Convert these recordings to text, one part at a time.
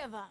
give up.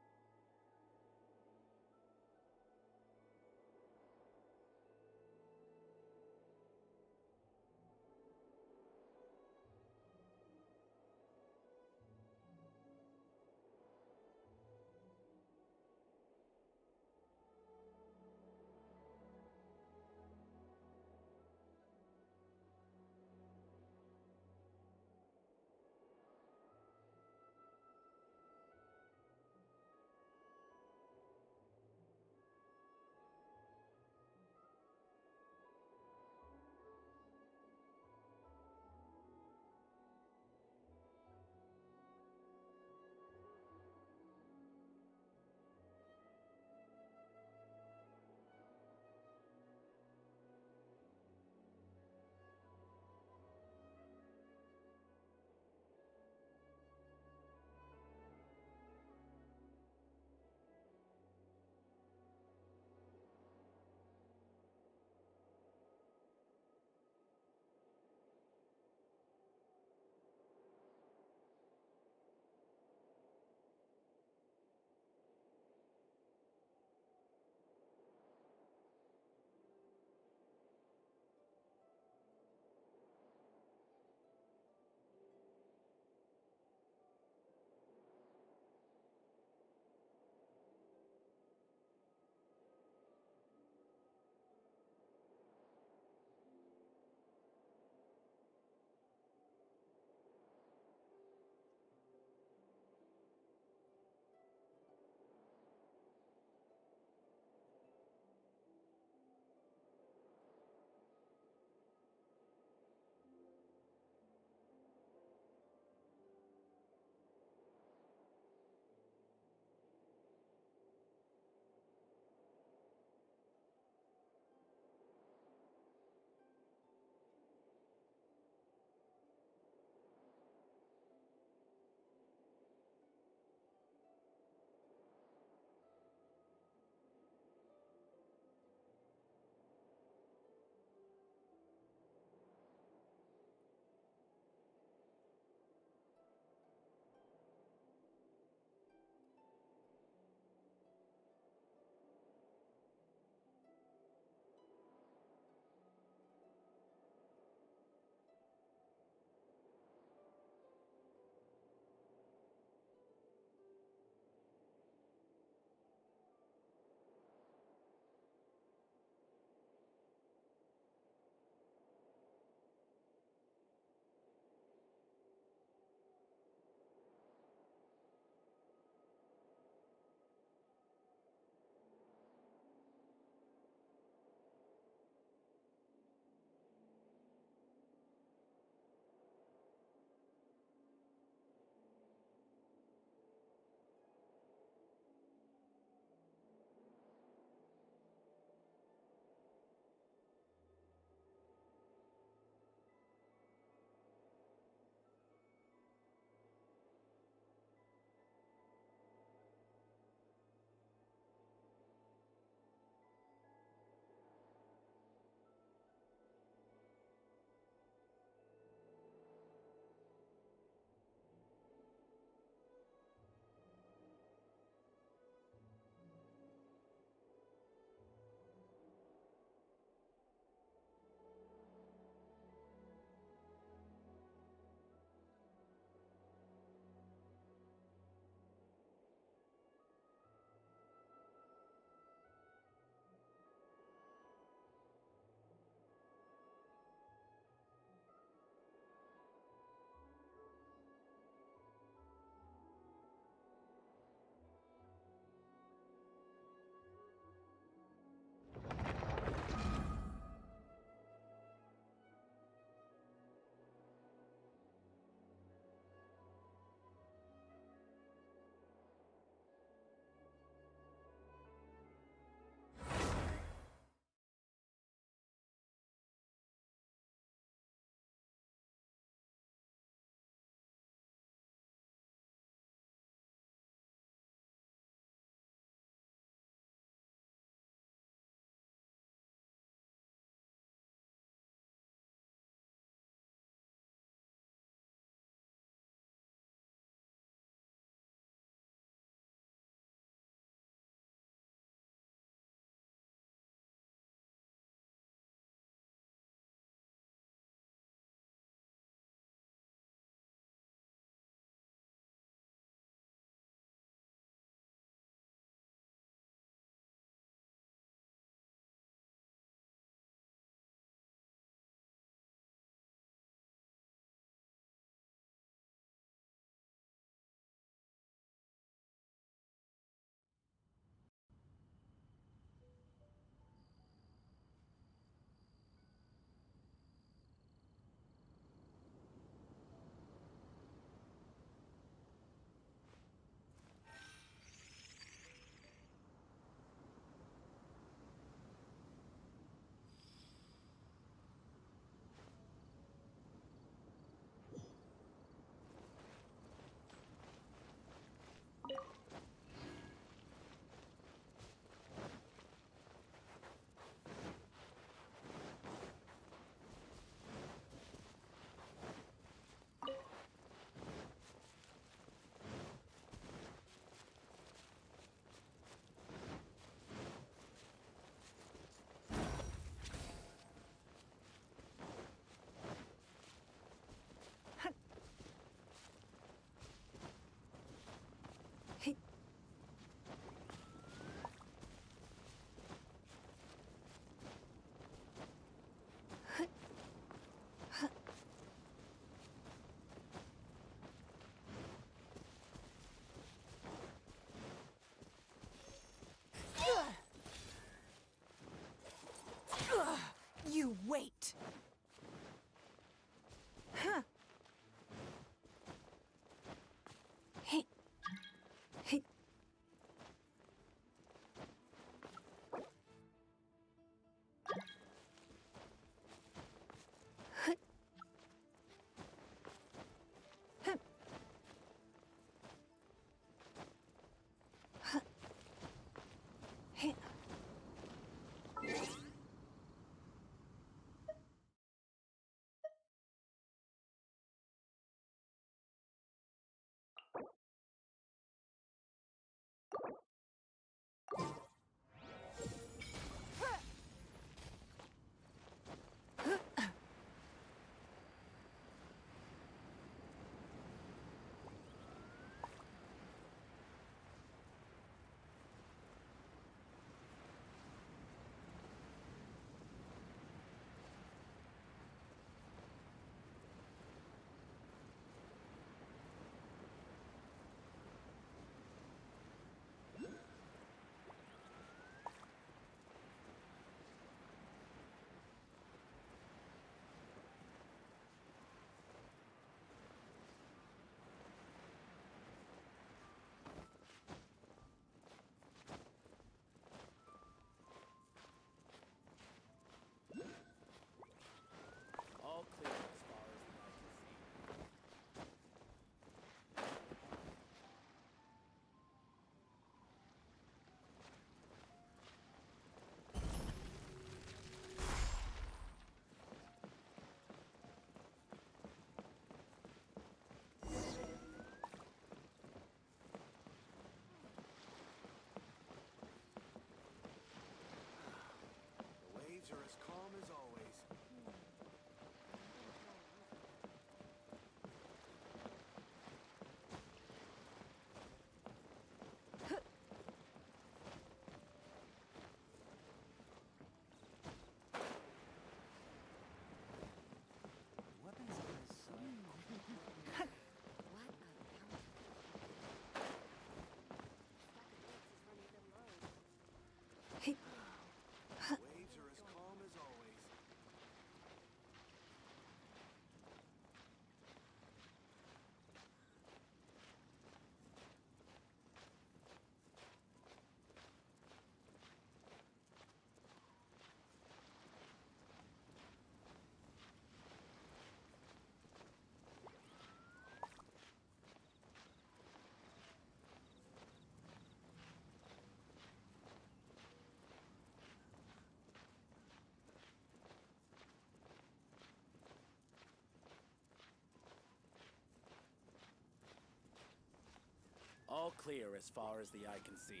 clear as far as the eye can see.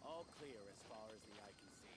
All clear as far as the eye can see.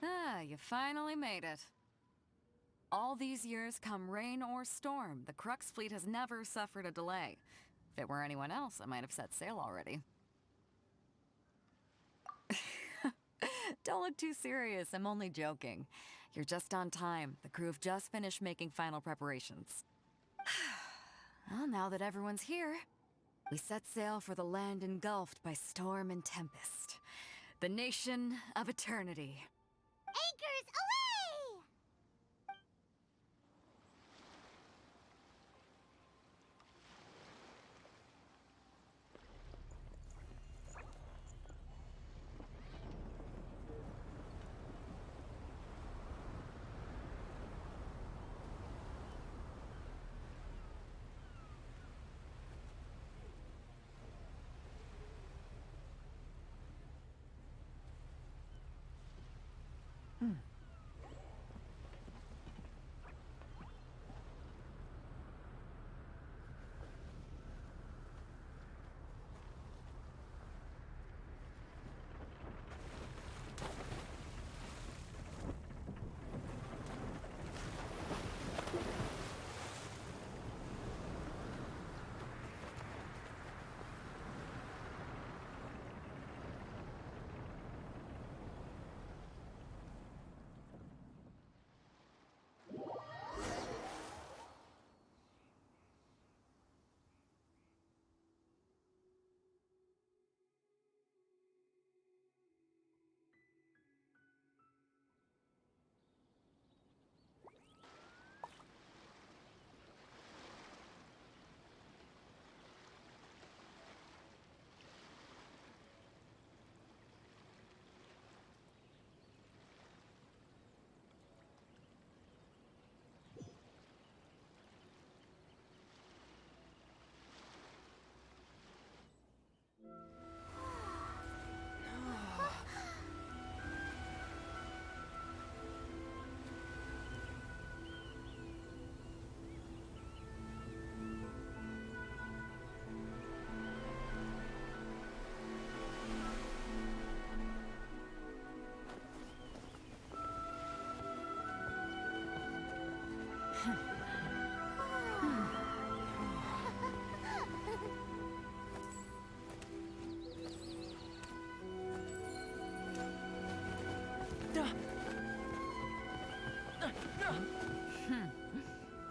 Ah, you finally made it. All these years, come rain or storm, the Crux fleet has never suffered a delay. If it were anyone else, I might have set sail already. Don't look too serious, I'm only joking. You're just on time. The crew have just finished making final preparations. Well, now that everyone's here, we set sail for the land engulfed by storm and tempest. The nation of eternity. Anchors away!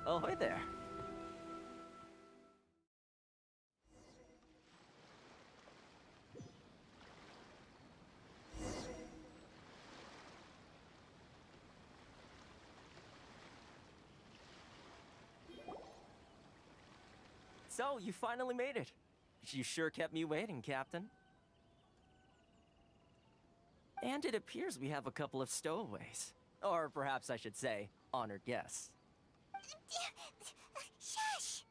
Ahoy there. So, you finally made it. You sure kept me waiting, Captain. And it appears we have a couple of stowaways. Or perhaps I should say, honored guests. Shush!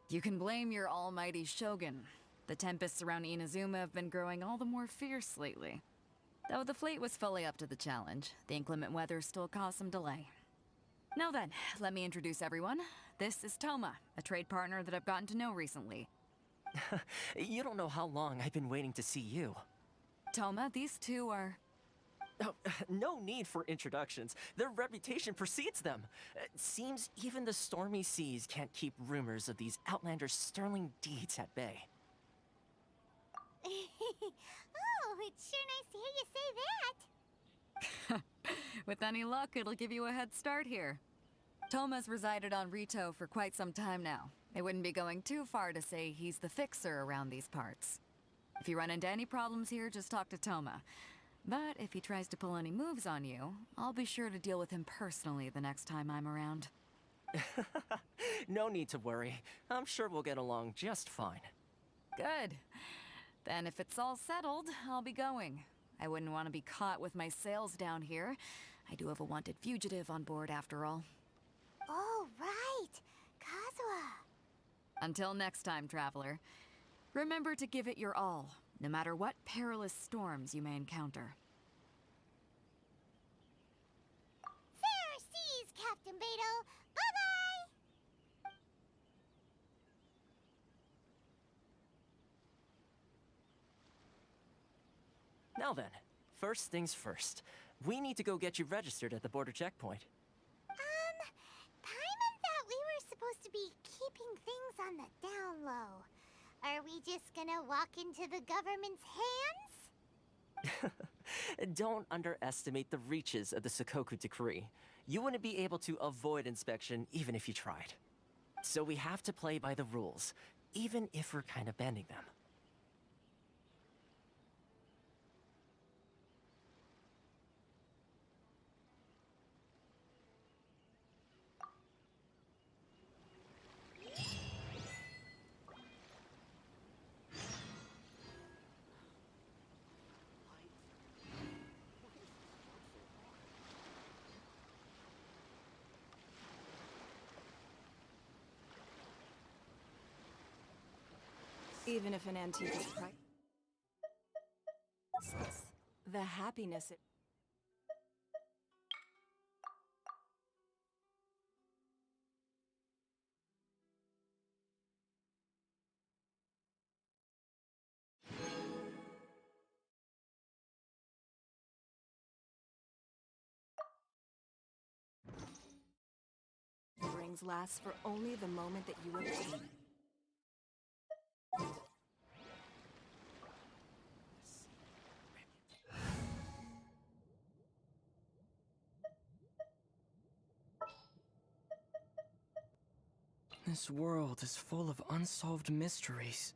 You can blame your almighty shogun. The tempests around Inazuma have been growing all the more fierce lately. Though the fleet was fully up to the challenge, the inclement weather still caused some delay. Now then, let me introduce everyone. This is Toma, a trade partner that I've gotten to know recently. You don't know how long I've been waiting to see you. Toma, these two are... Oh, no need for introductions. Their reputation precedes them. It seems even the stormy seas can't keep rumors of these outlanders' sterling deeds at bay. Oh, it's sure nice to hear you say that. With any luck, it'll give you a head start here. Toma's resided on Rito for quite some time now. It wouldn't be going too far to say he's the fixer around these parts. If you run into any problems here, just talk to Toma. But if he tries to pull any moves on you, I'll be sure to deal with him personally the next time I'm around. No need to worry. I'm sure we'll get along just fine. Good. Then if it's all settled, I'll be going. I wouldn't want to be caught with my sails down here. I do have a wanted fugitive on board after all. Oh, right. Kazuha. Until next time, traveler. Remember to give it your all, no matter what perilous storms you may encounter. Fair seas, Captain Beto. Bye-bye. Now then, first things first. We need to go get you registered at the border checkpoint. Paimon thought we were supposed to be keeping things on the down low. Are we just gonna walk into the government's hands? Don't underestimate the reaches of the Sakoku Decree. You wouldn't be able to avoid inspection even if you tried. So we have to play by the rules, even if we're kind of bending them. Even if an antique is priceless, the happiness it brings lasts for only the moment that you obtain. This world is full of unsolved mysteries.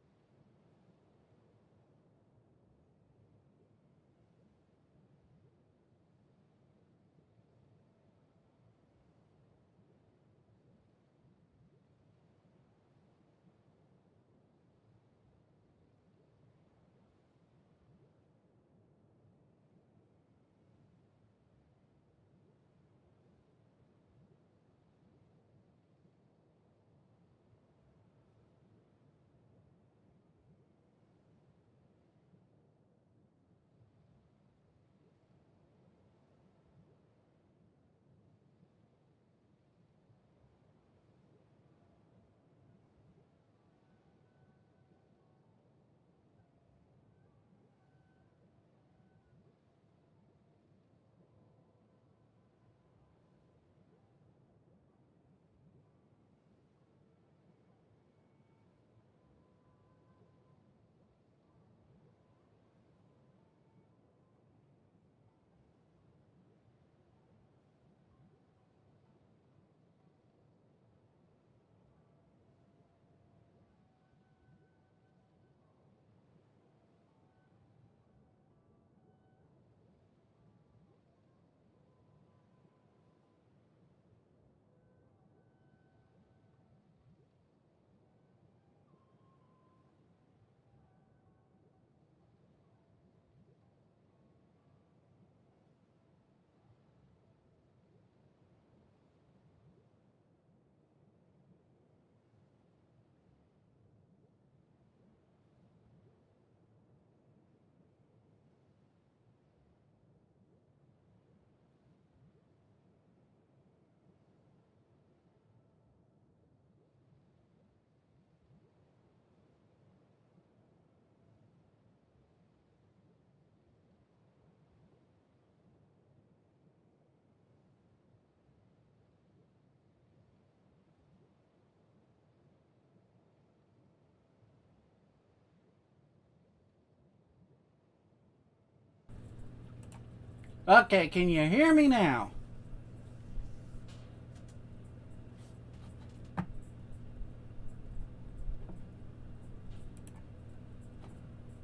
Okay, can you hear me now?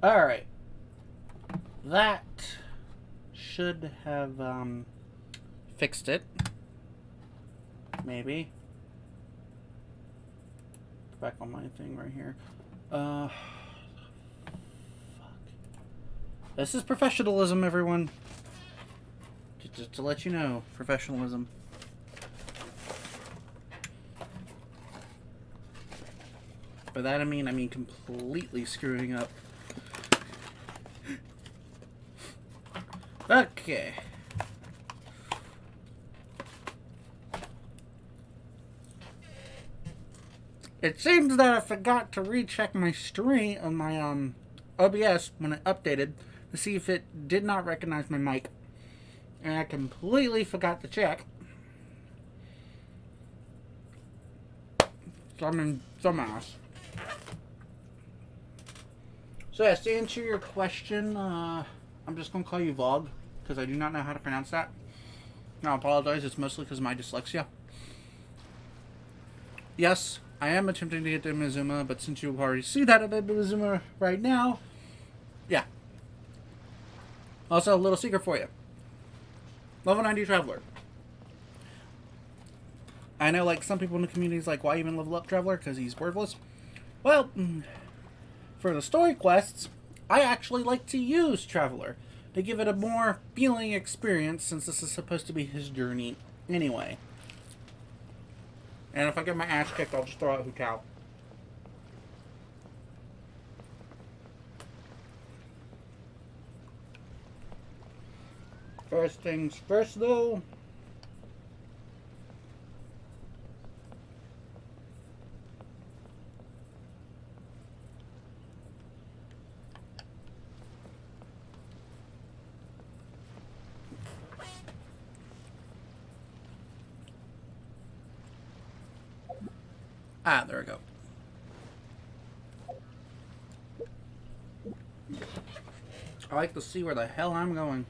Alright. That should have fixed it. Maybe. Back on my thing right here. Fuck. This is professionalism, everyone. Just to let you know, professionalism. By that I mean completely screwing up. Okay. It seems that I forgot to recheck my stream on my OBS when it updated to see if it did not recognize my mic. And I completely forgot to check. So I'm in some ass. So yes, to answer your question, I'm just going to call you Vlog, because I do not know how to pronounce that. I apologize, it's mostly because of my dyslexia. Yes, I am attempting to get to Inazuma, but since you already see that at Inazuma right now, yeah. Also, a little secret for you. Level 90 Traveler. I know, like, some people in the community is like, why even level up Traveler? Because he's worthless. Well, for the story quests, I actually like to use Traveler to give it a more feeling experience, since this is supposed to be his journey anyway. And if I get my ass kicked, I'll just throw out Hu Tao. First things first, though. Ah, there we go. I like to see where the hell I'm going.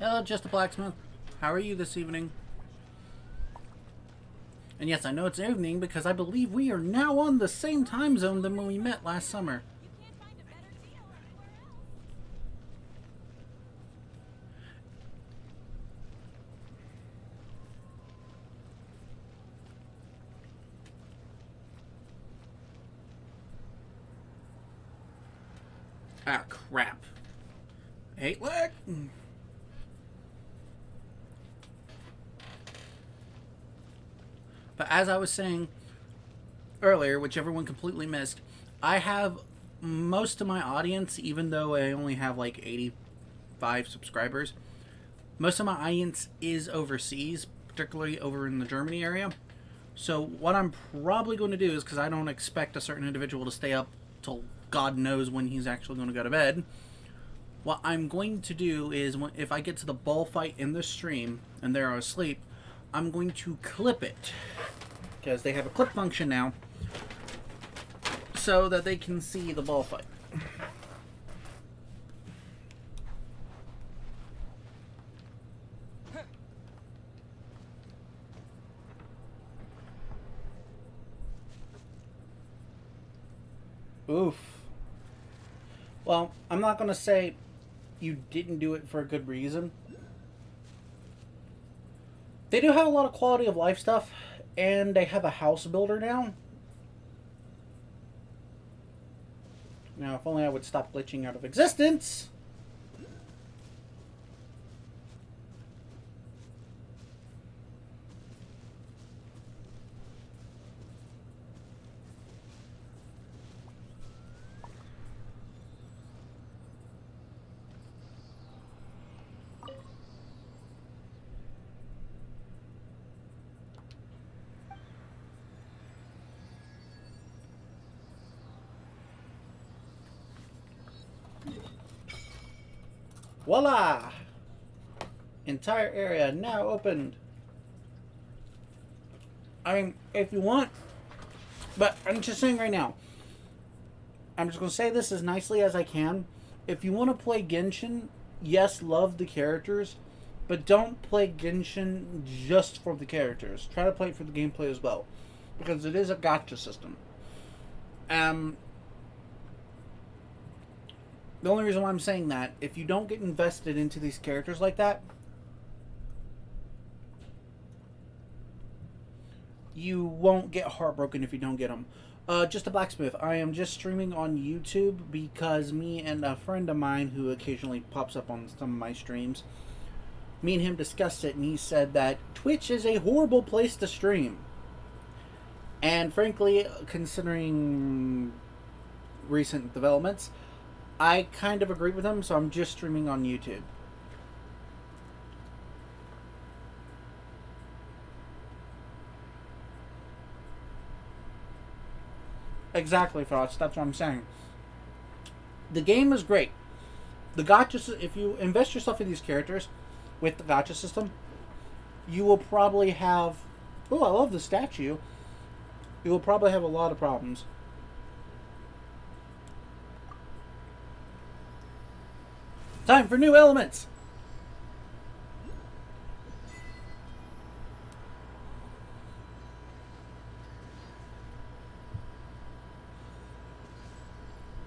Hello, Just a Blacksmith. How are you this evening? And yes, I know it's evening because I believe we are now on the same time zone than when we met last summer. Ah, crap. Hate lag. But as I was saying earlier, which everyone completely missed, I have most of my audience, even though I only have like 85 subscribers, most of my audience is overseas, particularly over in the Germany area. So what I'm probably going to do is, because I don't expect a certain individual to stay up till God knows when he's actually going to go to bed, what I'm going to do is, if I get to the bullfight in the stream and they're asleep, I'm going to clip it, because they have a clip function now, so that they can see the bullfight. Oof. Well, I'm not going to say you didn't do it for a good reason. They do have a lot of quality of life stuff, and they have a house builder now. Now, if only I would stop glitching out of existence. Voila! Entire area now opened. I mean, if you want, but I'm just saying right now, I'm just going to say this as nicely as I can. If you want to play Genshin, yes, love the characters, but don't play Genshin just for the characters. Try to play it for the gameplay as well, because it is a gacha system. The only reason why I'm saying that, if you don't get invested into these characters like that, you won't get heartbroken if you don't get them. Just a blacksmith. I am just streaming on YouTube because me and a friend of mine who occasionally pops up on some of my streams, me and him discussed it, and he said that Twitch is a horrible place to stream. And frankly, considering recent developments, I kind of agree with him, so I'm just streaming on YouTube. Exactly, Frost. That's what I'm saying. The game is great. The gacha, if you invest yourself in these characters with the gacha system, you will probably have... Oh, I love the statue. You will probably have a lot of problems. Time for new elements!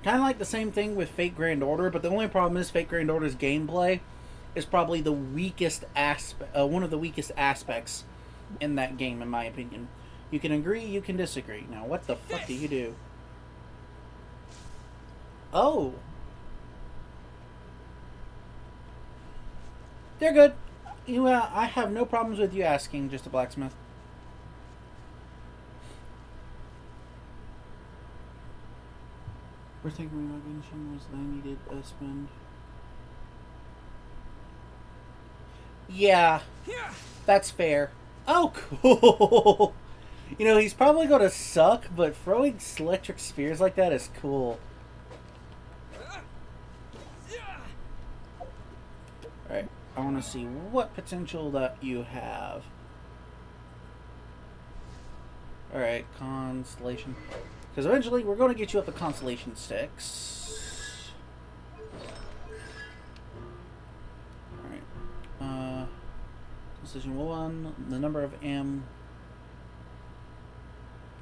Kind of like the same thing with Fate Grand Order, but the only problem is Fate Grand Order's gameplay is probably the weakest aspect, one of the weakest aspects in that game, in my opinion. You can agree, you can disagree. Now, what the fuck do you do? Oh. They're good. I have no problems with you asking, just a blacksmith. We're thinking about Genshin was I needed a spend. Yeah, that's fair. Oh, cool. You know, he's probably going to suck, but throwing electric spears like that is cool. Alright, I want to see what potential that you have. Alright, Constellation. Because eventually we're going to get you up to Constellation 6. Alright. Constellation 1, the number of M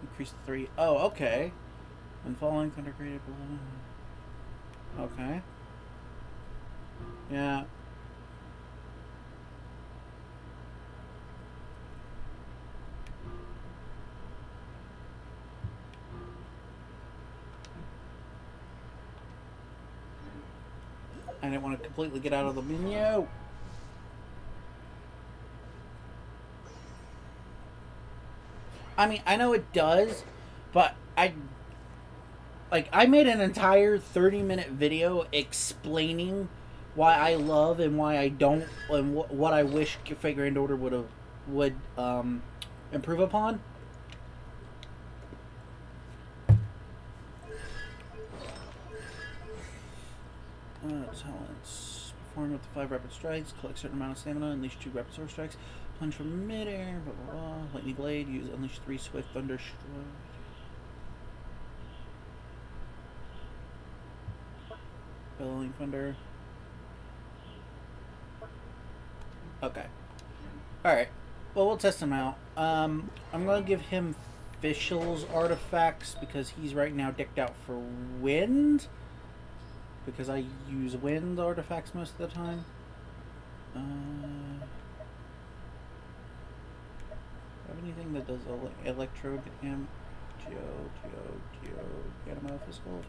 increased to 3. Oh, okay. And falling thunder created below. Okay. Yeah. I didn't want to completely get out of the menu. I mean, I know it does, but I made an entire 30-minute video explaining why I love and why I don't, and what I wish Fate Grand Order would improve upon. Talents. Perform up to 5 rapid strikes, collect a certain amount of stamina, unleash 2 rapid sword strikes, plunge from midair, blah blah blah. Lightning blade, use unleash 3 swift thunder strike. Bellowing thunder. Okay. Alright. Well, we'll test him out. I'm gonna give him Fischl's artifacts because he's right now decked out for wind. Because I use wind artifacts most of the time. Have anything that does electro damage? Animo, physical.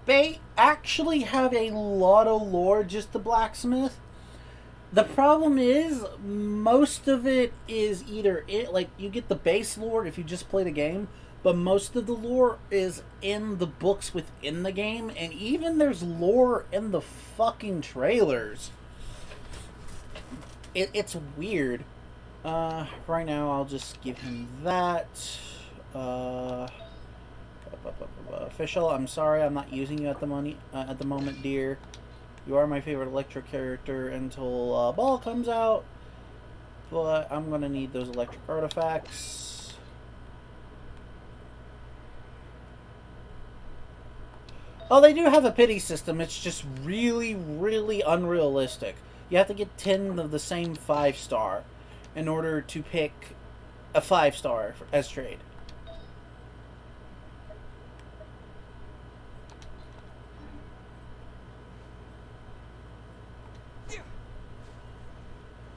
They actually have a lot of lore, just the blacksmith. The problem is, most of it is either you get the base lore if you just play the game, but most of the lore is in the books within the game, and even there's lore in the fucking trailers. it's weird. Right now I'll just give him that. Official, I'm sorry I'm not using you at the moment, dear. You are my favorite electric character until Ball comes out. But I'm gonna need those electric artifacts. Oh, they do have a pity system. It's just really, really unrealistic. You have to get 10 of the same 5-star in order to pick a 5-star as trade.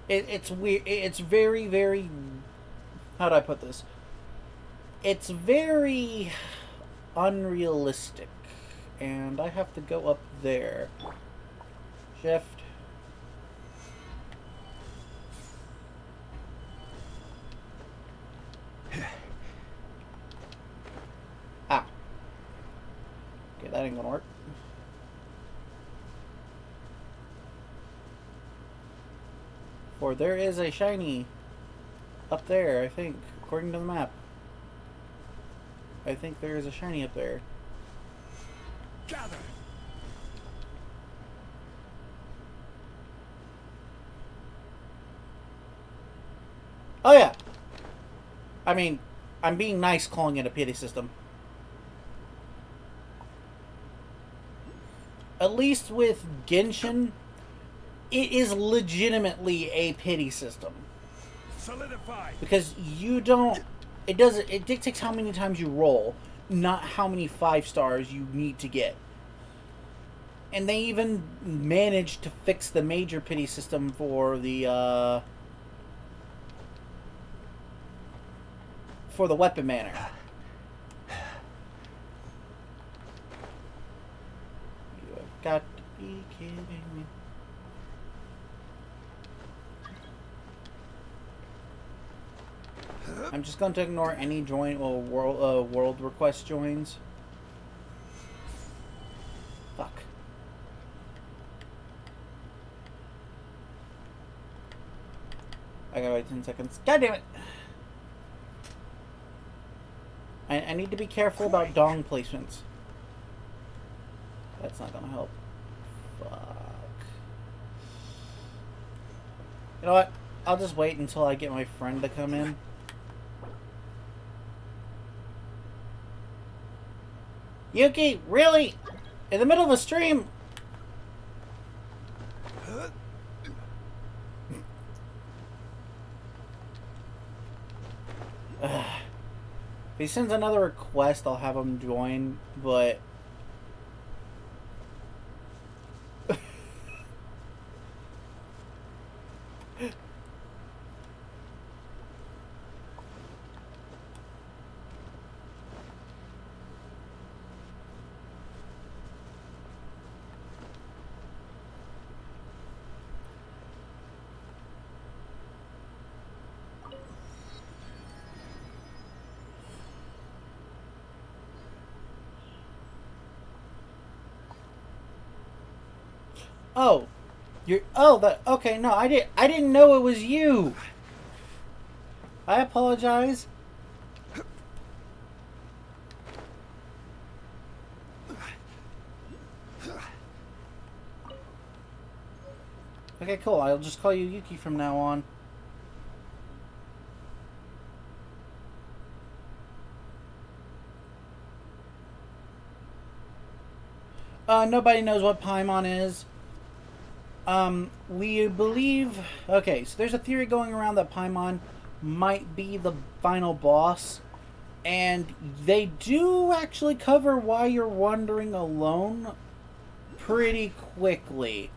It's weird. It's very, very... How do I put this? It's very unrealistic. And I have to go up there. Shift. Ah. Okay, that ain't gonna work. For there is a shiny up there, I think, according to the map. I think there is a shiny up there. Gather. Oh yeah. I mean, I'm being nice calling it a pity system. At least with Genshin, it is legitimately a pity system. Solidify. Because you don't... It dictates how many times you roll, not how many 5-stars you need to get. And they even managed to fix the major pity system for the weapon manner. You have got to be kidding me. I'm just going to ignore any join or world request joins. Fuck. I gotta wait 10 seconds. God damn it! I need to be careful about dong placements. That's not gonna help. Fuck. You know what? I'll just wait until I get my friend to come in. Yuki, really? In the middle of a stream? If he sends another request, I'll have him join, but... Oh, you're... Oh, that... Okay, no, I didn't know it was you. I apologize. Okay, cool. I'll just call you Yuki from now on. Nobody knows what Paimon is. We believe... Okay, so there's a theory going around that Paimon might be the final boss. And they do actually cover why you're wandering alone pretty quickly.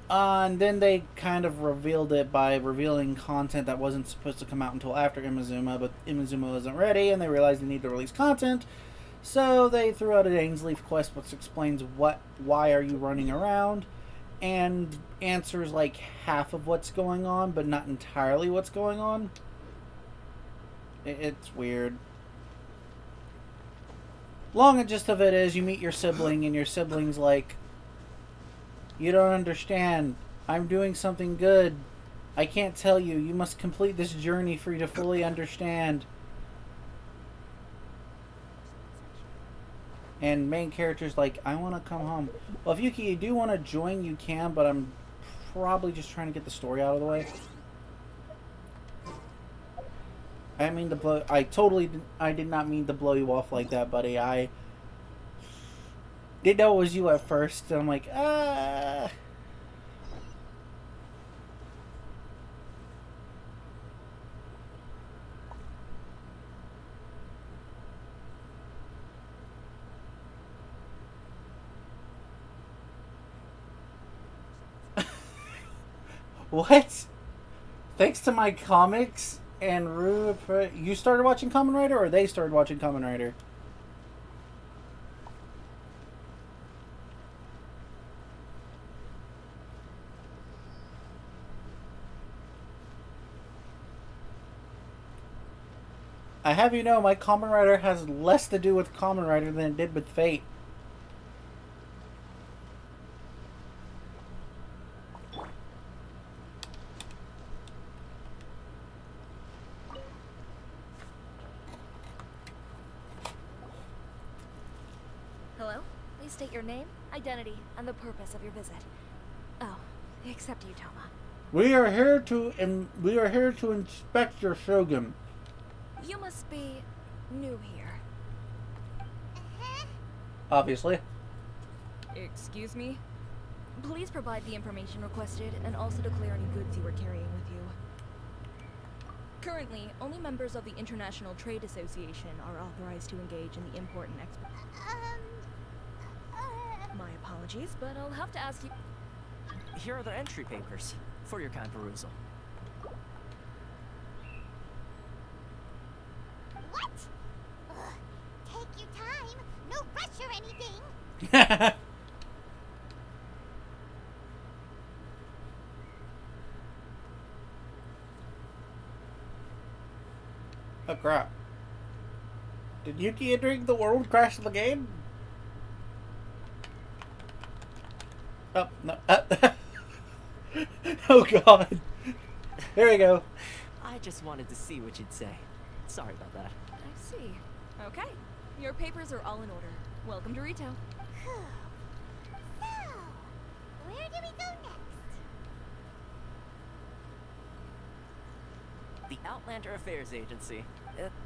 And then they kind of revealed it by revealing content that wasn't supposed to come out until after Inazuma, but Inazuma wasn't ready, and they realized they need to release content. So they threw out a Ainsleaf quest which explains why are you running around, and answers like half of what's going on, but not entirely what's going on. It's weird. Long and gist of it is you meet your sibling, and your sibling's like, you don't understand. I'm doing something good. I can't tell you. You must complete this journey for you to fully understand. And main character's like, I want to come home. Well, if Yuki, you do want to join, you can, but I'm probably just trying to get the story out of the way. I mean to blow. I did not mean to blow you off like that, buddy. I didn't know it was you at first. And I'm like, ah. What? Thanks to my comics and you started watching Kamen Rider, or they started watching Kamen Rider? I have you know, my Kamen Rider has less to do with Kamen Rider than it did with Fate. Hello? Please state your name, identity, and the purpose of your visit. Oh, except you, Toma. We are here to inspect your shogun. You must be new here. Obviously. Excuse me? Please provide the information requested and also declare any goods you were carrying with you. Currently, only members of the International Trade Association are authorized to engage in the import and export. My apologies, but I'll have to ask you. Here are the entry papers for your kind perusal. What? Ugh, take your time. No rush or anything. Oh crap. Did Yuki entering the world crash the game? Oh, no. Oh god. Here we go. I just wanted to see what you'd say. Sorry about that. I see. Okay. Your papers are all in order. Welcome to retail. So, where do we go next? The Outlander Affairs Agency.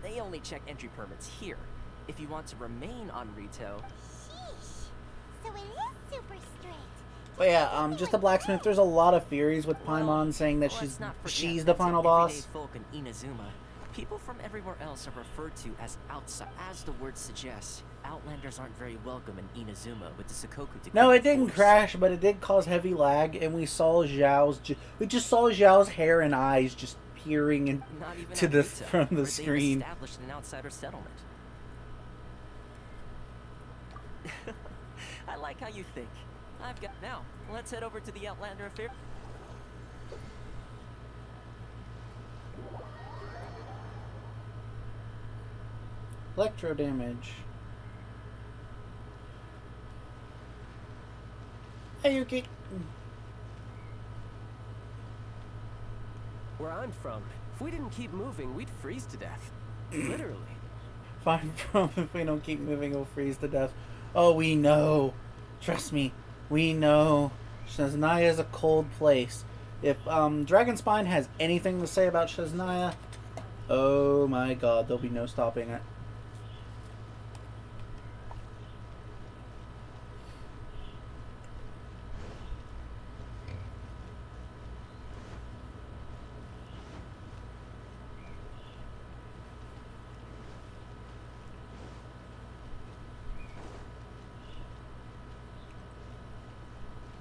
They only check entry permits here. If you want to remain on Rito, Sheesh. So it is super strict. But yeah, just a blacksmith. There's a lot of theories with Paimon saying that let's not forget she's that the final to everyday boss. folk in Inazuma, people from everywhere else are referred to as outside. As the word suggests, Outlanders aren't very welcome in Inazuma with the Sakoku decree. No, it in didn't force. crash, but it did cause heavy lag, and we saw we just saw Zhao's hair and eyes just peering in, Not even to at the Rito, from the where they've screen. established an outsider settlement. I like how you think. I've got now. Let's head over to the Outlander Affair. Electro damage. Hey, Yuki. Where I'm from, if we didn't keep moving, we'd freeze to death. Literally. Fine from if we don't keep moving, we'll freeze to death. Oh, we know. Trust me, we know. Shazanaya is a cold place. If Dragonspine has anything to say about Shazanaya, oh my god, there'll be no stopping it.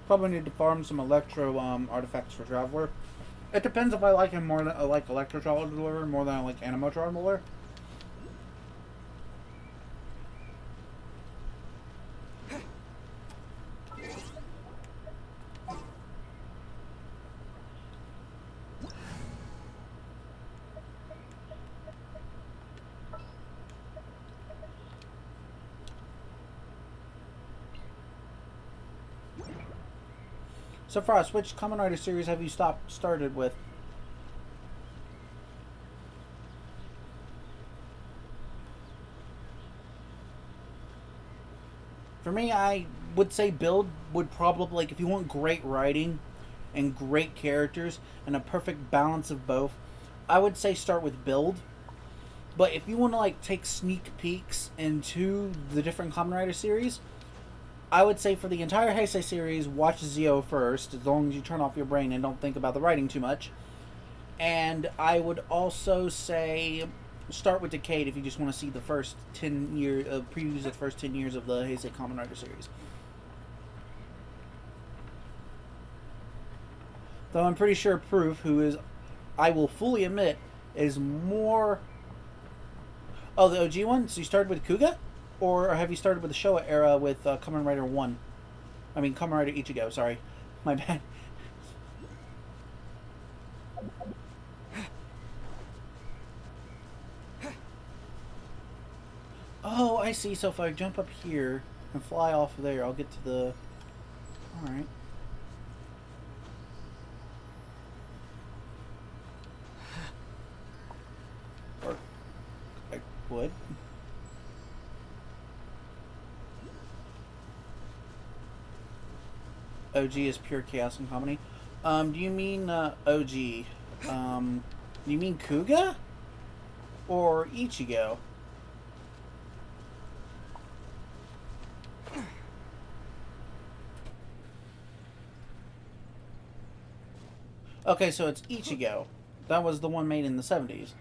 Probably need to farm some Electro artifacts for Traveler. It depends if I like him more than I like Electro Traveler more than I like Animo Traveler. So Frost, which Kamen Rider series have you started with? For me, I would say Build would probably, like, if you want great writing and great characters and a perfect balance of both, I would say start with Build. But if you want to, like, take sneak peeks into the different Kamen Rider series, I would say for the entire Heisei series, watch Zio first, as long as you turn off your brain and don't think about the writing too much. And I would also say start with Decade if you just want to see the first 10 years, previews of the first 10 years of the Heisei Kamen Rider series. Though I'm pretty sure Proof, who is, I will fully admit, is more... Oh, the OG one? So you started with Kuga? Or have you started with the Showa era with Kamen Rider 1? I mean, Kamen Rider Ichigo, sorry. My bad. Oh, I see. So if I jump up here and fly off of there, I'll get to the... Alright. Or... I would. OG is pure chaos and comedy. Do you mean OG? Do you mean Kuga? Or Ichigo? Okay, so it's Ichigo. That was the one made in the 70s.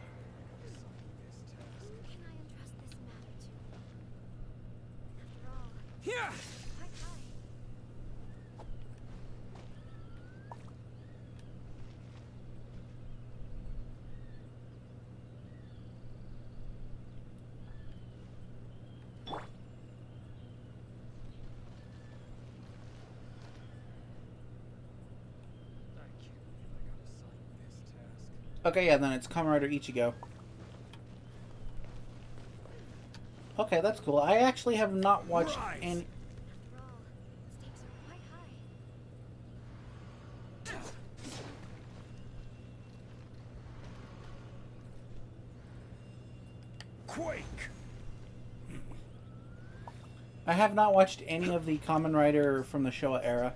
Here! Okay, yeah, then it's Kamen Rider Ichigo. Okay, that's cool. I actually have not watched any... Quake! I have not watched any of the Kamen Rider from the Showa era.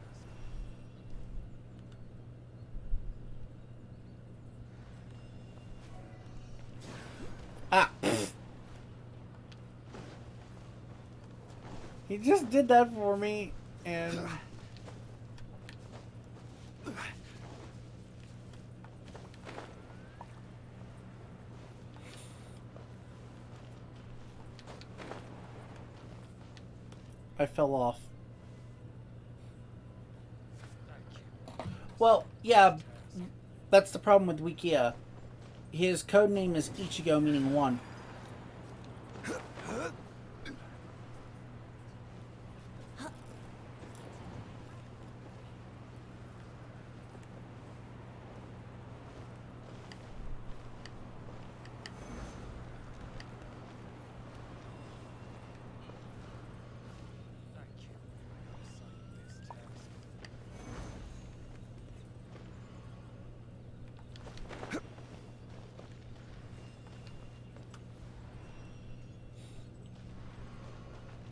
Ah! He just did that for me, and... I fell off. Well, yeah, that's the problem with Wikia. His code name is Ichigo, meaning one.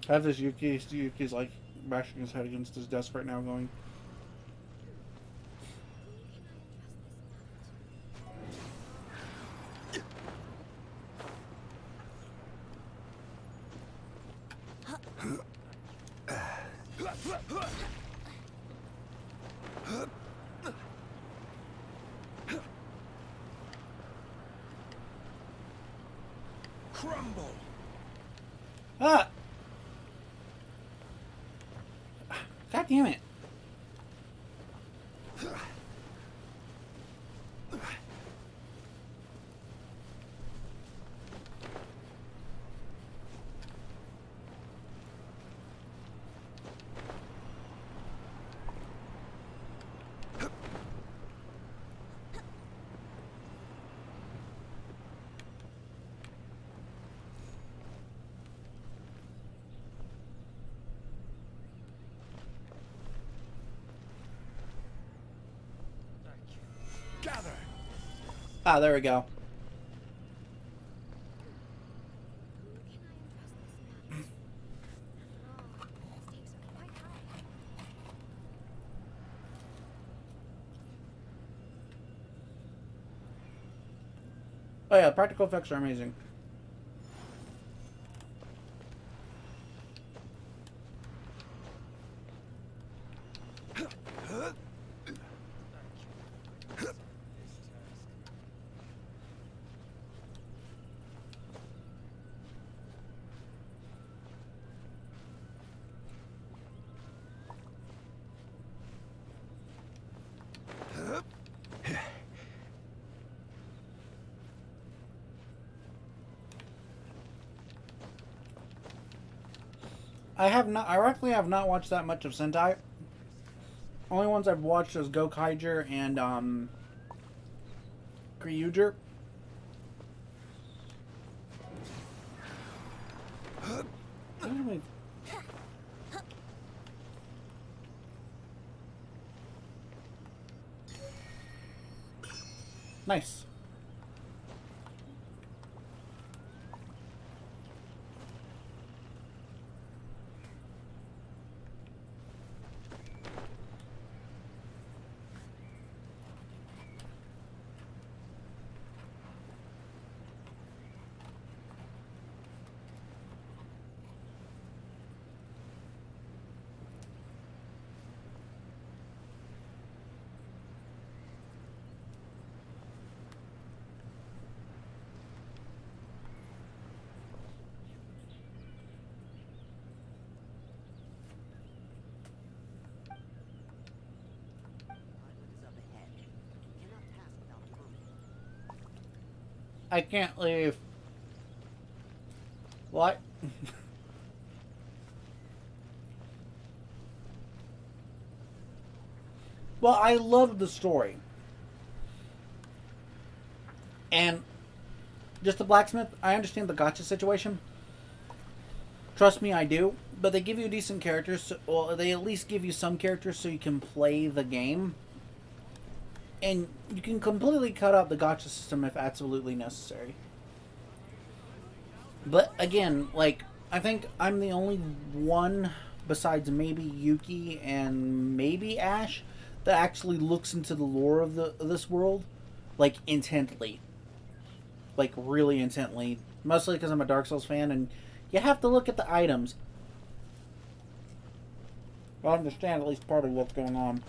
I have this Yuki's like bashing his head against his desk right now going... Crumble! Ah! God damn it. Ah, there we go. Oh yeah, practical effects are amazing. I have not. Ironically, I have not watched that much of Sentai. Only ones I've watched is Gokaiger and Kyuger. Nice. I can't leave. What? Well, I love the story. And just the blacksmith, I understand the gotcha situation. Trust me, I do. But they give you decent characters. So, well, they at least give you some characters so you can play the game. And you can completely cut out the gotcha system if absolutely necessary. But again, like, I think I'm the only one, besides maybe Yuki and maybe Ash, that actually looks into the lore of this world, like, intently. Like, really intently. Mostly because I'm a Dark Souls fan, and you have to look at the items. I understand at least part of what's going on.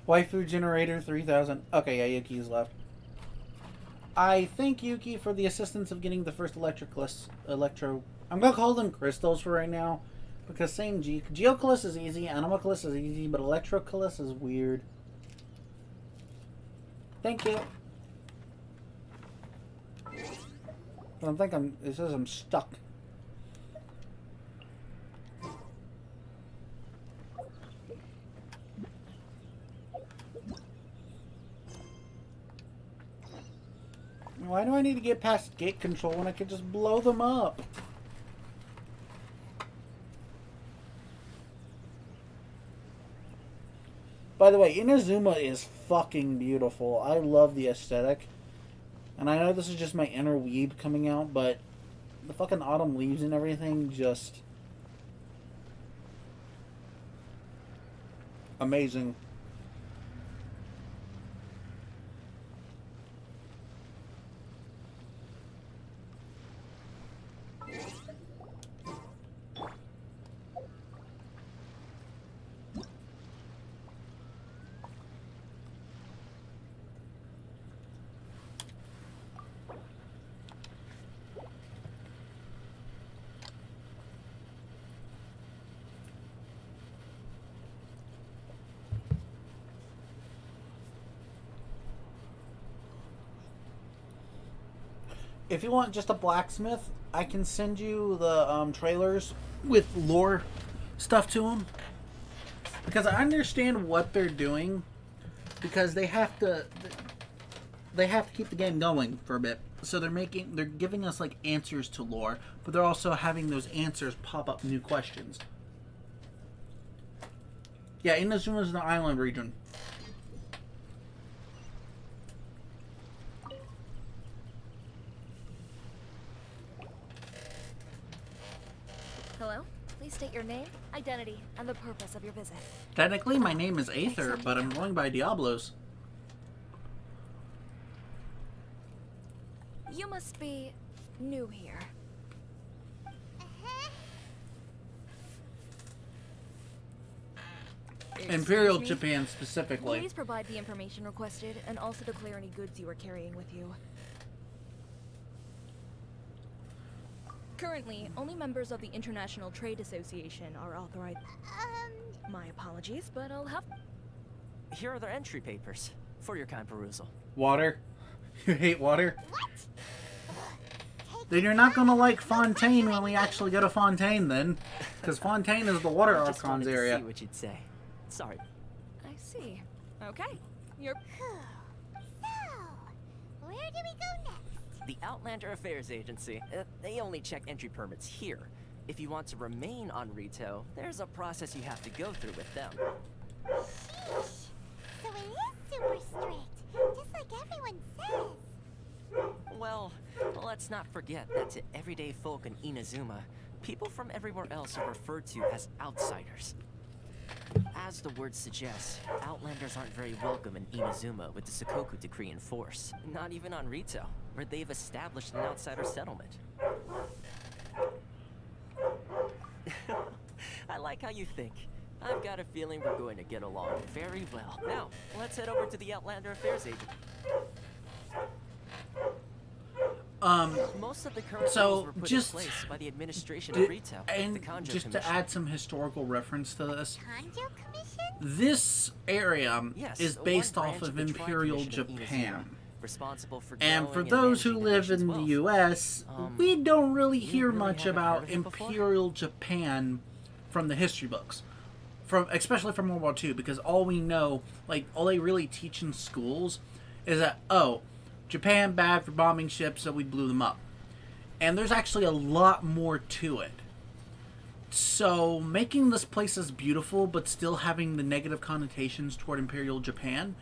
Waifu Generator 3000. Okay, yeah, Yuki's left. I thank Yuki for the assistance of getting the first electro... I'm gonna call them crystals for right now. Because saying Geocalyst is easy, Animalcalyst is easy, but Electrocalyst is weird. Thank you. I think it says I'm stuck. Why do I need to get past gate control when I could just blow them up? By the way, Inazuma is fucking beautiful. I love the aesthetic. And I know this is just my inner weeb coming out, but the fucking autumn leaves and everything just... amazing. if you want just a blacksmith, I can send you the trailers with lore stuff to them. Because I understand what they're doing. Because they have to keep the game going for a bit. So they're giving us like answers to lore, but they're also having those answers pop up new questions. Yeah, Inazuma is the island region. Hello? Please state your name, identity, and the purpose of your visit. Technically, my name is Aether, but I'm going by Diablos. You must be new here. Imperial Excuse me? Japan specifically. Please provide the information requested and also declare any goods you are carrying with you. Currently, only members of the International Trade Association are authorized. My apologies, but I'll have... Here are their entry papers for your kind perusal. Water? You hate water? Then you're not gonna like Fontaine when we actually go to Fontaine then. Because Fontaine is the water I just archons wanted to area. see what you'd say. Sorry. I see. Okay. You're... So, where do we go next? The Outlander Affairs Agency. They only check entry permits here. If you want to remain on Rito, there's a process you have to go through with them. Sheesh. So it is super strict, just like everyone says. Well, let's not forget that to everyday folk in Inazuma, people from everywhere else are referred to as outsiders. As the word suggests, Outlanders aren't very welcome in Inazuma with the Sakoku Decree in force. Not even on Rito, where they've established an outsider settlement. I like how you think. I've got a feeling we're going to get along very well. Now, let's head over to the Outlander Affairs Agency. Most of the current So, rules were put just in place by the administration of Rito, the and Kanjo just to Commission. add some historical reference to this, Kanjo Commission? this area Yes, is one based branch off of the Tri Imperial Commission of Inazuma, Japan. responsible for And for growing those who managing live nation's in wealth. the US, Um, we don't really you hear really much haven't about heard of it before? Imperial Japan from the history books. Especially from World War II, because all we know, like, all they really teach in schools is that, oh, Japan bad for bombing ships, so we blew them up. And there's actually a lot more to it. So, making this place as beautiful, but still having the negative connotations toward Imperial Japan,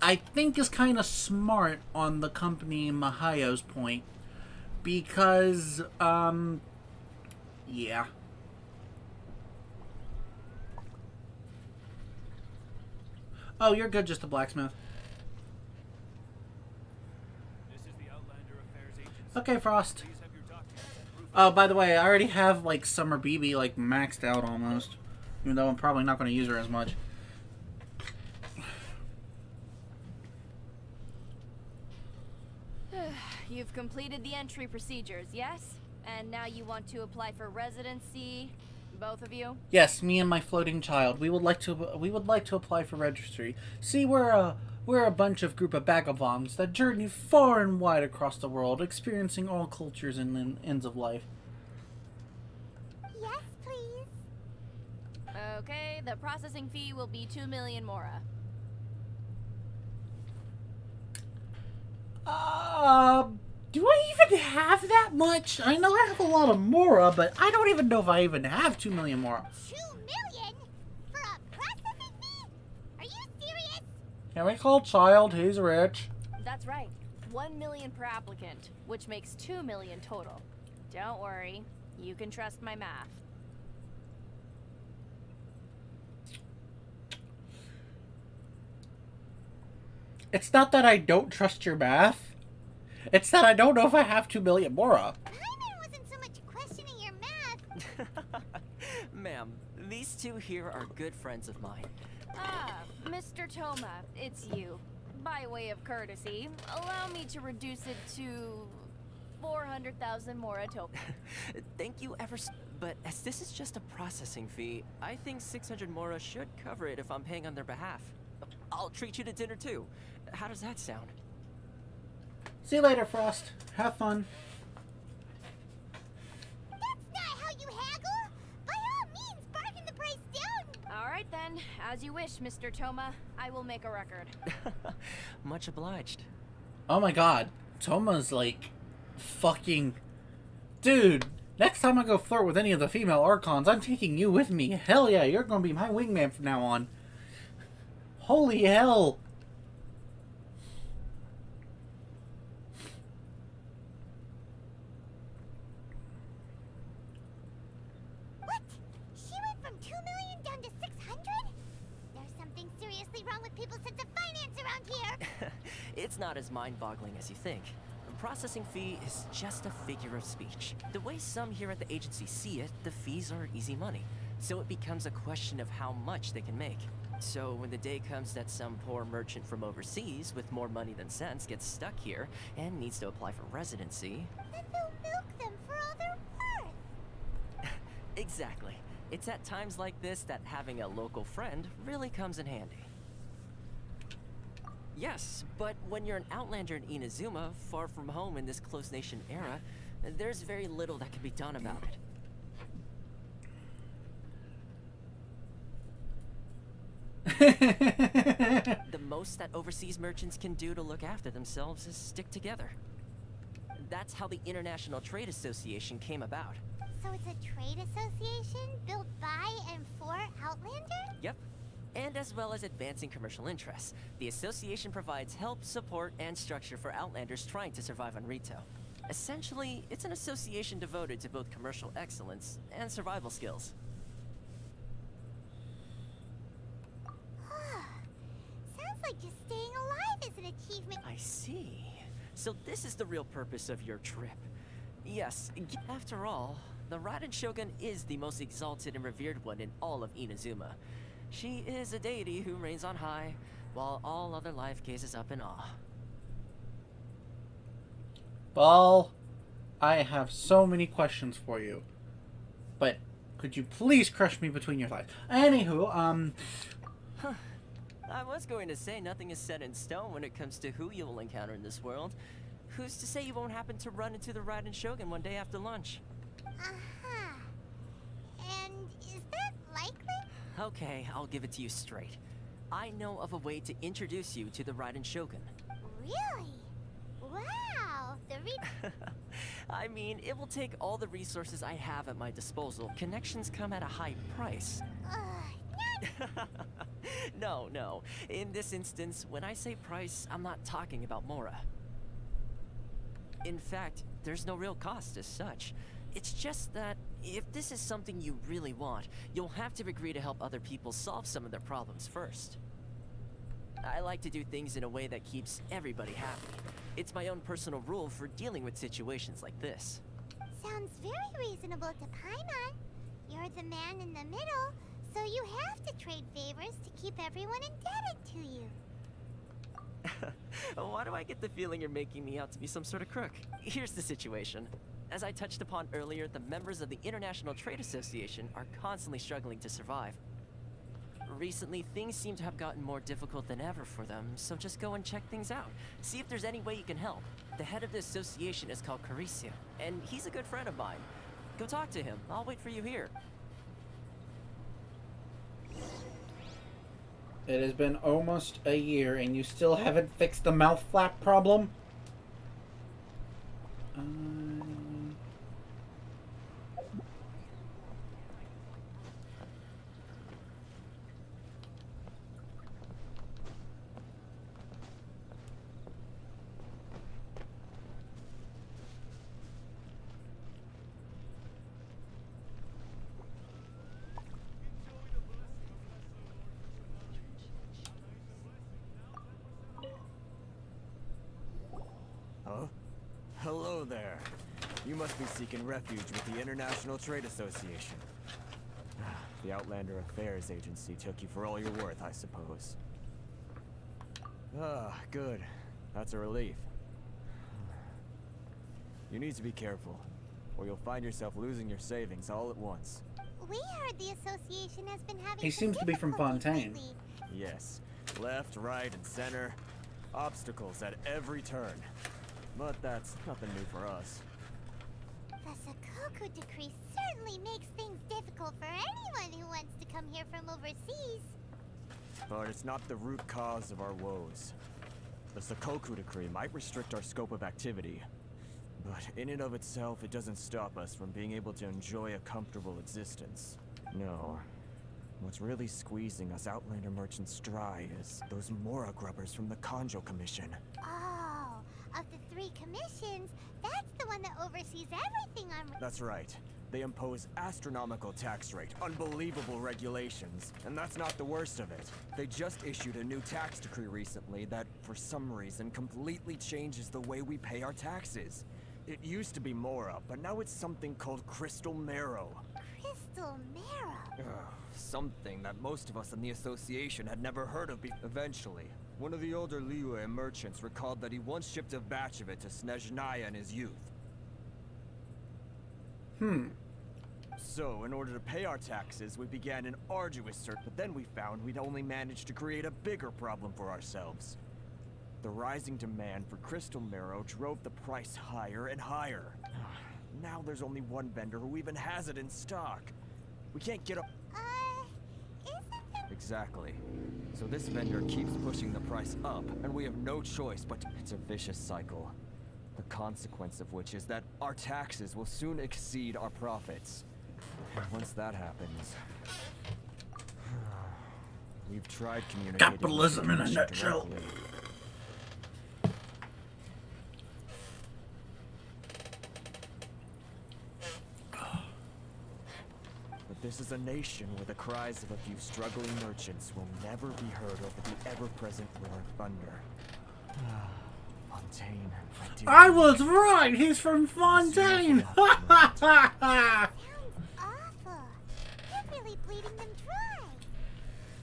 I think is kind of smart on the company Mahayo's point. Because, yeah. Oh, you're good, just a blacksmith. This is the Outlander Affairs Agency. Okay, Frost. Please have your documents and proof. Oh, by the way, I already have, like, Summer BB, like, maxed out almost. Even though I'm probably not going to use her as much. You've completed the entry procedures, yes? And now you want to apply for residency, both of you? Yes, me and my floating child. We would like to apply for registry. See, we're a bunch of group of vagabonds that journey far and wide across the world, experiencing all cultures and ends of life. Yes, please. Okay, the processing fee will be 2 million mora. Do I even have that much? I know I have a lot of mora, but I don't even know if I even have 2 million mora. 2 million? For a processing fee? Are you serious? Can we call child? He's rich. That's right. 1 million per applicant, which makes 2 million total. Don't worry, you can trust my math. It's not that I don't trust your math. It's that I don't know if I have 2 million mora. Paimon wasn't so much questioning your math. Ma'am, these two here are good friends of mine. Ah, Mr. Toma, it's you. By way of courtesy, allow me to reduce it to 400,000 mora token. Thank you ever so... But as this is just a processing fee, I think 600 mora should cover it if I'm paying on their behalf. I'll treat you to dinner too. How does that sound? See you later, Frost. Have fun. That's not how you haggle! By all means, bargain the price down! Alright then, as you wish, Mr. Toma. I will make a record. Much obliged. Oh my god. Toma's like... fucking... Dude, next time I go flirt with any of the female Archons, I'm taking you with me. Hell yeah, you're gonna be my wingman from now on. Holy hell. What? She went from 2 million down to 600? There's something seriously wrong with people's sense of finance around here! It's not as mind-boggling as you think. The processing fee is just a figure of speech. The way some here at the agency see it, the fees are easy money. So it becomes a question of how much they can make. So when the day comes that some poor merchant from overseas with more money than sense gets stuck here and needs to apply for residency... Then they'll milk them for all they're worth! Exactly. It's at times like this that having a local friend really comes in handy. Yes, but when you're an outlander in Inazuma, far from home in this close nation era, there's very little that can be done about it. The most that overseas merchants can do to look after themselves is stick together. That's how the International Trade Association came about. So it's a trade association built by and for Outlander? Yep. And as well as advancing commercial interests, the association provides help, support, and structure for Outlanders trying to survive on Rito. Essentially, it's an association devoted to both commercial excellence and survival skills. Sounds like just staying alive is an achievement. I see. So this is the real purpose of your trip. Yes, after all, the Raiden Shogun is the most exalted and revered one in all of Inazuma. She is a deity who reigns on high, while all other life gazes up in awe. Ball, I have so many questions for you. But could you please crush me between your thighs? Anywho, I was going to say nothing is set in stone when it comes to who you will encounter in this world. Who's to say you won't happen to run into the Raiden Shogun one day after lunch? Uh-huh. And is that likely? Okay, I'll give it to you straight. I know of a way to introduce you to the Raiden Shogun. Really? Wow! I mean, it will take all the resources I have at my disposal. Connections come at a high price. No. In this instance, when I say price, I'm not talking about Mora. In fact, there's no real cost as such. It's just that, if this is something you really want, you'll have to agree to help other people solve some of their problems first. I like to do things in a way that keeps everybody happy. It's my own personal rule for dealing with situations like this. Sounds very reasonable to Paimon. You're the man in the middle, so you have to trade favors to keep everyone indebted to you. Why do I get the feeling you're making me out to be some sort of crook? Here's the situation. As I touched upon earlier, the members of the International Trade Association are constantly struggling to survive. Recently, things seem to have gotten more difficult than ever for them, so just go and check things out. See if there's any way you can help. The head of the association is called Caricio, and he's a good friend of mine. Go talk to him. I'll wait for you here. it has been almost a year and you still haven't fixed the mouth flap problem? Huh? Hello there. You must be seeking refuge with the International Trade Association. The Outlander Affairs Agency took you for all you're worth, I suppose. Ah, good. That's a relief. You need to be careful, or you'll find yourself losing your savings all at once. We heard the association has been having He some seems to be from difficulties Fontaine. lately. Yes. Left, right, and center. Obstacles at every turn. but that's nothing new for us. The Sakoku decree certainly makes things difficult for anyone who wants to come here from overseas. But it's not the root cause of our woes. The Sakoku decree might restrict our scope of activity, but in and of itself, it doesn't stop us from being able to enjoy a comfortable existence. No. What's really squeezing us Outlander merchants dry is those Mora grubbers from the Kanjo Commission. Oh, of the 3 commissions, that's the one that oversees everything on... That's right. They impose astronomical tax rate, unbelievable regulations, and that's not the worst of it. They just issued a new tax decree recently that, for some reason, completely changes the way we pay our taxes. It used to be Mora, but now it's something called Crystal Marrow. Crystal Marrow? Something that most of us in the association had never heard of before. Eventually, one of the older Liyue merchants recalled that he once shipped a batch of it to Snezhnaya in his youth. So, in order to pay our taxes, we began an arduous search, but then we found we'd only managed to create a bigger problem for ourselves. The rising demand for crystal marrow drove the price higher and higher. Now there's only one vendor who even has it in stock. We can't get a... Isn't there... Exactly. So this vendor keeps pushing the price up, and we have no choice but to... It's a vicious cycle. The consequence of which is that our taxes will soon exceed our profits. And once that happens... We've tried communicating... Capitalism in a nutshell. Directly. This is a nation where the cries of a few struggling merchants will never be heard over the ever-present roar of thunder. Fontaine, my dear. I was right! He's from Fontaine! Sounds awful. You're really bleeding them dry.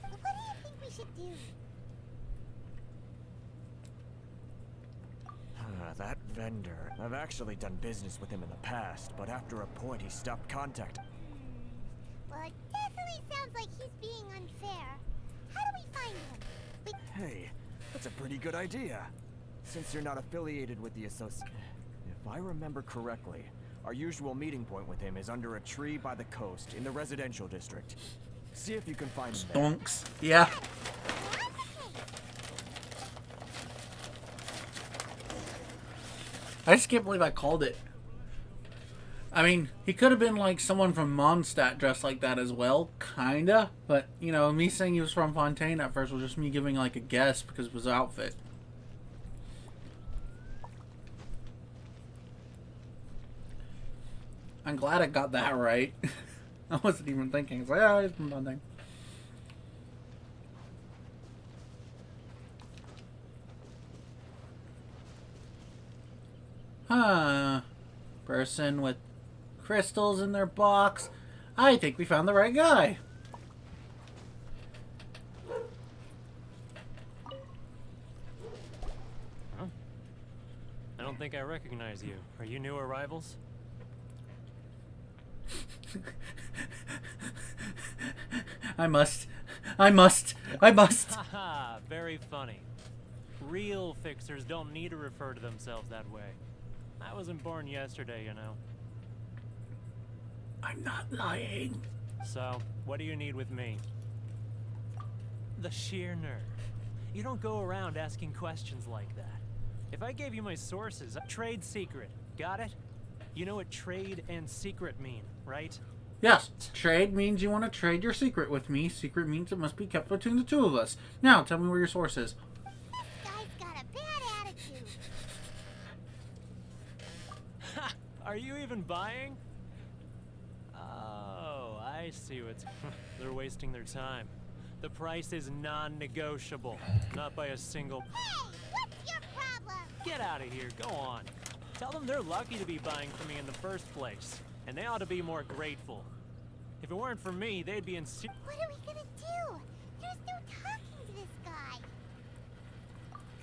What do you think we should do? That vendor. I've actually done business with him in the past, but after a point he stopped contacting. Well, it definitely sounds like he's being unfair. How do we find him? Hey, that's a pretty good idea. Since you're not affiliated with the association. If I remember correctly, our usual meeting point with him is under a tree by the coast in the residential district. See if you can find him there. Stonks. Yeah. I just can't believe I called it. I mean, he could have been like someone from Mondstadt dressed like that as well, kinda. But, you know, me saying he was from Fontaine at first was just me giving like a guess because of his outfit. I'm glad I got that right. I wasn't even thinking. It's like, oh, he's from Fontaine. Huh. Person with crystals in their box. I think we found the right guy. Huh? I don't think I recognize you. Are you new arrivals? I must. Haha, very funny. Real fixers don't need to refer to themselves that way. I wasn't born yesterday, you know. I'm not lying. So, what do you need with me? The sheer nerve. You don't go around asking questions like that. If I gave you my sources, trade secret, got it? You know what trade and secret mean, right? Yes, trade means you want to trade your secret with me. Secret means it must be kept between the two of us. Now, tell me where your source is. This guy's got a bad attitude. Ha! Are you even buying? Oh, I see what's... They're wasting their time. The price is non-negotiable. Not by a single... Hey, what's your problem? Get out of here, go on. Tell them they're lucky to be buying from me in the first place. And they ought to be more grateful. If it weren't for me, they'd be in... What are we gonna do? There's no talking to this guy.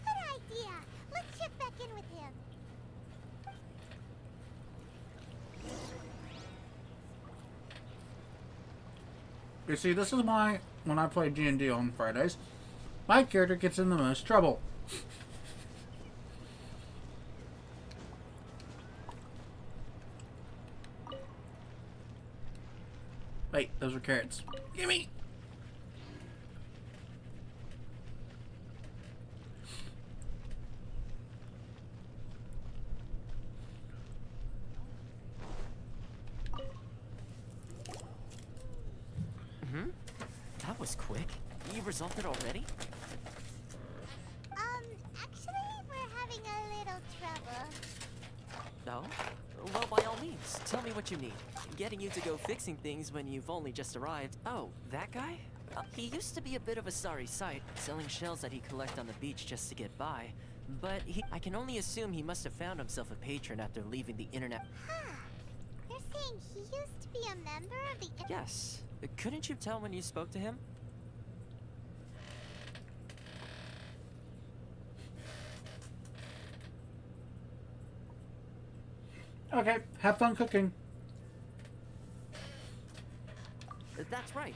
Good idea. Let's check back in with him. You see, this is why when I play D&D on Fridays, my character gets in the most trouble. Wait, those were carrots. Gimme! That was quick. You resolved it already? Actually, we're having a little trouble. No? Well, by all means, tell me what you need. Getting you to go fixing things when you've only just arrived. Oh, that guy? He used to be a bit of a sorry sight, selling shells that he'd collect on the beach just to get by. But I can only assume he must have found himself a patron after leaving the internet. Huh. You're saying he used to be a member of the... Yes. Couldn't you tell when you spoke to him? Okay, have fun cooking. That's right.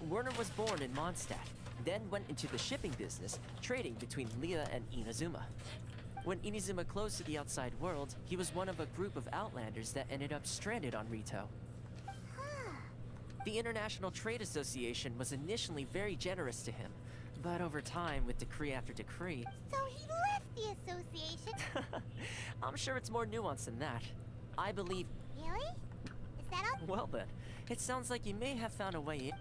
Werner was born in Mondstadt, then went into the shipping business, trading between Leah and Inazuma. When Inazuma closed to the outside world, he was one of a group of outlanders that ended up stranded on Rito. The International Trade Association was initially very generous to him, but over time, with decree after decree... So he left the association? I'm sure it's more nuanced than that. I believe... Really? Is that all? Well then, it sounds like you may have found a way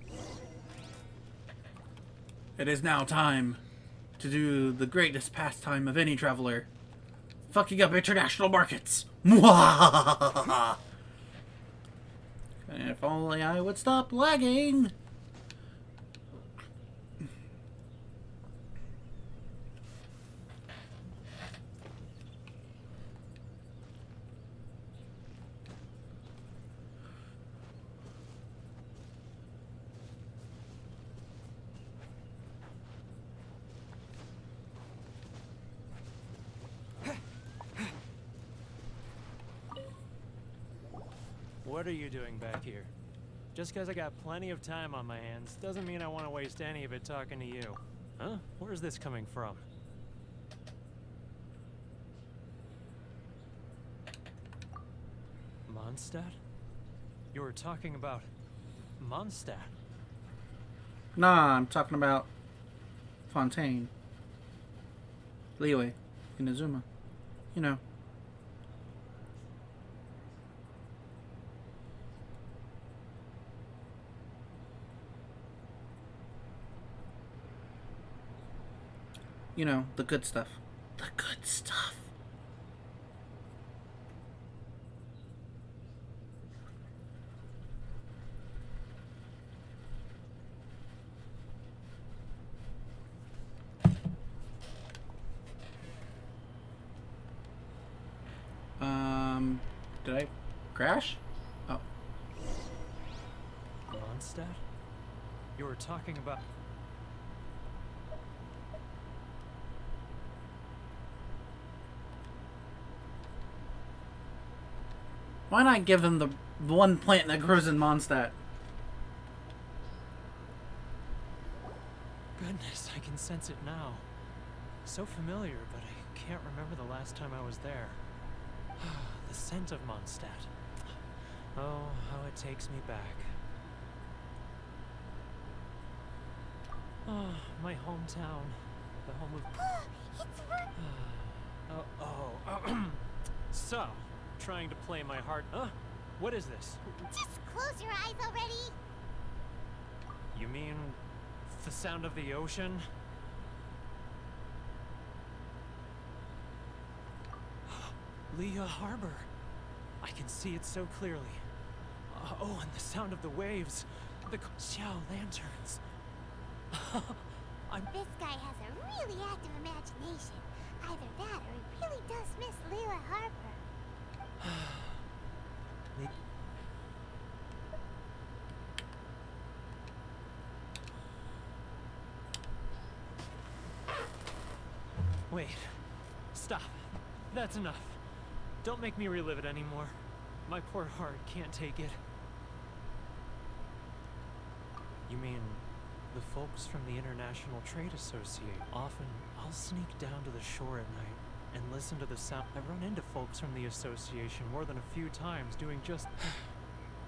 in... It is now time to do the greatest pastime of any traveler. Fucking up international markets. Mwahahaha. If only I would stop lagging. What are you doing back here? Just because I got plenty of time on my hands doesn't mean I want to waste any of it talking to you. Huh? Where's this coming from? Mondstadt? You were talking about Mondstadt? Nah, I'm talking about Fontaine. Liyue. Inazuma. You know. You know, the good stuff. The good stuff. Did I crash? Oh. Mondstadt? You were talking about... Why not give him the one plant that grows in Mondstadt? Goodness, I can sense it now. So familiar, but I can't remember the last time I was there. The scent of Mondstadt. Oh, how it takes me back. Oh, my hometown. The home of... So, trying to play my heart... What is this? Just close your eyes already. You mean... the sound of the ocean? Leah Harbor. I can see it so clearly. Oh, and the sound of the waves. The Xiao lanterns. This guy has a really active imagination. Either that or he really does miss Leela Harbor. Wait. Stop. That's enough. Don't make me relive it anymore. My poor heart can't take it. You mean the folks from the International Trade Association? Often, I'll sneak down to the shore at night and listen to the sound. I've run into folks from the association more than a few times doing just...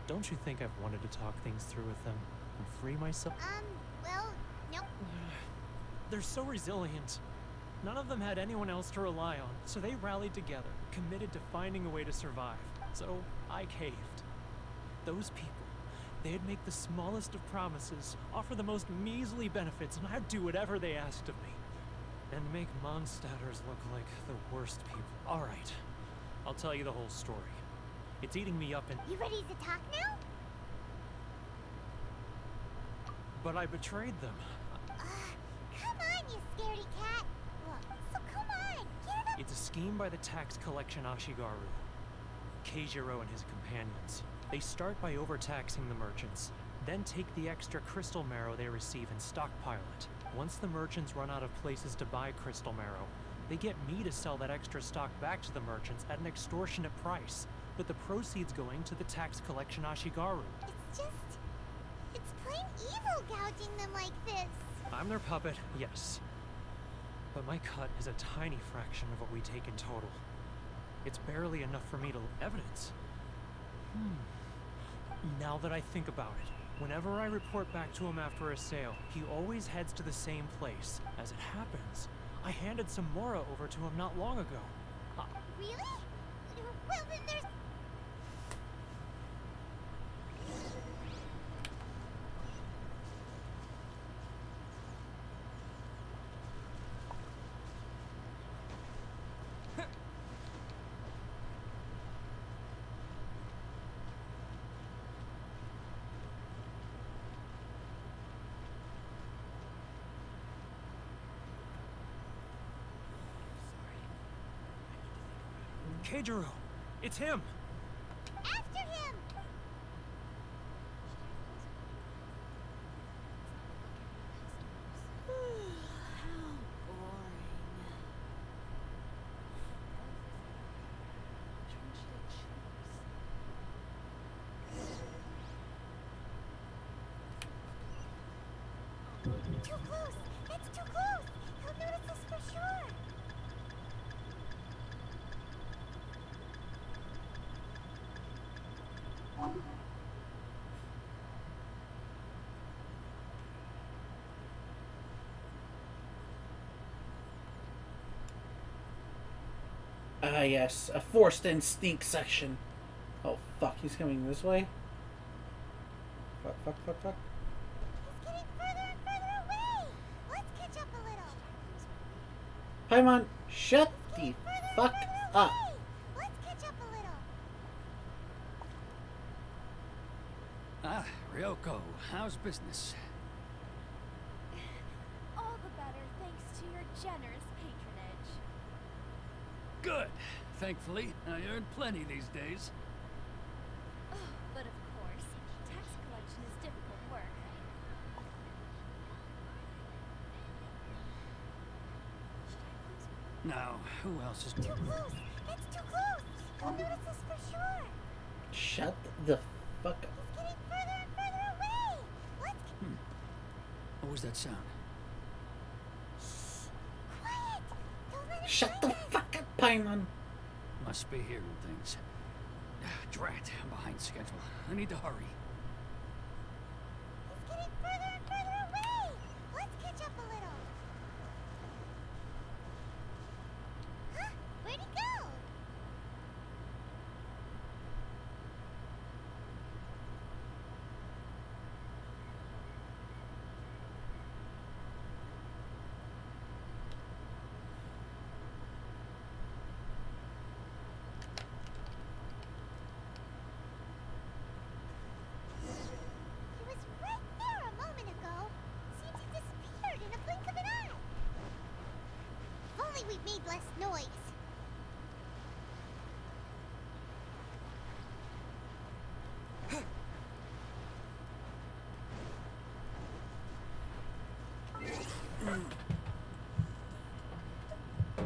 Don't you think I've wanted to talk things through with them and free myself? Well, nope. They're so resilient. None of them had anyone else to rely on, so they rallied together, committed to finding a way to survive. So I caved. Those people, they'd make the smallest of promises, offer the most measly benefits, and I'd do whatever they asked of me. And make Mondstadters look like the worst people. Alright, I'll tell you the whole story. It's eating me up and... You ready to talk now? But I betrayed them. Come on, you scaredy cat. Look, so come on, get it up. It's a scheme by the tax collection Ashigaru. Keijiro and his companions. They start by overtaxing the merchants, then take the extra crystal marrow they receive and stockpile it. Once the merchants run out of places to buy crystal marrow, they get me to sell that extra stock back to the merchants at an extortionate price, with the proceeds going to the tax collection Ashigaru. It's plain evil gouging them like this. I'm their puppet, yes. But my cut is a tiny fraction of what we take in total. It's barely enough for me to evidence. Now that I think about it, whenever I report back to him after a sale, he always heads to the same place. As it happens, I handed some Mora over to him not long ago. Really? Well, then there's... Keijiro! It's him! After him! Too close! It's too close! He'll notice us for sure! Yes, a forced-in sneak section. Oh, fuck, he's coming this way? Fuck. He's getting further and further away! Let's catch up a little! Paimon, shut the fuck up! Let's catch up a little! Ah, Ryoko, how's business? All the better thanks to your generous patronage. Good. Thankfully, I earn plenty these days. But of course, tax collection is difficult work. Now, who else is... Too close! It's too close! He'll notice us for sure! Shut the fuck up. He's getting further and further away! Let's... What was that sound? Quiet! Don't let him Shut the find us. fuck up, Paimon! Must be hearing things. Drat, I'm behind schedule. I need to hurry. He's getting further and further away! Let's catch up a little! Huh? Where'd he go? He was right there a moment ago. Seems he disappeared in a blink of an eye. If only we'd made less noise.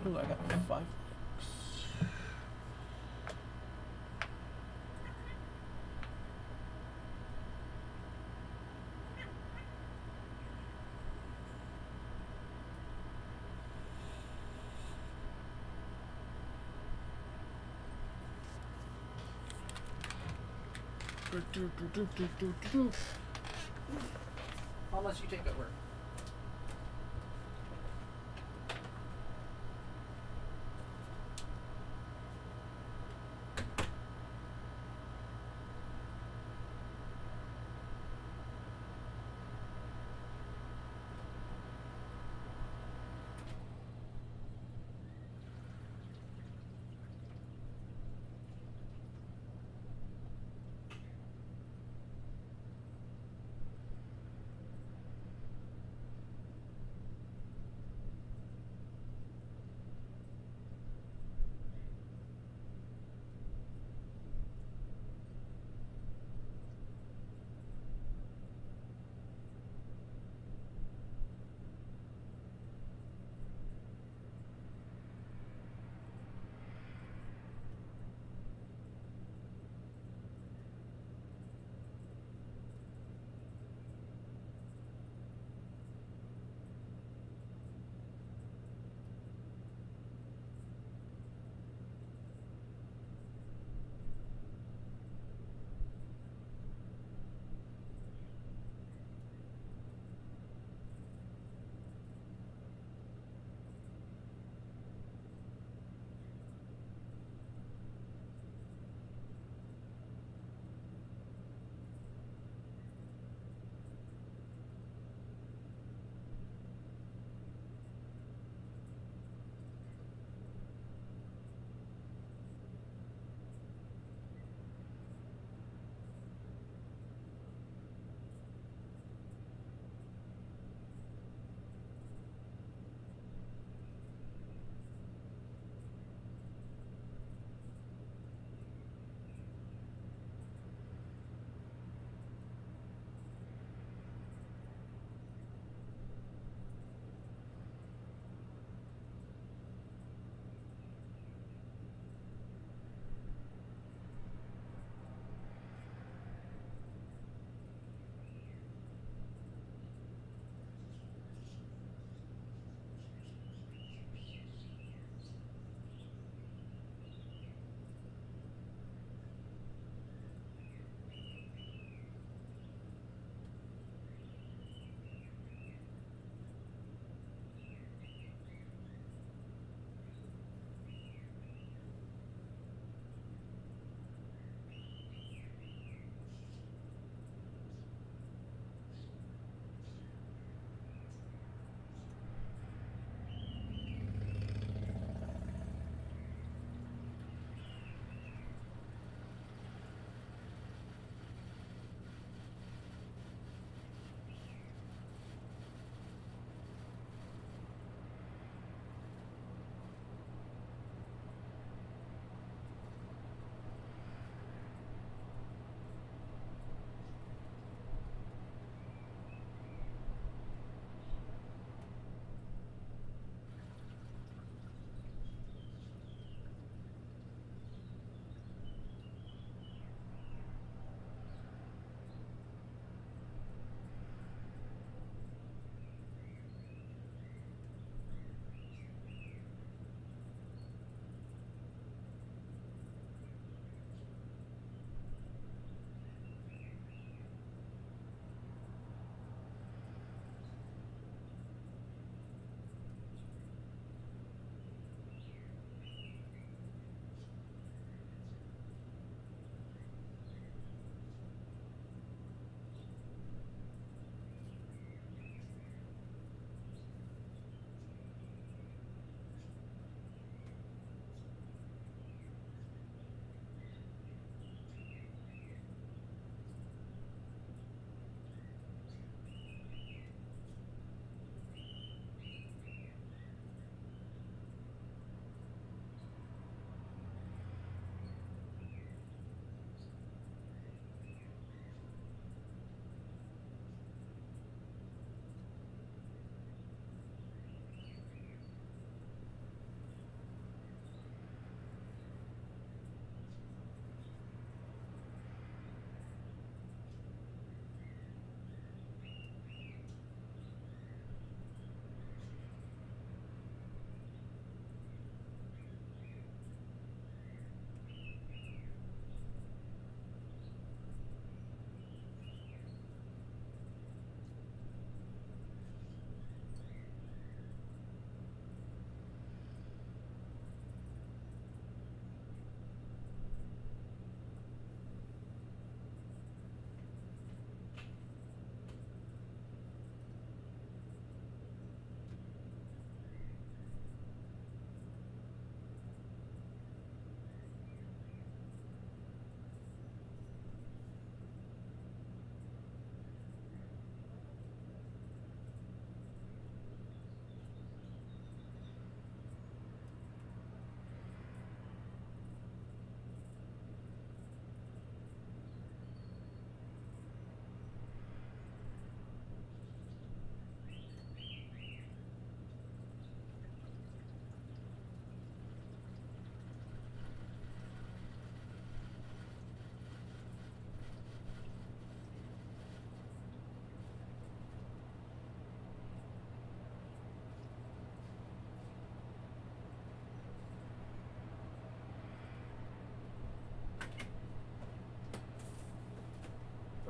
Ooh, I got 5. Unless you take over.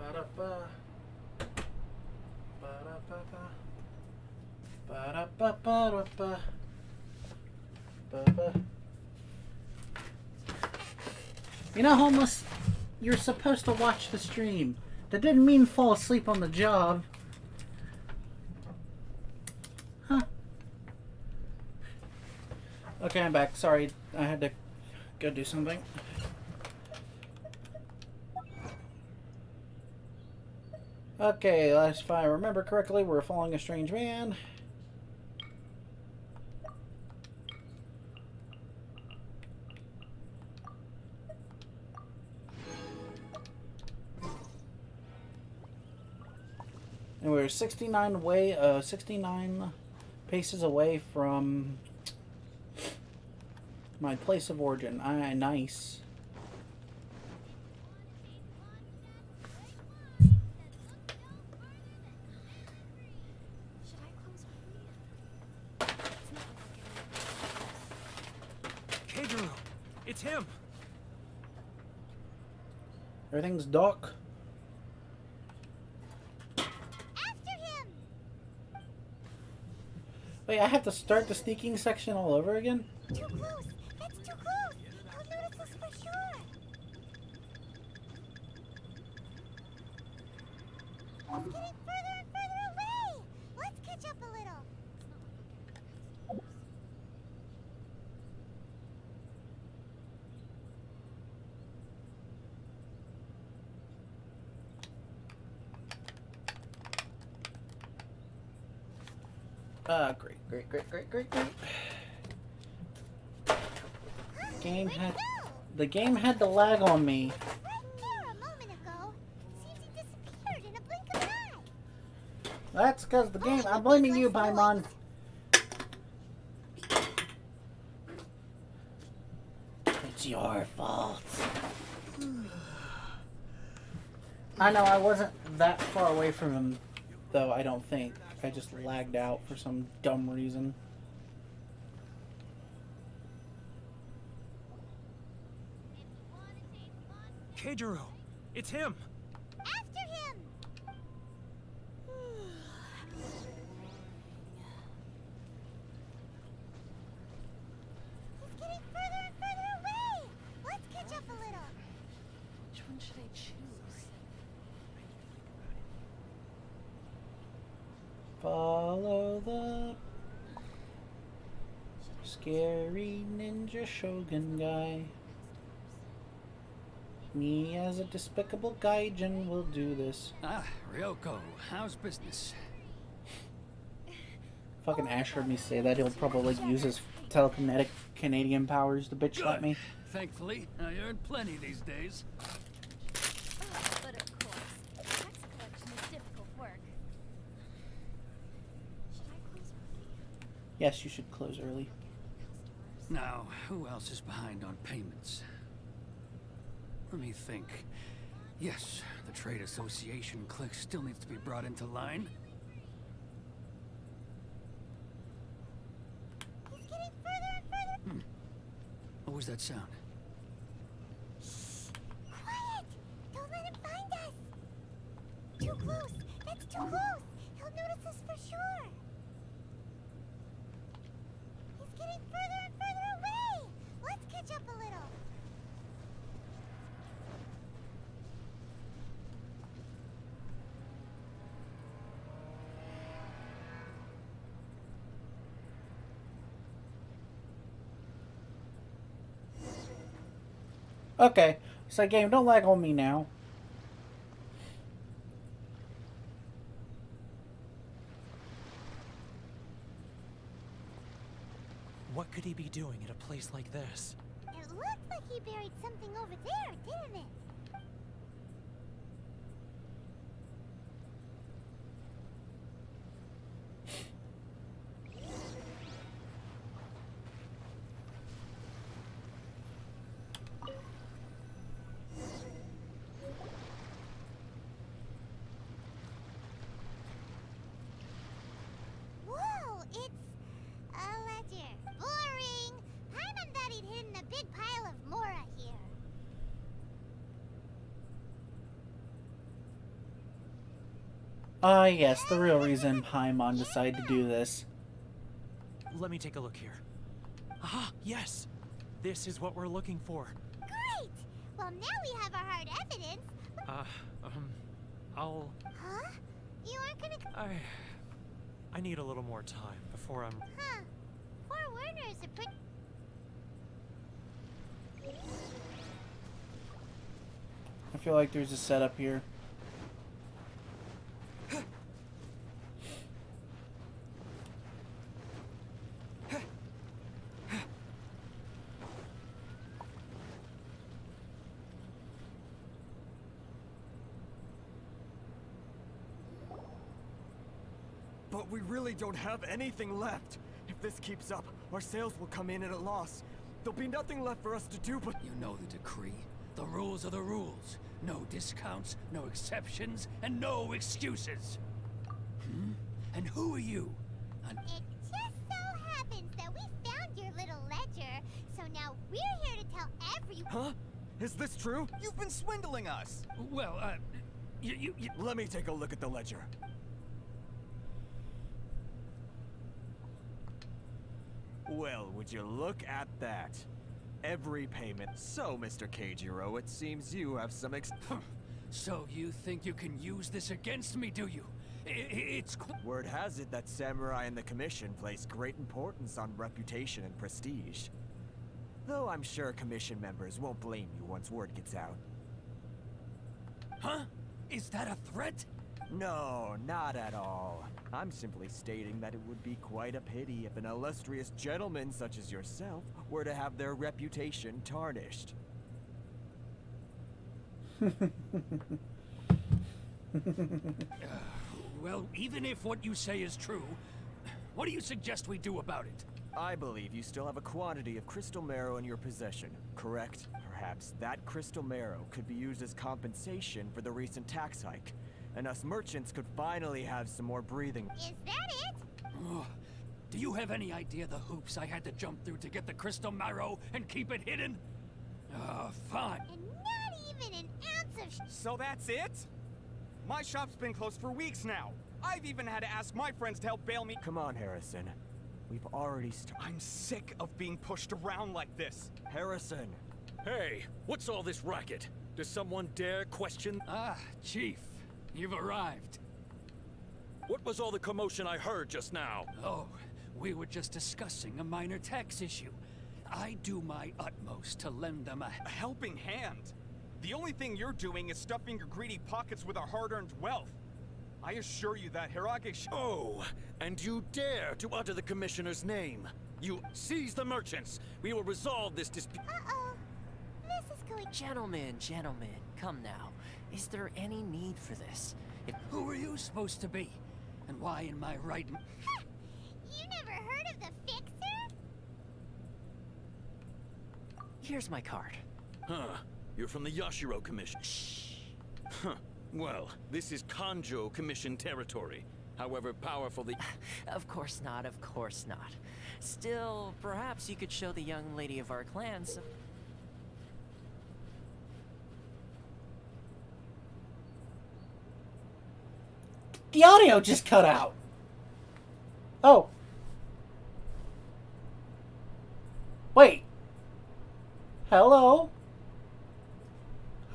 Ba-da-ba. Ba-da-ba-ba. Ba-da-ba-ba-da-ba. Ba-ba. You know, Homeless, you're supposed to watch the stream. That didn't mean fall asleep on the job. Huh. Okay, I'm back. Sorry, I had to go do something. Okay, if I remember correctly, we're following a strange man. And we're 69 paces away from my place of origin. Nice. Keijiro! It's him! Everything's dark. Wait, I have to start the sneaking section all over again? Too close! That's too close! He'll notice us for sure! He's getting further and further away! Let's catch up a little! Great. The game had to lag on me. Right there a moment ago. Seems he disappeared in a blink of an eye. That's because the game. I'm blaming you, Paimon. It's your fault. I know I wasn't that far away from him, though. I don't think. I just lagged out for some dumb reason. Keijiro! It's him! After him! He's getting further and further away! Let's catch up a little! Which one should I choose? Follow the scary ninja shogun guy. Me as a despicable gaijin will do this. Ah, Ryoko, how's business? Fucking Ash heard me say that. He'll probably use his telekinetic Canadian powers to bitch slap me. Thankfully, I earn plenty these days. But of course, tax collection is difficult work. Should I close early? Yes, you should close early. Now, who else is behind on payments? Let me think. Yes, the trade association clique still needs to be brought into line. He's getting further and further. What was that sound? Quiet! Don't let him find us! Too close! That's too close! He'll notice us for sure! He's getting further and further away! Let's catch up a little! Okay, so game, don't lag on me now. What could he be doing at a place like this? It looked like he buried something over there, didn't it? Whoa, it's a ledger. Boring! Paimon thought he'd hidden a big pile of Mora here. Ah, yes, the real reason Paimon decided to do this. Let me take a look here. Aha, yes! This is what we're looking for. Great! Well, now we have our hard evidence. I'll... Huh? You aren't gonna... I need a little more time before I'm... Huh. Poor Werner is a pretty... I feel like there's a setup here. But we really don't have anything left. If this keeps up, our sales will come in at a loss. There'll be nothing left for us to do but... You know the decree. The rules are the rules. No discounts, no exceptions, and no excuses. Hmm? And who are you? It just so happens that we found your little ledger, so now we're here to tell everyone... Huh? Is this true? You've been swindling us! Well, you... Let me take a look at the ledger. Well, would you look at that? Every payment. So, Mr. Keijiro, it seems you have some So you think you can use this against me, do you? It's... Word has it that Samurai and the Commission place great importance on reputation and prestige. Though I'm sure Commission members won't blame you once word gets out. Huh? Is that a threat? No, not at all. I'm simply stating that it would be quite a pity if an illustrious gentleman such as yourself were to have their reputation tarnished. Well, even if what you say is true, what do you suggest we do about it? I believe you still have a quantity of crystal marrow in your possession, correct? Perhaps that crystal marrow could be used as compensation for the recent tax hike, and us merchants could finally have some more breathing. Is that it? Oh, do you have any idea the hoops I had to jump through to get the crystal marrow and keep it hidden? Fine. And not even an ounce of So that's it? My shop's been closed for weeks now. I've even had to ask my friends to help bail me. Come on, Harrison. We've already I'm sick of being pushed around like this. Harrison! Hey, what's all this racket? Does someone dare question? Ah, Chief. You've arrived. What was all the commotion I heard just now? Oh, we were just discussing a minor tax issue. I do my utmost to lend them a helping hand. The only thing you're doing is stuffing your greedy pockets with our hard-earned wealth. I assure you that Hirage Oh, and you dare to utter the Commissioner's name. You seize the merchants. We will resolve this dispute. Uh-oh. This is going... Gentlemen, come now. Is there any need for this? Who are you supposed to be? And why in my right... You never heard of the Fixer? Here's my card. Huh. You're from the Yashiro Commission. Shh. Huh. Well, this is Kanjo Commission territory. However powerful the... Of course not, of course not. Still, perhaps you could show the young lady of our clan some... The audio just cut out. Oh. Wait. Hello?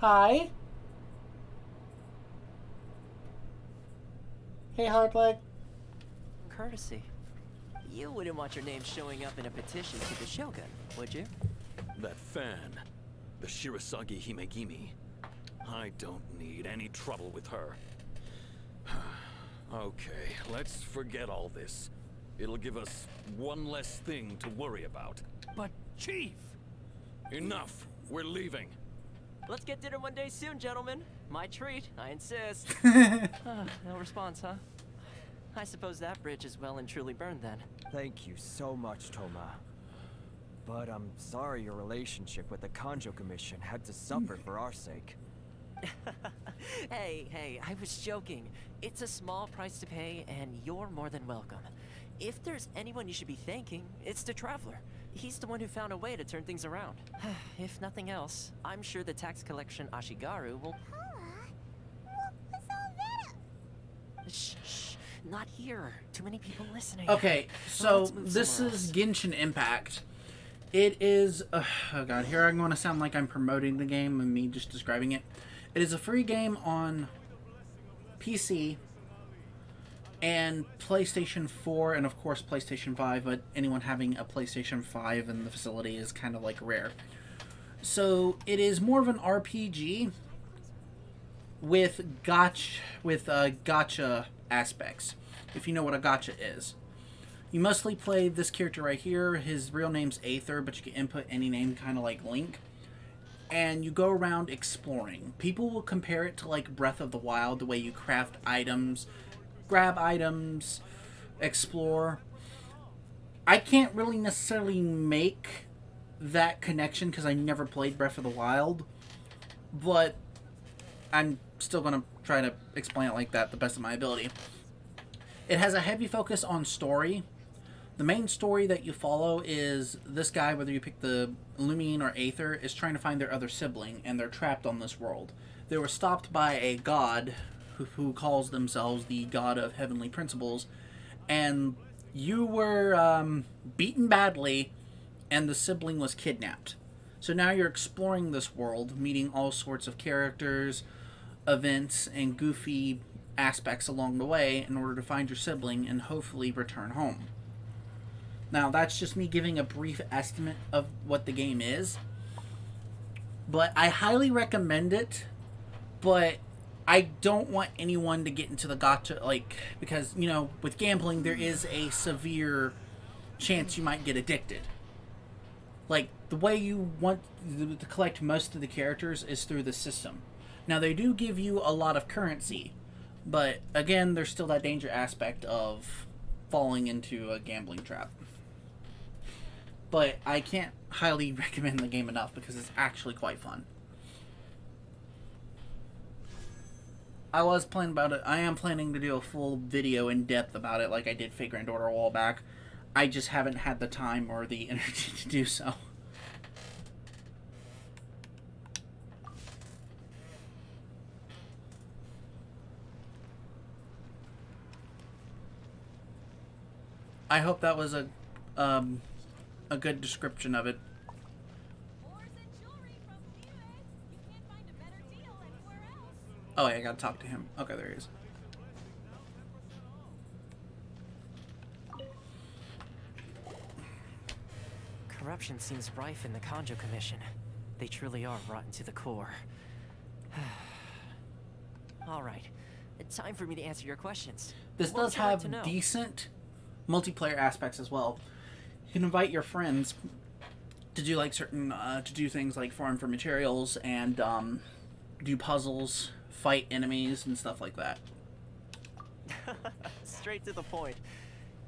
Hi? Hey, Hardleg. Courtesy. You wouldn't want your name showing up in a petition to the Shogun, would you? That fan. The Shirasagi Himegimi. I don't need any trouble with her. Okay, let's forget all this. It'll give us one less thing to worry about. But, Chief! Enough! We're leaving. Let's get dinner one day soon, gentlemen. My treat, I insist. No response, huh? I suppose that bridge is well and truly burned then. Thank you so much, Toma. But I'm sorry your relationship with the Kanjo Commission had to suffer for our sake. Hey, I was joking. It's a small price to pay, and you're more than welcome. If there's anyone you should be thanking, it's the Traveler. He's the one who found a way to turn things around. If nothing else, I'm sure the tax collection Ashigaru will... What was all that? not here. Too many people listening. Okay, so Let's move this somewhere is else. Genshin Impact. It is, oh god, here I'm going to sound like I'm promoting the game and me just describing it. It is a free game on PC and PlayStation 4 and of course PlayStation 5, but anyone having a PlayStation 5 in the facility is kind of like rare. So it is more of an RPG with gacha aspects, if you know what a gacha is. You mostly play this character right here. His real name's Aether, but you can input any name, kind of like Link. And you go around exploring. People will compare it to like Breath of the Wild, the way you craft items, grab items, explore. I can't really necessarily make that connection because I never played Breath of the Wild, but I'm still going to try to explain it like that the best of my ability. It has a heavy focus on story. The main story that you follow is this guy, whether you pick the Lumine or Aether, is trying to find their other sibling, and they're trapped on this world. They were stopped by a god who calls themselves the God of Heavenly Principles, and you were beaten badly, and the sibling was kidnapped. So now you're exploring this world, meeting all sorts of characters, events, and goofy aspects along the way in order to find your sibling and hopefully return home. Now, that's just me giving a brief estimate of what the game is. But I highly recommend it, but I don't want anyone to get into the gacha, like, because, you know, with gambling, there is a severe chance you might get addicted. Like, the way you want to collect most of the characters is through the system. Now, they do give you a lot of currency, but, again, there's still that danger aspect of falling into a gambling trap. But I can't highly recommend the game enough because it's actually quite fun. I was planning about it. I am planning to do a full video in depth about it like I did Fate Grand Order a while back. I just haven't had the time or the energy to do so. I hope that was a good description of it. Oh, yeah, I gotta talk to him. Okay, there he is. Corruption seems rife in the Kanjo Commission. They truly are rotten to the core. Alright, time for me to answer your questions. This What does would you like have to know? decent multiplayer aspects as well. You can invite your friends to do like certain to do things like farm for materials and do puzzles, fight enemies, and stuff like that. Straight to the point.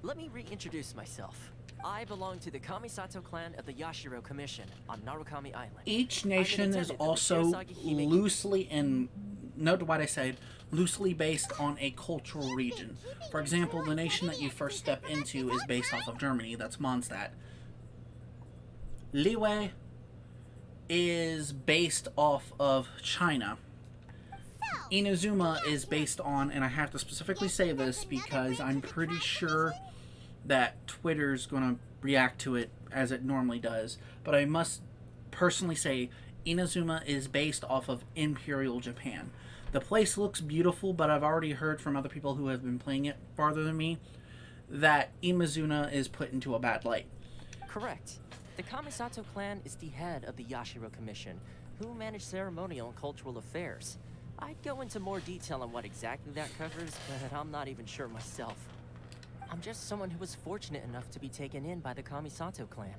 Let me reintroduce myself. I belong to the Kamisato clan of the Yashiro Commission on Narukami Island. Each nation is attendant of the also Shirasagi Himeki. loosely in note what I said, loosely based on a cultural region. For example, the nation that you first step into is based off of Germany. That's Mondstadt. Liyue is based off of China. Inazuma is based on, and I have to specifically say this because I'm pretty sure that Twitter's going to react to it as it normally does, but I must personally say Inazuma is based off of Imperial Japan. The place looks beautiful, but I've already heard from other people who have been playing it farther than me that Imazuna is put into a bad light. Correct. The Kamisato clan is the head of the Yashiro Commission, who manage ceremonial and cultural affairs. I'd go into more detail on what exactly that covers, but I'm not even sure myself. I'm just someone who was fortunate enough to be taken in by the Kamisato clan.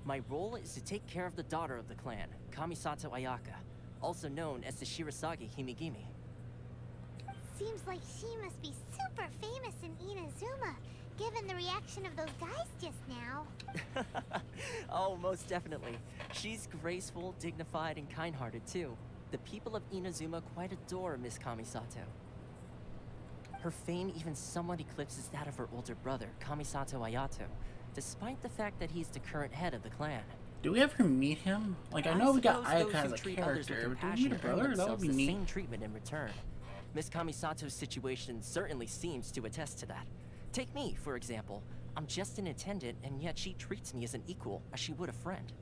My role is to take care of the daughter of the clan, Kamisato Ayaka, also known as the Shirasagi Himegimi. Seems like she must be super famous in Inazuma, given the reaction of those guys just now. Oh, most definitely. She's graceful, dignified, and kind-hearted too. The people of Inazuma quite adore Miss Kamisato. Her fame even somewhat eclipses that of her older brother, Kamisato Ayato, despite the fact that he's the current head of the clan. Do we ever meet him? Like, I know we got suppose those Ayaka who as a treat others with character, but do we compassion meet a earn brother? That would themselves be the neat. same treatment in return. Miss Kamisato's situation certainly seems to attest to that. Take me, for example. I'm just an attendant, and yet she treats me as an equal, as she would a friend.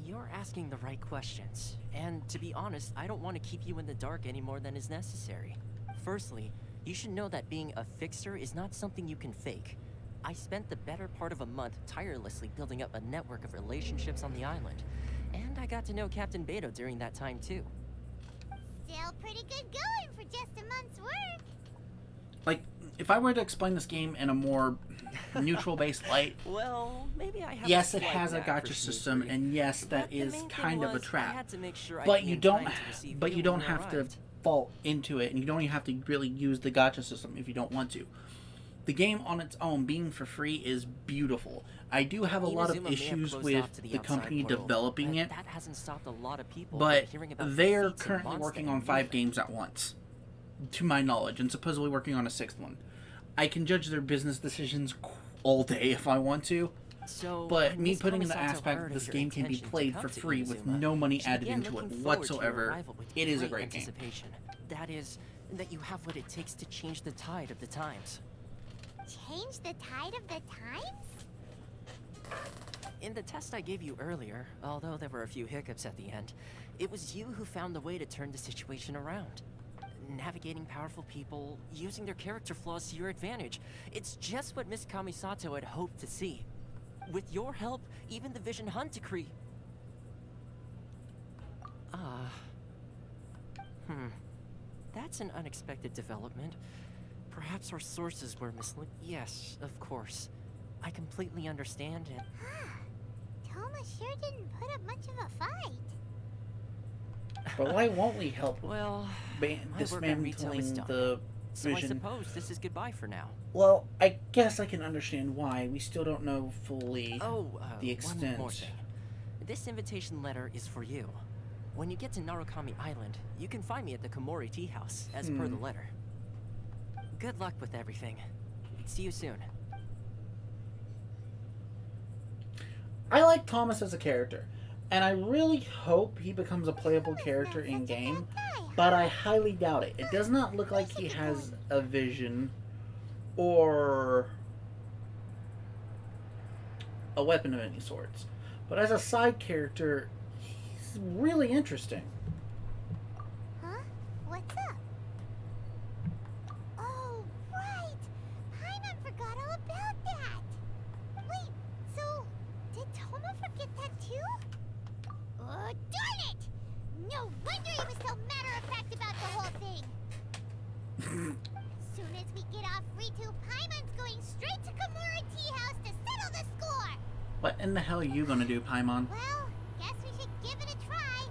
You're asking the right questions, and to be honest, I don't want to keep you in the dark any more than is necessary. Firstly, you should know that being a fixer is not something you can fake. I spent the better part of a month tirelessly building up a network of relationships on the island, and I got to know Captain Beto during that time too. Still pretty good going for just a month's work. Like, if I were to explain this game in a more neutral-based light, well, maybe I have yes, it has a gacha system, and yes, that is kind of a trap. But you don't have to fall into it, and you don't even have to really use the gacha system if you don't want to. The game on its own, being for free, is beautiful. I do have a lot of issues with the company developing it, that hasn't stopped a lot of people but from hearing about they're feats and currently monster working on and 5 movement. games at once, to my knowledge, and supposedly working on a 6th one. I can judge their business decisions all day if I want to, So, but when me Miss putting in the Kamisato aspect heard that this of your game can be intention to played come for to free with Inazuma, no money she added began into it looking forward to your whatsoever, arrival with it is a great game. anticipation. That is, that you have what it takes to change the tide of the times. Change the tide of the times? In the test I gave you earlier, although there were a few hiccups at the end, it was you who found the way to turn the situation around. Navigating powerful people, using their character flaws to your advantage. It's just what Miss Kamisato had hoped to see. With your help, even the Vision Hunt decree... That's an unexpected development. Perhaps our sources were misled. Yes, of course. I completely understand it. Toma sure didn't put up much of a fight. But why won't we help Well, dismantling the so I Vision? suppose this is goodbye for now. Well, I guess I can understand why. We still don't know fully the One extent. more thing. This invitation letter is for you. When you get to Narukami Island, you can find me at the Komori Tea House, as per the letter. Good luck with everything. See you soon. I like Thomas as a character, and I really hope he becomes a playable character in-game, but I highly doubt it. It does not look like he has a vision or a weapon of any sorts. But as a side character, he's really interesting. Huh? What's up? Oh, right! Paimon forgot all about that! Wait, so did Toma forget that too? Oh, darn it! No wonder he was so matter-of-fact about the whole thing! Soon as we get off Ritu, Paimon's going straight to Komori Tea House to settle the score! What in the hell are you gonna do, Paimon? Well, guess we should give it a try.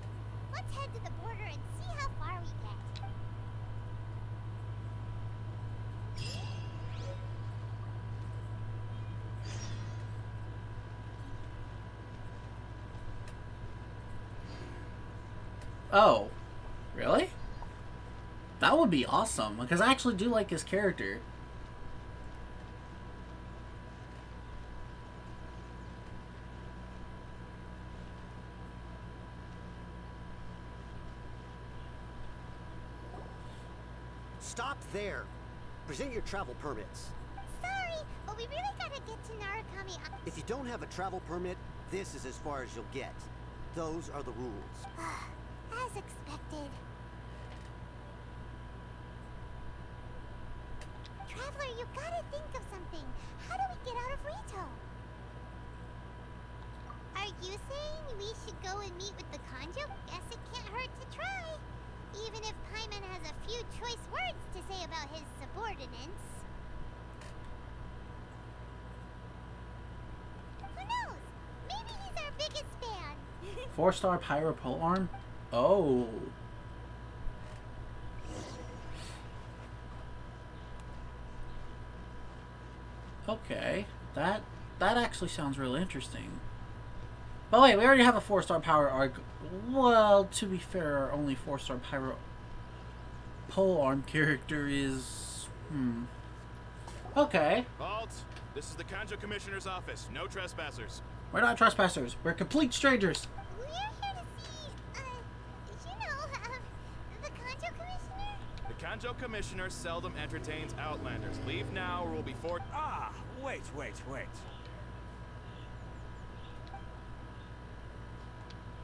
Let's head to the border and see how far we get. Oh, really? That would be awesome, because I actually do like his character. Stop there. Present your travel permits. Sorry, but we really gotta get to Narukami. If you don't have a travel permit, this is as far as you'll get. Those are the rules. As expected. Traveler, you gotta think of something. How do we get out of Rito? Are you saying we should go and meet with the Kanjo? Guess it can't hurt to try. Even if Paimon has a few choice words to say about his subordinates. Who knows? Maybe he's our biggest fan. 4-star Pyro Polearm? Oh. Okay. That actually sounds really interesting. But wait, we already have a 4-star power arc. Well, to be fair, our only 4-star Pyro Polearm character is... Okay. Halt! This is the Kanjo Commissioner's office. No trespassers. We're not trespassers. We're complete strangers. We're here to see, Kanjo Commissioner seldom entertains Outlanders. Leave now or we'll be forced. Ah, wait.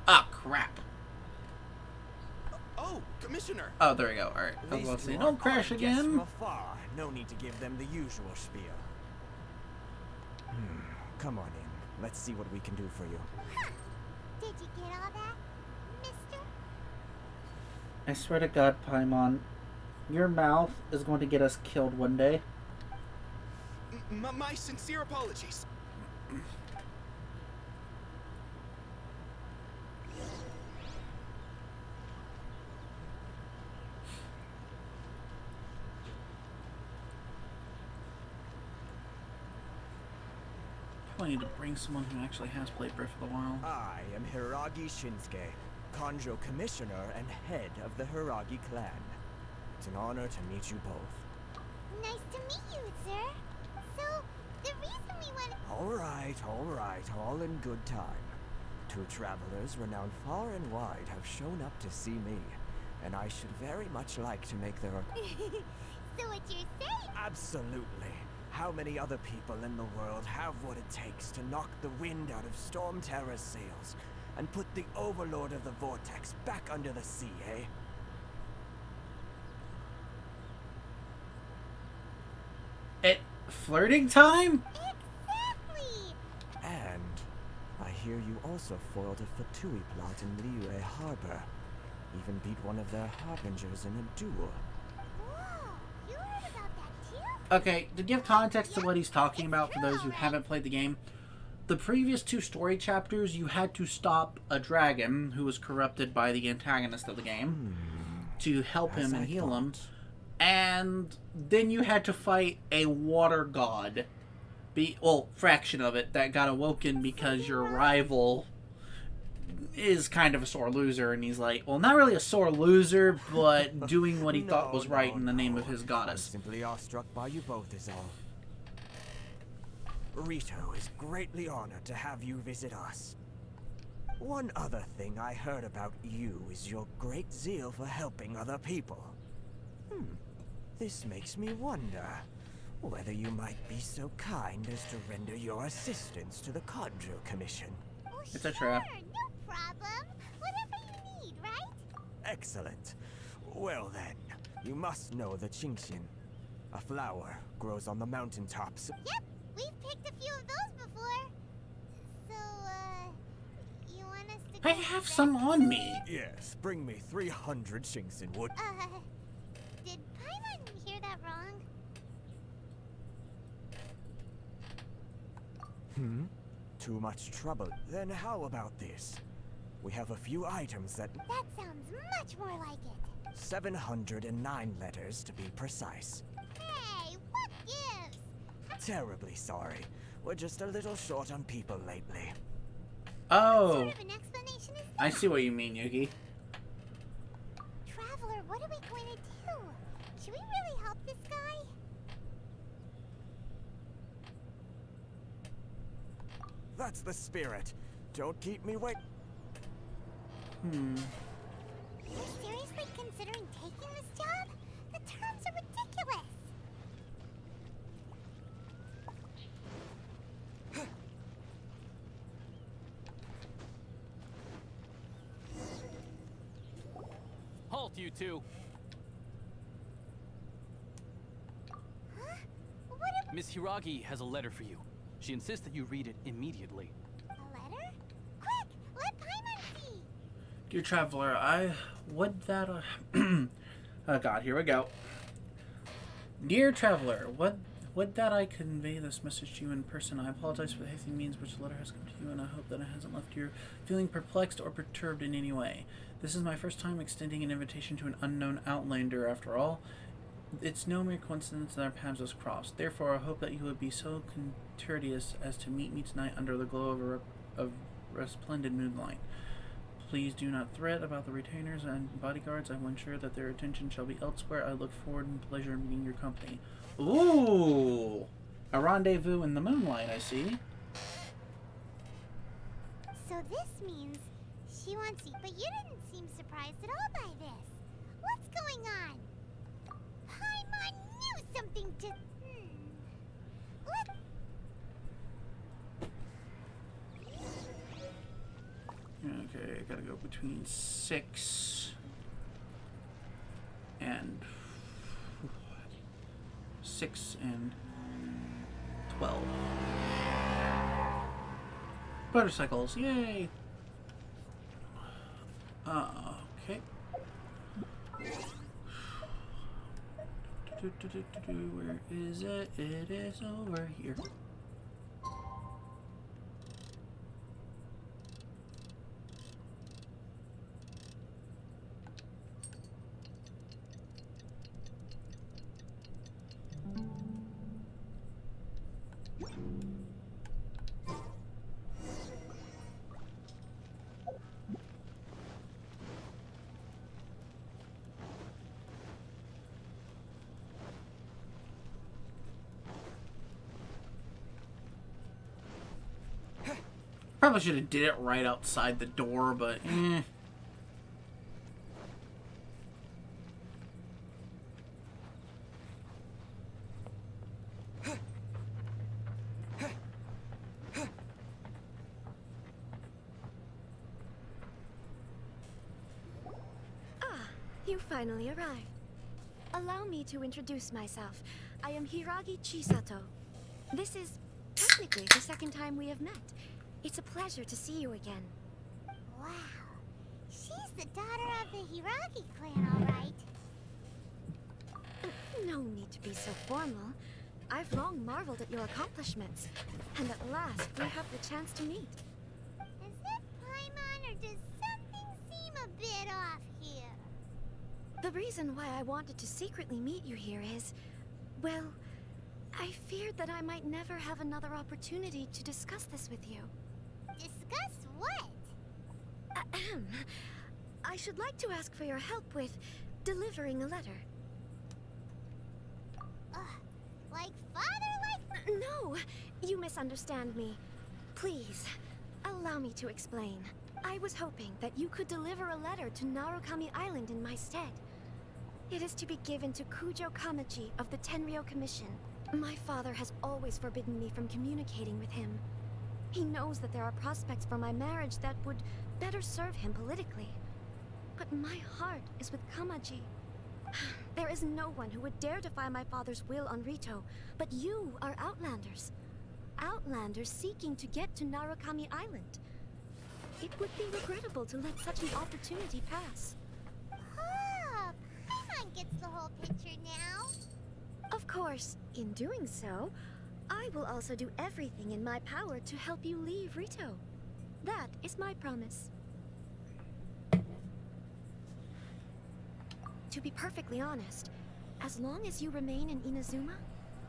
Ah, crap. Oh, Commissioner! Oh, there we go. Alright. I was about to say, don't crash Guests again. from afar. No need to give them the usual spiel. Come on in. Let's see what we can do for you. Did you get all that, mister? I swear to God, Paimon, your mouth is going to get us killed one day. My sincere apologies. I need to bring someone who actually has played Breath of the Wild. I am Hiragi Shinsuke, Kanjo Commissioner and head of the Hiragi clan. It's an honor to meet you both. Nice to meet you, sir. So, the reason we went... All right, all in good time. Two travelers renowned far and wide have shown up to see me, and I should very much like to make their... So what you're saying... Absolutely. How many other people in the world have what it takes to knock the wind out of Storm Terror's sails and put the Overlord of the Vortex back under the sea, eh? Flirting time? Exactly! And I hear you also foiled a Fatui plot in Liyue Harbor. Even beat one of their harbingers in a duel. Whoa, you heard about that too? Okay, to give context to what he's talking about for those who haven't played the game, the previous two story chapters, you had to stop a dragon who was corrupted by the antagonist of the game to help him and heal him. And then you had to fight a water god, fraction of it, that got awoken because your rival is kind of a sore loser, and he's like, well, not really a sore loser, but doing what he thought was right in the name of his goddess. I'm simply awestruck by you both is all. Rito is greatly honored to have you visit us. One other thing I heard about you is your great zeal for helping other people. This makes me wonder whether you might be so kind as to render your assistance to the Kanjo Commission. Oh, It's a trap. No problem. Whatever you need, right? Excellent. Well then, you must know the Qingxian. A flower grows on the mountaintops. Yep, we've picked a few of those before. So, you want us to I go have back some on to- me. Yes, bring me 300 Qingxian wood. Did Paimon hear that wrong? Too much trouble. Then how about this? We have a few items that... That sounds much more like it. 709 letters to be precise. Hey, what gives? Terribly sorry. We're just a little short on people lately. Oh, Sort of an explanation is I see what you mean, Yuki. Traveler, what are we going to do? Should we really help this guy? That's the spirit. Don't keep me wait. You're seriously considering taking this job? The terms are ridiculous. Halt, you two. Huh? What a Miss Hiragi has a letter for you. She insists that you read it immediately. letter? Quick, let Paimon see. Dear traveler, I would that... oh god, here we go. Dear traveler, would that I convey this message to you in person. I apologize for the hasty means which the letter has come to you, and I hope that it hasn't left you feeling perplexed or perturbed in any way. This is my first time extending an invitation to an unknown outlander, after all. It's no mere coincidence that our paths has crossed. Therefore, I hope that you would be so courteous as to meet me tonight under the glow of resplendent moonlight. Please do not fret about the retainers and bodyguards. I will ensure that their attention shall be elsewhere. I look forward in pleasure in meeting your company. Ooh! A rendezvous in the moonlight, I see. So this means she wants you, but you didn't seem surprised at all by this. What's going on? just... Okay, I gotta go between 6 and 12. Motorcycles, yay! Okay. Where is it? It is over here. Probably should have did it right outside the door, but eh. You finally arrived. Allow me to introduce myself. I am Hiragi Chisato. This is technically the second time we have met. It's a pleasure to see you again. Wow. She's the daughter of the Hiragi clan, all right. No need to be so formal. I've long marveled at your accomplishments. And at last, we have the chance to meet. Is it Paimon, or does something seem a bit off here? The reason why I wanted to secretly meet you here is, well, I feared that I might never have another opportunity to discuss this with you. Discuss what? Ahem. I should like to ask for your help with delivering a letter. Like father, like... No, you misunderstand me. Please, allow me to explain. I was hoping that you could deliver a letter to Narukami Island in my stead. It is to be given to Kujo Kamachi of the Tenryou Commission. My father has always forbidden me from communicating with him. He knows that there are prospects for my marriage that would better serve him politically. But my heart is with Kamachi. There is no one who would dare defy my father's will on Rito, but you are Outlanders. Outlanders seeking to get to Narukami Island. It would be regrettable to let such an opportunity pass. Oh, Paimon gets the whole picture now. Of course, in doing so, I will also do everything in my power to help you leave Rito. That is my promise. To be perfectly honest, as long as you remain in Inazuma,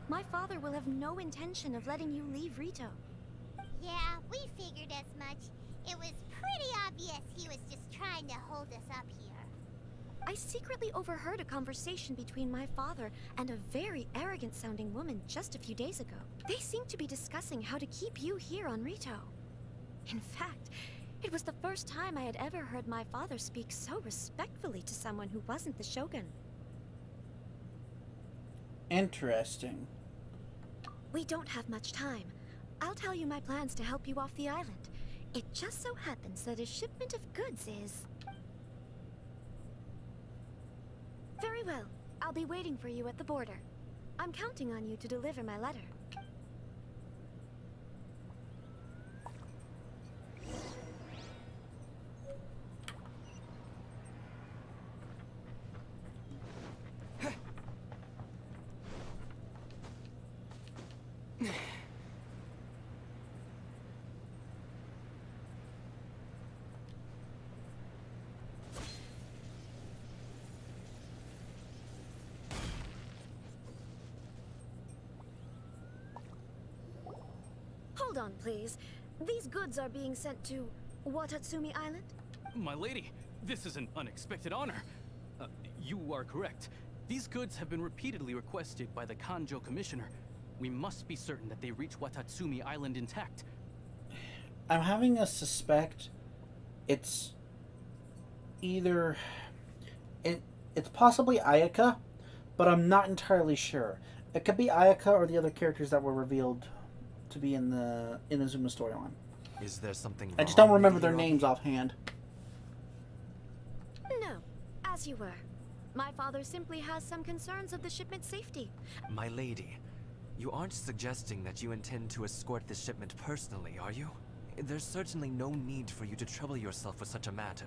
my father will have no intention of letting you leave Rito. Yeah, we figured as much. It was pretty obvious he was just trying to hold us up here. I secretly overheard a conversation between my father and a very arrogant-sounding woman just a few days ago. They seemed to be discussing how to keep you here on Rito. In fact, it was the first time I had ever heard my father speak so respectfully to someone who wasn't the Shogun. Interesting. We don't have much time. I'll tell you my plans to help you off the island. It just so happens that a shipment of goods is... Very well. I'll be waiting for you at the border. I'm counting on you to deliver my letter. Hold on, please. These goods are being sent to Watatsumi Island? My lady, this is an unexpected honor. You are correct. These goods have been repeatedly requested by the Kanjo Commissioner. We must be certain that they reach Watatsumi Island intact. I'm having a suspect it's either... It's possibly Ayaka, but I'm not entirely sure. It could be Ayaka or the other characters that were revealed to be in the Inazuma storyline. Is there something I just don't wrong, remember Lady their Hiroki? names offhand. No, as you were. My father simply has some concerns of the shipment's safety. My lady, you aren't suggesting that you intend to escort this shipment personally, are you? There's certainly no need for you to trouble yourself with such a matter.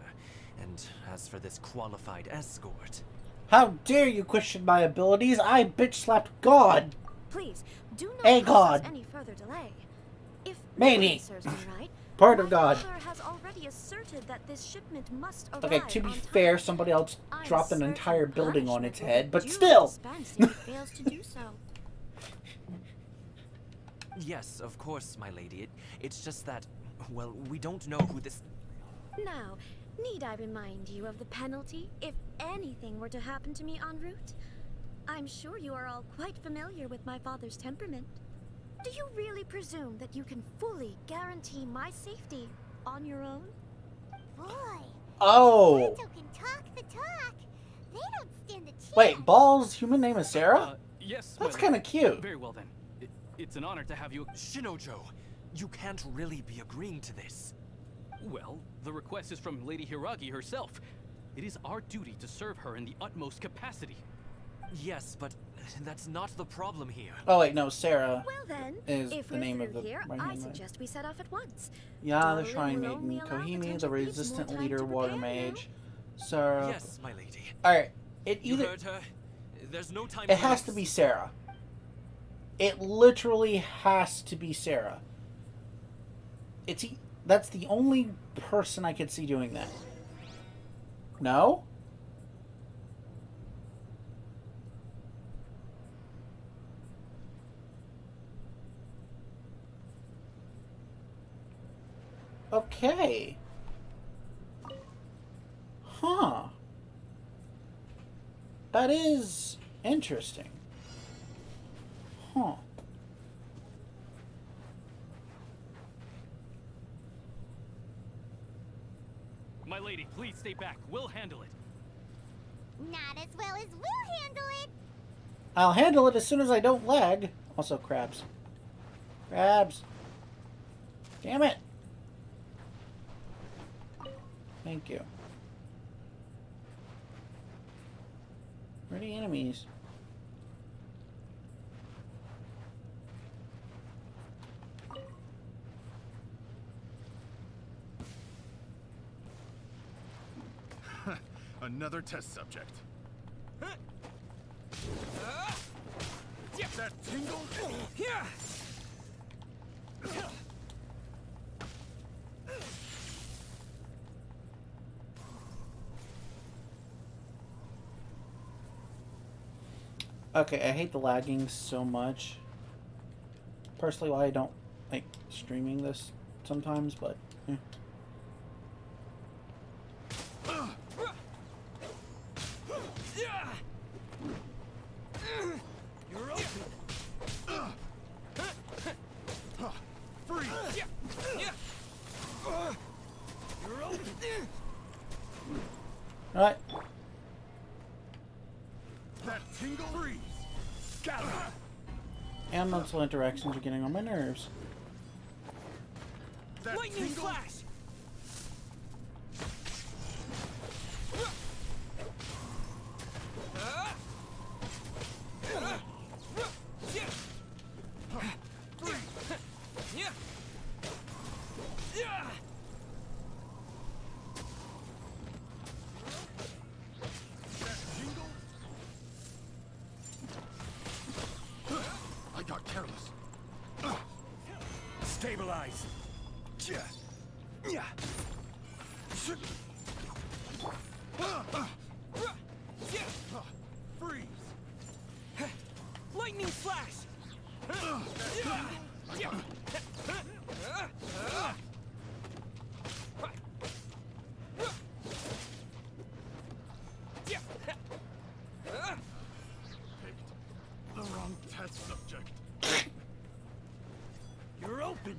And as for this qualified escort... How dare you question my abilities? I bitch slapped God! Please, do not Hey, cause God. us any further delay. If Maybe. memory serves me right, Part of my God. father has already asserted that this shipment must arrive Okay, to be on time. fair, somebody else I'm dropped an certain entire building on punishment its will head, be but duly still! dispensed if it fails to do so. Yes, of course, my lady. It's just that, well, we don't know who this... Now, need I remind you of the penalty if anything were to happen to me en route? I'm sure you are all quite familiar with my father's temperament. Do you really presume that you can fully guarantee my safety on your own? Boy, Oh! Kanto can talk the talk. They don't stand a chance. Wait, Ball's human name is Sarah? Yes. That's my kind of lady. cute. Very well then. It's an honor to have you. Shinojo, you can't really be agreeing to this. Well, the request is from Lady Hiragi herself. It is our duty to serve her in the utmost capacity. Yes, but that's not the problem here. Oh wait, no, Sarah Well then, is if the we're name through of the here, right I hand man. suggest we set off at once. Yeah, the Darling Shrine will only Maiden, allow Kohimi, the potential thieves resistant more time leader, to water prepare, you know? mage, Sarah. Yes, my lady. Alright, it You either heard her. There's no time it for has this. to be Sarah. It literally has to be Sarah. That's the only person I could see doing that. No? Okay. Huh. That is interesting. Huh. My lady, please stay back. We'll handle it. Not as well as we'll handle it. I'll handle it as soon as I don't lag. Also, crabs. Crabs. Damn it. Thank you. Where are the enemies? Another test subject. That tingle? Okay, I hate the lagging so much. Personally, why I don't like streaming this sometimes, but eh. You're open. Freeze. You're open. Alright. That tingle? Freeze. Got it. And mental interactions are getting on my nerves. That Lightning tingle? flash! I got careless. Stabilize. Freeze. Lightning flash! The wrong test subject. You're open!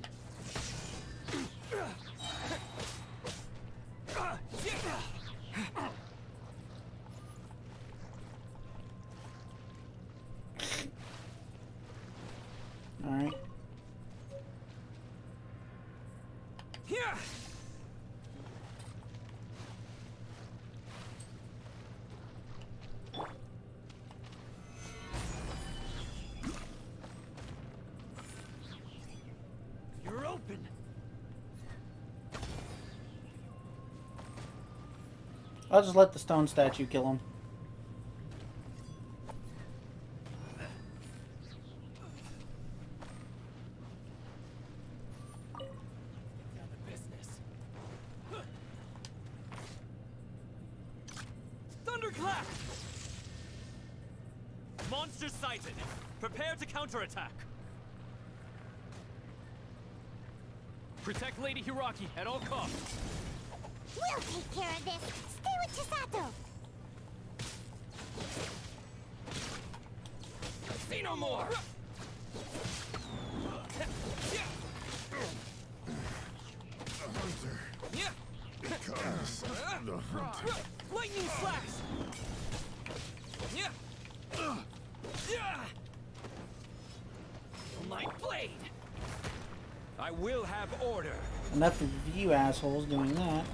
You're open. I'll just let the stone statue kill him. Thunderclap! Monster sighted. Prepare to counterattack. Protect Lady Hiraki at all costs. We'll take care of this. Stay with Chisato. See no more! Becomes the hunted. Lightning slash! My blade! I will have order. Enough of you assholes doing that.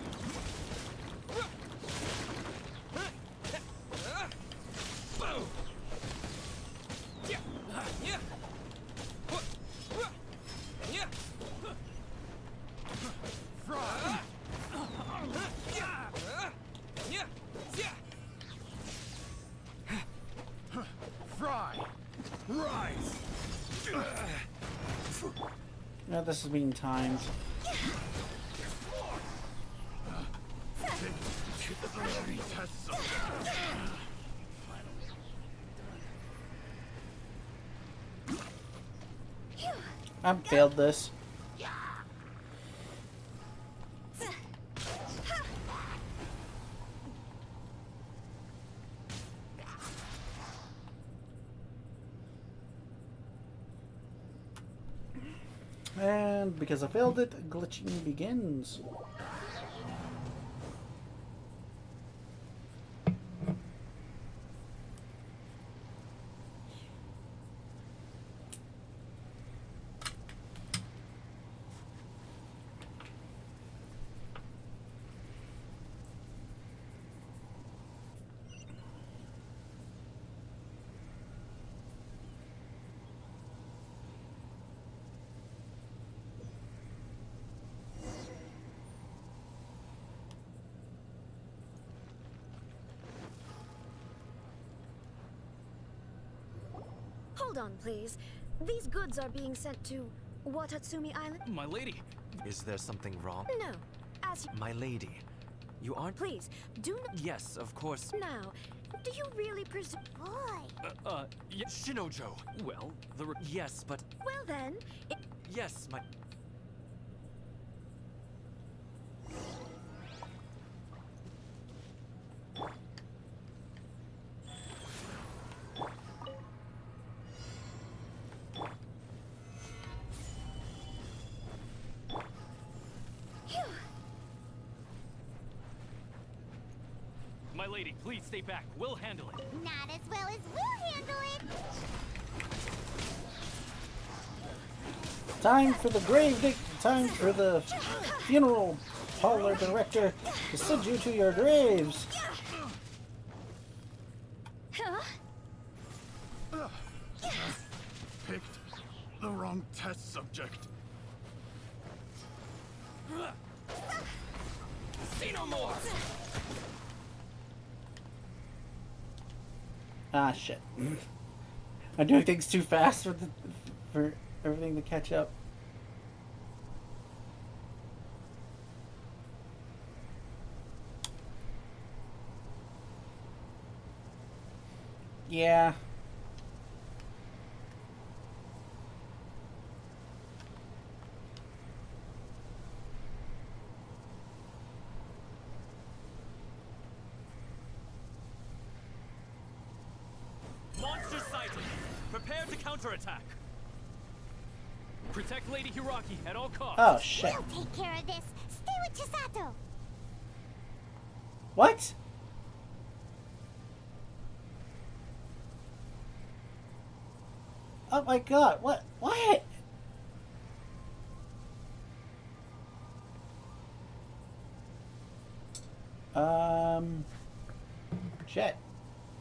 Fry! Rise! No, this is being timed. Test subject. I've failed this. And because I failed it, glitching begins. Hold on, please. These goods are being sent to Watatsumi Island? My lady. Is there something wrong? No. As you... My lady, you aren't... Please, do not... Yes, of course. Now, do you really presume... Boy. Shinojo. Well, Yes, but... Well then, Yes, my... My lady, please stay back. We'll handle it. Not as well as we'll handle it. Time for the grave dig. Time for the funeral parlor director to send you to your graves. Picked the wrong test subject. see no more! Ah, shit. I'm doing things too fast for everything to catch up. Yeah. Monster sighted. Prepare to counterattack. Protect Lady Hiraki at all costs. Oh, shit. We'll take care of this. Stay with Chisato. What? Oh my god, what? What? Shit.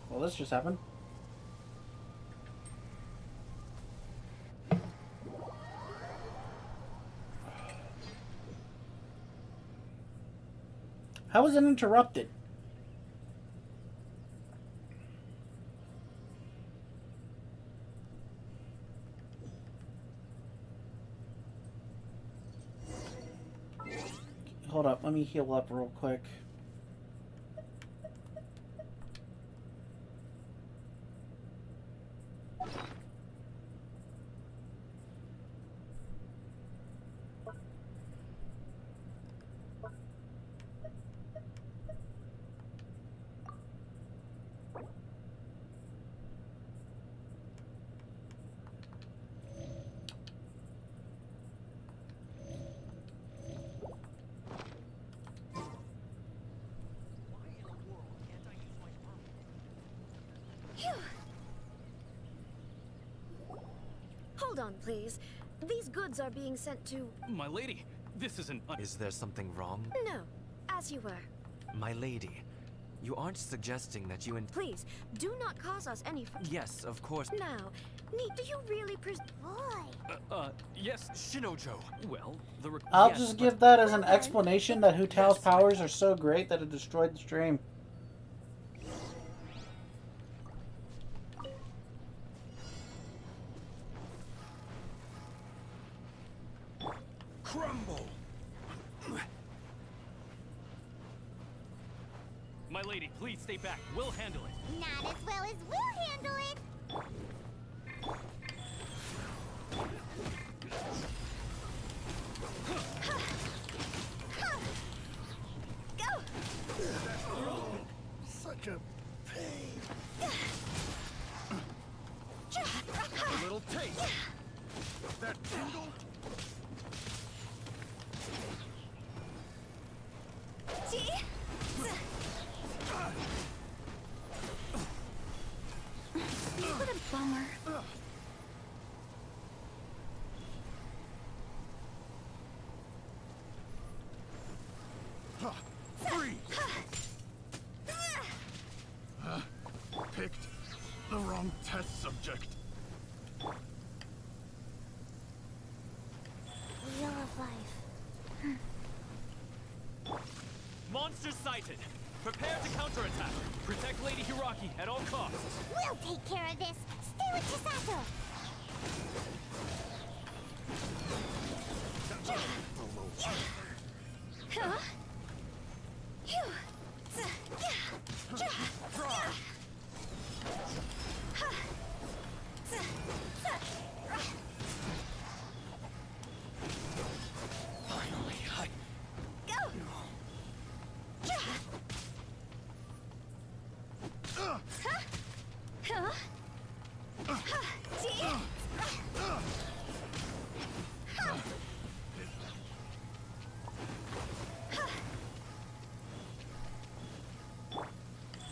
Well, this just happened. How was it interrupted? Hold up, let me heal up real quick. Hold on, please. These goods are being sent to... My lady, this isn't... Is there something wrong? No, as you were. My lady, you aren't suggesting that you and... Please, do not cause us any... Yes, of course. Now, Neat, do you really Boy. Yes, Shinojo. Well, the... I'll just give that as an explanation that Hu Tao's powers are so great that it destroyed the stream. Crumble! My lady, please stay back. We'll handle it. Not as well as we'll handle it. Such a pain. A little taste. That tingle? What a bummer. Freeze! Picked the wrong test subject. Wheel of life. Monsters sighted. Prepare to counterattack. Protect Lady Hiraki at all costs. We'll take care of this. Stay with Chisato. Huh? Finally,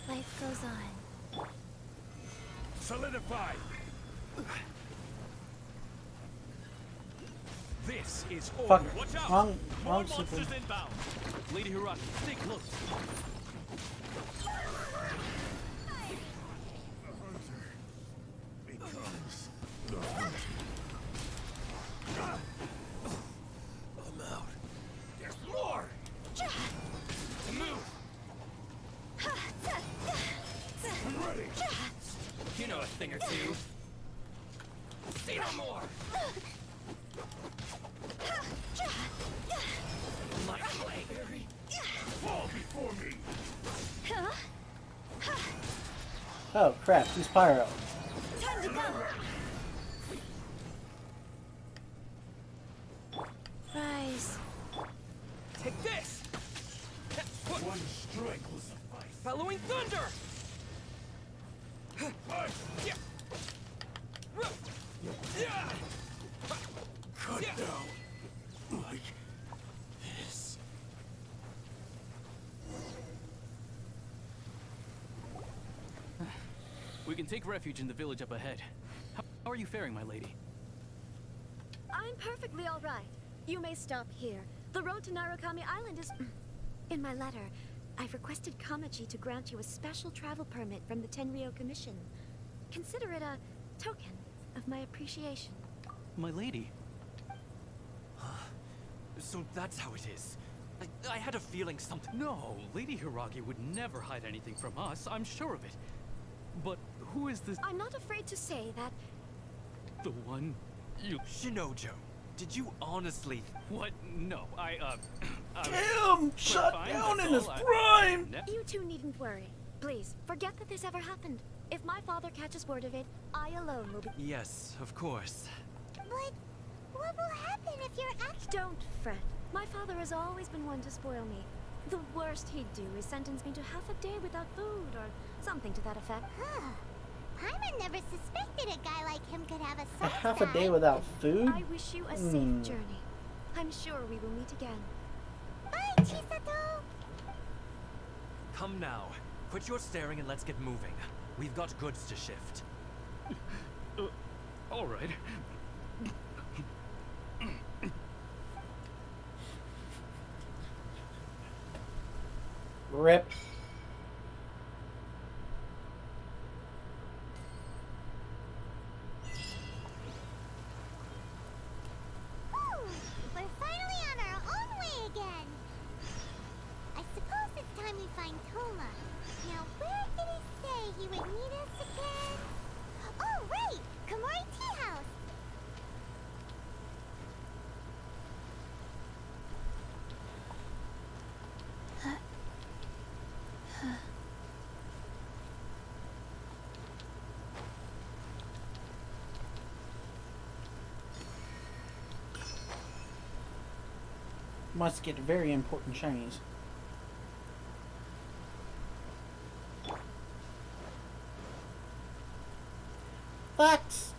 Life goes on. Solidify! This is order. Fuck. Watch out! Wrong More super. monsters inbound. Lady Hiraki, stay close. Becomes the hunter. I'm out. There's more! Move! I'm ready. You know a thing or two. See no more! My blade. Fall before me! Oh crap, he's pyro. Time to go. Rise. Take this! One strike will suffice. Following thunder! Cut down. Like this. We can take refuge in the village up ahead. How are you faring, my lady? I'm perfectly all right. You may stop here. The road to Narukami Island is... In my letter, I've requested Kamaji to grant you a special travel permit from the Tenryou Commission. Consider it a token of my appreciation. My lady. So that's how it is. I had a feeling something. No, Lady Hiragi would never hide anything from us. I'm sure of it. But who is this? I'm not afraid to say that The one you... Shinojo, did you honestly... What? No, Damn! Shut down in his prime! You two needn't worry. Please, forget that this ever happened. If my father catches word of it, I alone will be... Yes, of course. But what will happen if you're Don't fret. My father has always been one to spoil me. The worst he'd do is sentence me to half a day without food or something to that effect. Huh. Paimon never suspected a guy like him could have a A soft half a side. day without food? I wish you a safe journey. I'm sure we will meet again. Bye, Chisato! Come now. Quit your staring and let's get moving. We've got goods to shift. All right. Rip. Whew, we're finally on our own way again. I suppose it's time we find Toma. Now, where did he say he would meet us again? Oh, right! Komori Tea House! Must get very important Chinese. Facts.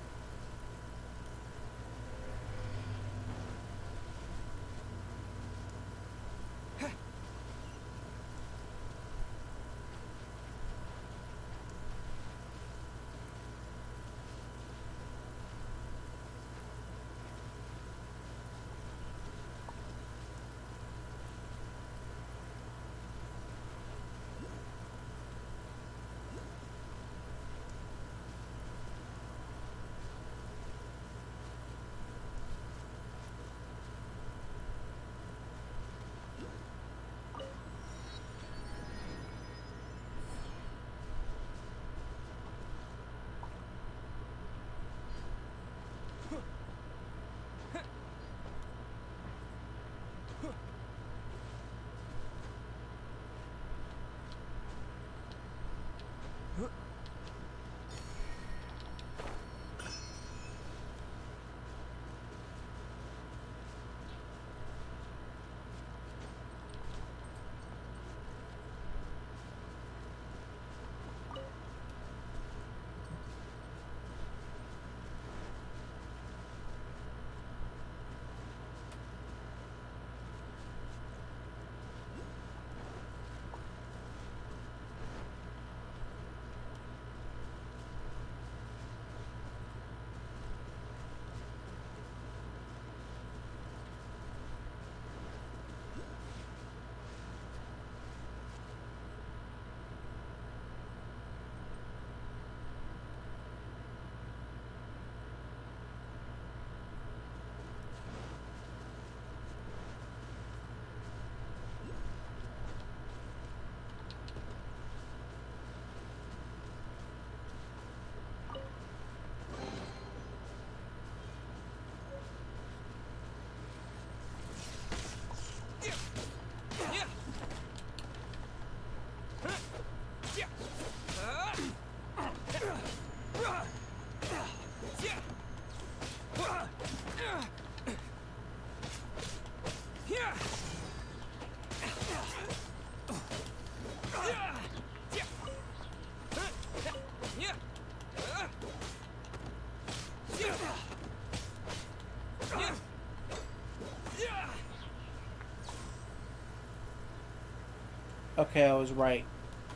Okay, I was right.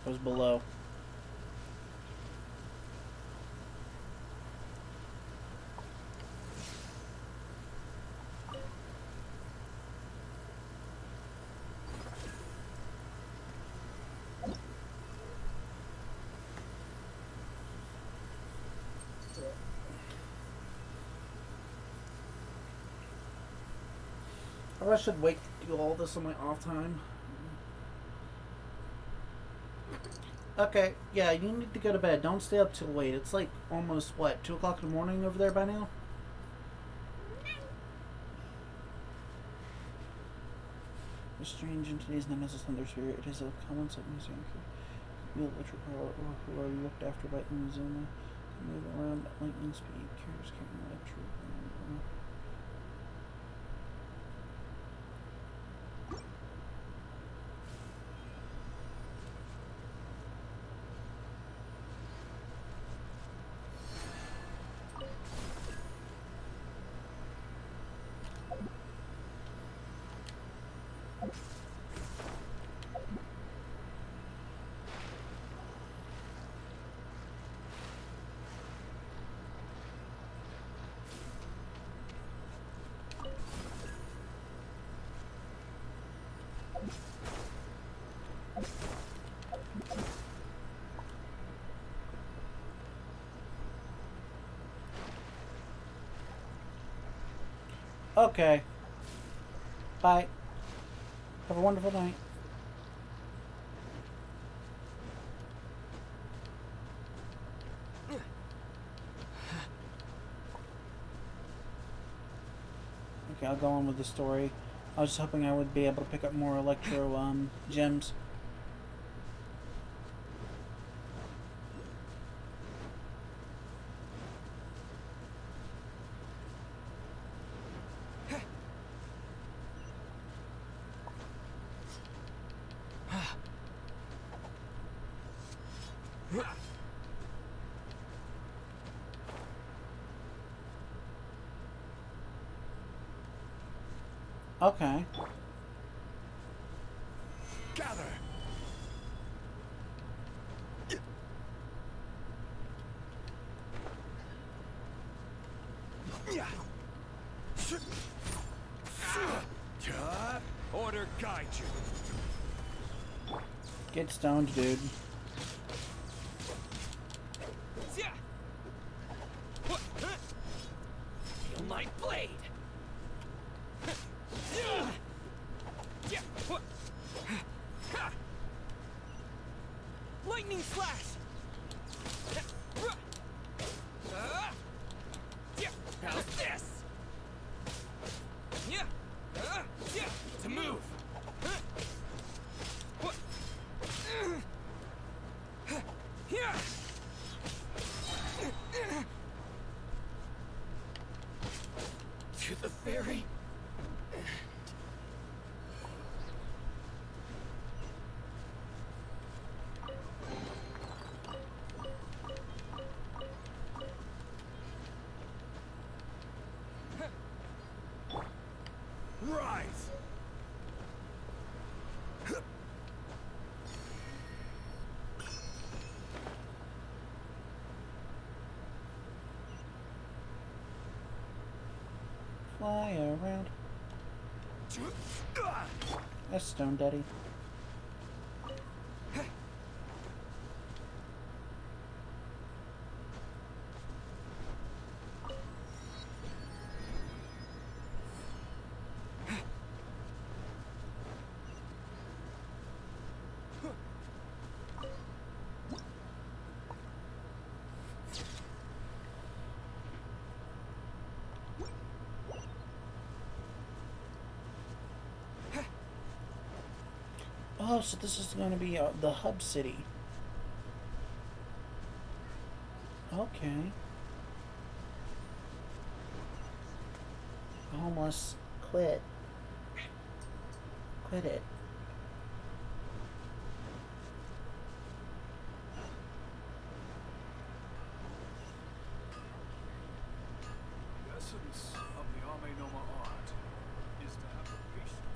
I was below. Probably should wait to do all this on my off time. Okay, yeah, you need to go to bed. Don't stay up too late. It's like almost, what, 2 o'clock in the morning over there by now? The strange in today's known as a thunder spirit. It is a common sight in museum. Feel electric power or who are looked after by inazuma. Move around at lightning speed. Carriers carrying electric. Okay. Bye. Have a wonderful night. Okay, I'll go on with the story. I was just hoping I would be able to pick up more electro gems. Okay. Gather. Order guide you. Get stoned, dude. Feel my blade. Lightning slash. How's this? To move. To the ferry. Rise. Fly around. That's Stone Daddy. Oh, so this is going to be the hub city. Okay. Almost quit. Quit it. The essence of the Ame Noma art is to have the patience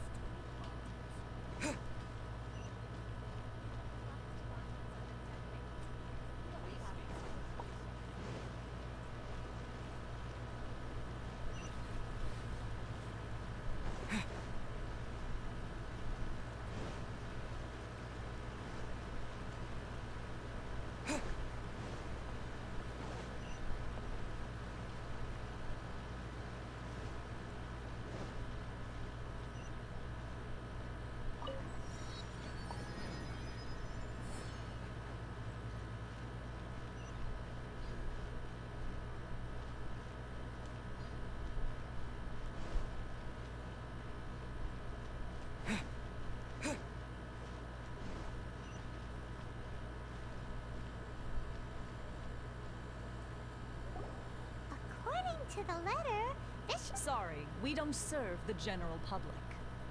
to the letter, this should... Sorry, we don't serve the general public.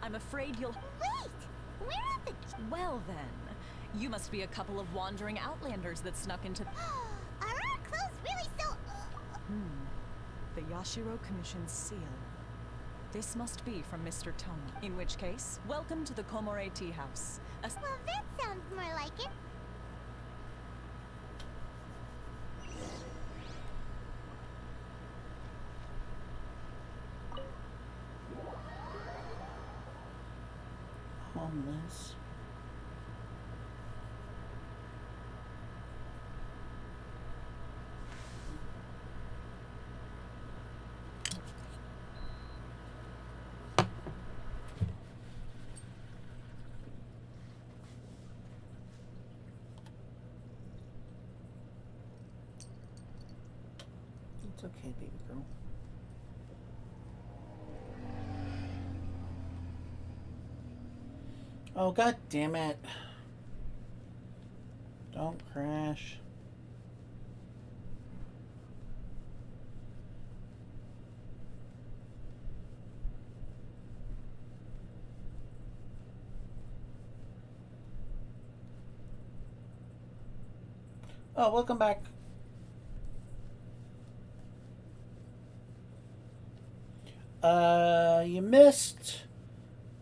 I'm afraid you'll... Wait! Where are the... Well then, you must be a couple of wandering outlanders that snuck into... Are our clothes really so... The Yashiro Commission's seal. This must be from Mr. Toma. In which case, welcome to the Komore Tea House. Well, that sounds more like it. Homeless. It's okay, baby girl. Oh, god damn it. Don't crash. Oh, welcome back. You missed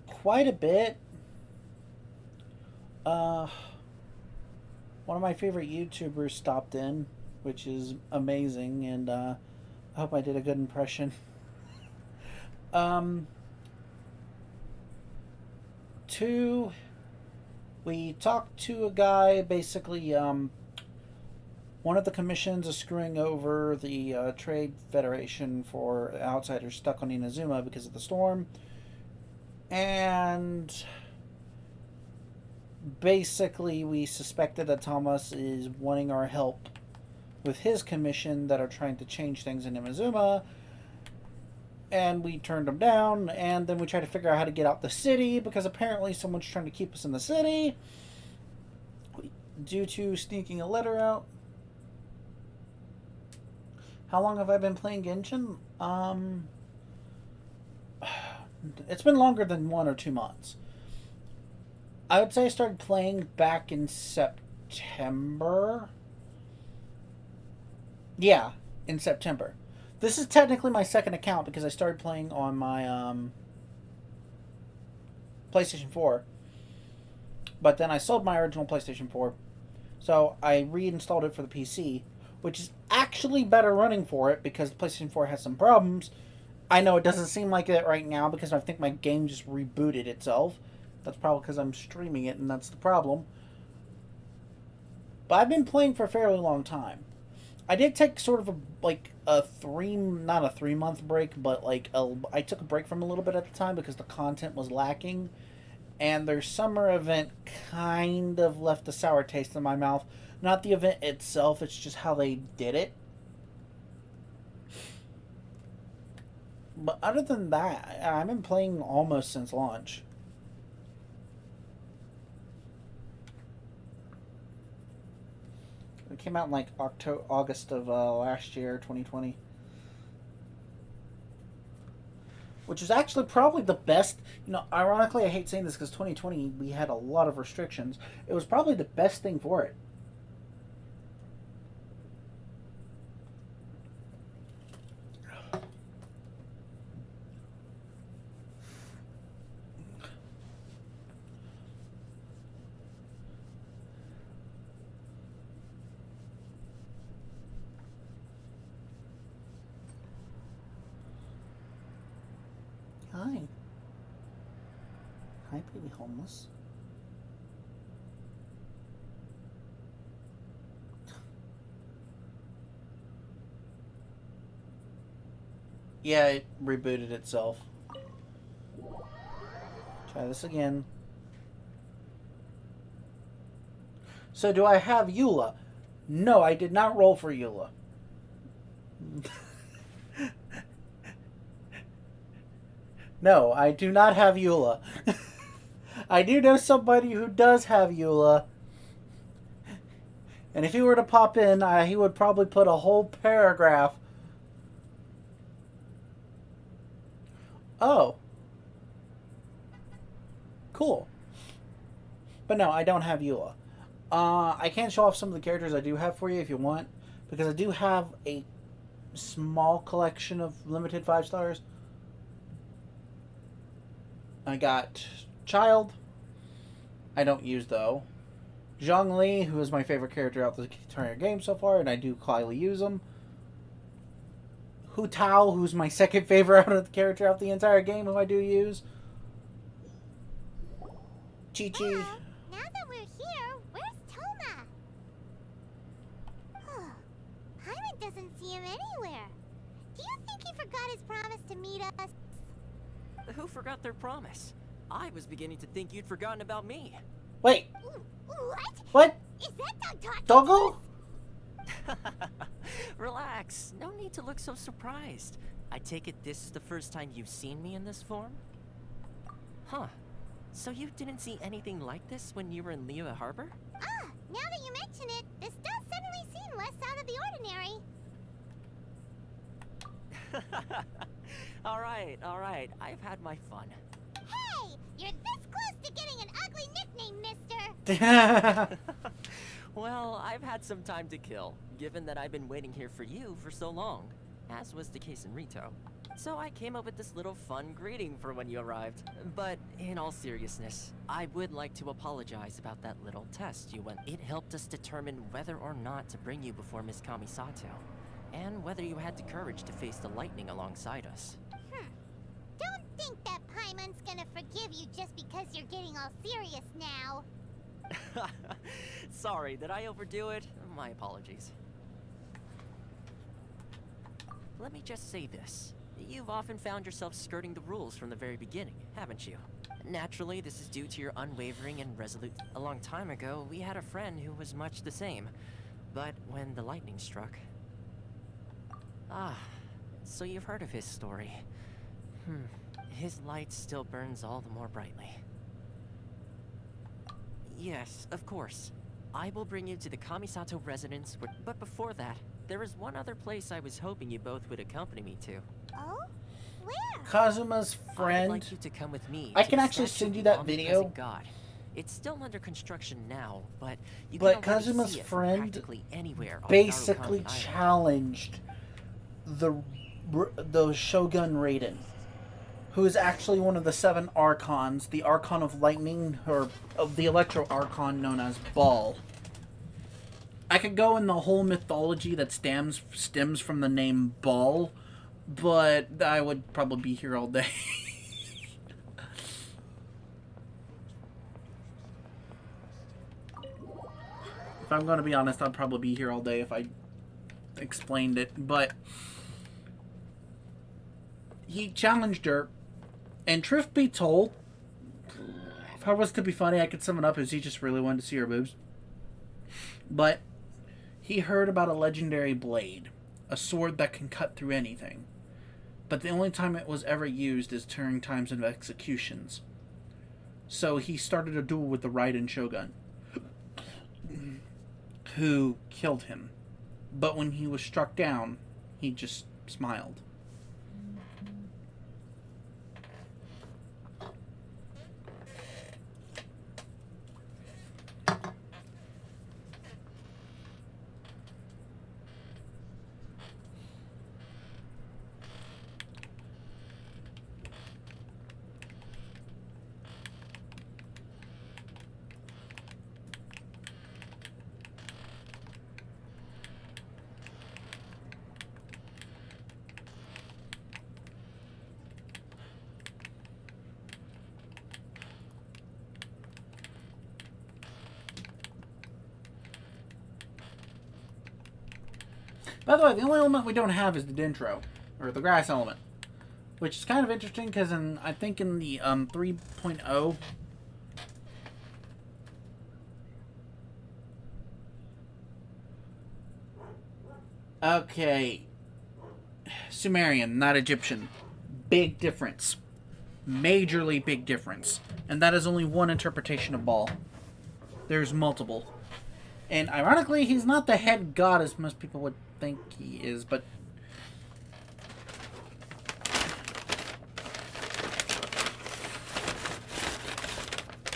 quite a bit. One of my favorite YouTubers stopped in, which is amazing, and I hope I did a good impression. Two, we talked to a guy, basically, one of the commissions is screwing over the Trade Federation for outsiders stuck on Inazuma because of the storm. And basically, we suspected that Thomas is wanting our help with his commission that are trying to change things in Inazuma. And we turned him down, and then we tried to figure out how to get out the city because apparently someone's trying to keep us in the city due to sneaking a letter out. How long have I been playing Genshin? It's been longer than 1 or 2 months. I would say I started playing back in September. Yeah, in September. This is technically my second account because I started playing on my PlayStation 4. But then I sold my original PlayStation 4. So I reinstalled it for the PC, which is actually better running for it because the PlayStation 4 has some problems. I know it doesn't seem like it right now because I think my game just rebooted itself. That's probably because I'm streaming it and that's the problem. But I've been playing for a fairly long time. I did take sort of not a 3-month break, but I took a break from a little bit at the time because the content was lacking. And their summer event kind of left a sour taste in my mouth. Not the event itself, it's just how they did it. But other than that, I've been playing almost since launch. It came out in August of last year, 2020. Which is actually probably the best, ironically I hate saying this because 2020 we had a lot of restrictions. It was probably the best thing for it. Hi. Hi, baby homeless. Yeah, it rebooted itself. Try this again. So do I have Eula? No, I did not roll for Eula. No, I do not have Eula. I do know somebody who does have Eula. And if he were to pop in, he would probably put a whole paragraph Oh. Cool. But no, I don't have Eula. I can show off some of the characters I do have for you if you want, because I do have a small collection of limited 5 stars. I got Child. I don't use though. Zhongli, who is my favorite character out the entire game so far, and I do quietly use him. Hu Tao, who's my second favorite out of the character out the entire game, who I do use. Chi Chi. Now that we're here, where's Toma? Paimon doesn't see him anywhere. Do you think he forgot his promise to meet us? Who forgot their promise? I was beginning to think you'd forgotten about me. Wait. What? What? Is that Dog Doggo? Relax. No need to look so surprised. I take it this is the first time you've seen me in this form? Huh. So you didn't see anything like this when you were in Liyue Harbor? Ah, now that you mention it, this does suddenly seem less out of the ordinary. Alright. I've had my fun. Hey! You're this close to getting an ugly nickname, mister! Well, I've had some time to kill, given that I've been waiting here for you for so long, as was the case in Rito. So I came up with this little fun greeting for when you arrived. But in all seriousness, I would like to apologize about that little test you went. It helped us determine whether or not to bring you before Miss Kamisato, and whether you had the courage to face the lightning alongside us. Don't think that Paimon's gonna forgive you just because you're getting all serious now. Sorry, did I overdo it? My apologies. Let me just say this. You've often found yourself skirting the rules from the very beginning, haven't you? Naturally, this is due to your unwavering and resolute... A long time ago, we had a friend who was much the same. But when the lightning struck... Ah, so you've heard of his story. His light still burns all the more brightly. Yes, of course. I will bring you to the Kamisato residence, but before that, there is one other place I was hoping you both would accompany me to. Oh? Where? Kazuma's friend. I'd like you to come with me. I can actually send you that video. God. It's still under construction now, but you but can already Kazuma's see it from friend practically anywhere on basically Narukami Island. challenged the Shogun Raiden, who is actually one of the 7 Archons, the Archon of Lightning, or of the Electro Archon known as Ball. I could go in the whole mythology that stems from the name Ball, but I would probably be here all day. If I'm going to be honest, I'd probably be here all day if I explained it, but he challenged her, and truth be told, if I was to be funny, I could sum it up as he just really wanted to see her boobs. But he heard about a legendary blade, a sword that can cut through anything. But the only time it was ever used is during times of executions. So he started a duel with the Raiden Shogun, who killed him. But when he was struck down, he just smiled. By the way, the only element we don't have is the dendro, or the grass element, which is kind of interesting because I think in the 3.0, okay, Sumerian, not Egyptian, big difference, majorly big difference, and that is only one interpretation of Baal. There's multiple. And ironically, he's not the head god as most people would think he is, but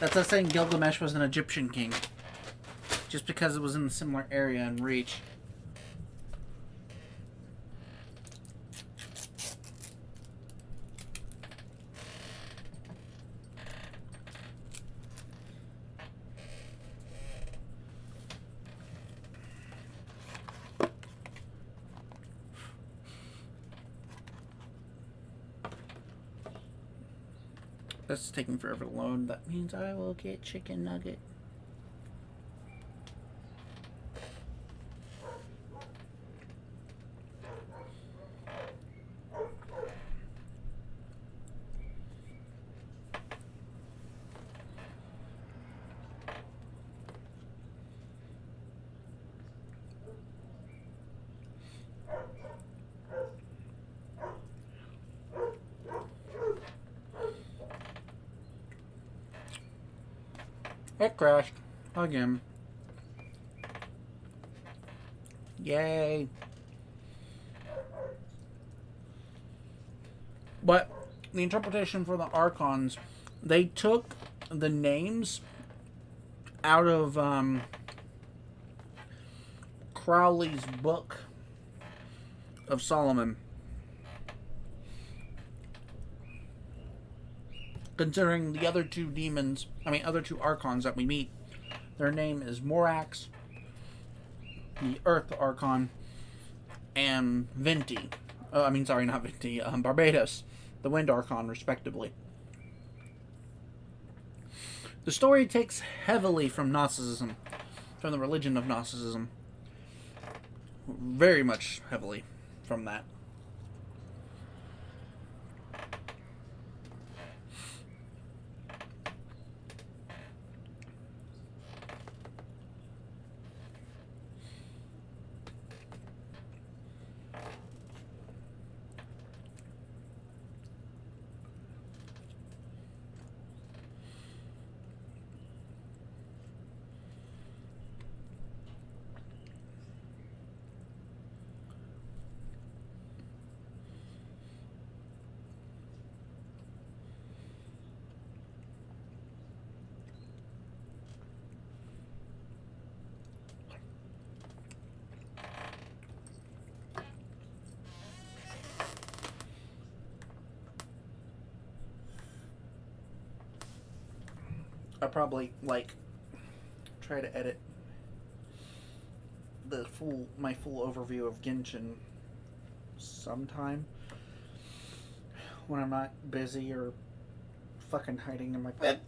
That's us saying Gilgamesh was an Egyptian king. Just because it was in a similar area and reach. That's taking forever to load. That means I will get chicken nugget. It crashed. Again. Yay. But the interpretation for the Archons, they took the names out of Crowley's Book of Solomon. Considering the other two demons, other two Archons that we meet, their name is Morax, the Earth Archon, and Venti. Sorry, not Venti, Barbados, the Wind Archon, respectively. The story takes heavily from Gnosticism, from the religion of Gnosticism. Very much heavily from that. I'll probably try to edit my full overview of Genshin sometime when I'm not busy or fucking hiding in my bed.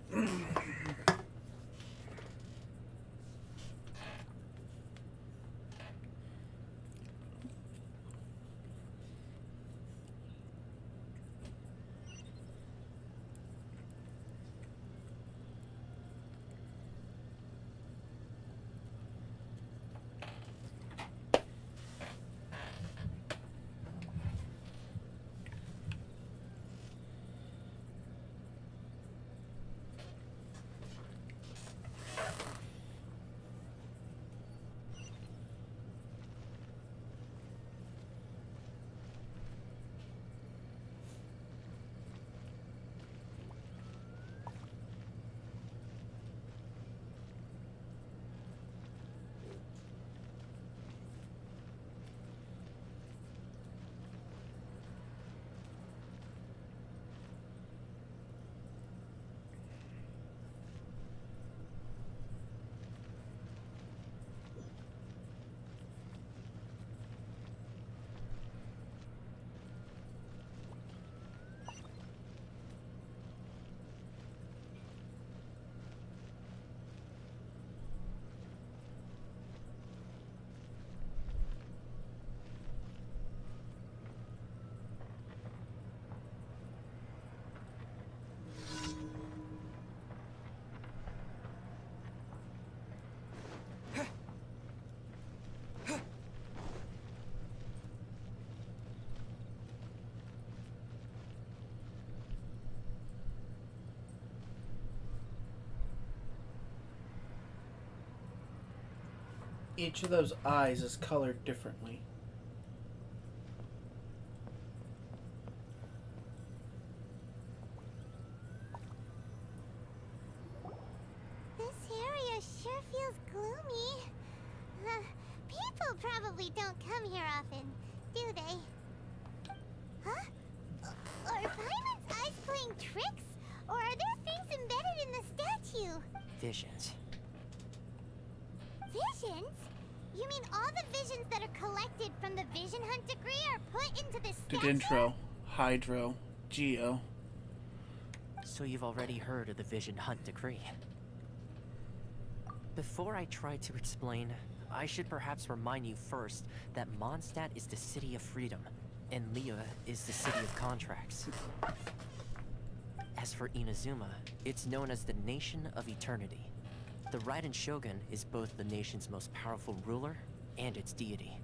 Each of those eyes is colored differently. sure feels gloomy. People probably don't come here often, do they? Huh? Are Paimon's eyes playing tricks? Or are there things embedded in the statue? Visions. Visions? You mean all the visions that are collected from the Vision Hunt decree are put into this statue? Dendro, Hydro, Geo. So you've already heard of the Vision Hunt decree. Before I try to explain, I should perhaps remind you first that Mondstadt is the city of freedom, and Liyue is the city of contracts. As for Inazuma, it's known as the Nation of Eternity. The Raiden Shogun is both the nation's most powerful ruler and its deity.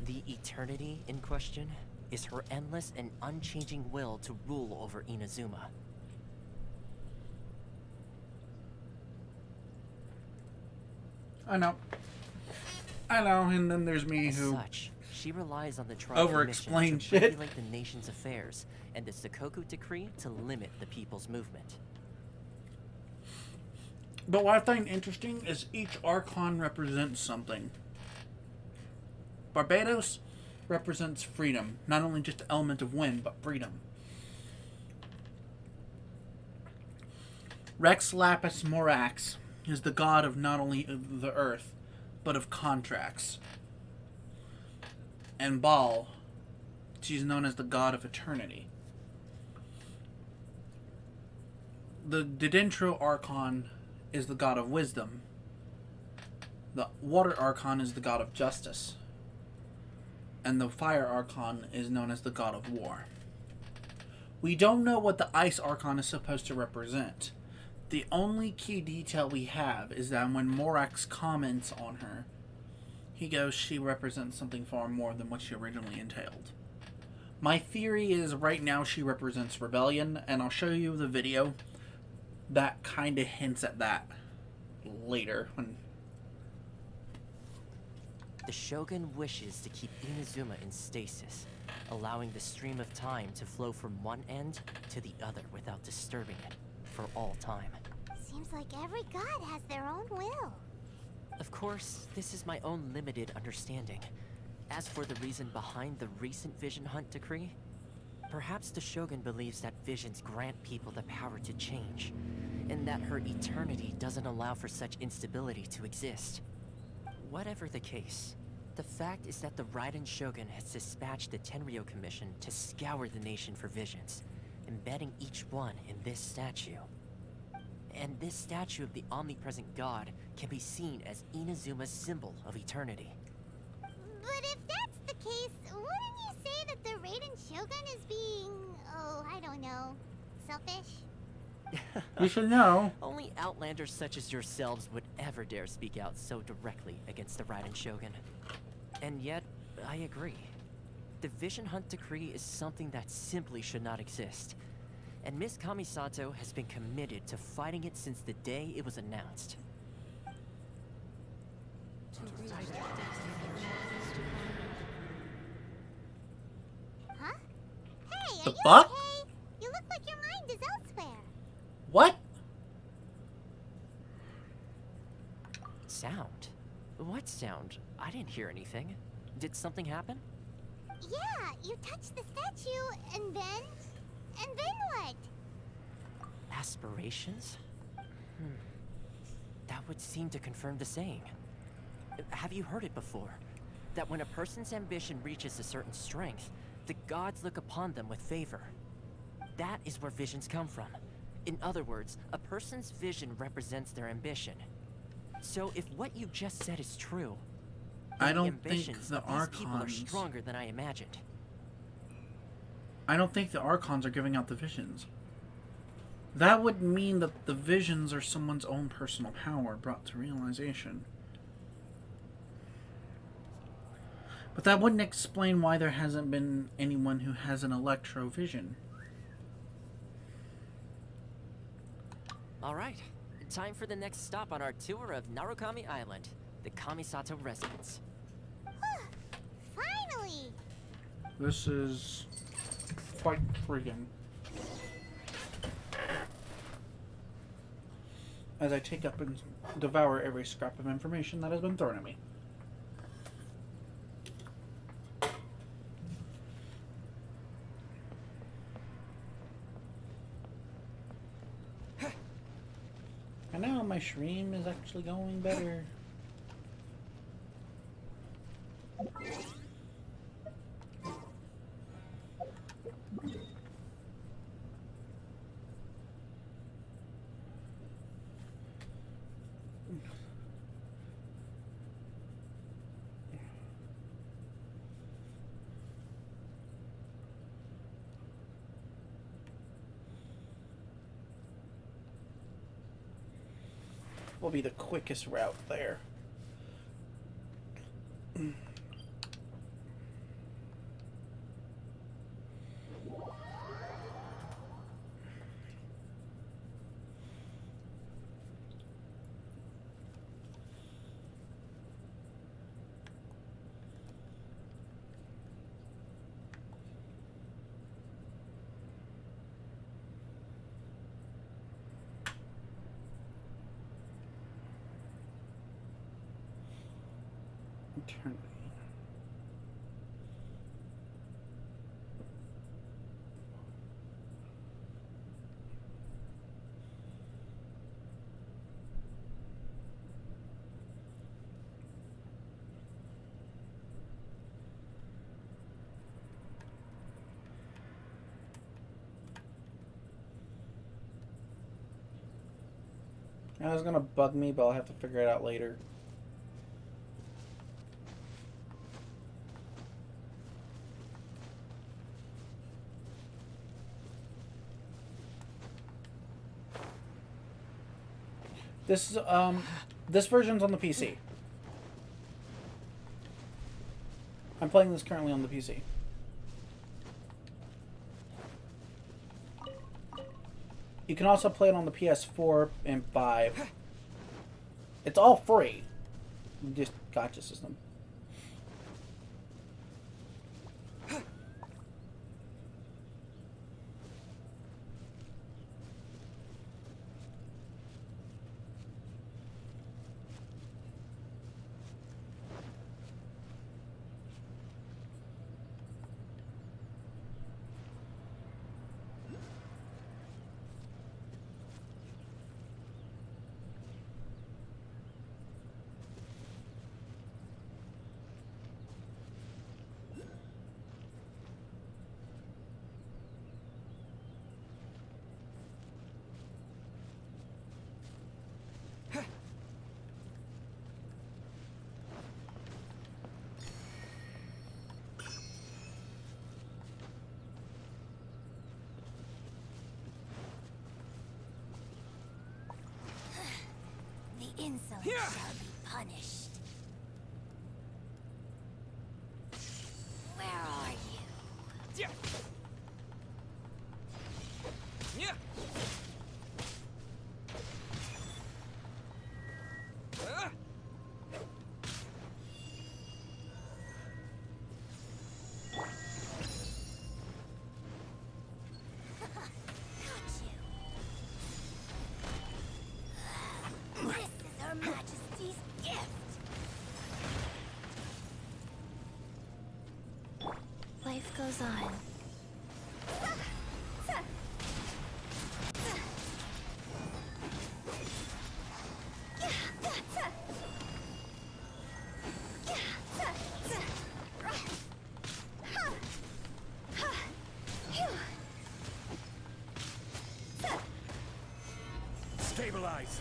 The Eternity in question is her endless and unchanging will to rule over Inazuma. I know, and then there's me As who such, she relies on the tribe over-explain commission to shit. regulate the nation's affairs and the Sakoku decree to limit the people's movement. But what I find interesting is each Archon represents something. Barbados represents freedom, not only just the element of wind, but freedom. Rex Lapis Morax is the god of not only of the earth, but of contracts. And Baal, she's known as the god of eternity. The Dendro Archon is the god of wisdom. The Water Archon is the god of justice. And the Fire Archon is known as the god of war. We don't know what the Ice Archon is supposed to represent. The only key detail we have is that when Morax comments on her, he goes, she represents something far more than what she originally entailed. My theory is right now she represents rebellion, and I'll show you the video that kind of hints at that later. The Shogun wishes to keep Inazuma in stasis, allowing the stream of time to flow from one end to the other without disturbing it for all time. Seems like every god has their own will. Of course, this is my own limited understanding. As for the reason behind the recent Vision Hunt decree, perhaps the Shogun believes that visions grant people the power to change, and that her eternity doesn't allow for such instability to exist. Whatever the case, the fact is that the Raiden Shogun has dispatched the Tenryo Commission to scour the nation for visions, embedding each one in this statue. And this statue of the omnipresent god can be seen as Inazuma's symbol of eternity. But if that's the case, wouldn't you say that the Raiden Shogun is being, oh, I don't know, selfish? You should know. Only outlanders such as yourselves would ever dare speak out so directly against the Raiden Shogun. And yet, I agree. The Vision Hunt decree is something that simply should not exist. And Miss Kamisato has been committed to fighting it since the day it was announced. Huh? Hey, are The you fuck? okay? You look like your mind is elsewhere. What? Sound? What sound? I didn't hear anything. Did something happen? Yeah, you touched the statue, and then what? Aspirations? That would seem to confirm the saying. Have you heard it before? That when a person's ambition reaches a certain strength, the gods look upon them with favor. That is where visions come from. In other words, a person's vision represents their ambition. So if what you just said is true, I then don't the think ambitions the of these people are Archons... stronger than I imagined. I don't think the Archons are giving out the visions. That would mean that the visions are someone's own personal power brought to realization. But that wouldn't explain why there hasn't been anyone who has an electro vision. Alright, time for the next stop on our tour of Narukami Island, the Kamisato residence. Finally! This is quite friggin'. as I take up and devour every scrap of information that has been thrown at me. And now my stream is actually going better. Will be the quickest route there. Eternity. That was gonna bug me, but I'll have to figure it out later. This version's on the PC. I'm playing this currently on the PC. You can also play it on the PS4 and 5. It's all free. Just gotcha system. The insolent shall be punished. Where are you? Yeah. Yeah. Her Majesty's gift. Life goes on. Stabilize.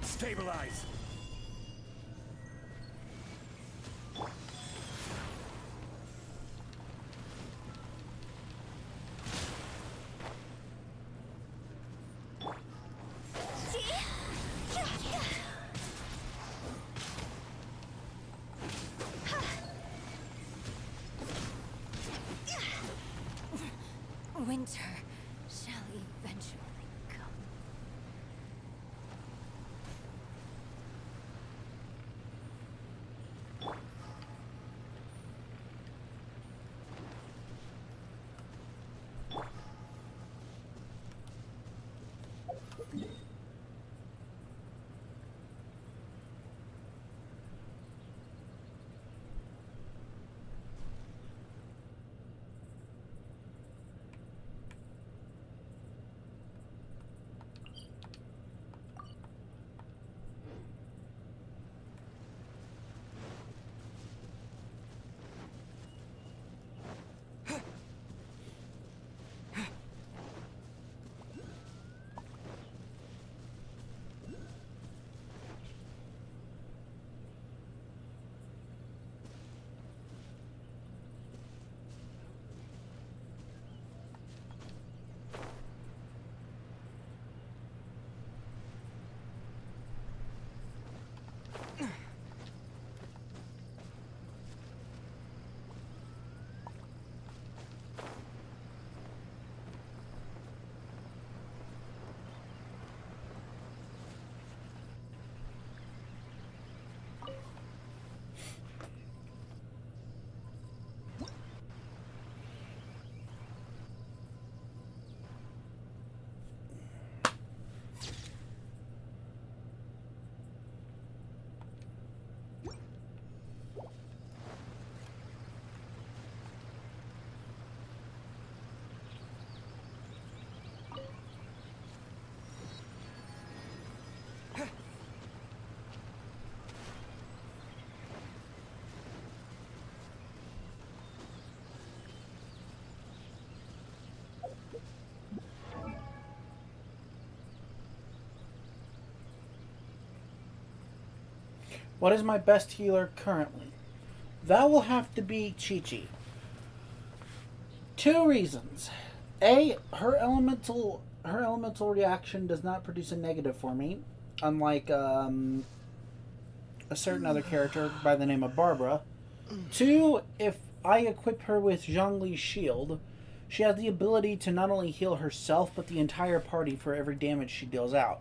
Stabilize. Winter shall eventually come. What is my best healer currently? That will have to be Chi-Chi. 2 reasons. A, her elemental reaction does not produce a negative for me, unlike a certain other character by the name of Barbara. 2, if I equip her with Zhongli's shield, she has the ability to not only heal herself, but the entire party for every damage she deals out.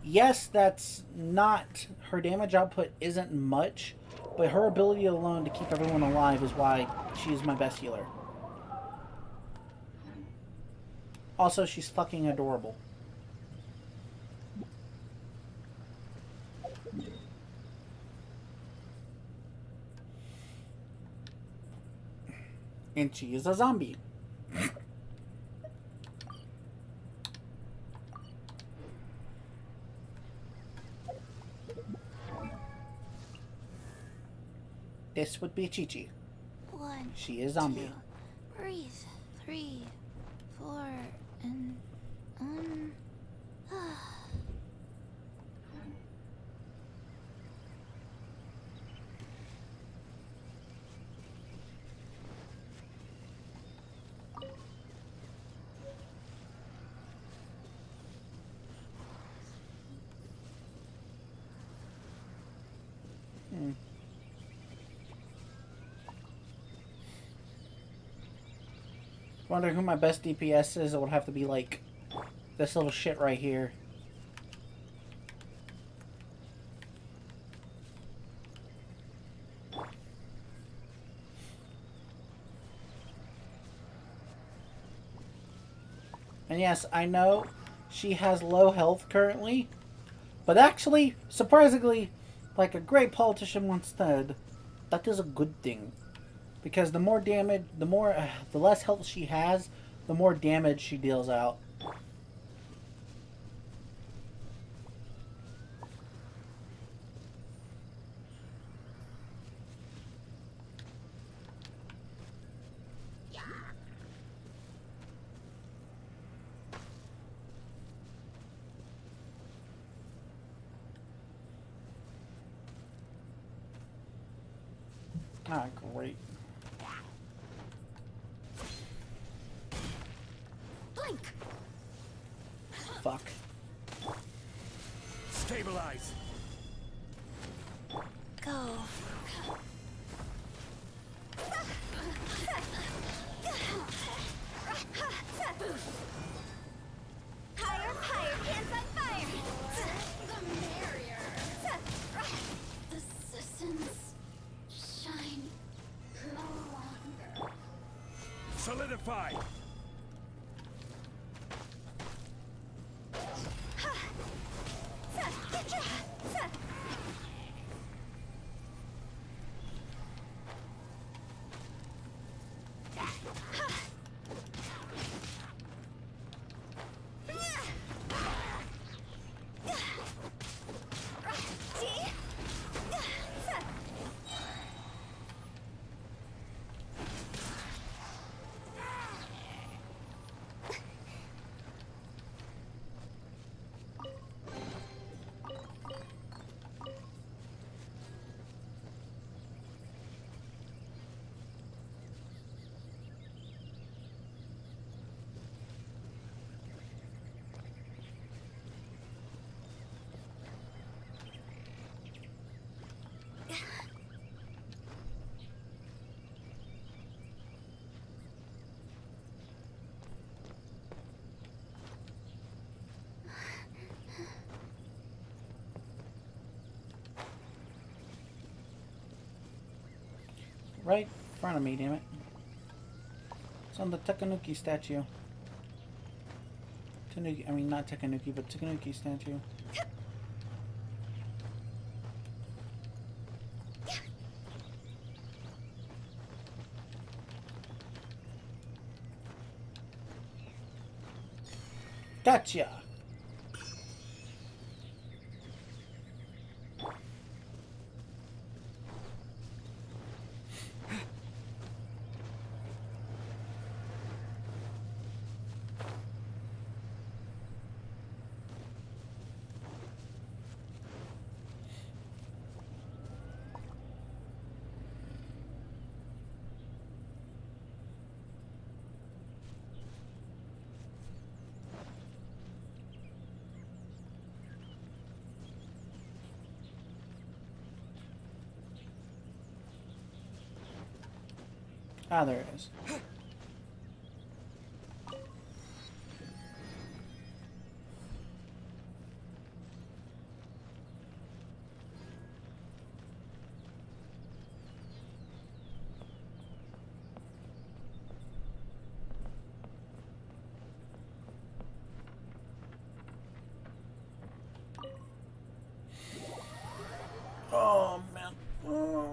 Yes, that's not... her damage output isn't much, but her ability alone to keep everyone alive is why she is my best healer. Also, she's fucking adorable. And she is a zombie. This would be Chi-Chi. 1, She is zombie. 2, breathe. 3, 4, and Wonder who my best DPS is. It would have to be like this little shit right here. And yes, I know she has low health currently, but actually, surprisingly, like a great politician once said, that is a good thing. Because the more damage, the less health she has, the more damage she deals out. Ah, great. blink. Fuck. Stabilize. Go. Higher, higher, hands on fire. The merrier. The citizens shine no longer. Solidify. Ha! right in front of me, damn it. It's on the Tanuki statue. Tanuki, I mean not Tanuki, but Tanuki statue. Gotcha! Ah, there it is. Oh, man. Oh.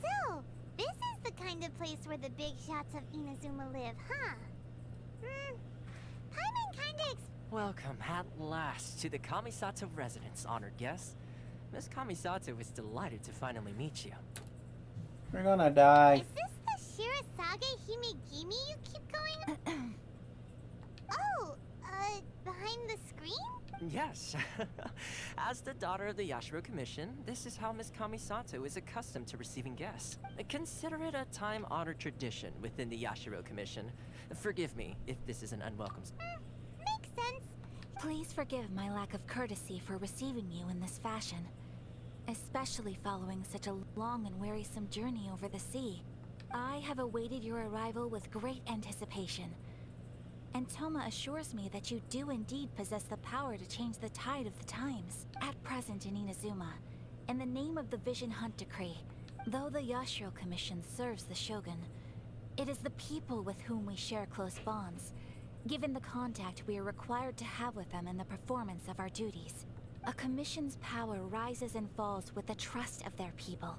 So, this is the kind of place where the big shots of Inazuma live, huh? Paimon kinda Welcome at last to the Kamisato residence, honored guest. Miss Kamisato is delighted to finally meet you. We're gonna die. Is this the Shirasage Himegimi you keep going? Oh, behind the screen? Yes. As the daughter of the Yashiro Commission, this is how Miss Kamisato is accustomed to receiving guests. Consider it a time-honored tradition within the Yashiro Commission. Forgive me if this is an unwelcome... Makes sense. Please forgive my lack of courtesy for receiving you in this fashion, especially following such a long and wearisome journey over the sea. I have awaited your arrival with great anticipation, and Toma assures me that you do indeed possess the power to change the tide of the times. At present in Inazuma, in the name of the Vision Hunt Decree, though the Yashiro Commission serves the Shogun, it is the people with whom we share close bonds, given the contact we are required to have with them in the performance of our duties. A commission's power rises and falls with the trust of their people.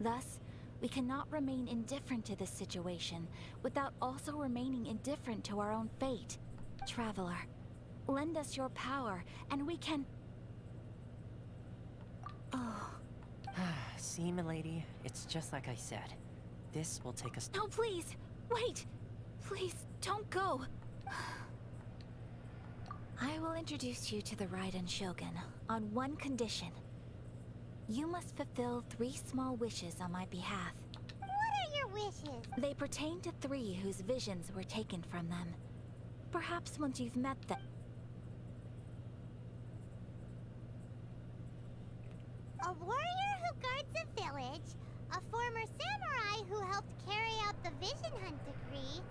Thus, we cannot remain indifferent to this situation without also remaining indifferent to our own fate. Traveler, Lend us your power, and we can... Oh. See, milady, it's just like I said. This will take us... No, please! Wait! Please, don't go! I will introduce you to the Raiden Shogun on one condition. You must fulfill 3 small wishes on my behalf. What are your wishes? They pertain to 3 whose visions were taken from them. Perhaps once you've met them... A warrior who guards a village, a former samurai who helped carry out the Vision Hunt decree,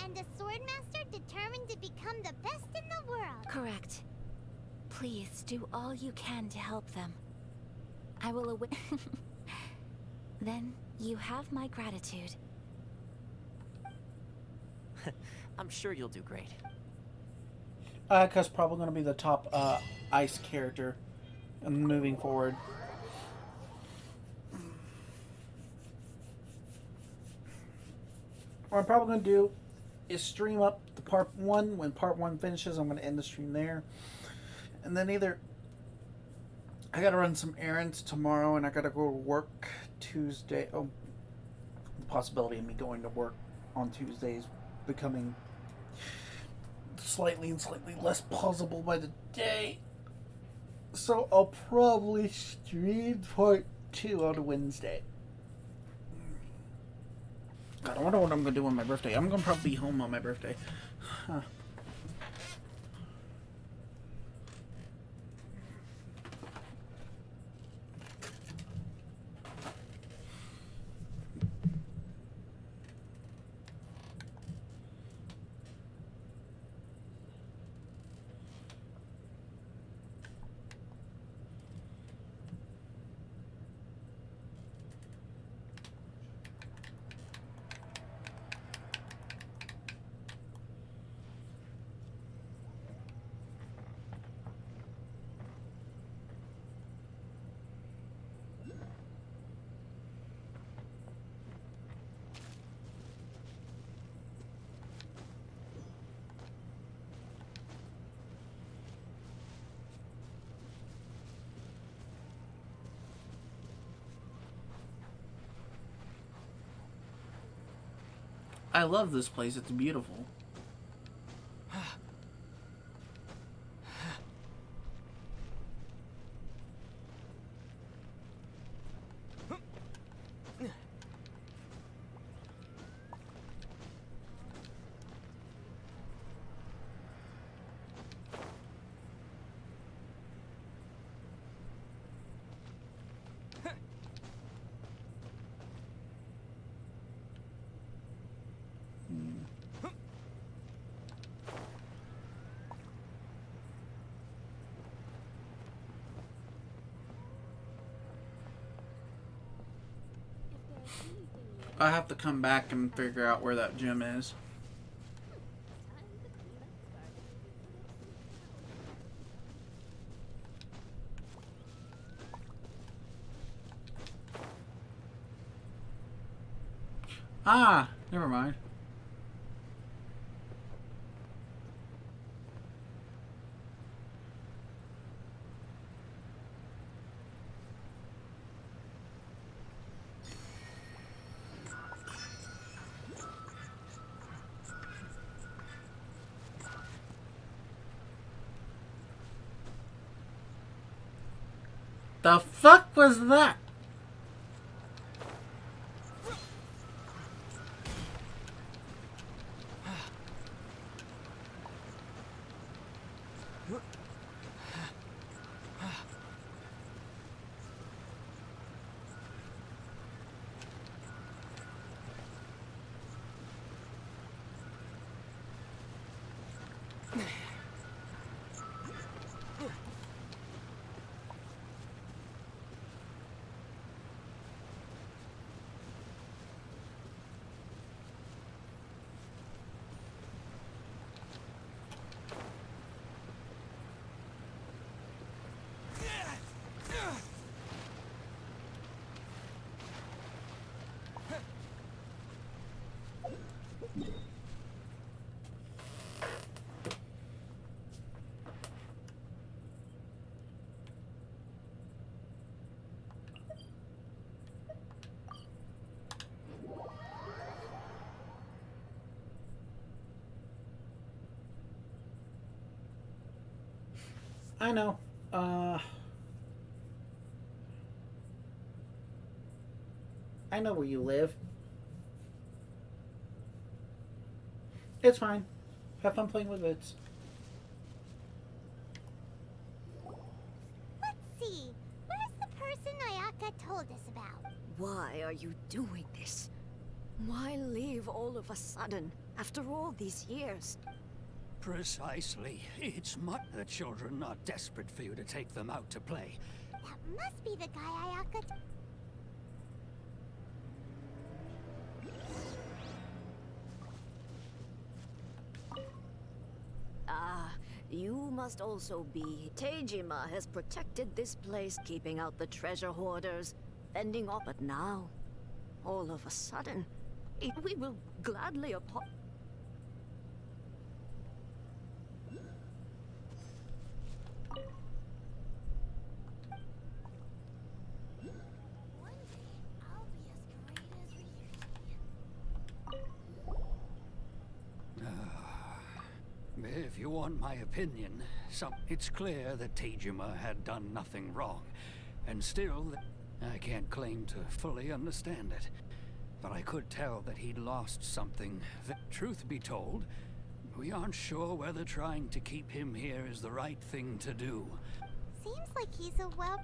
and a swordmaster determined to become the best in the world. Correct. Please do all you can to help them. I will await... Then you have my gratitude. I'm sure you'll do great. Ayaka's probably going to be the top ice character moving forward. What I'm probably going to do is stream up the part 1. When part 1 finishes, I'm going to end the stream there. And then either I got to run some errands tomorrow and I got to go to work Tuesday. Oh, the possibility of me going to work on Tuesday is becoming slightly less plausible by the day. So I'll probably stream part 2 on a Wednesday. God, I wonder what I'm going to do on my birthday. I'm going to probably be home on my birthday. Huh. I love this place. It's beautiful. I have to come back and figure out where that gym is. Ah, never mind. The fuck was that? I know. I know where you live. It's fine. Have fun playing with bits. Let's see. Where's the person Ayaka told us about? Why are you doing this? Why leave all of a sudden, after all these years? Precisely. It's much the children are desperate for you to take them out to play. That must be the guy Ayaka... Ah, you must also be. Teijima has protected this place, keeping out the treasure hoarders, fending off. But now, all of a sudden, we will gladly If you want my opinion, it's clear that Teijima had done nothing wrong. And still, I can't claim to fully understand it. But I could tell that he'd lost something. Truth be told, we aren't sure whether trying to keep him here is the right thing to do. Seems like he's a well...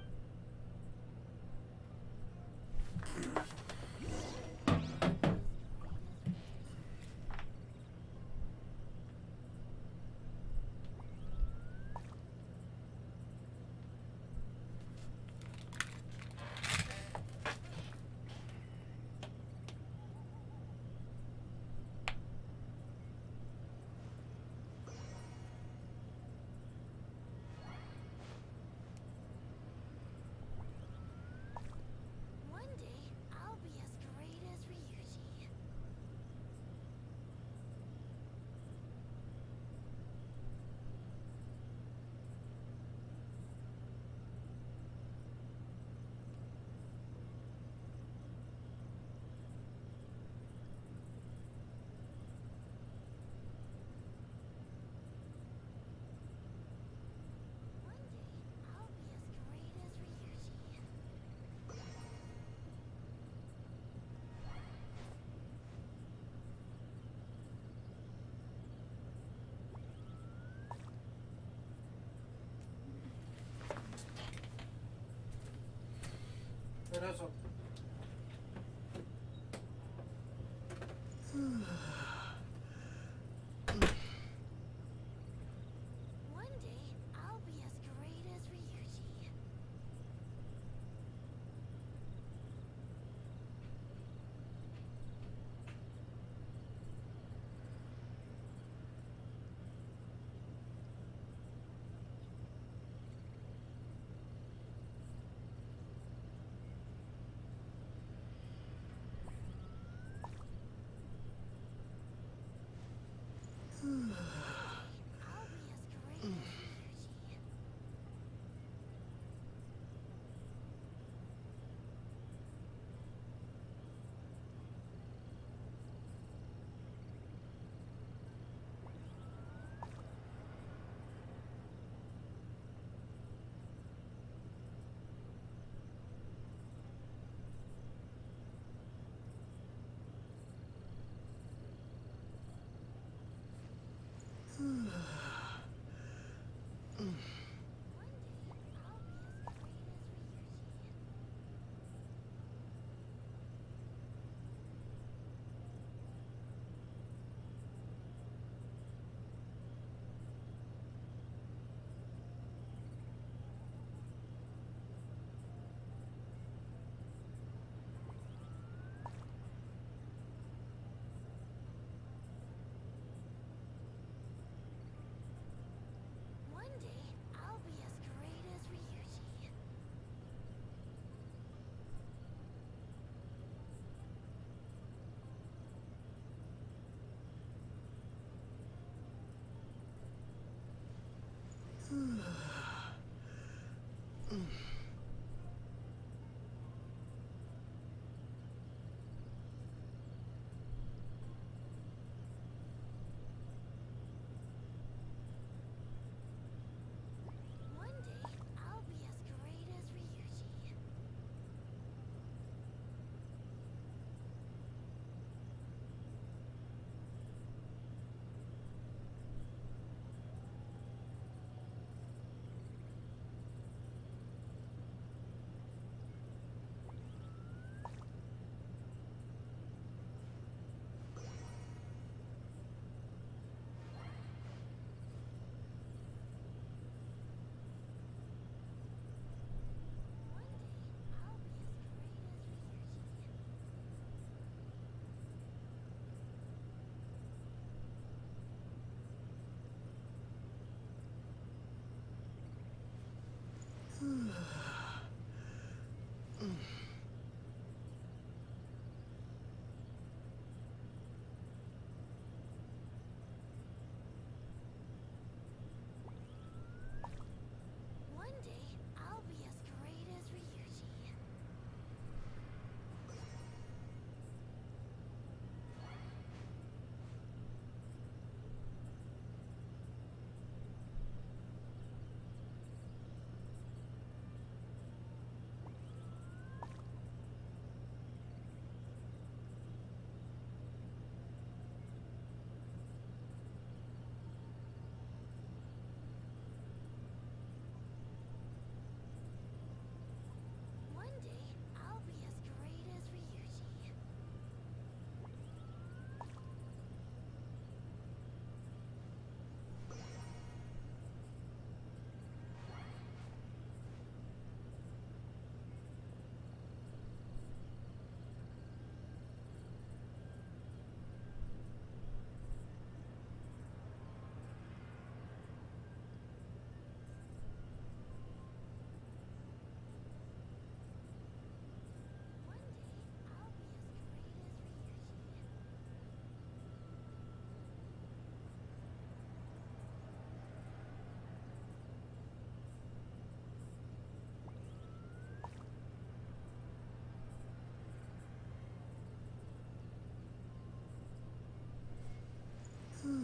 One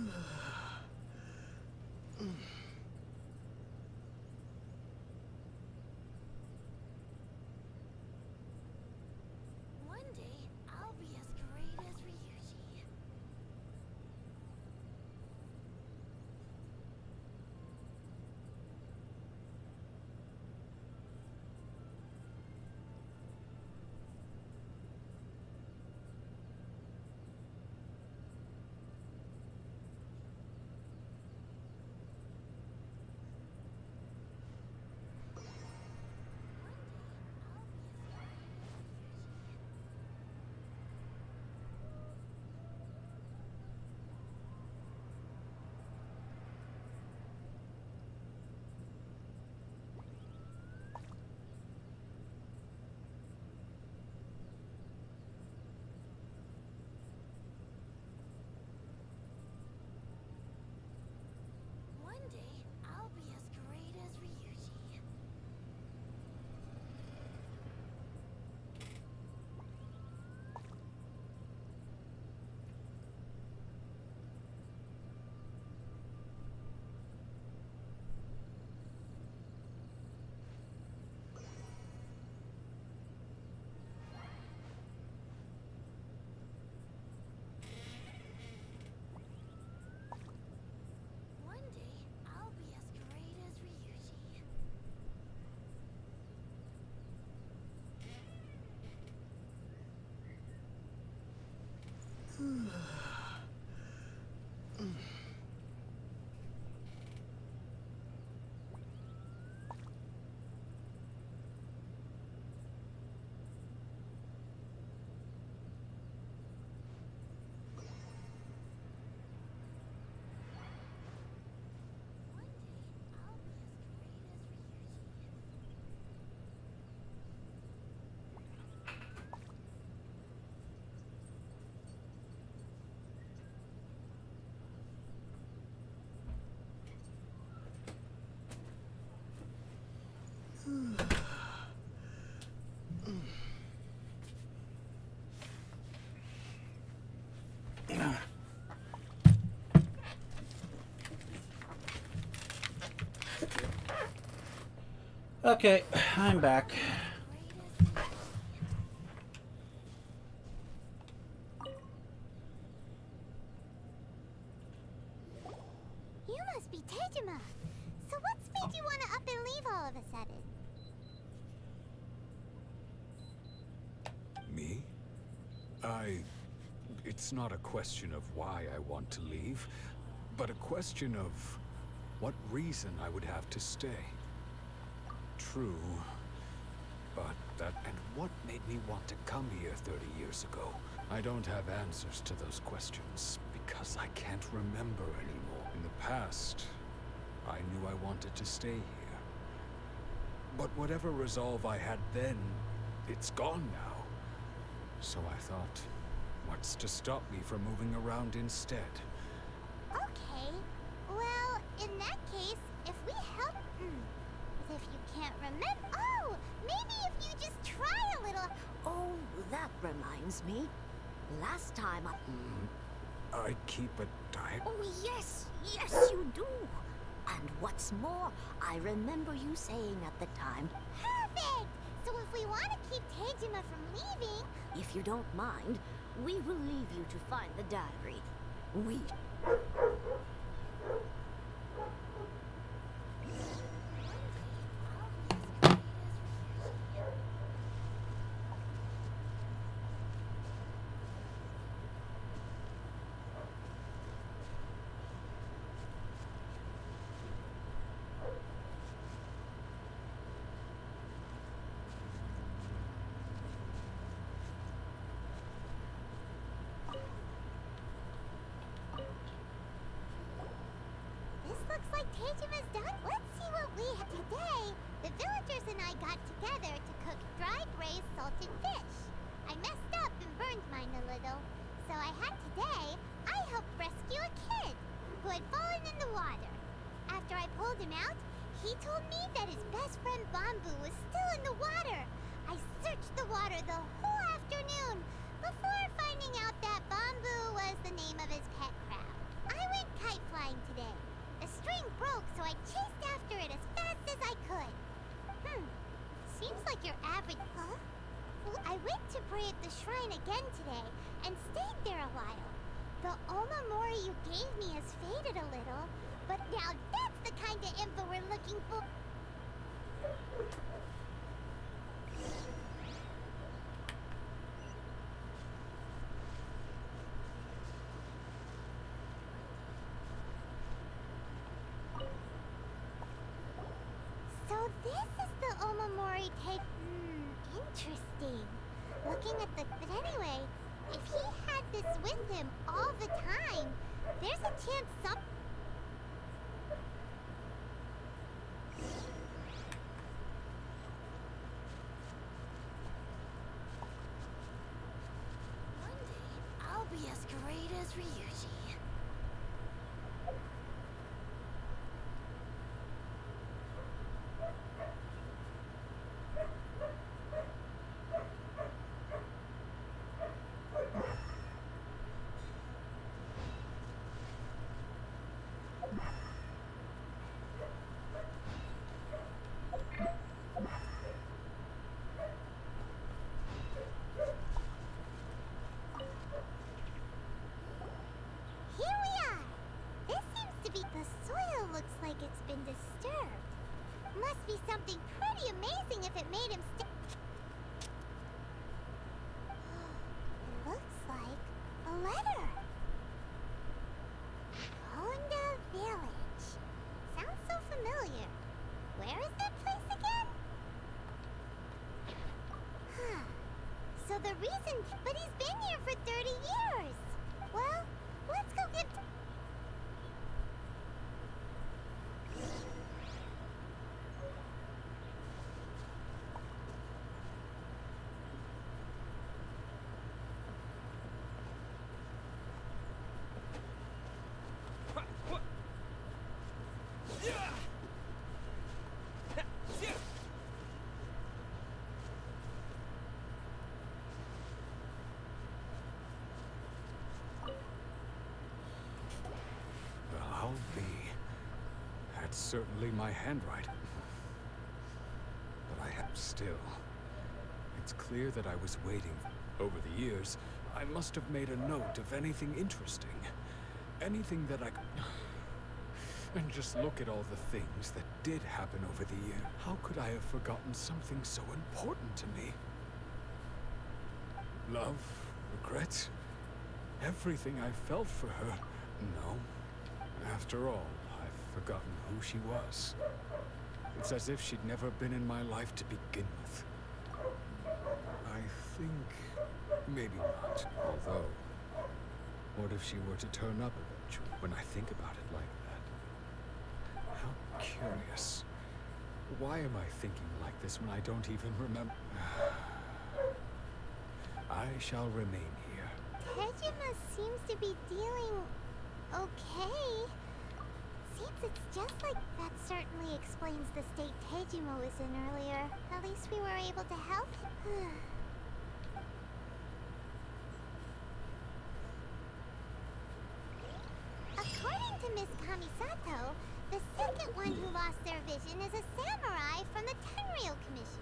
day, I'll be as great as Ryuji. One day, I'll be as great as Ryuji. One day, I'll be as great as Ryuji. Okay, I'm back. You must be Tejima. So what's made you want to up and leave all of a sudden? Me? It's not a question of why I want to leave, but a question of what reason I would have to stay. True, but and what made me want to come here 30 years ago? I don't have answers to those questions because I can't remember anymore. In the past, I knew I wanted to stay here. But whatever resolve I had then, it's gone now. So I thought, what's to stop me from moving around instead? Okay. Well, in that case, if we help... But if you can't remember... Oh! Maybe if you just try a little... Oh, that reminds me. Last time I keep a diary. Oh, yes! Yes, you do! And what's more, I remember you saying at the time... Perfect! So if we want to keep Tejima from leaving... If you don't mind, we will leave you to find the diary. We... Looks like Tejima's done. Let's see what we have today. The villagers and I got together to cook dried braised salted fish. I messed up and burned mine a little. So I helped rescue a kid who had fallen in the water. After I pulled him out, he told me that his best friend Bamboo was still in the water. I searched the water the whole afternoon before finding out that Bamboo was the name of his pet crab. I your average, huh? Well, I went to pray at the shrine again today and stayed there a while. The Omamori you gave me has faded a little, but now that's the kind of info we're looking for. So this is the Omamori take. Interesting. Looking at the. But anyway, if he had this with him all the time, there's a chance some. One day, I'll be as great as Ryuji. Here we are! This seems to be. The soil looks like it's been disturbed. Must be something pretty amazing if it made him stay. Looks like a letter. Honda Village. Sounds so familiar. Where is that place again? Huh. So the reason. But he's been here for 30 years. Well, let's go get. Well, I'll be. That's certainly my handwriting. But I have still. It's clear that I was waiting. Over the years, I must have made a note of anything interesting. Anything that I could. And just look at all the things that did happen over the year. How could I have forgotten something so important to me? Love, regret, everything I felt for her. No. After all, I've forgotten who she was. It's as if she'd never been in my life to begin with. I think maybe not. Although, what if she were to turn up eventually? When I think about it like that. How curious. Why am I thinking like this when I don't even remember? I shall remain here. Tejima seems to be dealing okay. Seems it's just like that. Certainly explains the state Tejima was in earlier. At least we were able to help him. According to Miss Kamisato, the second one who lost their vision is a samurai from the Tenryou Commission.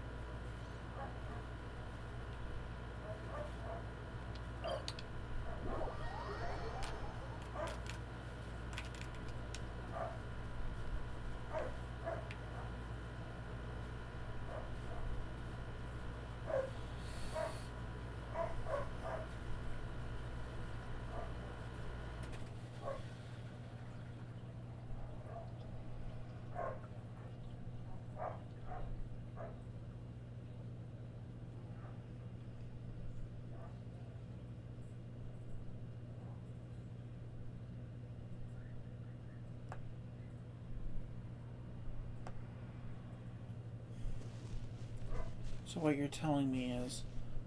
So what you're telling me is,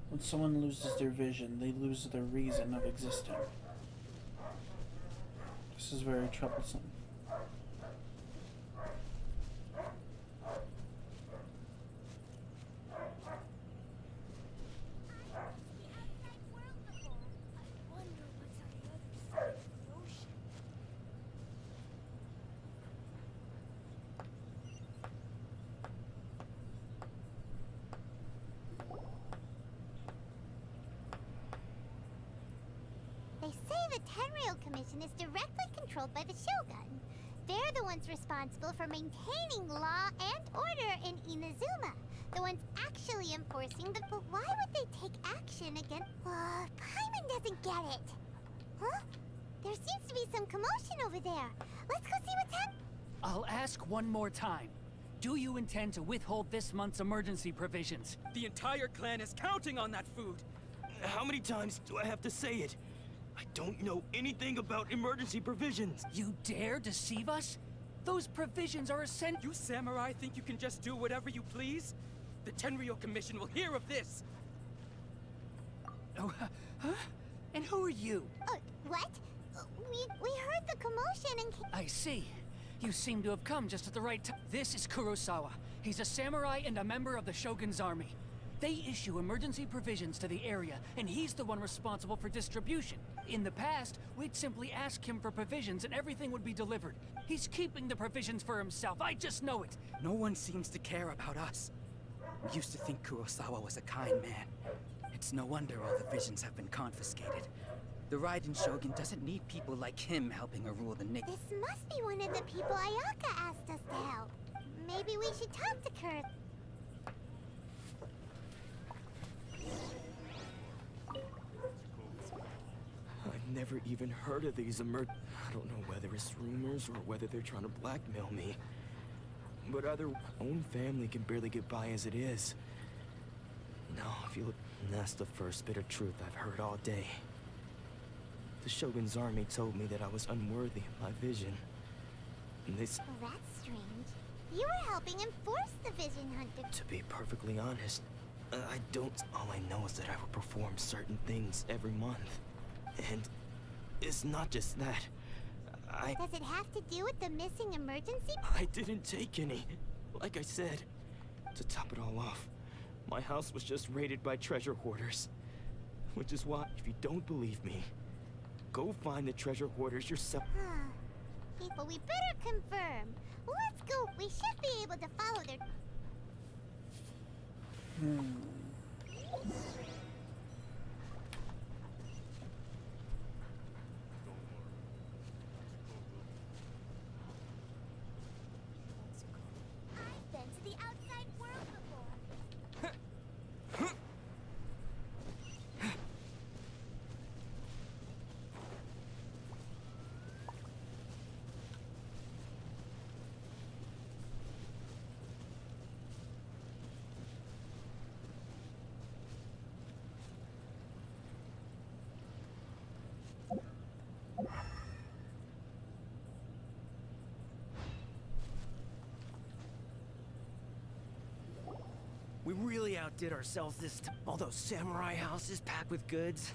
when someone loses their vision, they lose their reason of existing. This is very troublesome. the Tenryou Commission is directly controlled by the Shogun. They're the ones responsible for maintaining law and order in Inazuma. The ones actually enforcing the... But why would they take action against... Paimon doesn't get it. Huh? There seems to be some commotion over there. Let's go see what's happening. I'll ask one more time. Do you intend to withhold this month's emergency provisions? The entire clan is counting on that food. How many times do I have to say it? I don't know anything about emergency provisions. You dare deceive us? Those provisions are essential. You samurai think you can just do whatever you please? The Tenryou Commission will hear of this. Oh, huh? And who are you? What? We heard the commotion and... I see. You seem to have come just at the right time. This is Kurosawa. He's a samurai and a member of the Shogun's army. They issue emergency provisions to the area, and he's the one responsible for distribution. In the past, we'd simply ask him for provisions and everything would be delivered. He's keeping the provisions for himself, I just know it. No one seems to care about us. We used to think Kurosawa was a kind man. It's no wonder all the visions have been confiscated. The Raiden Shogun doesn't need people like him helping her rule the Nick. This must be one of the people Ayaka asked us to help. Maybe we should talk to Kurt. I've never even heard of these I don't know whether it's rumors or whether they're trying to blackmail me. But our own family can barely get by as it is. Now, if you look, that's the first bit of truth I've heard all day. The Shogun's army told me that I was unworthy of my vision. And they... Well, that's strange. You were helping enforce the Vision Hunter. To be perfectly honest, I don't... All I know is that I will perform certain things every month. And it's not just that. Does it have to do with the missing emergency? I didn't take any. Like I said, to top it all off, my house was just raided by treasure hoarders. Which is why, if you don't believe me, go find the treasure hoarders yourself. Well, we better confirm. Let's go. We should be able to follow their... I've been to the outside world before. We really outdid ourselves this time. All those samurai houses packed with goods.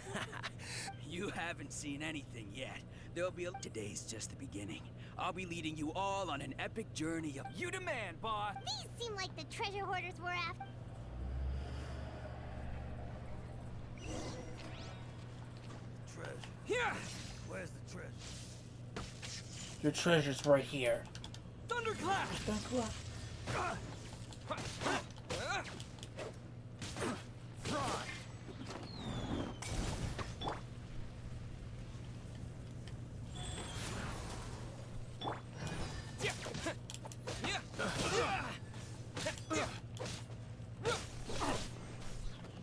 You haven't seen anything yet. There'll be Today's just the beginning. I'll be leading you all on an epic journey of... You demand, boss! These seem like the treasure hoarders we're after. Treasure. Here! Where's the treasure? Your treasure's right here. Thunderclap! Thunderclap.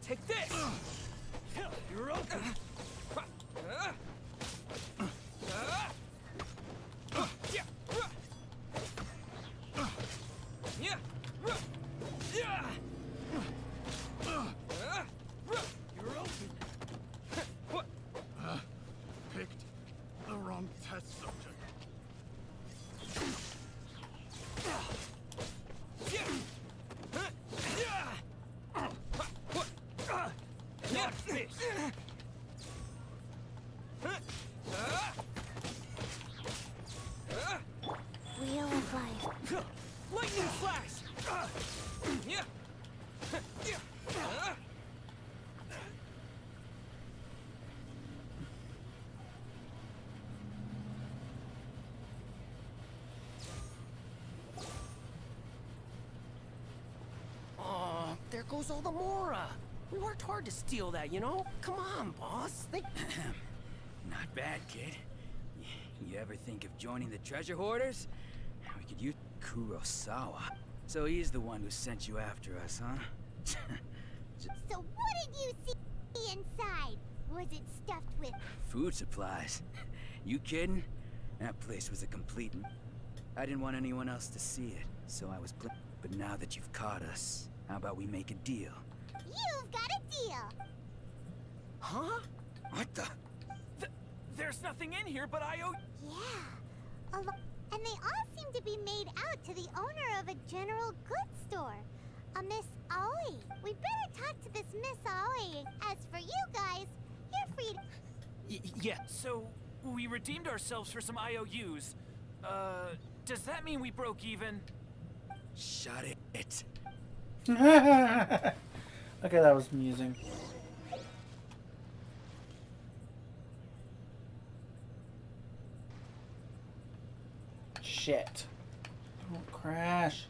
Take this! You're open! You're open! What? Picked the wrong test subject. Wheel of life. Lightning flash! Oh, there goes all the Mora. We worked hard to steal that, you know? Come on, boss. Not bad, kid. You ever think of joining the treasure hoarders? We could use Kurosawa. So he's the one who sent you after us, huh? So what did you see inside? Was it stuffed with... Food supplies. You kidding? That place was a complete... I didn't want anyone else to see it, so I was But now that you've caught us, how about we make a deal? You've got a deal! Huh? What the? There's nothing in here but I owe... Yeah. And they all seem to be made out to the owner of a general goods store. A Miss Aoi. We better talk to this Miss Aoi. As for you guys, you're free to... Yeah, so we redeemed ourselves for some IOUs. Does that mean we broke even? Shut it. Okay, that was amusing. Shit. Don't crash.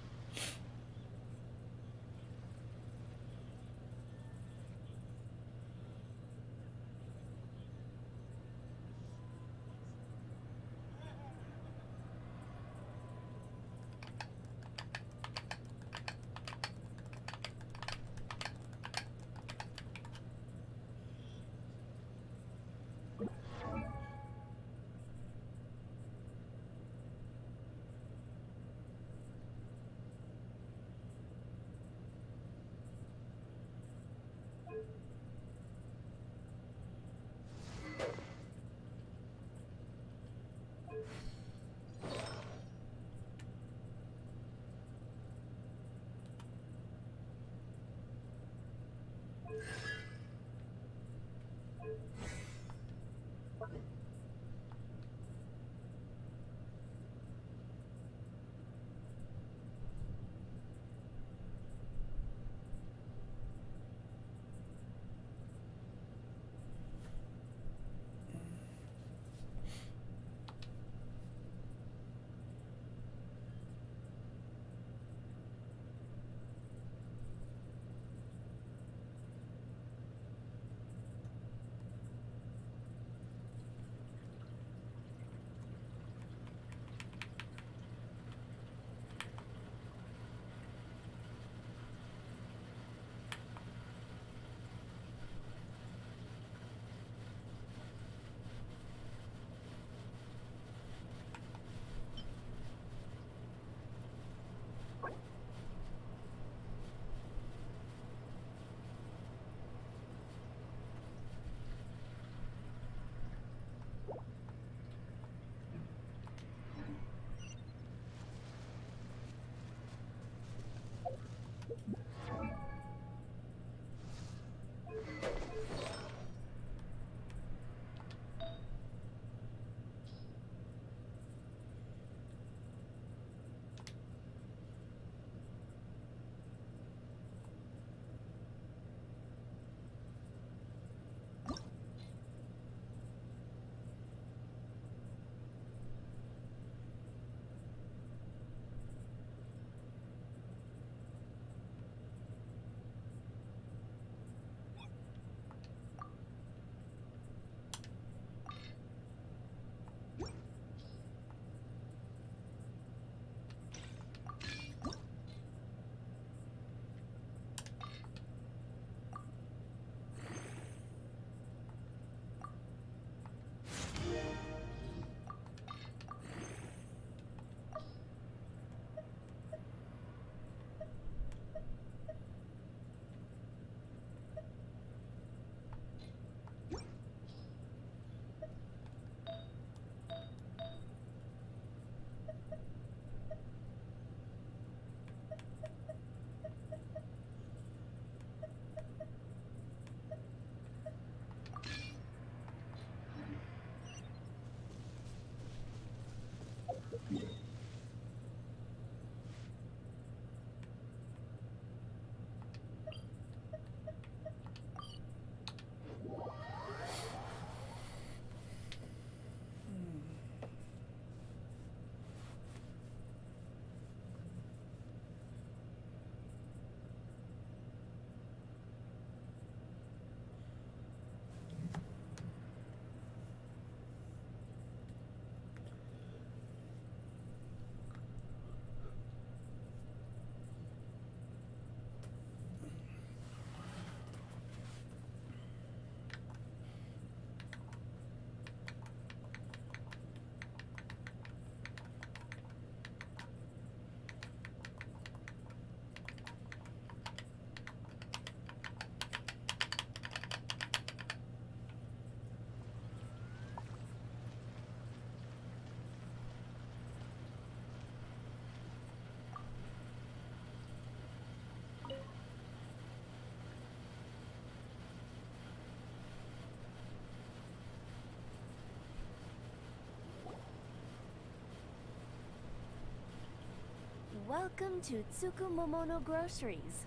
Welcome to Tsukumomono Groceries.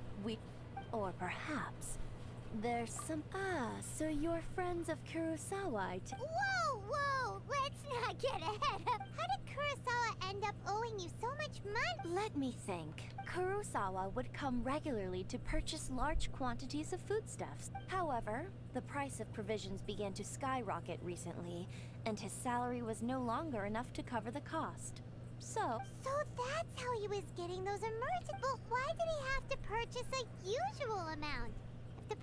Or perhaps there's some. Ah, so you're friends of Kurosawa. Whoa, whoa! Let's not get ahead of. How did Kurosawa end up owing you so much money? Let me think. Kurosawa would come regularly to purchase large quantities of foodstuffs. However, the price of provisions began to skyrocket recently, and his salary was no longer enough to cover the cost. So that's how he was getting those emergency. But why did he have to purchase a usual amount?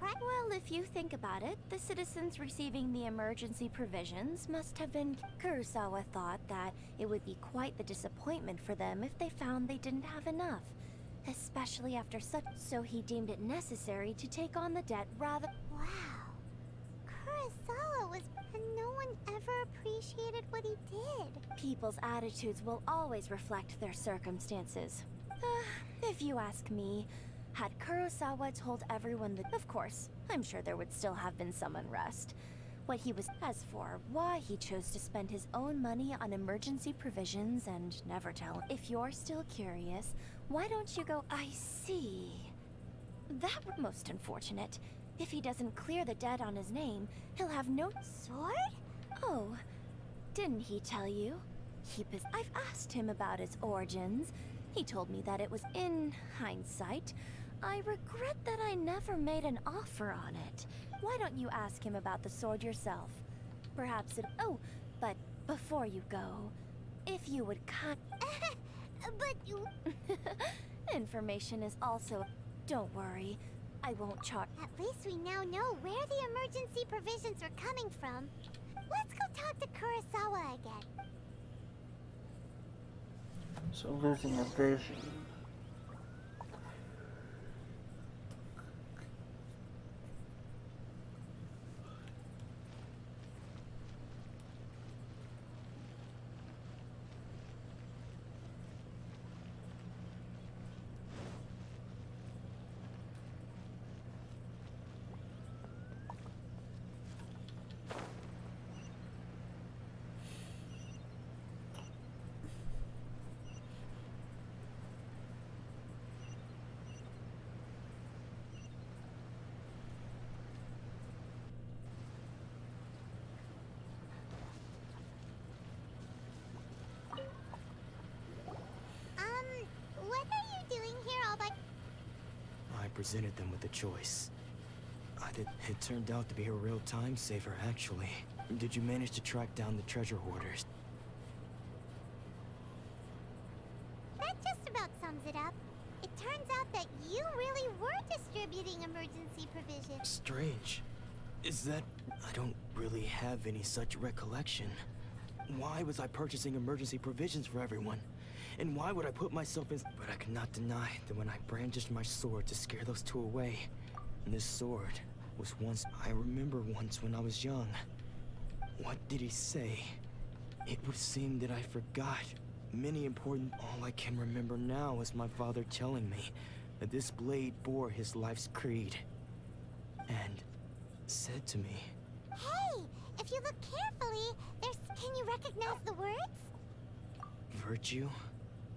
Well, if you think about it, the citizens receiving the emergency provisions must have been. Kurosawa thought that it would be quite the disappointment for them if they found they didn't have enough, especially after such. So he deemed it necessary to take on the debt rather. Wow. Kurosawa was. And no one ever appreciated what he did. People's attitudes will always reflect their circumstances. If you ask me, had Kurosawa told everyone that, of course, I'm sure there would still have been some unrest. What he was. As for why he chose to spend his own money on emergency provisions and never tell. If you're still curious, why don't you go? I see. That would most unfortunate. If he doesn't clear the debt on his name, he'll have no sword? Oh, didn't he tell you? I've asked him about his origins. He told me that it was in hindsight. I regret that I never made an offer on it. Why don't you ask him about the sword yourself? Perhaps it. Oh, but before you go, if you would cut. But you. Information is also. Don't worry. I won't charge. At least we now know where the emergency provisions are coming from. Let's go talk to Kurosawa again. So losing a vision. What are you doing here all by... I presented them with a choice. It turned out to be a real time saver, actually. Did you manage to track down the treasure hoarders? That just about sums it up. It turns out that you really were distributing emergency provisions. Strange. Is that... I don't really have any such recollection. Why was I purchasing emergency provisions for everyone? And why would I put myself in... But I cannot deny that when I brandished my sword to scare those two away, this sword was once... I remember once when I was young. What did he say? It would seem that I forgot many important... All I can remember now is my father telling me that this blade bore his life's creed. And said to me... Hey! If you look carefully, there's... Can you recognize the words? Virtue?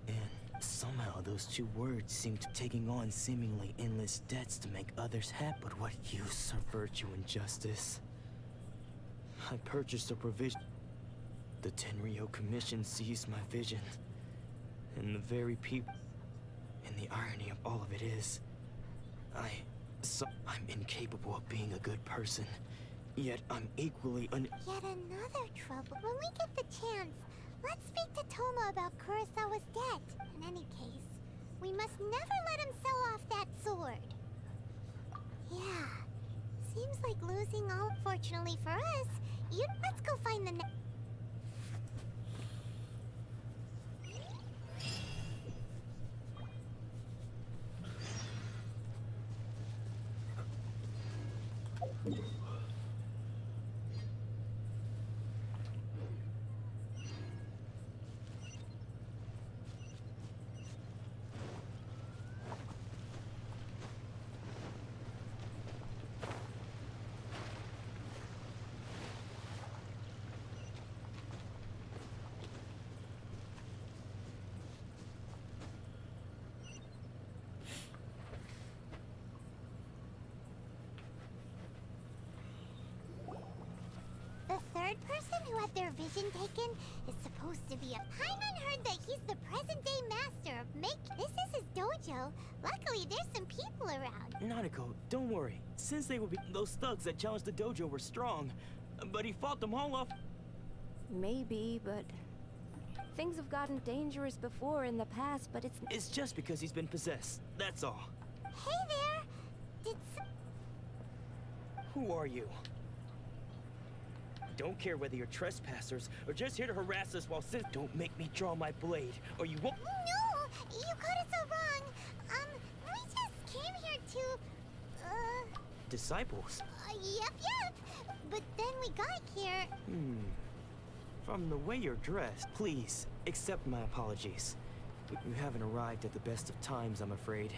And somehow those two words seem to taking on seemingly endless debts to make others happy. But what use are virtue and justice? I purchased a provision. The Tenryo Commission seized my vision. And the very people... And the irony of all of it is... I'm incapable of being a good person. Yet I'm equally Yet another trouble. When we get the chance, let's speak to Toma about Kurosawa's debt. In any case, we must never let him sell off that sword. Yeah. Seems like losing all. Fortunately for us, let's go find the who had their vision taken is supposed to be a... Paimon heard that he's the present-day master of make... This is his dojo. Luckily, there's some people around. Nanako, don't worry. Sensei will be... Those thugs that challenged the dojo were strong, but he fought them all off. Maybe, but things have gotten dangerous before in the past, but it's... It's just because he's been possessed, that's all. Hey there! Did Who are you? Don't care whether you're trespassers or just here to harass us while Don't make me draw my blade, or you won't... No! You got it so wrong. We just came here to... Disciples? Yep. But then we got here... From the way you're dressed, please, accept my apologies. But you haven't arrived at the best of times, I'm afraid.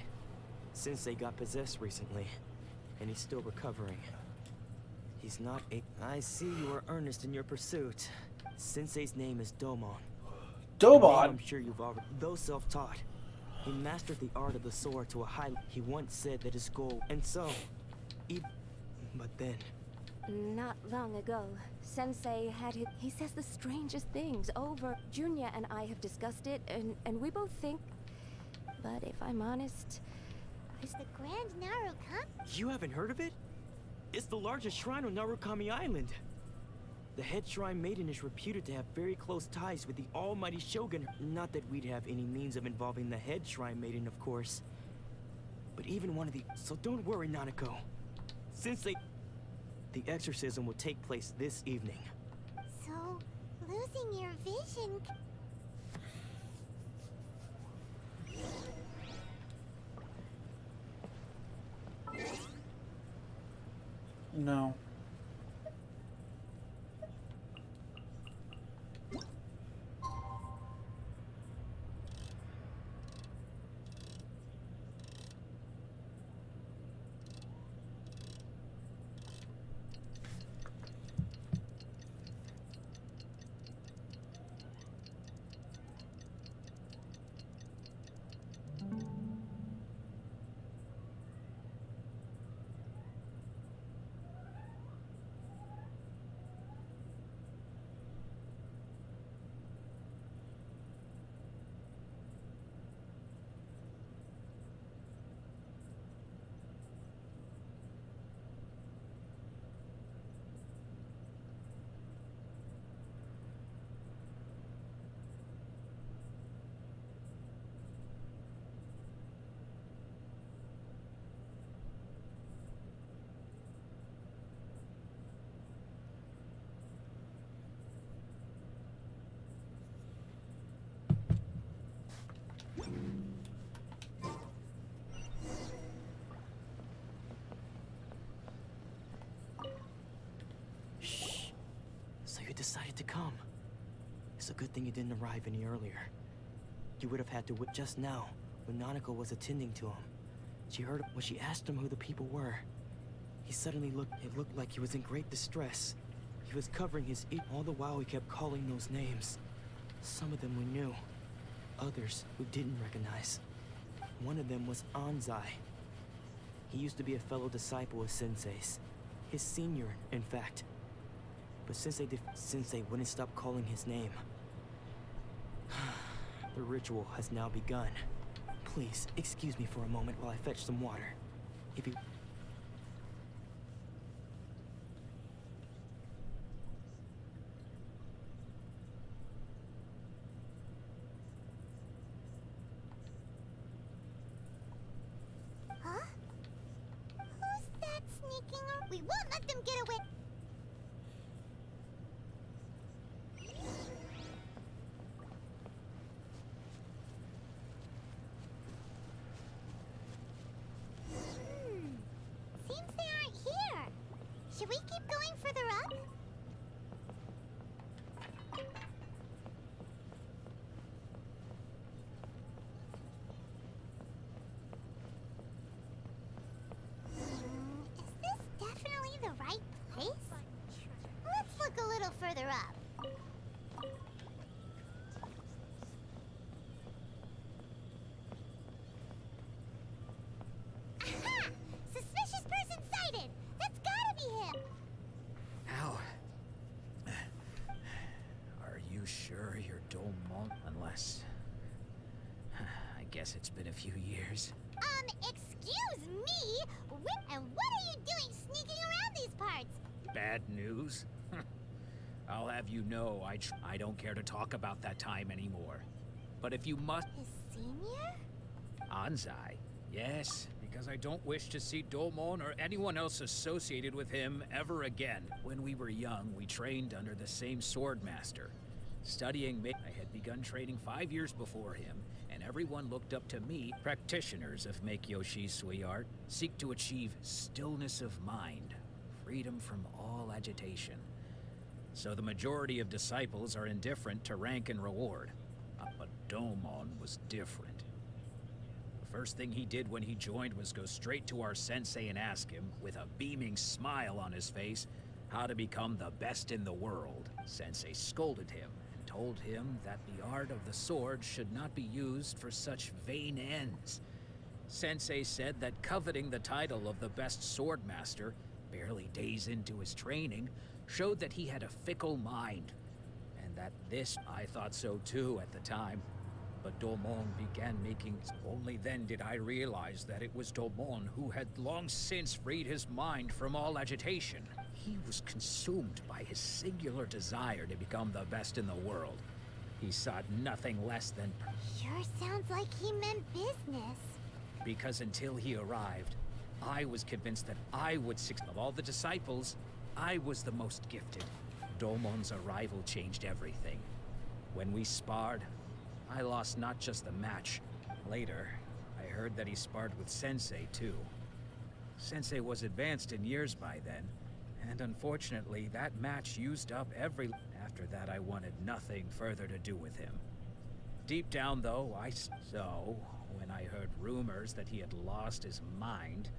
Sensei got possessed recently, and he's still recovering. He's not a... I see you are earnest in your pursuit. Sensei's name is Domon. Domon? I'm sure you've already... Though self-taught, he mastered the art of the sword to a high... He once said that his goal... And so... But then... Not long ago, Sensei had his... He says the strangest things over. Junya and I have discussed it, and we both think... But if I'm honest... The Grand Narukami? You haven't heard of it? It's the largest shrine on Narukami Island. The head shrine maiden is reputed to have very close ties with the almighty Shogun. Not that we'd have any means of involving the head shrine maiden, of course. But even one of the... So don't worry, Nanako. Sensei... The exorcism will take place this evening. So, losing your vision... No. Decided to come. It's a good thing you didn't arrive any earlier. You would have had to wait just now when Nanako was attending to him. She heard when she asked him who the people were. He suddenly looked, it looked like he was in great distress. He was covering his ear. All the while he kept calling those names. Some of them we knew, others we didn't recognize. One of them was Anzai. He used to be a fellow disciple of Sensei's. His senior, in fact. But Sensei wouldn't stop calling his name. The ritual has now begun. Please, excuse me for a moment while I fetch some water. If you... Huh? Who's that sneaking around? We won't let them get away! Seems they aren't here. Should we keep going further up? Is this definitely the right place? Let's look a little further up. Aha! Suspicious person sighted! That's gotta be him! you sure you're Domon? Unless... I guess it's been a few years. Excuse me? And what are you doing sneaking around these parts? Bad news? I'll have you know I don't care to talk about that time anymore. But if you must... His senior? Anzai? Yes, because I don't wish to see Domon or anyone else associated with him ever again. When we were young, we trained under the same sword master. Studying I had begun training 5 years before him, and everyone looked up to me. Practitioners of Make-Yoshi Sui art seek to achieve stillness of mind, freedom from all agitation. So the majority of disciples are indifferent to rank and reward. But Domon was different. The first thing he did when he joined was go straight to our sensei and ask him, with a beaming smile on his face, how to become the best in the world. Sensei scolded him and told him that the art of the sword should not be used for such vain ends. Sensei said that coveting the title of the best sword master, barely days into his training, showed that he had a fickle mind. And that this, I thought so too at the time. But Domon began making... Only then did I realize that it was Domon who had long since freed his mind from all agitation. He was consumed by his singular desire to become the best in the world. He sought nothing less than... Sure sounds like he meant business. Because until he arrived, I was convinced that I would succeed. Of all the disciples, I was the most gifted. Domon's arrival changed everything. When we sparred, I lost not just the match. Later, I heard that he sparred with Sensei, too. Sensei was advanced in years by then, and unfortunately, that match used up every... After that, I wanted nothing further to do with him. Deep down, though, So, when I heard rumors that he had lost his mind,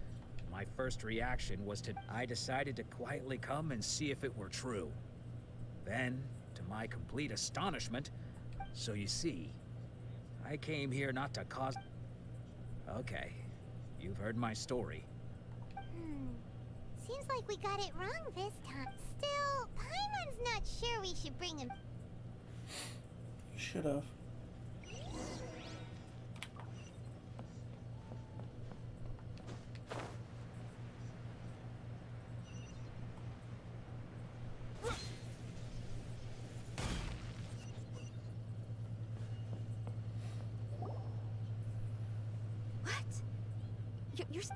my first reaction was to... I decided to quietly come and see if it were true. Then, to my complete astonishment, so you see, I came here not to cause... Okay, you've heard my story. Seems like we got it wrong this time. Still, Paimon's not sure we should bring him... Should have.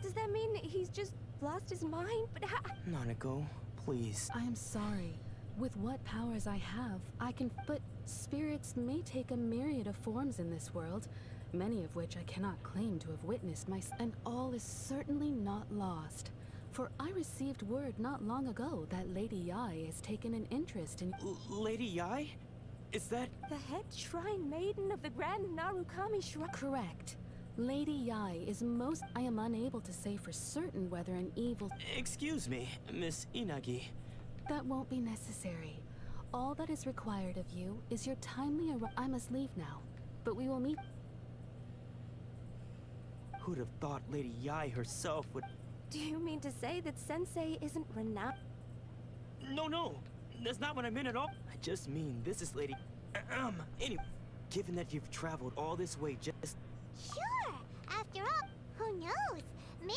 Does that mean he's just lost his mind? But how... Nanako, please. I am sorry. With what powers I have, I can... But spirits may take a myriad of forms in this world, many of which I cannot claim to have witnessed And all is certainly not lost. For I received word not long ago that Lady Yai has taken an interest in... Lady Yai? Is that... The head shrine maiden of the Grand Narukami Shrine? Correct. Lady Yai is most... I am unable to say for certain whether an evil... Excuse me, Miss Inagi. That won't be necessary. All that is required of you is your timely I must leave now, but we will meet... Who'd have thought Lady Yai herself would... Do you mean to say that Sensei isn't renowned? No, that's not what I meant at all. I just mean this is Lady... Anyway, given that you've traveled all this way just... Sure! After all, who knows? Maybe...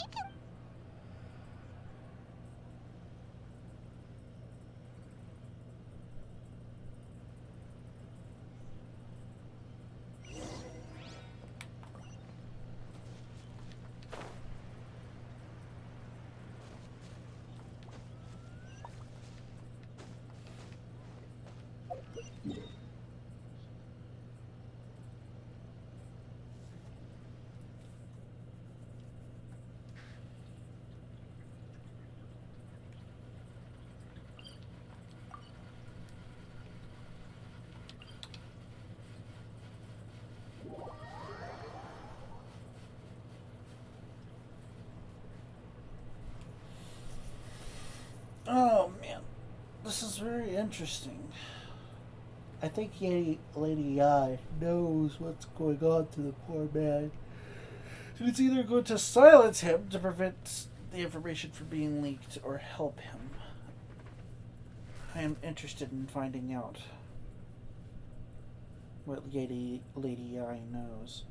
Oh man, this is very interesting. I think Lady Yai knows what's going on to the poor man. And it's either going to silence him to prevent the information from being leaked or help him. I am interested in finding out. what Lady I knows.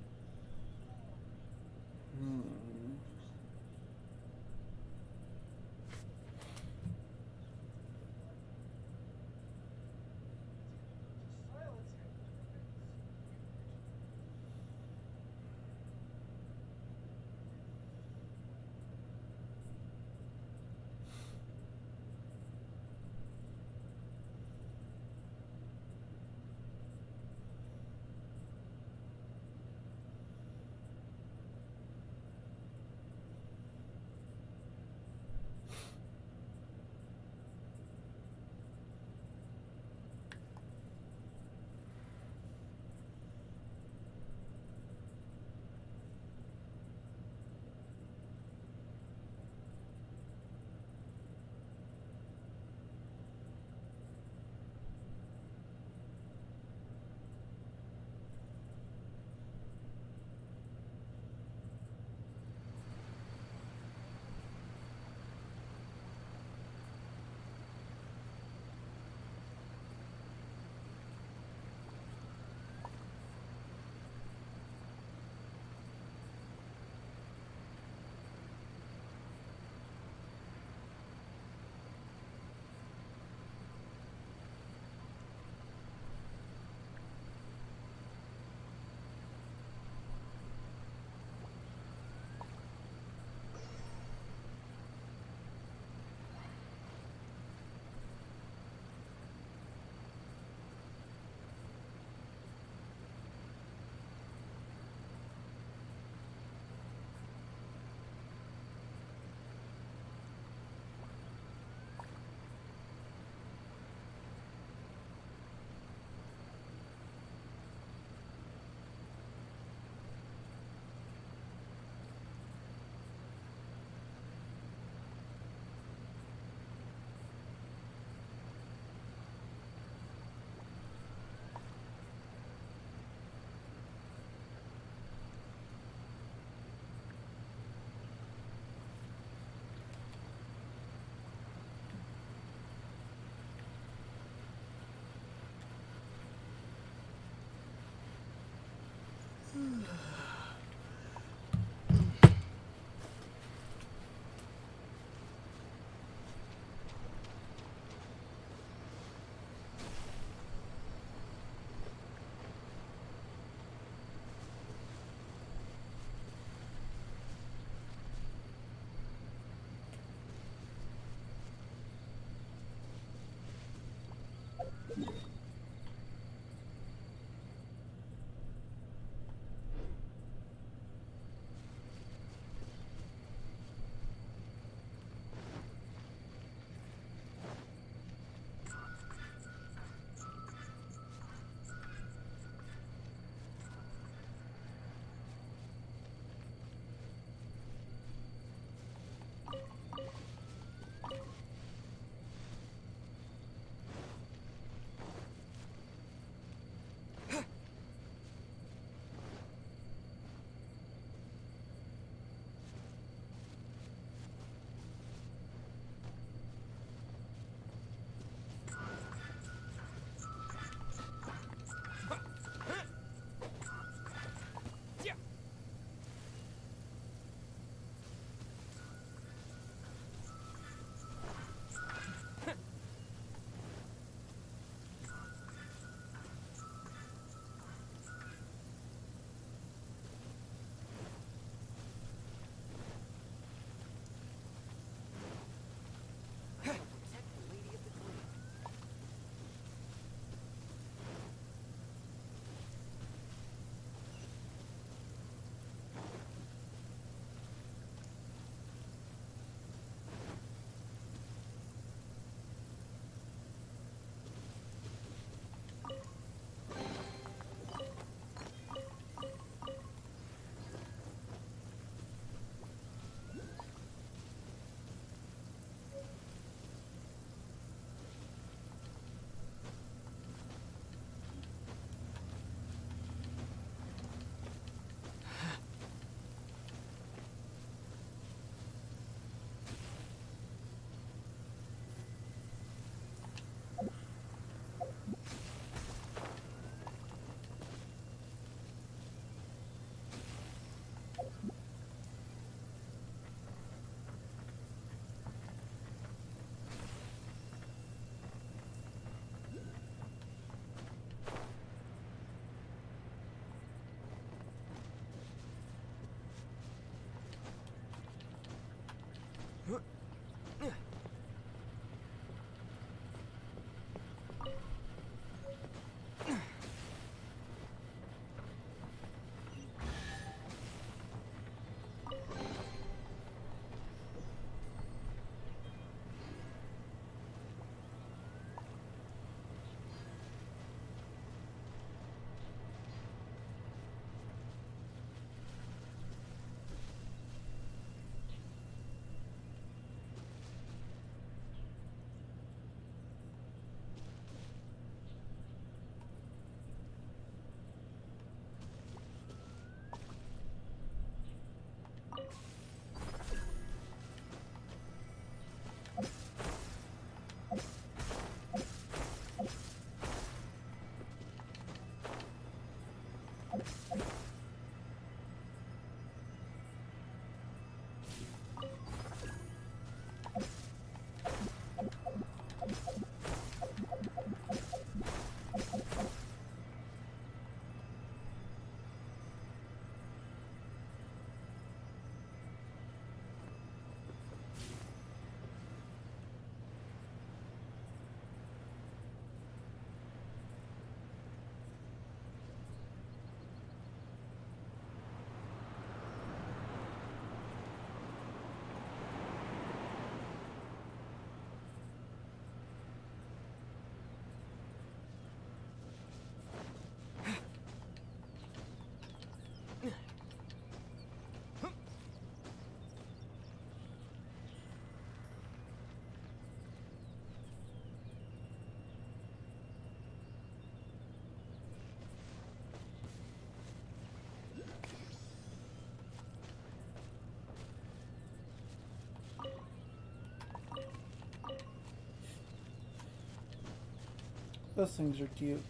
Those things are cute.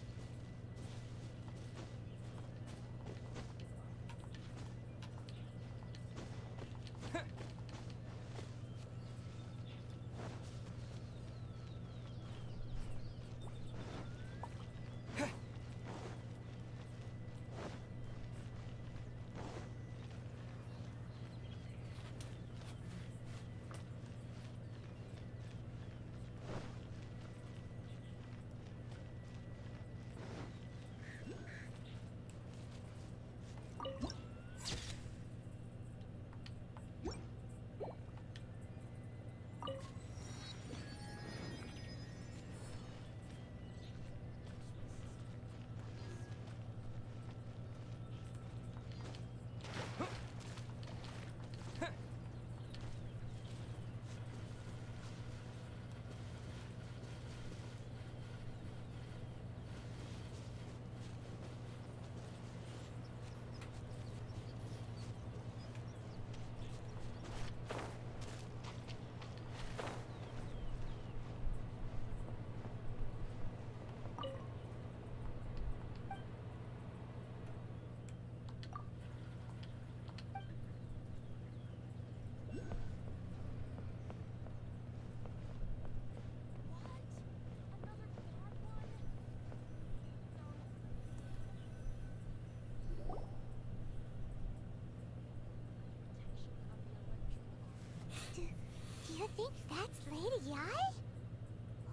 Do you think that's Lady Ai?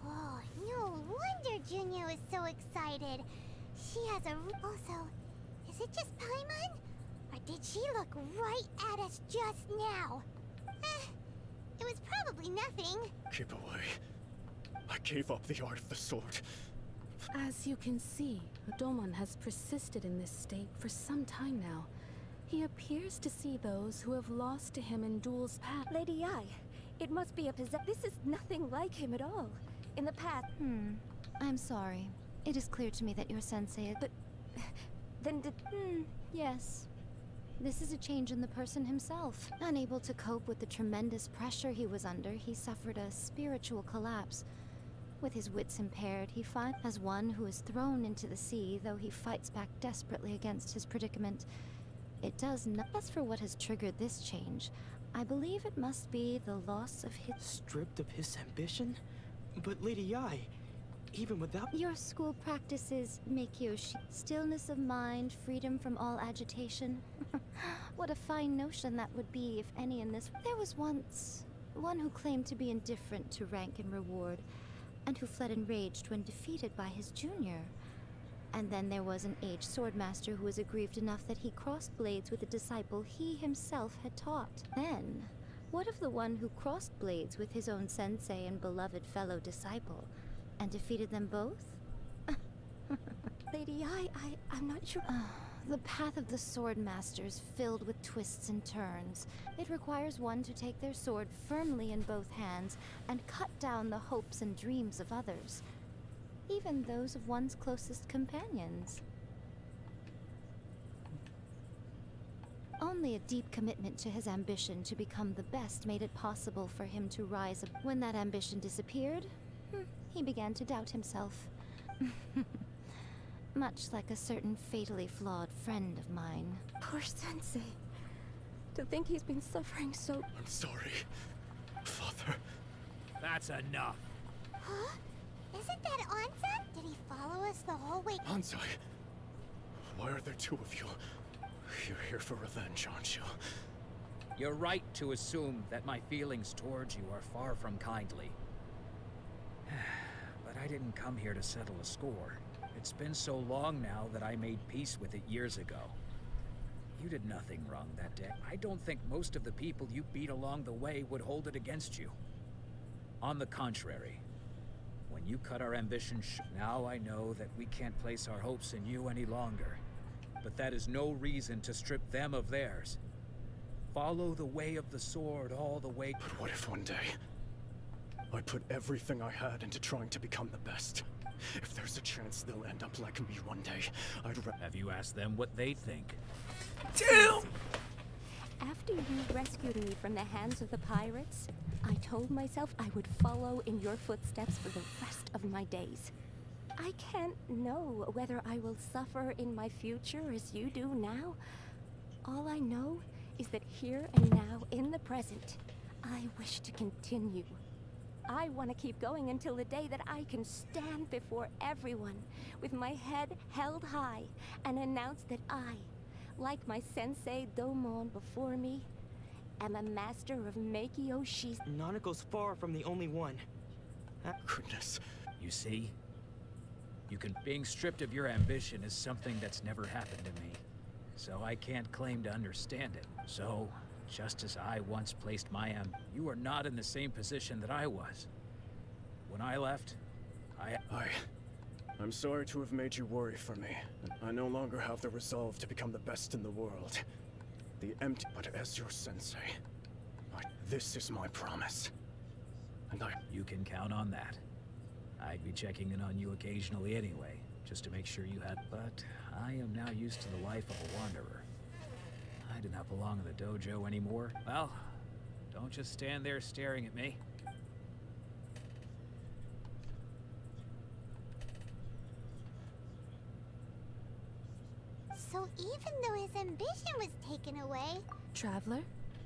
Oh, no wonder Junior is so excited. She has a... Also, is it just Paimon? Or did she look right at us just now? It was probably nothing. Keep away. I gave up the art of the sword. As you can see, Domon has persisted in this state for some time now. He appears to see those who have lost to him in duels past. Lady Ai, it must be a This is nothing like him at all. In the past... I'm sorry. It is clear to me that your sensei is... But... Then did... Yes. This is a change in the person himself. Unable to cope with the tremendous pressure he was under, he suffered a spiritual collapse. With his wits impaired, he finds as one who is thrown into the sea, though he fights back desperately against his predicament. It does not... As for what has triggered this change, I believe it must be the loss of his... Stripped of his ambition? But Lady Ai, even without... Your school practices make stillness of mind, freedom from all agitation. What a fine notion that would be if any in this... There was once one who claimed to be indifferent to rank and reward, and who fled enraged when defeated by his junior. And then there was an aged swordmaster who was aggrieved enough that he crossed blades with a disciple he himself had taught. Then, what of the one who crossed blades with his own sensei and beloved fellow disciple, and defeated them both? Lady Ai, I'm not sure... The path of the swordmaster is filled with twists and turns. It requires one to take their sword firmly in both hands and cut down the hopes and dreams of others, even those of one's closest companions. Only a deep commitment to his ambition to become the best made it possible for him to rise up. When that ambition disappeared, he began to doubt himself. Much like a certain fatally flawed friend of mine. Poor sensei. To think he's been suffering so... I'm sorry, Father. That's enough. Huh? Isn't that Anza? Did he follow us the whole way? Ansai, why are there two of you? You're here for revenge, aren't you? You're right to assume that my feelings towards you are far from kindly. But I didn't come here to settle a score. It's been so long now that I made peace with it years ago. You did nothing wrong that day. I don't think most of the people you beat along the way would hold it against you. On the contrary, when you cut our ambition now I know that we can't place our hopes in you any longer. but that is no reason to strip them of theirs. Follow the way of the sword all the way. But what if one day I put everything I had into trying to become the best? If there's a chance they'll end up like me one day, Have you asked them what they think? Damn! After you rescued me from the hands of the pirates, I told myself I would follow in your footsteps for the rest of my days. I can't know whether I will suffer in my future as you do now. All I know is that here and now, in the present, I wish to continue. I want to keep going until the day that I can stand before everyone with my head held high and announce that I, like my sensei Domon before me, am a master of Meikyo Shi. Nanako's far from the only one. Goodness. You see? Being stripped of your ambition is something that's never happened to me. So I can't claim to understand it. So, just as I once placed my you are not in the same position that I was. When I left, I'm sorry to have made you worry for me. I no longer have the resolve to become the best in the world. But as your sensei, this is my promise. And You can count on that. I'd be checking in on you occasionally anyway, just to make sure you had. But I am now used to the life of a wanderer. I do not belong in the dojo anymore. Well, don't just stand there staring at me. So even though his ambition was taken away... Traveler,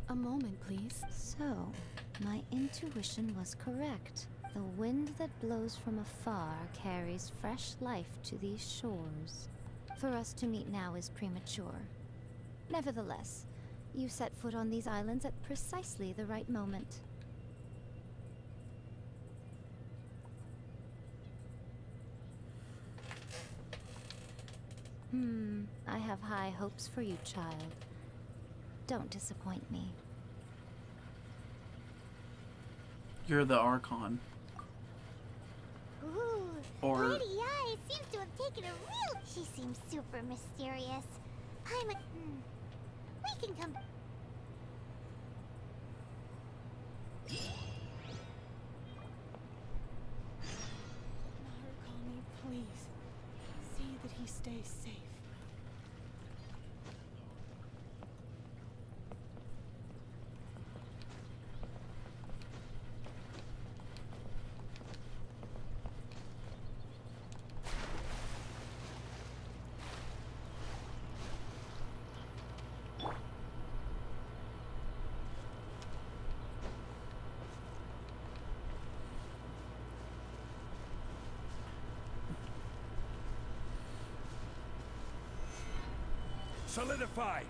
a moment, please. So, my intuition was correct. The wind that blows from afar carries fresh life to these shores. For us to meet now is premature. Nevertheless, you set foot on these islands at precisely the right moment. I have high hopes for you, child. Don't disappoint me. You're the Archon. Ooh, Or... Lady Eye seems to have taken a real... She seems super mysterious. We can come... Narukami, please. See that he stays safe. Solidify!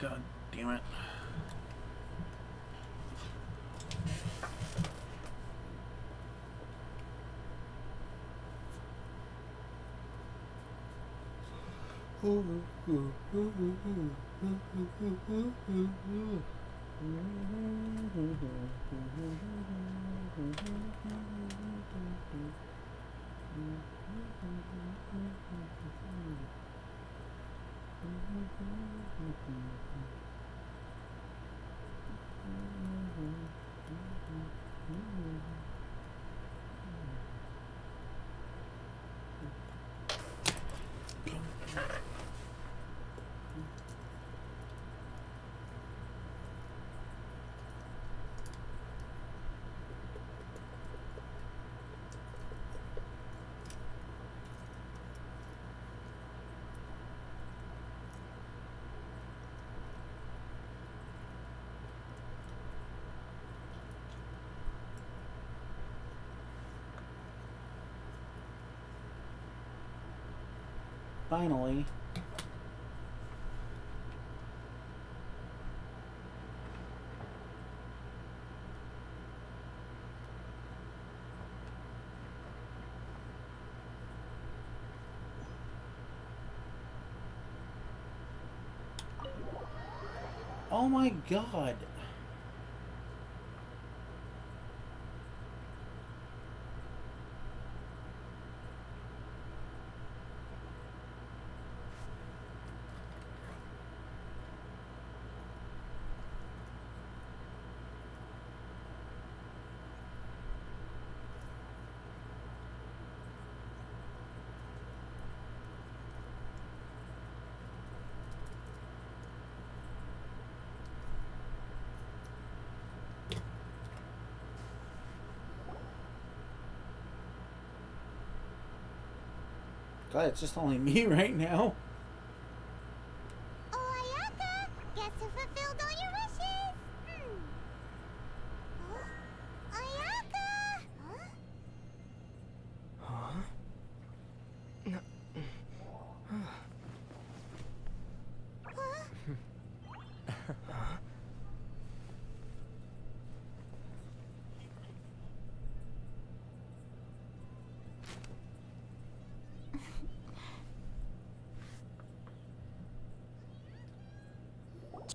God damn it. Finally. Oh my God. God, it's just only me right now. Oh, Ayaka! Guess who fulfilled all your wishes? Huh? Ayaka! Huh?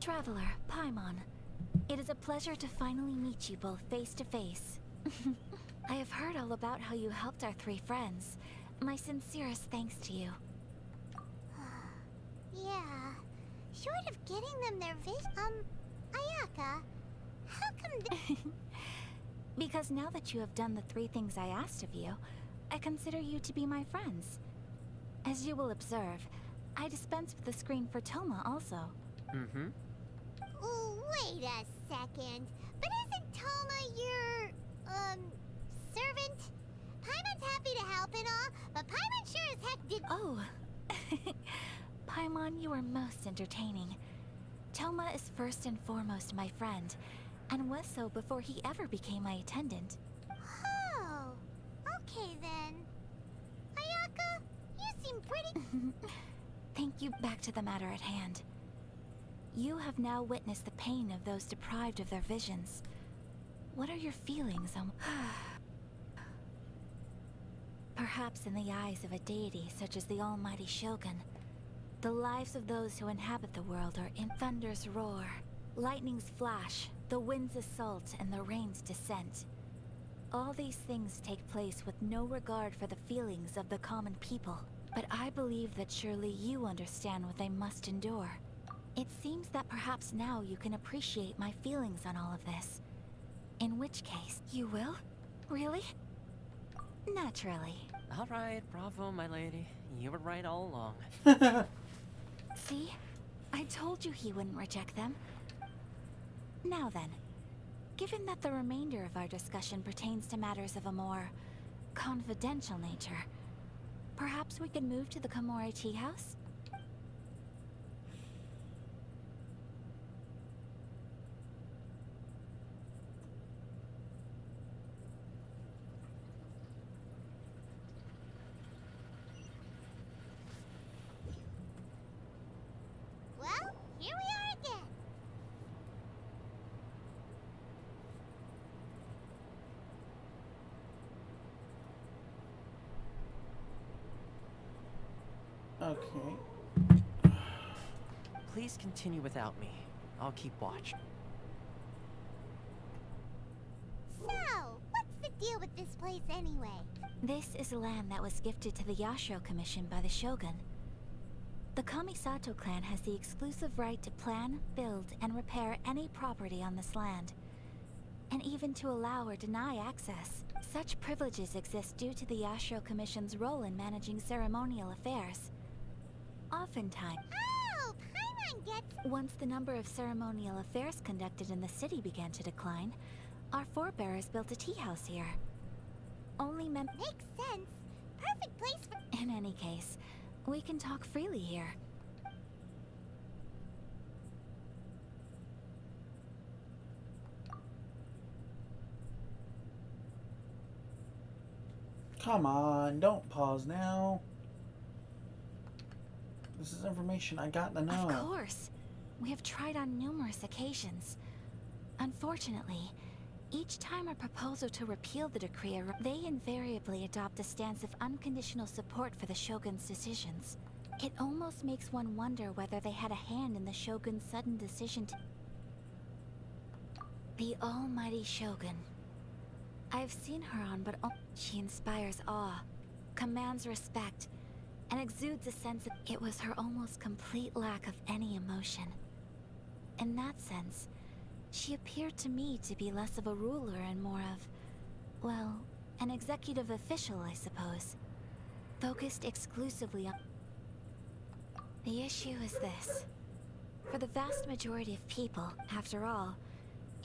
Traveler, Paimon. It is a pleasure to finally meet you both face to face. I have heard all about how you helped our three friends. My sincerest thanks to you. Yeah. Short of getting them their Ayaka, how come Because now that you have done the three things I asked of you, I consider you to be my friends. As you will observe, I dispense with the screen for Toma also. Mm-hmm. Wait a second. But isn't Toma your, servant? Paimon's happy to help and all, but Paimon sure as heck did— Oh. Paimon, you are most entertaining. Toma is first and foremost my friend, and was so before he ever became my attendant. Oh, okay then. Ayaka, you seem pretty... Thank you. Back to the matter at hand. You have now witnessed the pain of those deprived of their visions. What are your feelings on... Perhaps in the eyes of a deity such as the almighty Shogun, the lives of those who inhabit the world are in thunder's roar, lightning's flash, the wind's assault, and the rain's descent. All these things take place with no regard for the feelings of the common people. But I believe that surely you understand what they must endure. It seems that perhaps now you can appreciate my feelings on all of this. In which case, you will? Really? Naturally. Alright, bravo, my lady. You were right all along. See? I told you he wouldn't reject them. Now then, given that the remainder of our discussion pertains to matters of a more confidential nature, perhaps we could move to the Komore Tea House? Well, here we are again. Okay. Please continue without me. I'll keep watch. So, what's the deal with this place anyway? This is land that was gifted to the Yashiro Commission by the Shogun. The Kamisato clan has the exclusive right to plan, build, and repair any property on this land, and even to allow or deny access. Such privileges exist due to the Yashiro Commission's role in managing ceremonial affairs. Oftentimes, Oh, Paimon gets... once the number of ceremonial affairs conducted in the city began to decline, our forebears built a tea house here. Only Makes sense. Perfect place for... In any case, we can talk freely here. Come on, don't pause now. This is information I got to know. Of course. We have tried on numerous occasions. Unfortunately, each time a proposal to repeal the decree, they invariably adopt a stance of unconditional support for the Shogun's decisions. It almost makes one wonder whether they had a hand in the Shogun's sudden decision to... The almighty Shogun. I've seen her on, but she inspires awe, commands respect, and exudes a sense of... It was her almost complete lack of any emotion. In that sense, she appeared to me to be less of a ruler and more of, well, an executive official, I suppose. Focused exclusively on... The issue is this. For the vast majority of people, after all,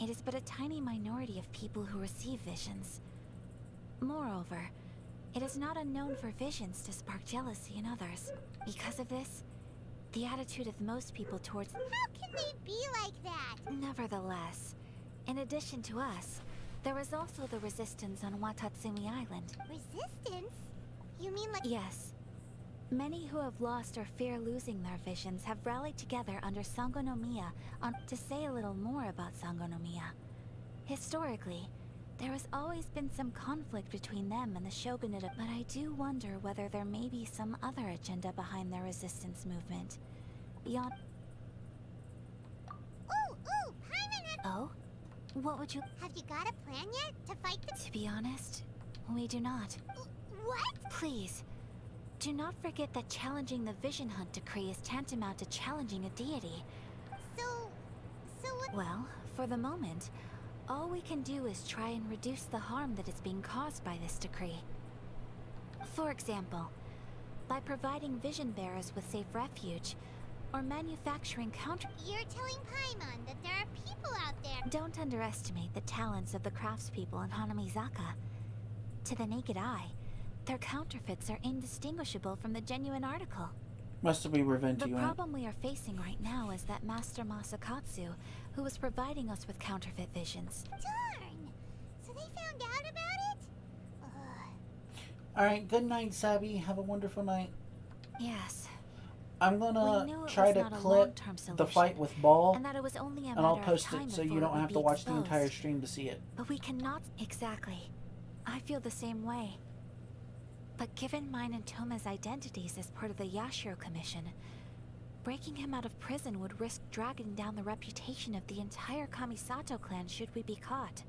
it is but a tiny minority of people who receive visions. Moreover, it is not unknown for visions to spark jealousy in others. Because of this, the attitude of most people towards... How can they be like that? Nevertheless, in addition to us, there is also the resistance on Watatsumi Island. Resistance? You mean like... Yes. Many who have lost or fear losing their visions have rallied together under Sangonomiya to say a little more about Sangonomiya. Historically, there has always been some conflict between them and the shogunate, but I do wonder whether there may be some other agenda behind their resistance movement. Beyond... Ooh, Paimon had... Oh? What would you... Have you got a plan yet to fight the... To be honest, we do not. What? Please, do not forget that challenging the Vision Hunt decree is tantamount to challenging a deity. So what... Well, for the moment, all we can do is try and reduce the harm that is being caused by this decree. For example, by providing vision bearers with safe refuge, or manufacturing counter... You're telling Paimon that there are people out there... Don't underestimate the talents of the craftspeople in Hanamizaka. To the naked eye, their counterfeits are indistinguishable from the genuine article. Must be revenge The you problem we are facing right now is that Master Masakatsu, who is providing us with counterfeit visions. Darn! So they found out about it? Ugh. Alright, good night, Sabby. Have a wonderful night. Yes. I'm We gonna knew it try was to not a clip long-term the solution, fight with Ball, and that it was only a and I'll matter of post time it so before you it don't would have be to watch the exposed. entire stream to see it. But we cannot... Exactly. I feel the same way. But given mine and Toma's identities as part of the Yashiro Commission, breaking him out of prison would risk dragging down the reputation of the entire Kamisato clan should we be caught.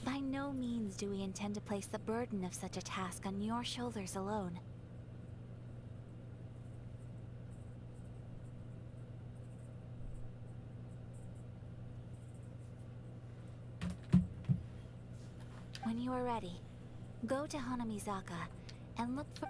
By no means do we intend to place the burden of such a task on your shoulders alone. When you are ready, go to Hanamizaka and look for...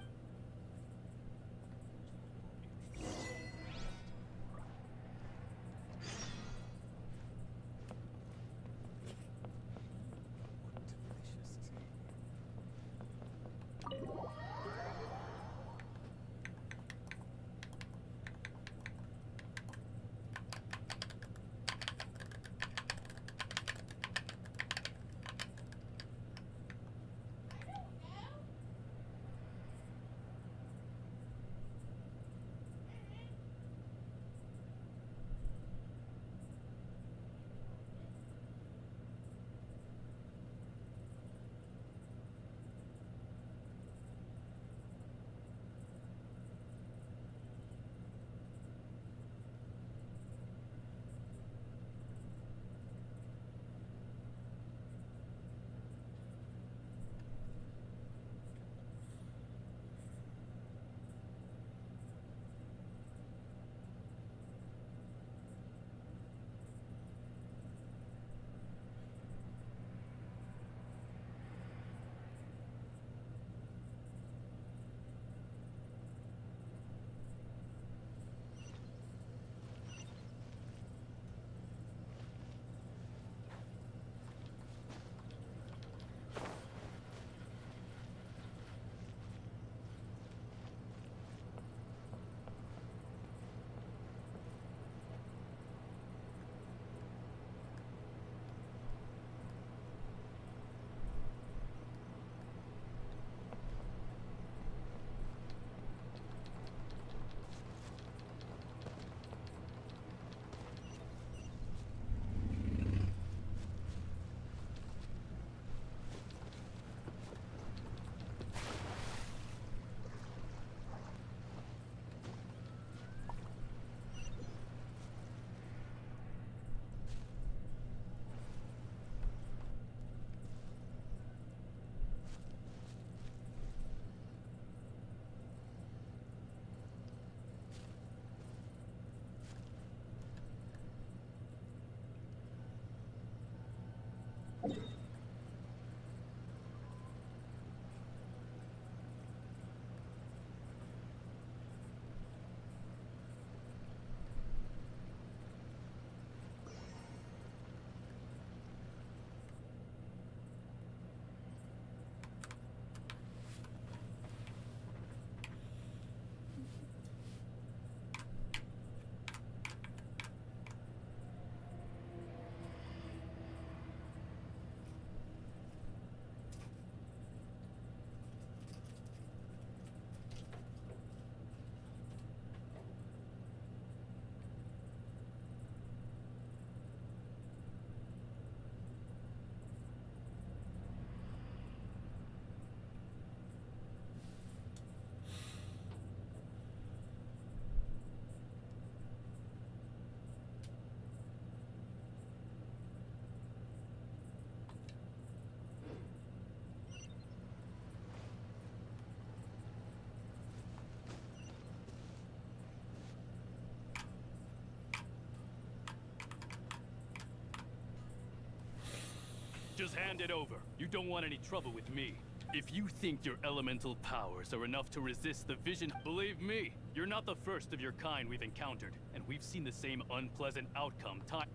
Just hand it over. You don't want any trouble with me. If you think your elemental powers are enough to resist the vision, believe me, you're not the first of your kind we've encountered, and we've seen the same unpleasant outcome time.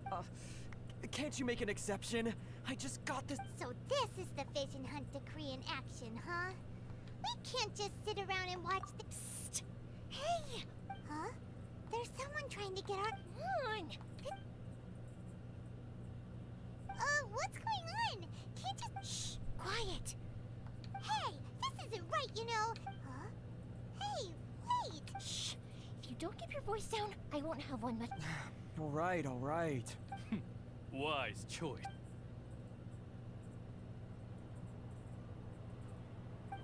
Can't you make an exception? I just got this. So this is the Vision Hunt decree in action, huh? We can't just sit around and watch the... Psst! Hey! Huh? There's someone trying to get our... on! What's going on? Can't you... Shh! Quiet! Hey! This isn't right, you know! Huh? Hey, wait! Shh! If you don't keep your voice down, I won't have one much... Alright, alright. Wise choice.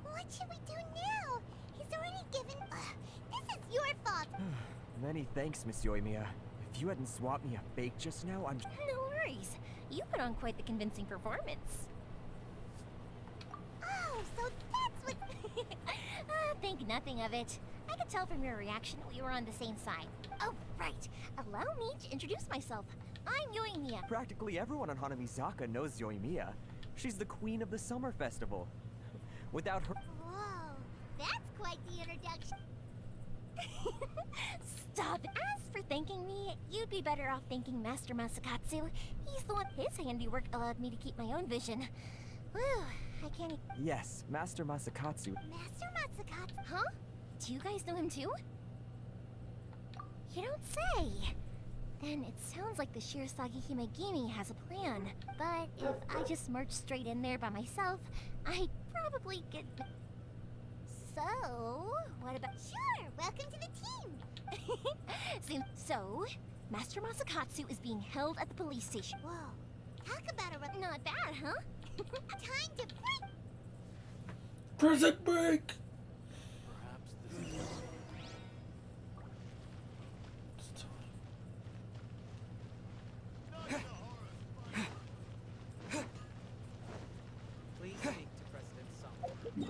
What should we do now? He's already given... this is your fault! Many thanks, Miss Yoimiya. If you hadn't swapped me a fake just now, I'm... No worries. You put on quite the convincing performance. Oh, so that's what... think nothing of it. I could tell from your reaction we were on the same side. Oh, right. Allow me to introduce myself. I'm Yoimiya. Practically everyone on Hanamizaka knows Yoimiya. She's the queen of the summer festival. Without her... Whoa, that's quite the introduction. Stop. As for thanking me, you'd be better off thanking Master Masakatsu. He's the one. His handiwork allowed me to keep my own vision. Whew, I can't... Yes, Master Masakatsu. Master Masakatsu? Huh? Do you guys know him too? You don't say. Then it sounds like the Shirasagi Himegimi has a plan. But if I just march straight in there by myself, I'd probably get... So, what about... Sure, welcome to the team! So, Master Masakatsu is being held at the police station. Whoa, talk about a... Not bad, huh? Time to break! Prison break! Perhaps this is... Please speak to President Sung.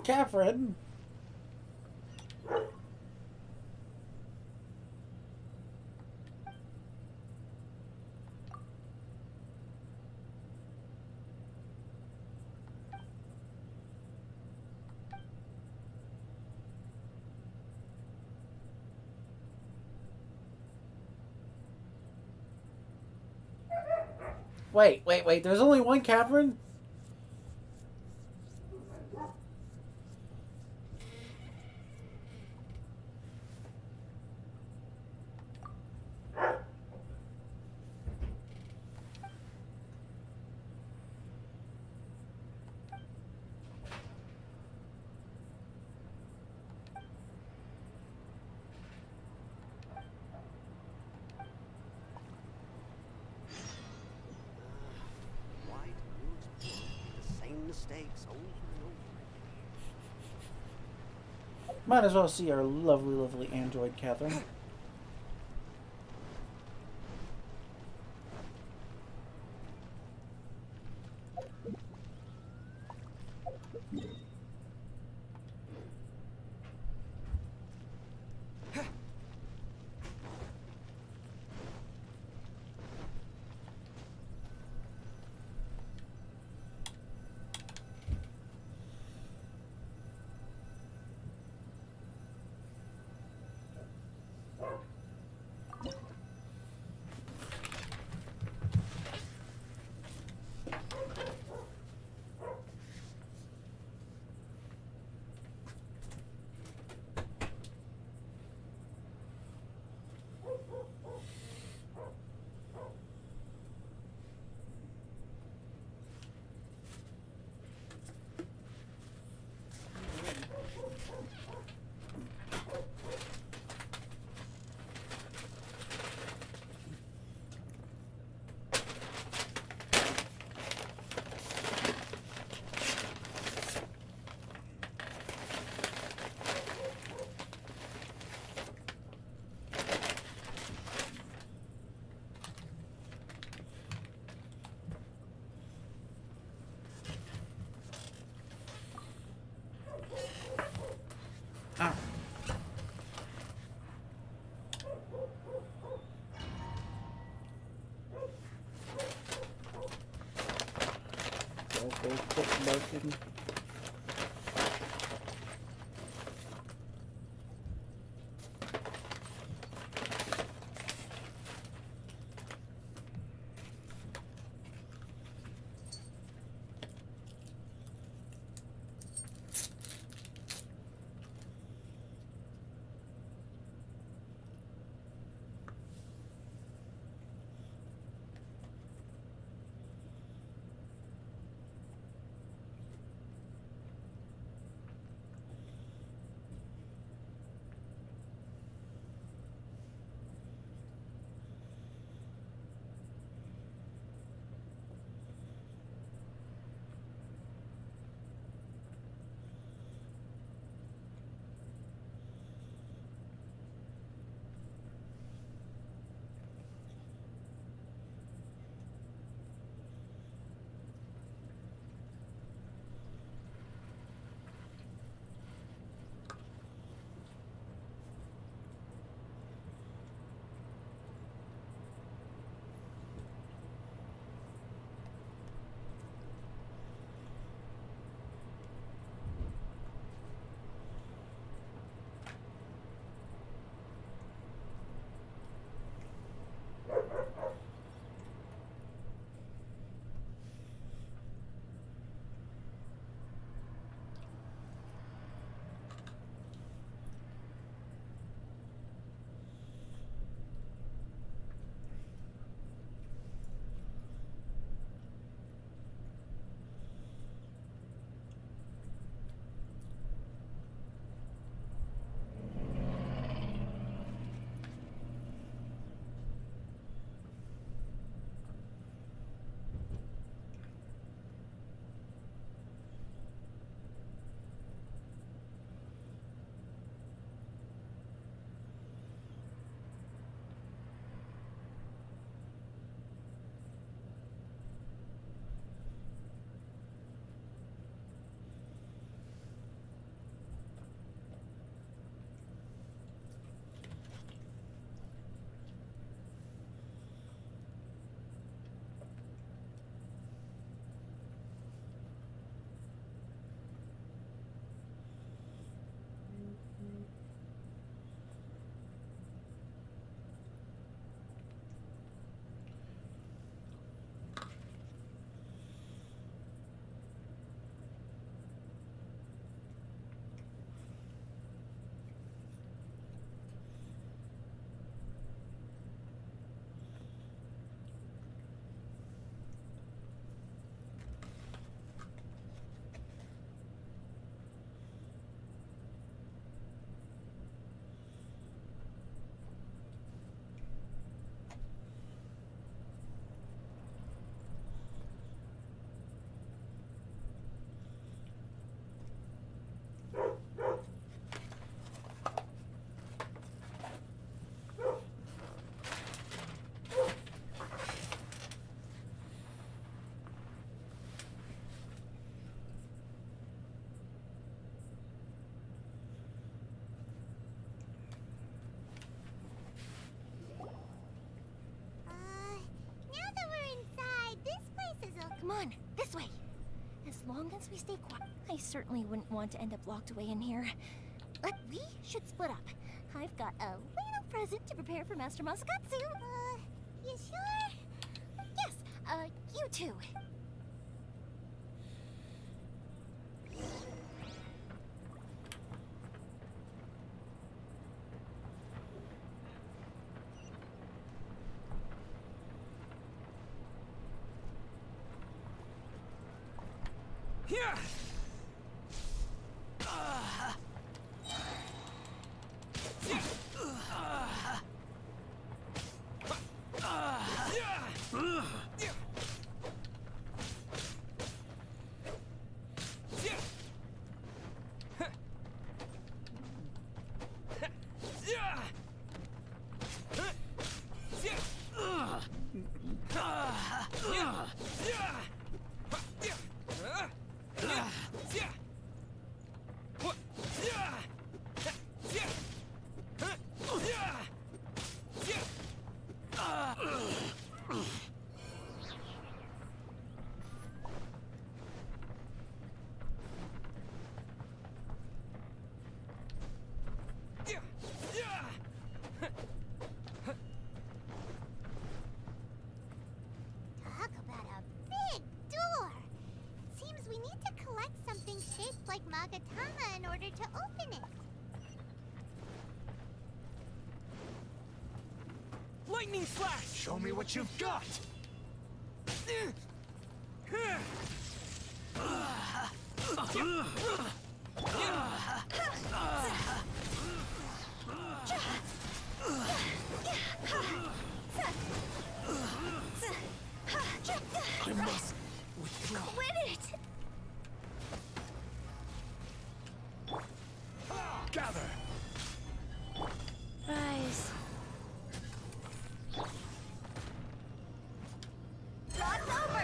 Catherine. Wait. There's only one Catherine? Mistakes over and over. Might as well see our lovely android, Catherine. Come on, this way. As long as we stay quiet. I certainly wouldn't want to end up locked away in here. But we should split up. I've got a little present to prepare for Master Masakatsu. You sure? Yes, you too. Yeah! Talk about a big door. It seems we need to collect something shaped like Magatama in order to open it. Lightning flash! Show me what you've got! I must withdraw. Quit it! Gather! Rise. God's over!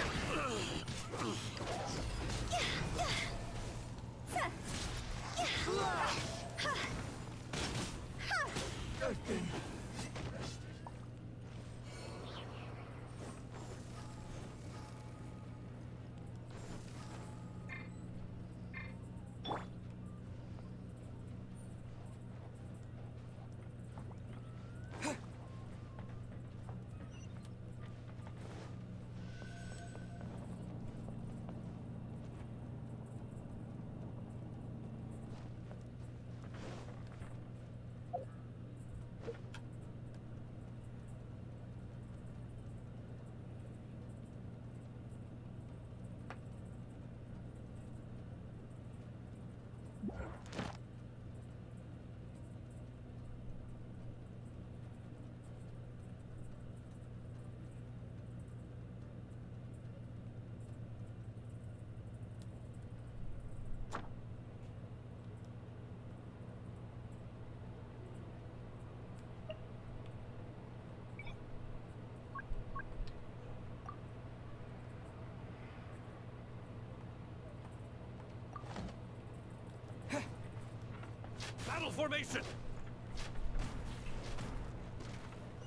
Battle formation!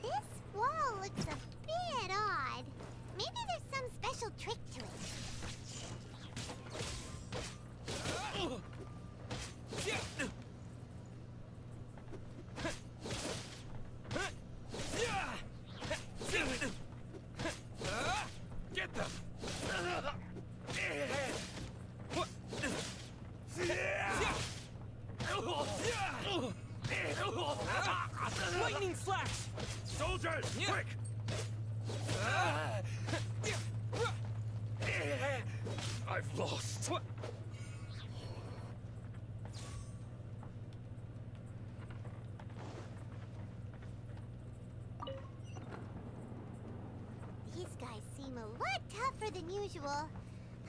This wall looks a bit odd. Maybe there's some special trick to it. Get them! Lightning flash! Soldiers, quick! I've lost. These guys seem a lot tougher than usual.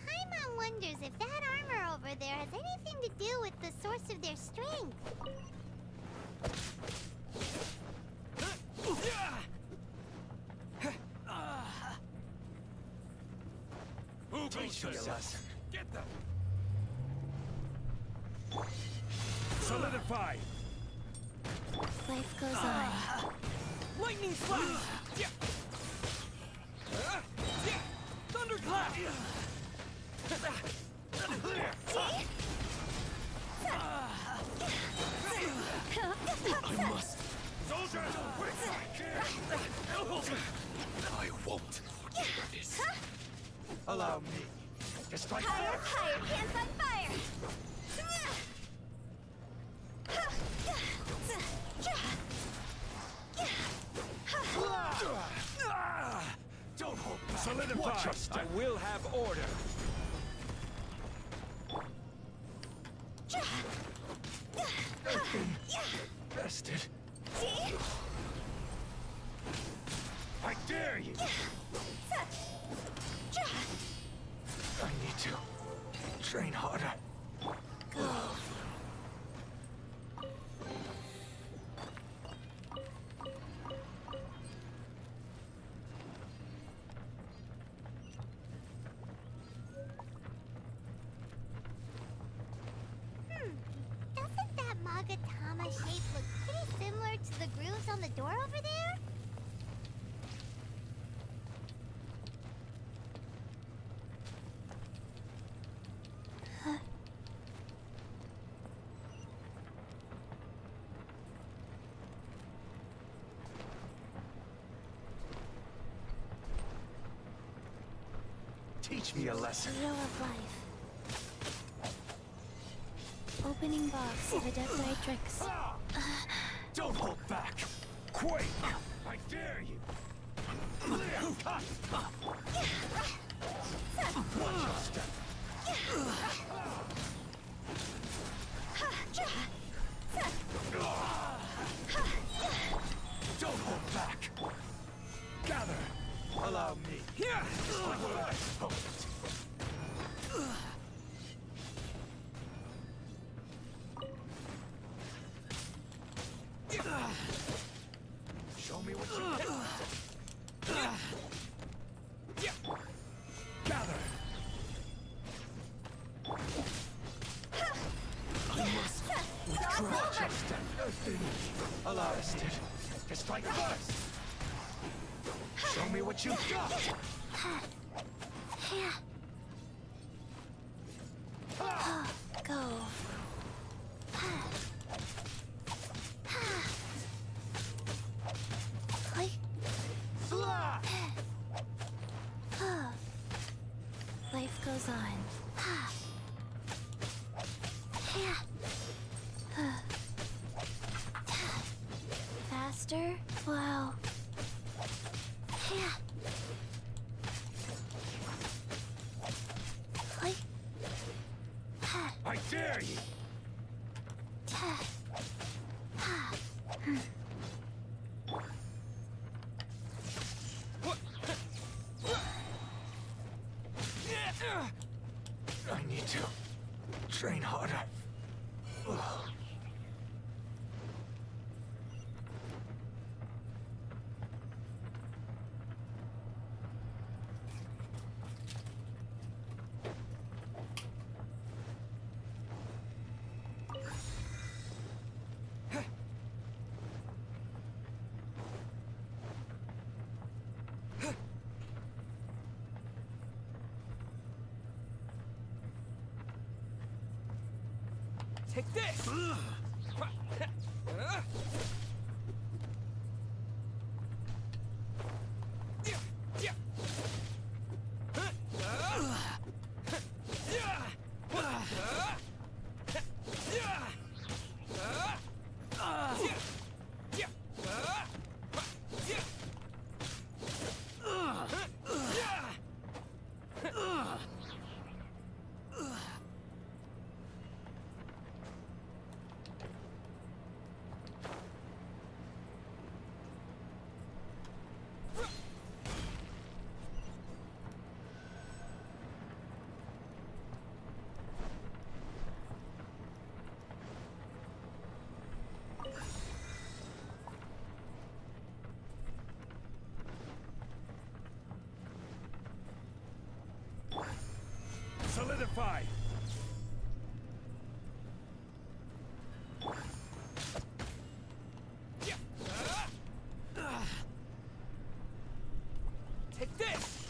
Paimon wonders if that armor over there has anything to do with the source of their strength. Who teach yourself? Get them! Solidify! Life goes on. Lightning flash! Thunder I must. Soldier, quick! I won't forget this. Allow me to strike Higher, first. higher, hands on fire! Don't hold back. Solidify. Watch your step. I will have order. Bested. I dare you. I need to train harder. Doesn't that Magatama shape look pretty similar to the grooves on the door over there? Teach me a lesson. Wheel of life. Opening box of Adepti-Trix. Don't hold back. Quake! I dare you. Cut! Watch your step. Don't hold back. Gather. Allow me. Here. Show me what you can. Gather. I must withdraw. Just allow us to strike first. Show me what you've got. Go. Click. Life goes on. Faster? Wow. Click. I dare you. I need to train harder. Take this! Solidify! Take this!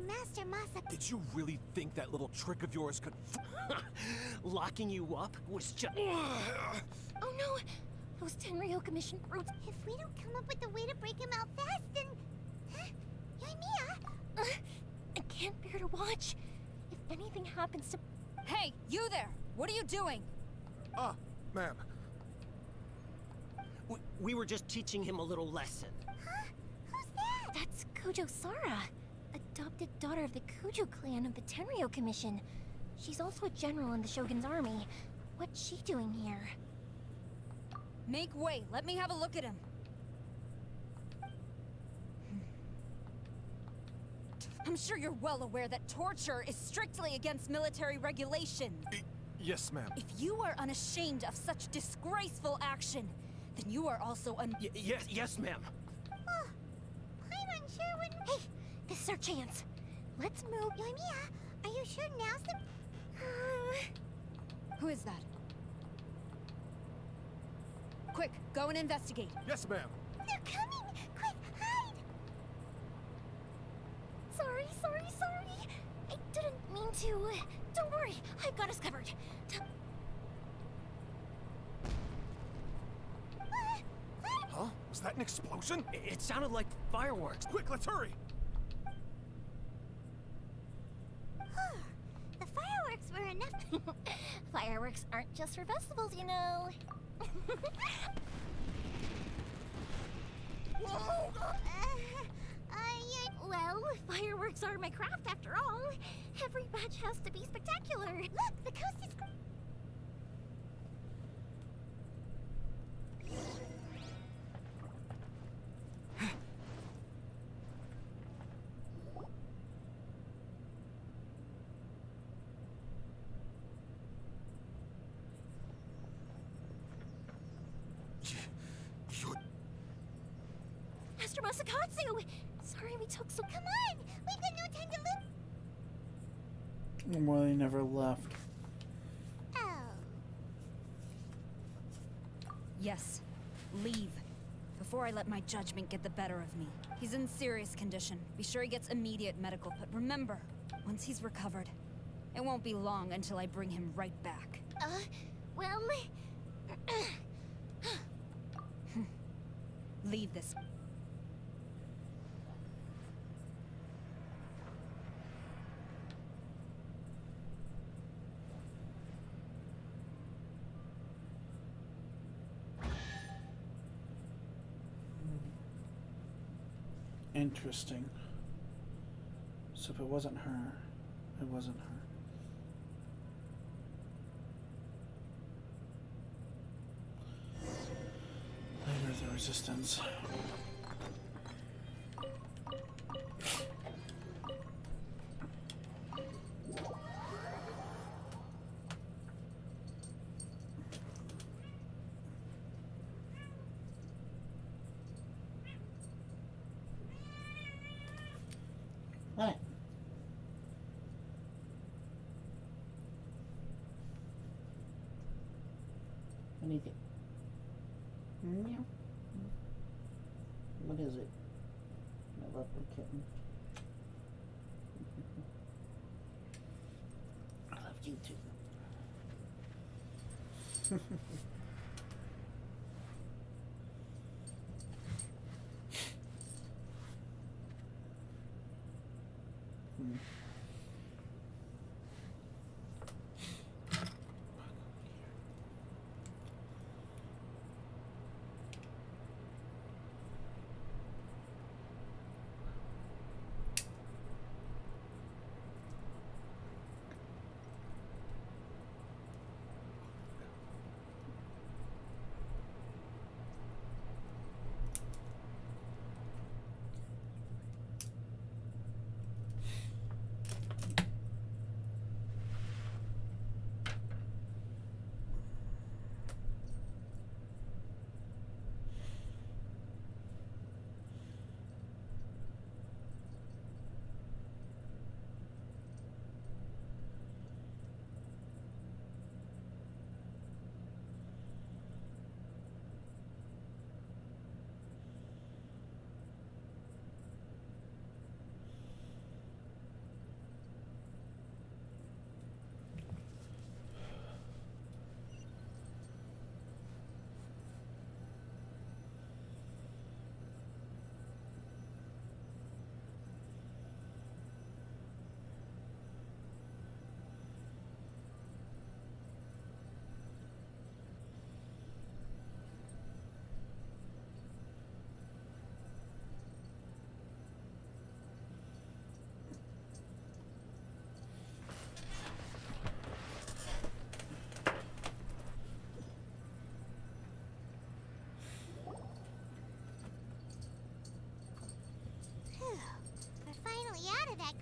Master Masa... Did you really think that little trick of yours could... Locking you up was just... Oh no! Those Tenryo Commission brutes... If we don't come up with a way to break him out fast, then... Huh? Yoimiya? I can't bear to watch. If anything happens to... Hey, you there! What are you doing? Ah, ma'am. We were just teaching him a little lesson. Huh? Who's that? That's Kujo Sara, adopted daughter of the Kujo clan of the Tenryo Commission. She's also a general in the Shogun's army. What's she doing here? Make way. Let me have a look at him. I'm sure you're well aware that torture is strictly against military regulations. Yes, ma'am. If you are unashamed of such disgraceful action, then you are also Yes, ma'am. Oh, I'm unsure when... Hey, this is our chance. Let's move. Yoimiya, are you sure now's the... Who is that? Quick, go and investigate. Yes, ma'am. They're coming! Quick, hide! Sorry. I didn't mean to. Don't worry, I've got us covered. Huh? Was that an explosion? It sounded like fireworks. Quick, let's hurry! The fireworks were enough. Fireworks aren't just for festivals, you know. Whoa! Well, fireworks are my craft after all. Every batch has to be spectacular. Look, the coast is... Master Masakatsu! Sorry we took so... Come on! We've got no time to look... Well, they never left. Oh. Yes. Leave. Before I let my judgment get the better of me. He's in serious condition. Be sure he gets immediate medical. But remember, once he's recovered, it won't be long until I bring him right back. Well... Leave this. Interesting. So if it wasn't her, it wasn't her. Later, the resistance. What? What is it? Meow. What is it? My lovely kitten. I love you too.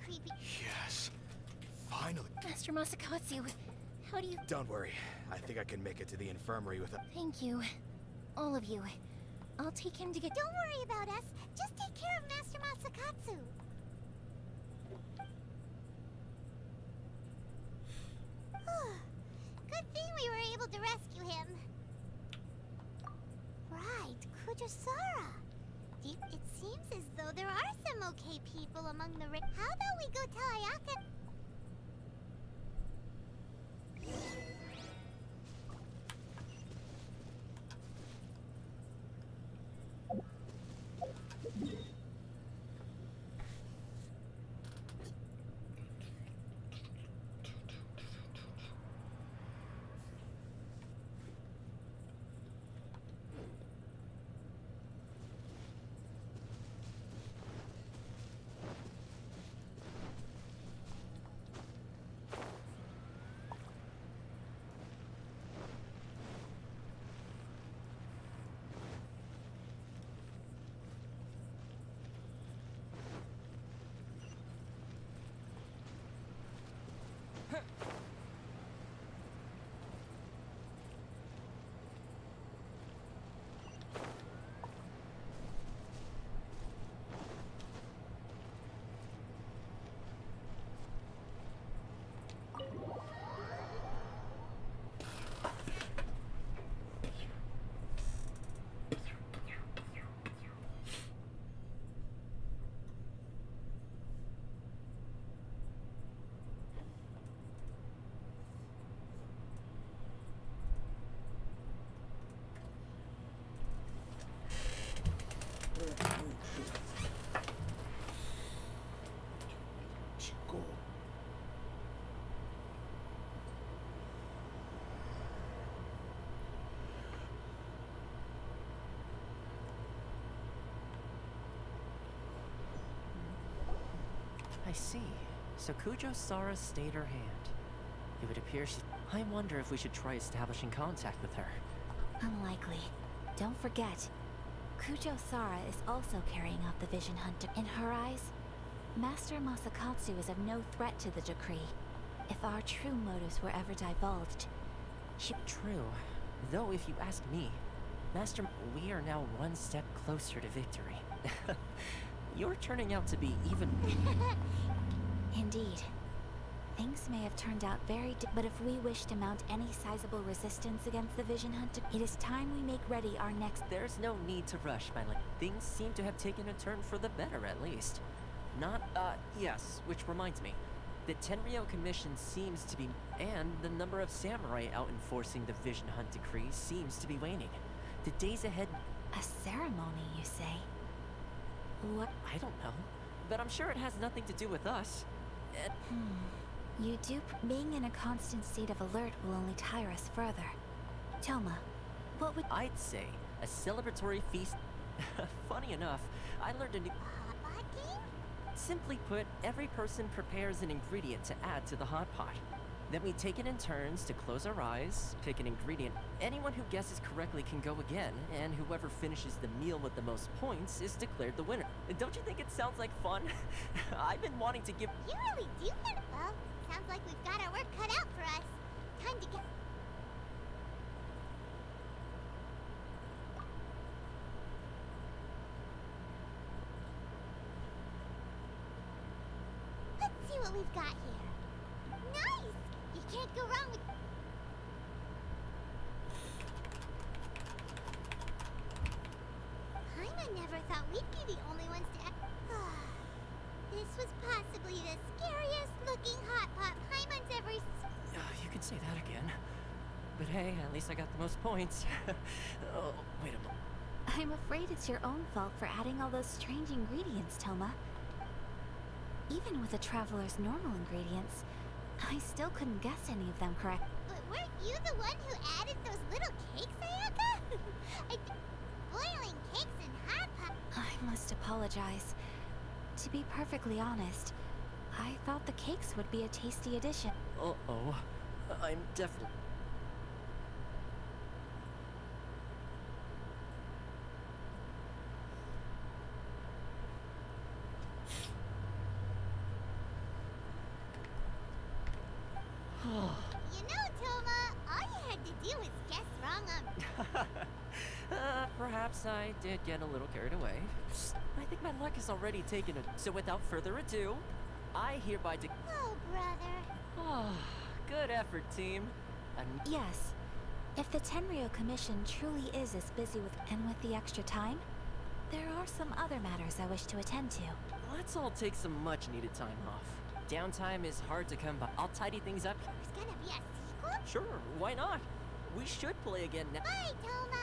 creepy. Yes. Finally. Master Masakatsu, how do you... Don't worry. I think I can make it to the infirmary with a... Thank you. All of you. I'll take him to get... Don't worry about us. Just take care of Master Masakatsu. Good thing we were able to rescue him. Right, Kujosara. It seems as though there are some okay people among the How about we go tell Ayaka? I see. So Kujosara stayed her hand. It would appear she... I wonder if we should try establishing contact with her. Unlikely. Don't forget, Kujosara is also carrying out the Vision Hunter. In her eyes, Master Masakatsu is of no threat to the decree. If our true motives were ever divulged, she... True. Though, if you ask me, Master, we are now one step closer to victory. You're turning out to be even... Indeed. Things may have turned out but if we wish to mount any sizable resistance against the Vision Hunter, it is time we make ready our next... There's no need to rush, my lady. Things seem to have taken a turn for the better, at least. Yes, which reminds me. The Tenryou Commission seems to be... And the number of samurai out enforcing the Vision Hunt decree seems to be waning. The days ahead... A ceremony, you say? What? I don't know. But I'm sure it has nothing to do with us. You do... Being in a constant state of alert will only tire us further. Toma, what would... I'd say a celebratory feast... Funny enough, I learned a new... Simply put, every person prepares an ingredient to add to the hot pot. Then we take it in turns to close our eyes, pick an ingredient. Anyone who guesses correctly can go again, and whoever finishes the meal with the most points is declared the winner. Don't you think it sounds like fun? I've been wanting to give... You really do have... Well, sounds like we've got our work cut out for us. Time to get... Let's see what we've got here. Nice! You can't go wrong with... Paimon never thought we'd be the only ones to act... This was possibly the scariest looking hot pot Paimon's ever... You could say that again. But hey, at least I got the most points. Oh, wait a moment. I'm afraid it's your own fault for adding all those strange ingredients, Toma. Even with a traveler's normal ingredients, I still couldn't guess any of them correct. But weren't you the one who added those little cakes, Ayaka? Boiling cakes and hot pot... I must apologize. To be perfectly honest, I thought the cakes would be a tasty addition. Uh-oh. I'm definitely... do is guess wrong on... Perhaps I did get a little carried away. I think my luck has already taken it. So without further ado, I hereby Oh, brother. Good effort, team. Yes. If the Tenryo Commission truly is as busy with the extra time, there are some other matters I wish to attend to. Let's all take some much-needed time off. Downtime is hard to come by. I'll tidy things up. There's gonna be a sequel? Sure, why not? We should play again now. Bye, Toma.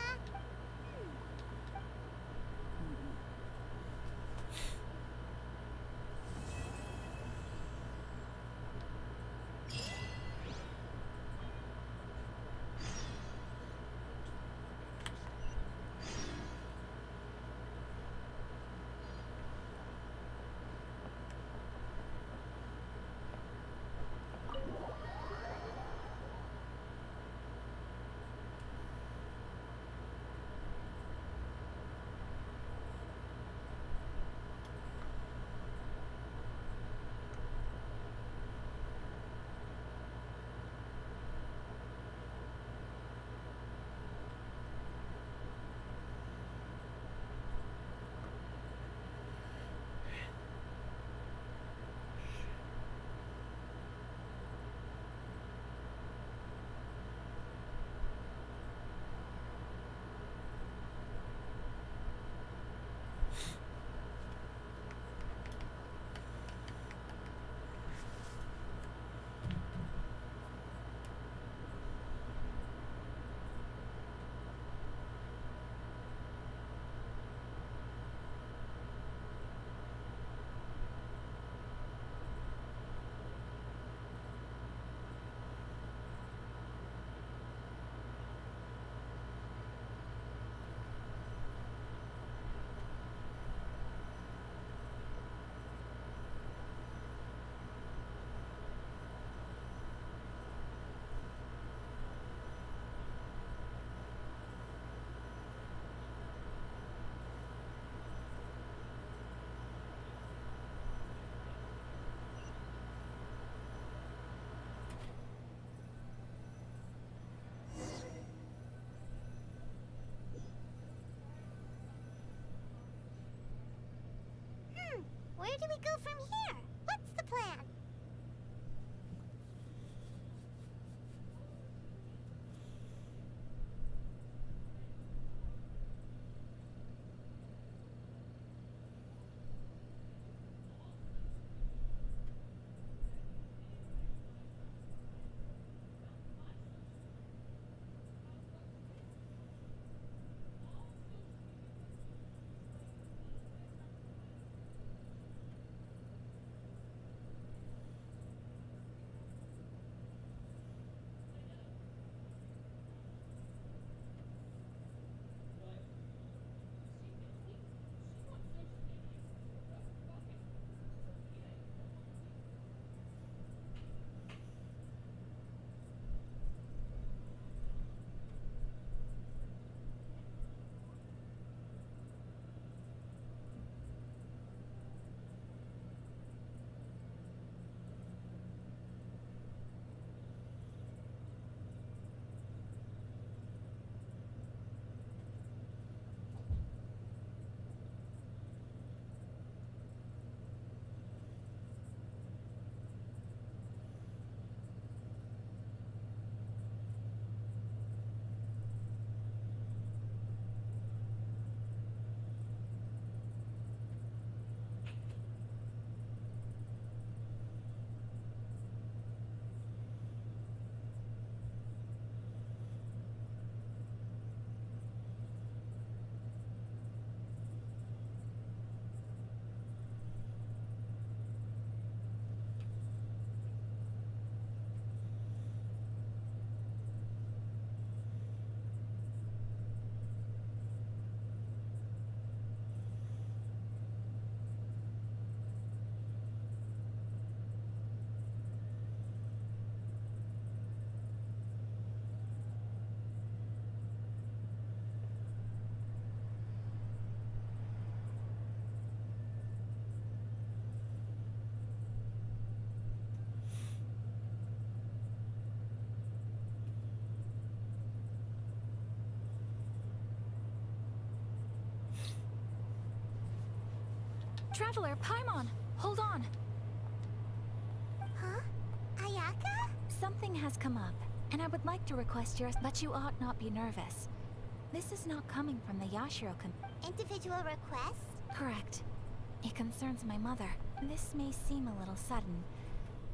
Where do we go from here? What's the plan? Traveler, Paimon, hold on. Huh? Ayaka? Something has come up, and I would like to request yours, but you ought not be nervous. This is not coming from the Yashiro Individual request? Correct. It concerns my mother. This may seem a little sudden,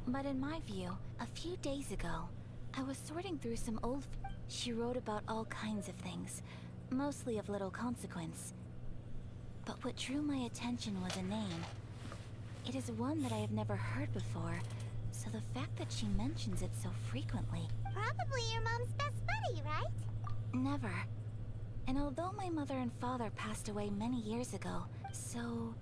but in my view, a few days ago, I was sorting through some old... She wrote about all kinds of things, mostly of little consequence. But what drew my attention was a name. It is one that I have never heard before, so the fact that she mentions it so frequently... Probably your mom's best buddy, right? Never. And although my mother and father passed away many years ago, so...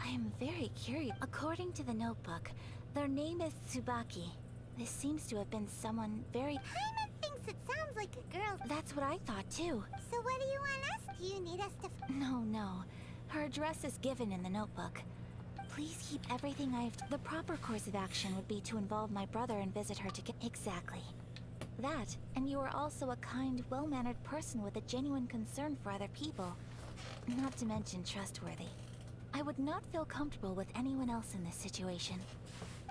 I am very curious. According to the notebook, their name is Tsubaki. This seems to have been someone very... Paimon thinks it sounds like a girl. That's what I thought too. So what do you want us? Do you need us to... No. Her address is given in the notebook. Please keep everything I have... The proper course of action would be to involve my brother and visit her to get... Exactly. That, and you are also a kind, well-mannered person with a genuine concern for other people. Not to mention trustworthy. I would not feel comfortable with anyone else in this situation.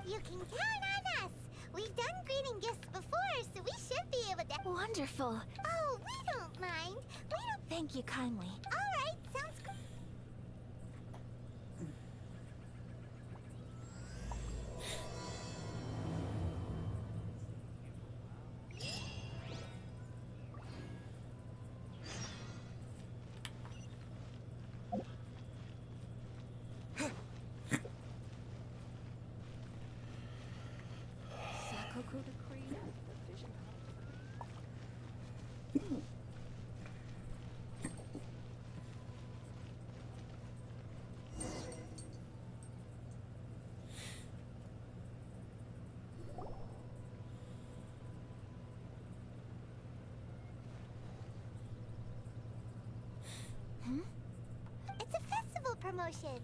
You can count on us! We've done greeting gifts before, so we should be able to... Wonderful! Oh, we don't mind. We don't... Thank you kindly. Alright, sounds good. It's a festival promotion.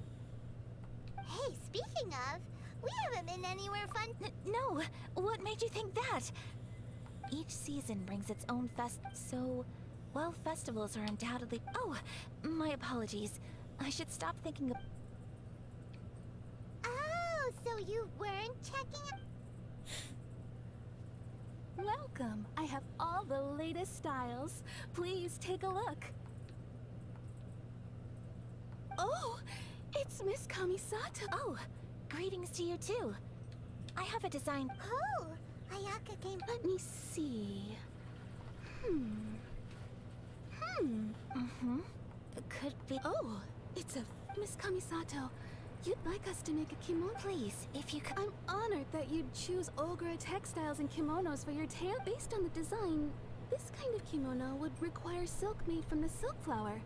Hey, speaking of, we haven't been anywhere fun. No, what made you think that? Each season brings its own so, while festivals are undoubtedly... Oh, my apologies. I should stop thinking of... Oh, so you weren't checking... Welcome. I have all the latest styles. Please take a look. Oh, it's Miss Kamisato. Oh, greetings to you too. I have a design... Oh, Ayaka came... Let me see. Could be... Oh, it's a... Miss Kamisato, you'd like us to make a kimono? Please, if you could... I'm honored that you'd choose Ogura textiles and kimonos for your tail. Based on the design, this kind of kimono would require silk made from the silk flower.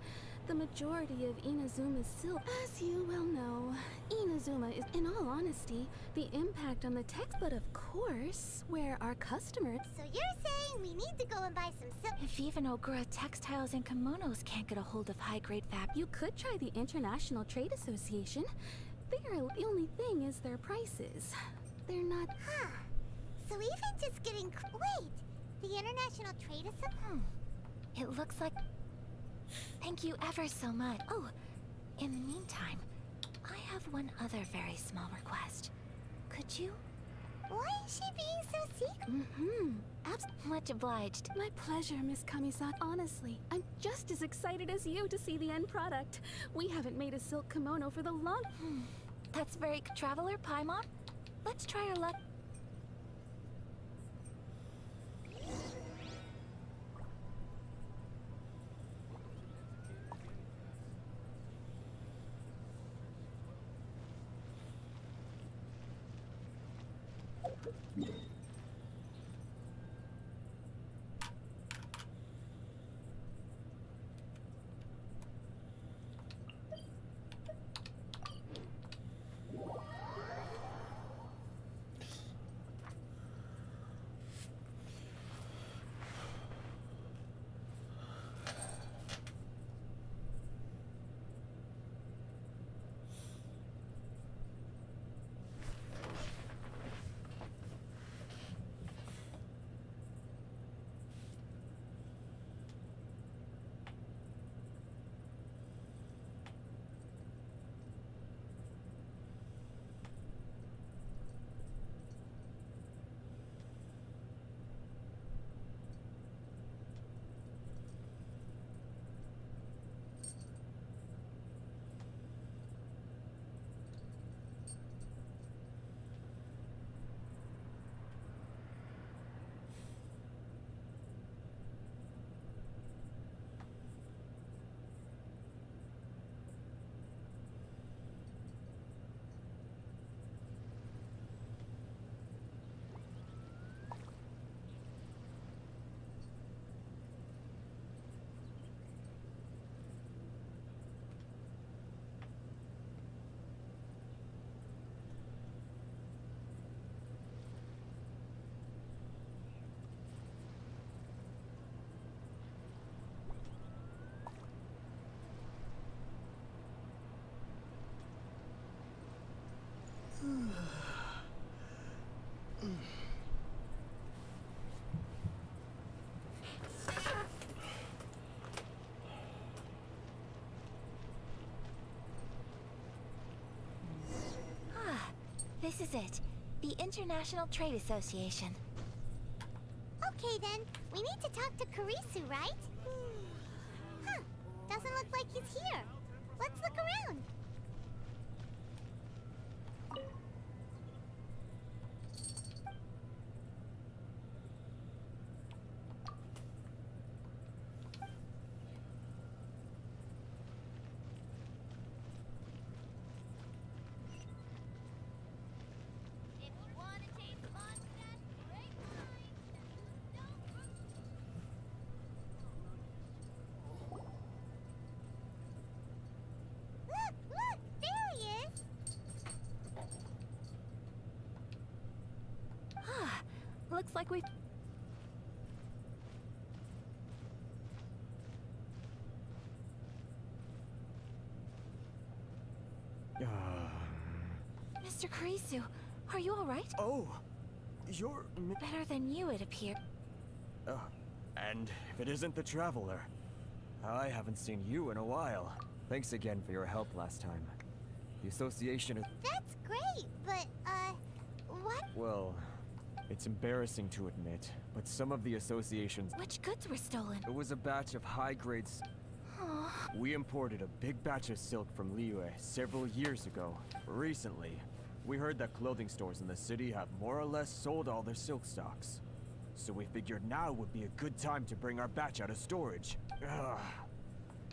The majority of Inazuma's silk. As you well know, Inazuma is, in all honesty, the impact on the text. But of course, where our customers... So you're saying we need to go and buy some silk? If even Ogura textiles and kimonos can't get a hold of high-grade fabric... You could try the International Trade Association. The only thing is their prices. They're not... Huh. So even just getting... Wait! The International Trade Association? It looks like... Thank you ever so much. Oh, in the meantime, I have one other very small request. Could you? Why is she being so secret? Much obliged. My pleasure, Miss Kamisato. Honestly, I'm just as excited as you to see the end product. We haven't made a silk kimono for the long... That's very... Traveler, Paimon? Let's try our luck. This is it. The International Trade Association. Okay then, we need to talk to Kurisu, right? Huh, doesn't look like he's here. Let's look around. Look, there he is. Looks like we've... Mr. Kurisu, are you alright? Oh, you're... Better than you, it appears. And if it isn't the Traveler, I haven't seen you in a while. Thanks again for your help last time. The association is... That's great, but, what? Well, it's embarrassing to admit, but some of the association's... Which goods were stolen? It was a batch of high-grade... Aw. We imported a big batch of silk from Liyue several years ago. Recently, we heard that clothing stores in the city have more or less sold all their silk stocks. So we figured now would be a good time to bring our batch out of storage.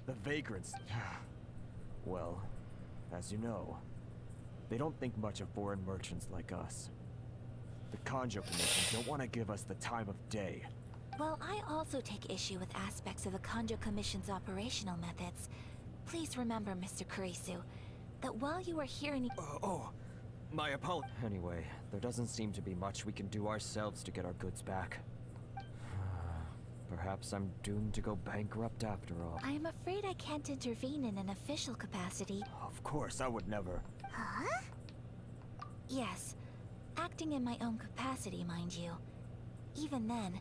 The vagrants... Well, as you know, they don't think much of foreign merchants like us. The Kanjo Commission don't want to give us the time of day. Well, I also take issue with aspects of the Kanjo Commission's operational methods. Please remember, Mr. Kurisu, that while you are here in... My apologies. Anyway, there doesn't seem to be much we can do ourselves to get our goods back. Perhaps I'm doomed to go bankrupt after all. I am afraid I can't intervene in an official capacity. Of course, I would never. Huh? Yes, acting in my own capacity, mind you. Even then,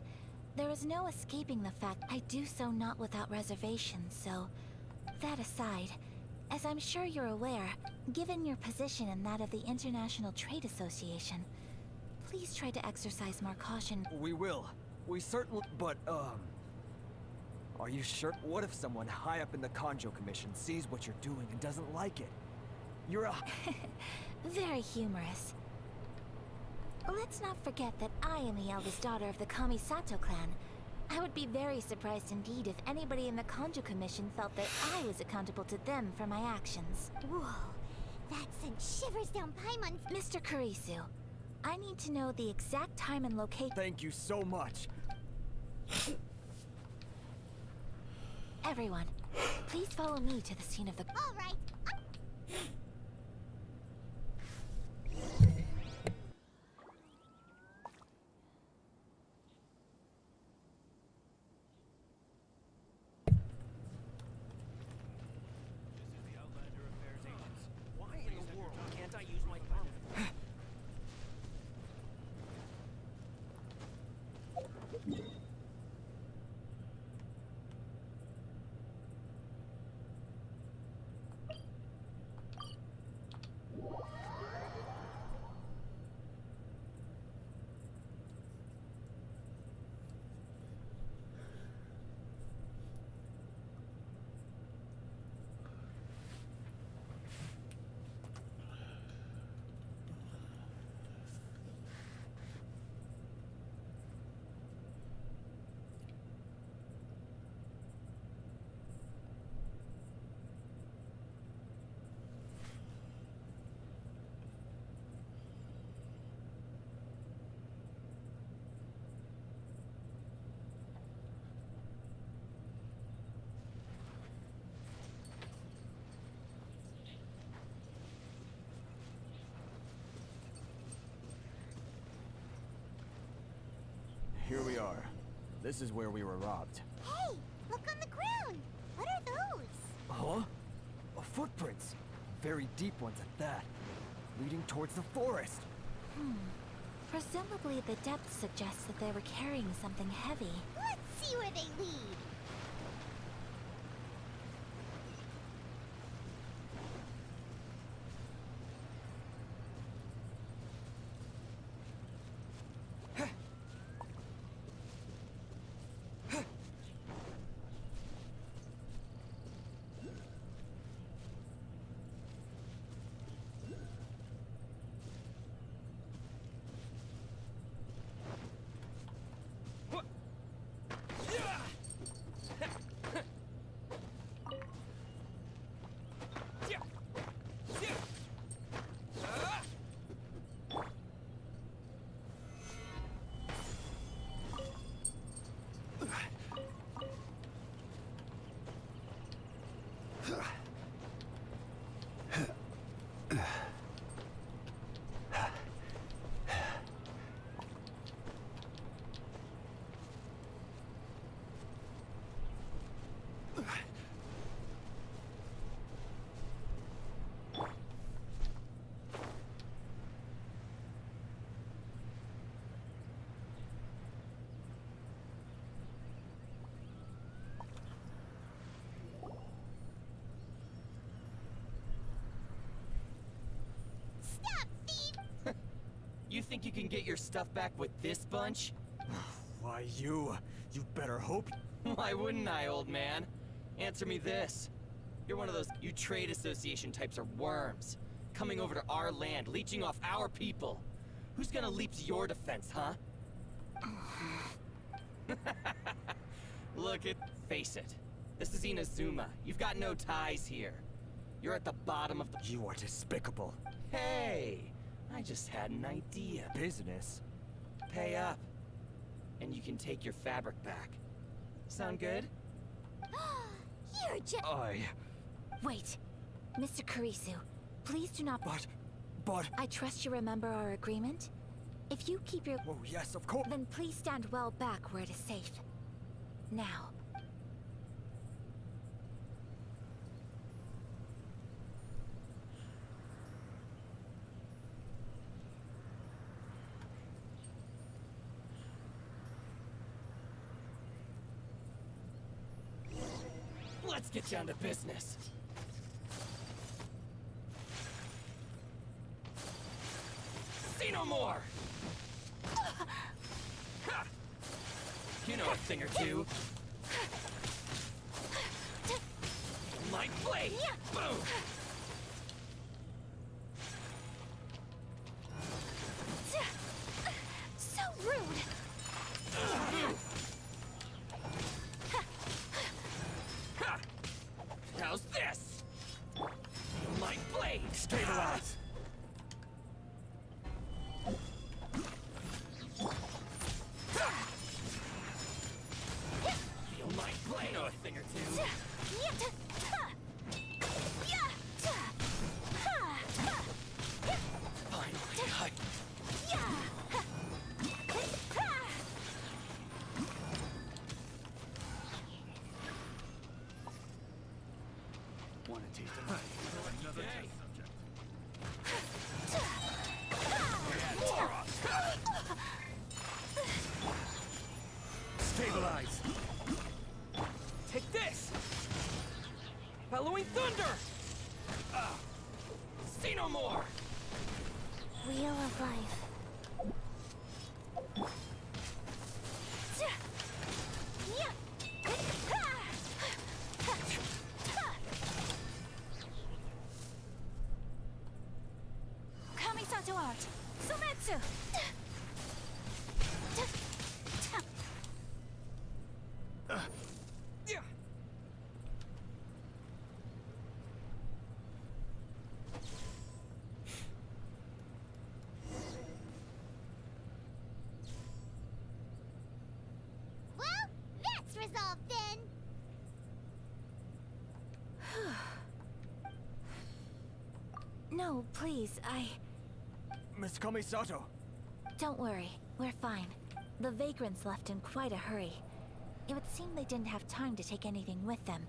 there is no escaping the fact I do so not without reservation, so... That aside, as I'm sure you're aware, given your position and that of the International Trade Association, please try to exercise more caution. We will. We certainly... But, are you sure? What if someone high up in the Kanjo Commission sees what you're doing and doesn't like it? You're a... Very humorous. Let's not forget that I am the eldest daughter of the Kamisato clan. I would be very surprised indeed if anybody in the Kanjo Commission felt that I was accountable to them for my actions. Whoa, that sent shivers down Paimon's... Mr. Kurisu, I need to know the exact time and location... Thank you so much. Everyone, please follow me to the scene of the... All right. Here we are. This is where we were robbed. Hey, look on the ground. What are those? Huh? Footprints. Very deep ones at that. leading towards the forest. Presumably the depth suggests that they were carrying something heavy. Let's see where they lead. You think you can get your stuff back with this bunch? Why, you better hope. Why wouldn't I, old man? Answer me this. You're one of those you trade association types are worms. Coming over to our land, leeching off our people. Who's gonna leap to your defense, huh? Face it. This is Inazuma. You've got no ties here. You're at the bottom of the— You are despicable. Hey! I just had an idea. Business? Pay up. And you can take your fabric back. Sound good? You're just— Wait. Mr. Kurisu, please do not— But... I trust you remember our agreement? If you keep your— Oh, yes, of course. Then please stand well back where it is safe. Now. Let's get down to business. See no more! You know a thing or two. Light blade! Boom! So rude! How's this? Light blade! Stabilize! Feel light blade! Know a thing or two. Finally, I... Want to taste another test subject. Stabilize! Take this! Bellowing thunder! See no more! Wheel of life. Kamisato art! Sumetsu! Well, that's resolved then. No, please, Miss Kamisato! Don't worry, we're fine. The vagrants left in quite a hurry. It would seem they didn't have time to take anything with them.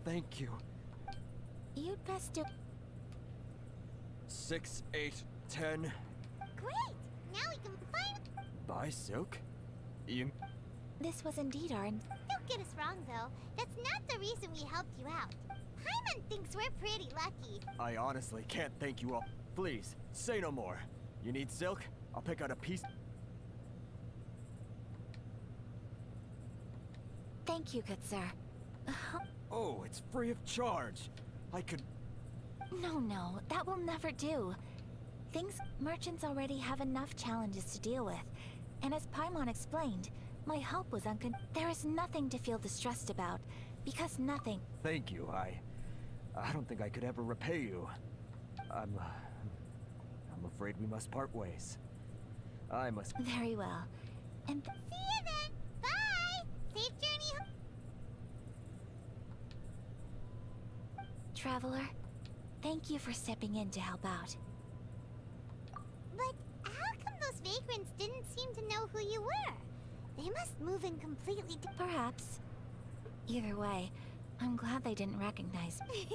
Thank you. You'd best do— 6, 8, 10. Great! Now we can find... Buy silk? You... This was indeed our... Don't get us wrong, though. That's not the reason we helped you out. Paimon thinks we're pretty lucky. I honestly can't thank you all. Please, say no more. You need silk? I'll pick out a piece. Thank you, good sir. Oh, it's free of charge. I could... No, that will never do. Merchants already have enough challenges to deal with. And as Paimon explained, my help was There is nothing to feel distressed about, because nothing... Thank you, I don't think I could ever repay you. I'm afraid we must part ways. I must... Very well. And... See you then! Bye! Safe journey home! Traveler, thank you for stepping in to help out. But how come those vagrants didn't seem to know who you were? They must move in completely Perhaps. Either way, I'm glad they didn't recognize me.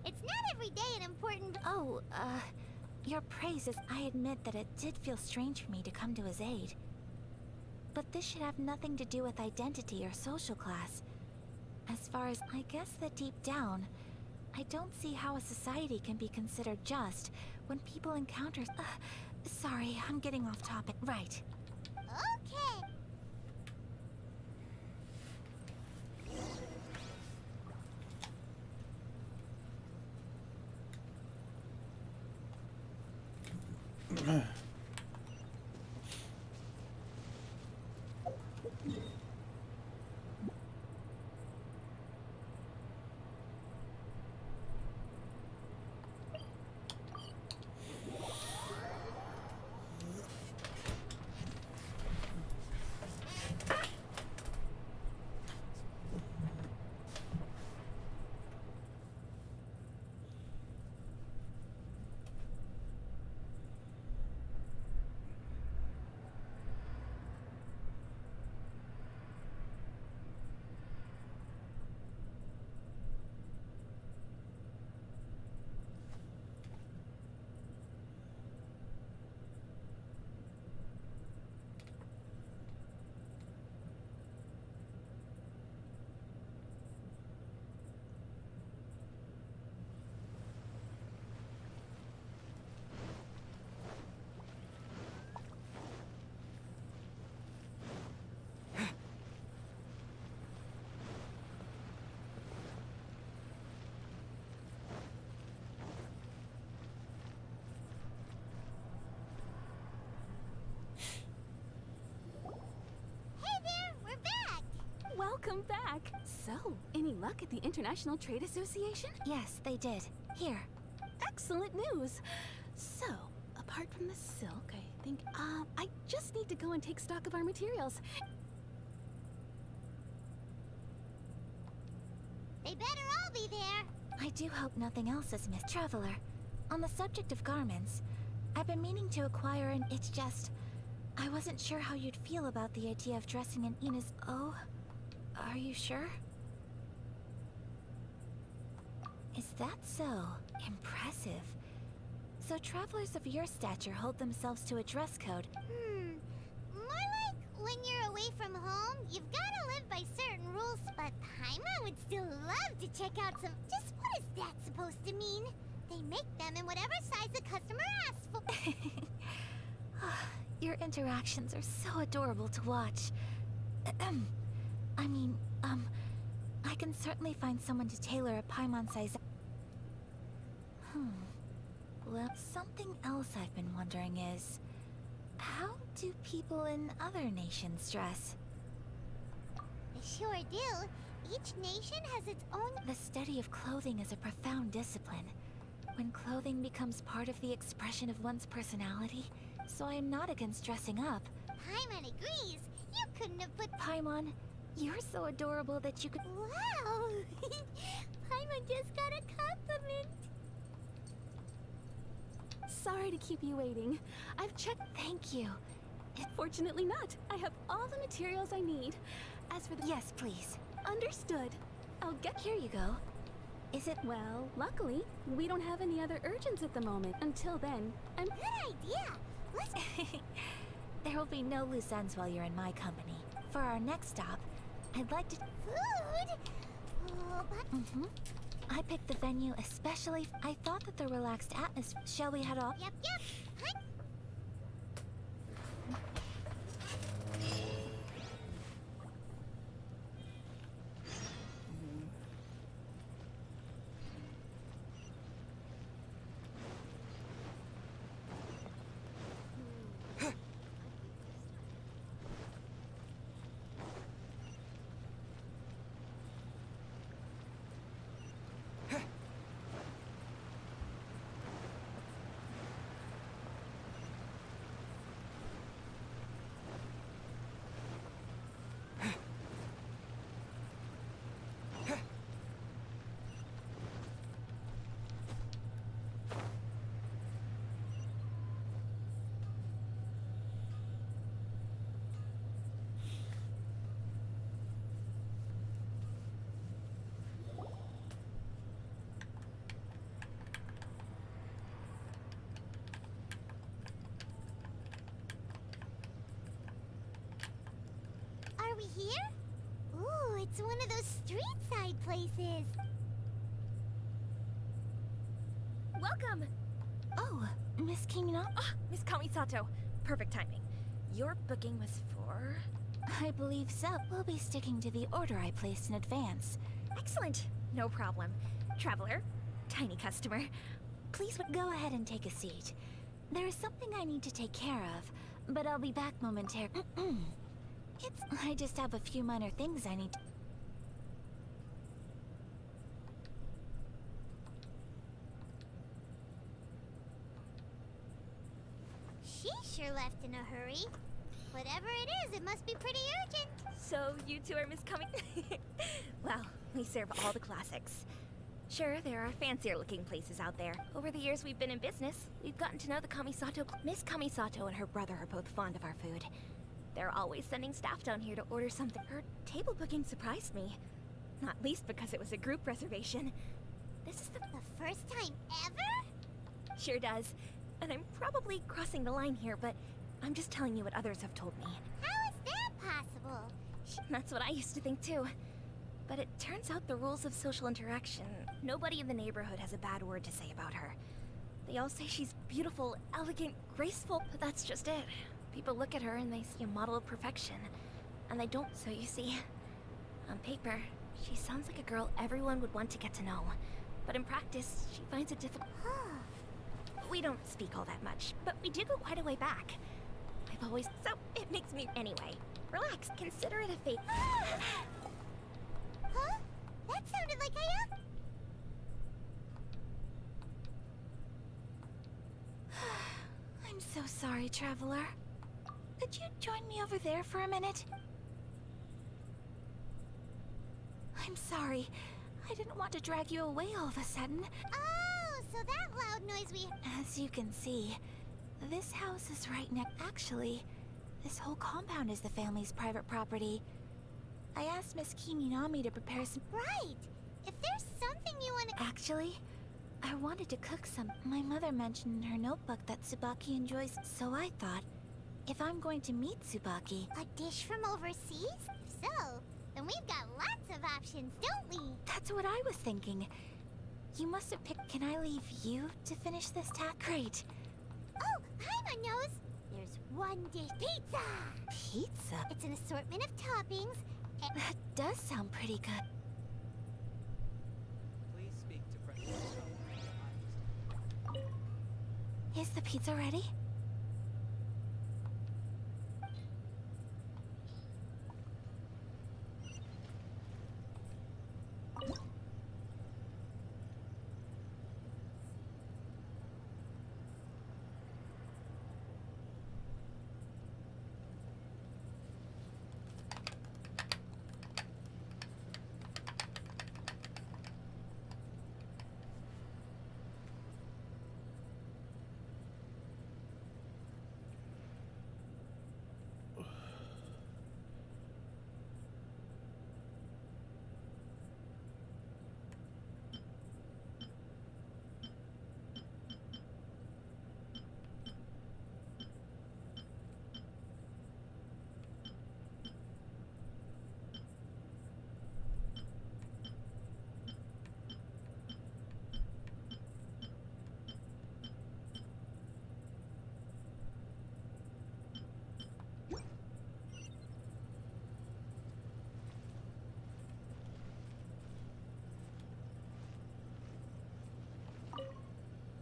It's not every day an important... Oh, your praises. I admit that it did feel strange for me to come to his aid. But this should have nothing to do with identity or social class. As far as I guess that deep down, I don't see how a society can be considered just when people encounter... sorry, I'm getting off topic. Right. Okay. Welcome back. So, any luck at the International Trade Association? Yes, they did. Here. Excellent news. So, apart from the silk, I think, I just need to go and take stock of our materials. They better all be there. I do hope nothing else is missed. Traveler, on the subject of garments, I've been meaning to acquire and it's just... I wasn't sure how you'd feel about the idea of dressing in Ina's... Oh? Are you sure? Is that so? Impressive. So travelers of your stature hold themselves to a dress code. More like when you're away from home, you've gotta live by certain rules, but Paimon would still love to check out some... Just what is that supposed to mean? They make them in whatever size the customer asks for. Your interactions are so adorable to watch. I can certainly find someone to tailor a Paimon size. Well, something else I've been wondering is, how do people in other nations dress? They sure do. Each nation has its own... The study of clothing is a profound discipline. When clothing becomes part of the expression of one's personality, so I am not against dressing up. Paimon agrees. You couldn't have put... Paimon, you're so adorable that you could... Wow! Paimon just got a compliment. Sorry to keep you waiting. I've checked... Thank you. Fortunately not. I have all the materials I need. As for the... Yes, please. Understood. I'll get... Here you go. Is it? Well, luckily, we don't have any other urgents at the moment. Until then, I'm... Good idea. Let's... There will be no loose ends while you're in my company. For our next stop, I'd like to... Food? Oh, but... I picked the venue especially... I thought that the relaxed atmosphere... Shall we head off? Yep. Hi. Are we here? Ooh, it's one of those street-side places. Welcome! Oh, Miss Kimino? Miss Kamisato. Perfect timing. Your booking was for... I believe so. We'll be sticking to the order I placed in advance. Excellent. No problem. Traveler, tiny customer, Please go ahead and take a seat. There is something I need to take care of, but I'll be back momentarily. I just have a few minor things I need to... She sure left in a hurry. Whatever it is, it must be pretty urgent. So you two are Miss Kami... Well, we serve all the classics. Sure, there are fancier looking places out there. Over the years we've been in business, we've gotten to know the Kamisato... Miss Kamisato and her brother are both fond of our food. They're always sending staff down here to order something. Her table booking surprised me. Not least because it was a group reservation. This is the first time ever? Sure does. And I'm probably crossing the line here, but I'm just telling you what others have told me. How is that possible? That's what I used to think too. But it turns out the rules of social interaction, nobody in the neighborhood has a bad word to say about her. They all say she's beautiful, elegant, graceful, but that's just it. People look at her and they see a model of perfection. And they don't, so you see. On paper, she sounds like a girl everyone would want to get to know. But in practice, she finds it difficult. We don't speak all that much, but we do go quite a way back. I've always... So, it makes me... Anyway, relax. Consider it a fate. Huh? That sounded like I... I'm so sorry, Traveler. Could you join me over there for a minute? I'm sorry. I didn't want to drag you away all of a sudden. Oh, so that loud noise we... As you can see, this house is right next... Actually, this whole compound is the family's private property. I asked Miss Kiminami to prepare some... Right! If there's something you want to... Actually, I wanted to cook some... My mother mentioned in her notebook that Tsubaki enjoys... So I thought, if I'm going to meet Tsubaki... A dish from overseas? If so, then we've got lots of options, don't we? That's what I was thinking. You must have picked... Can I leave you to finish this task? Great. Oh, Paimon knows! There's one dish. Pizza! Pizza? It's an assortment of toppings. That does sound pretty good. Please speak to President. Is the pizza ready?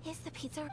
Is the pizza...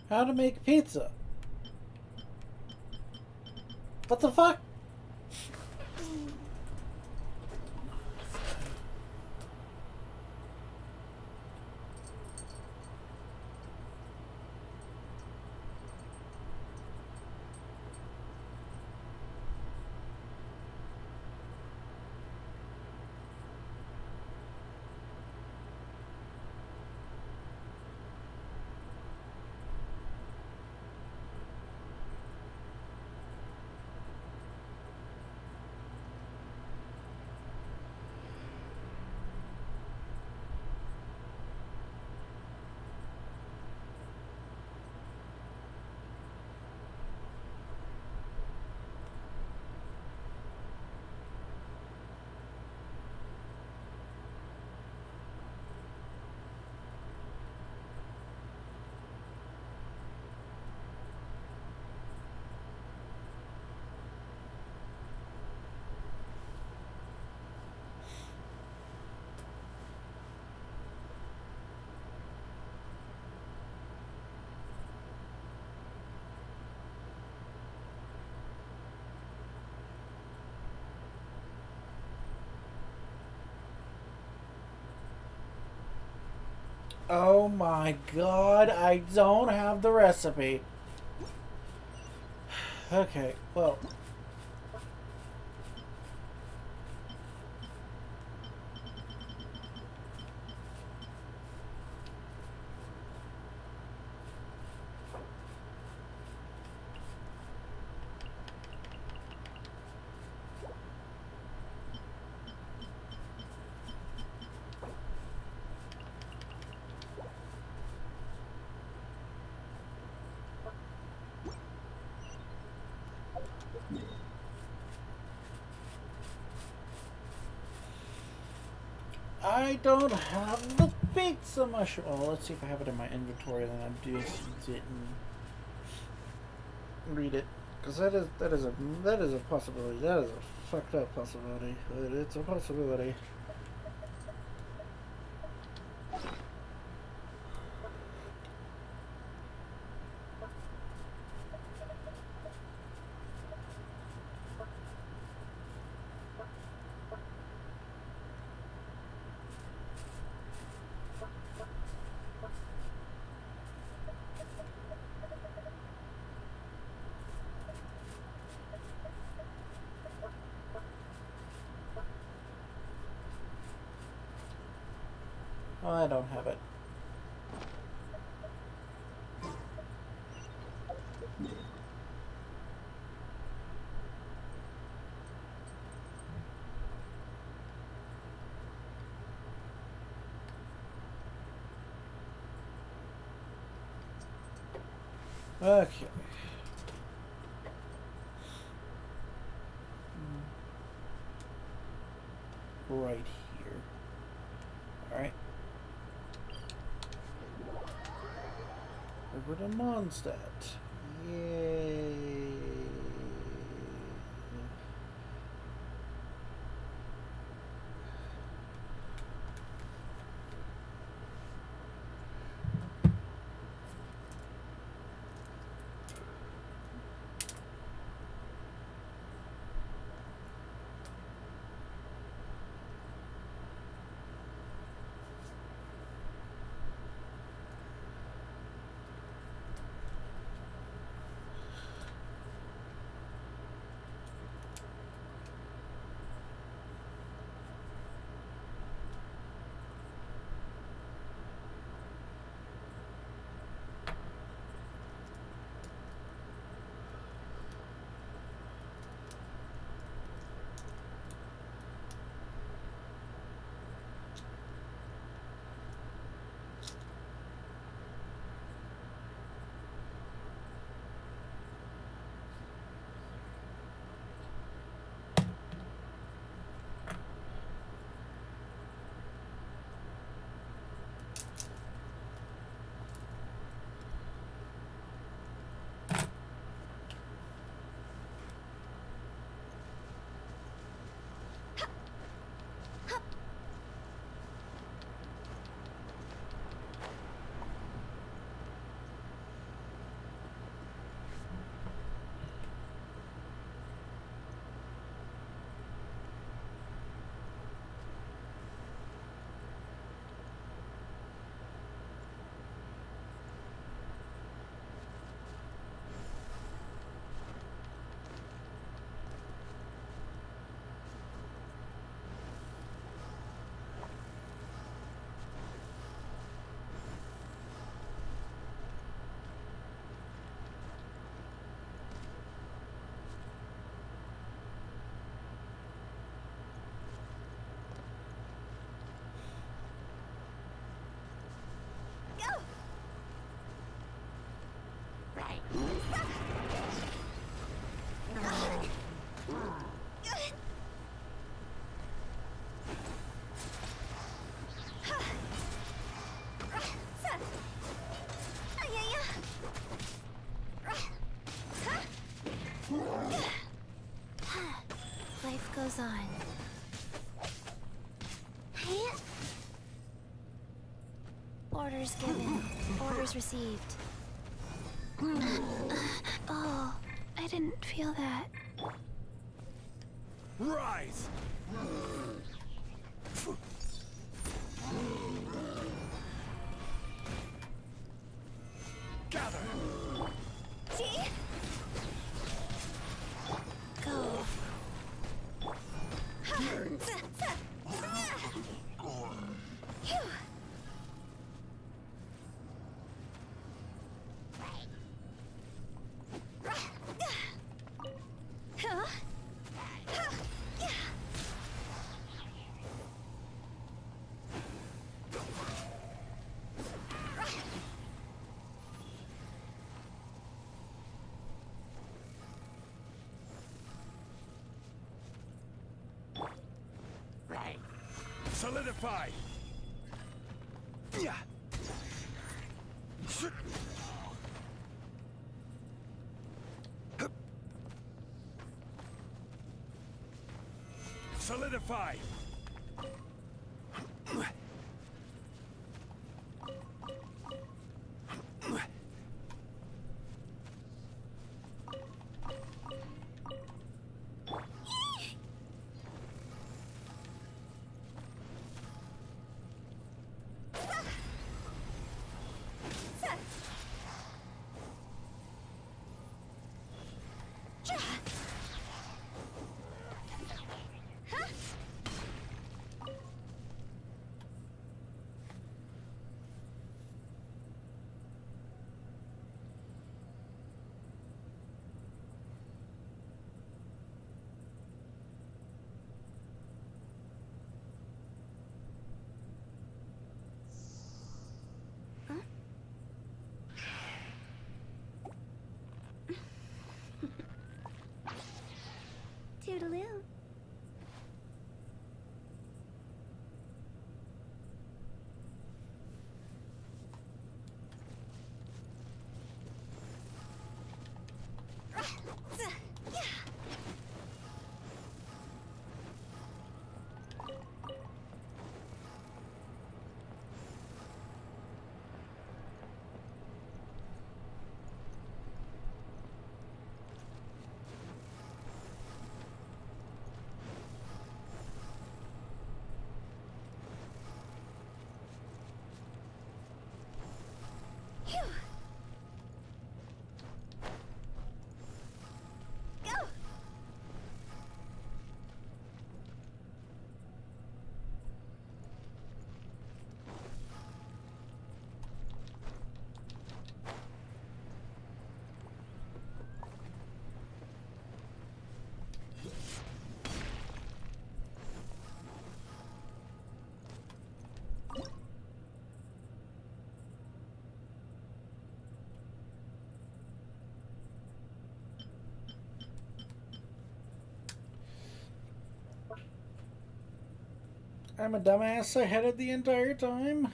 How to make pizza? What the fuck? Oh my god, I don't have the recipe. Okay, well. I don't have the pizza mushroom. Oh, let's see if I have it in my inventory. Then I didn't read it, because that is a possibility. That is a fucked up possibility. But it's a possibility. I don't have it. Okay. Right here. Alright. Over to Mondstadt. Yay. sign. Orders given. Orders received. Oh, I didn't feel that. Rise! Gather! Go. Solidify! Yeah. Solidify! Toodaloo. I'm a dumbass. I had it the entire time.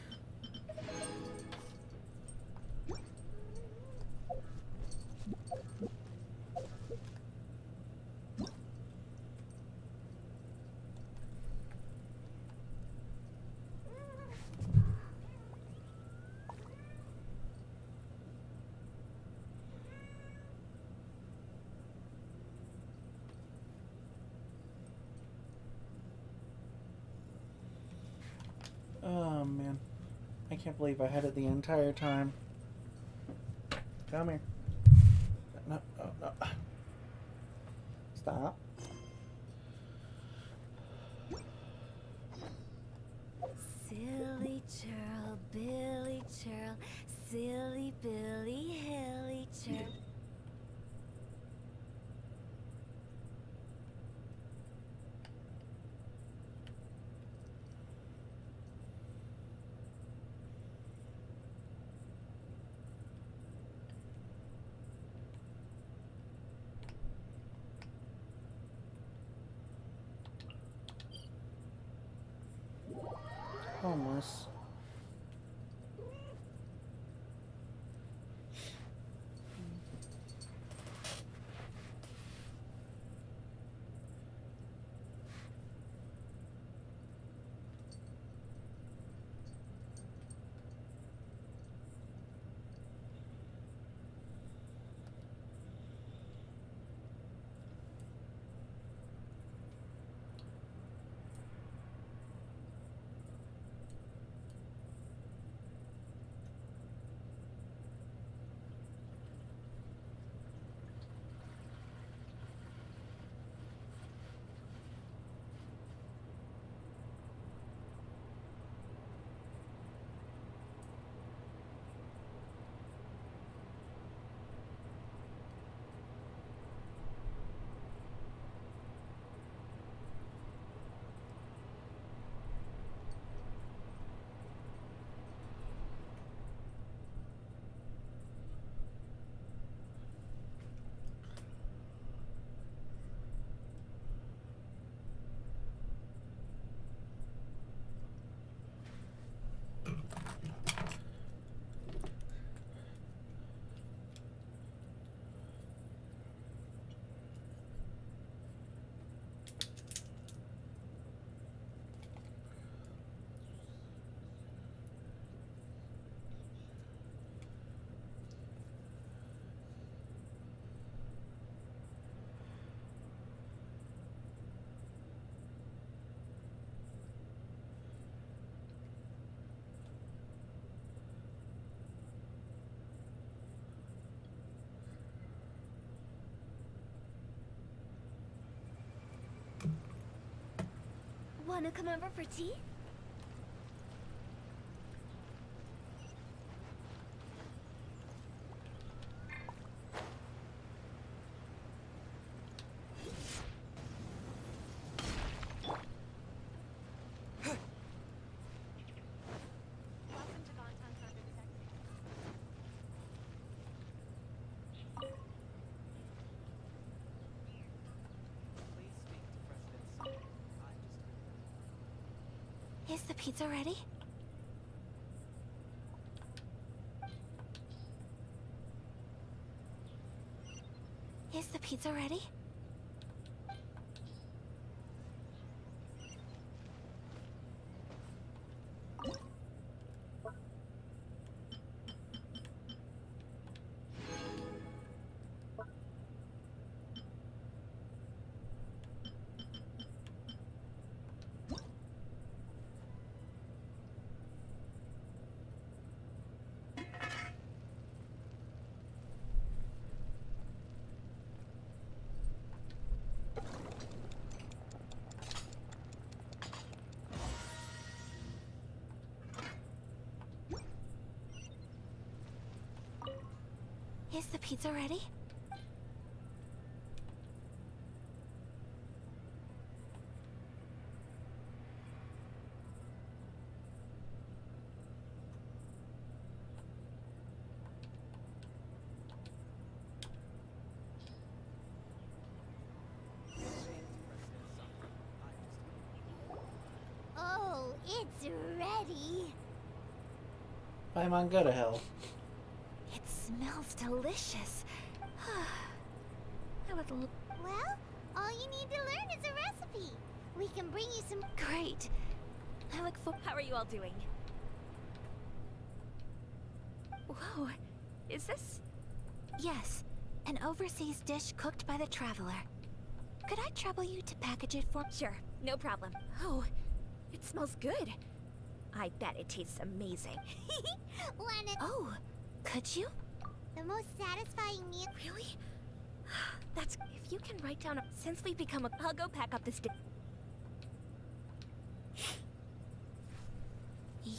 Oh man, I can't believe I had it the entire time. Come here. No, no, no. Stop. Silly churl, Billy churl, silly Billy, hilly churl. Homeless. Wanna come over for tea? Is the pizza ready? Is the pizza ready? Is the pizza ready? Oh, it's ready. Paimon, go to hell. It smells delicious. I would Well, all you need to learn is a recipe. We can bring you some. Great. I look for. How are you all doing? Whoa. Is this? Yes. An overseas dish cooked by the traveler. Could I trouble you to package it for? Sure, no problem. Oh, it smells good. I bet it tastes amazing. Wanna... Oh, could you? The most satisfying meal. Really? That's... If you can write down a... Since we've become a... I'll go pack up this dish.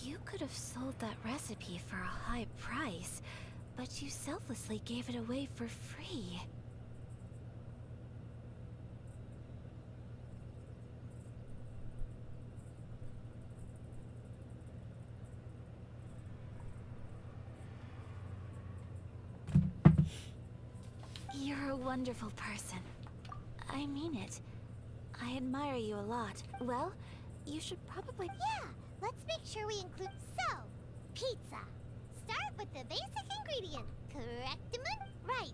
You could have sold that recipe for a high price, but you selflessly gave it away for free. You're a wonderful person. I mean it. I admire you a lot. Well, you should probably... Yeah, let's make sure we include... So, pizza. Start with the basic ingredient, correct, Moon? Right.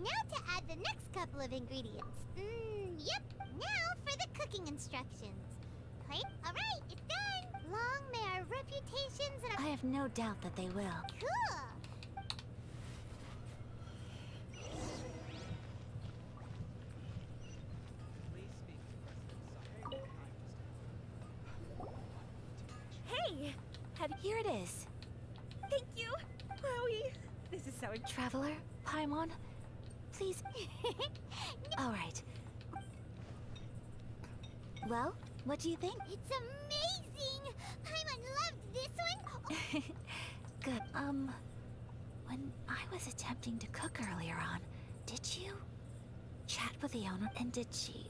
Now to add the next couple of ingredients. Yep. Now for the cooking instructions. Right? Alright, it's done. Long may our reputations and... I have no doubt that they will. Cool. Hey! Here it is. Thank you! Chloe! This is so... Traveler, Paimon, please... Alright. Well, what do you think? It's amazing! Paimon loved this one! Good. When I was attempting to cook earlier on, did you chat with the owner? And did she,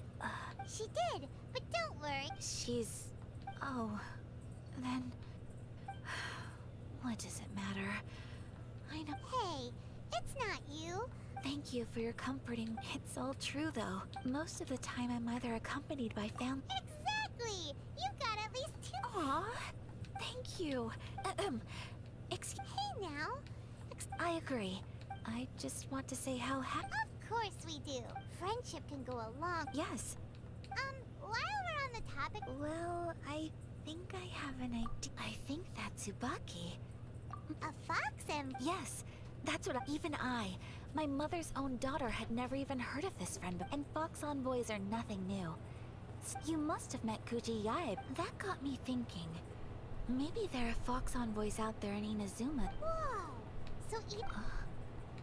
She did, but don't worry. She's... Oh, then... What does it matter? I know... Hey, it's not you. Thank you for your comforting... It's all true, though. Most of the time, I'm either accompanied by family... Exactly! You got at least 2... Aw, thank you. Hey now. I agree. I just want to say how happy... Of course we do. Friendship can go a long... Yes. While we're on the topic... Well, I think I have an idea. I think that's Tsubaki. A fox and... Yes, that's what even my mother's own daughter, had never even heard of this friend. And fox envoys are nothing new. You must have met Kuji Yae. That got me thinking. Maybe there are fox envoys out there in Inazuma. Whoa! So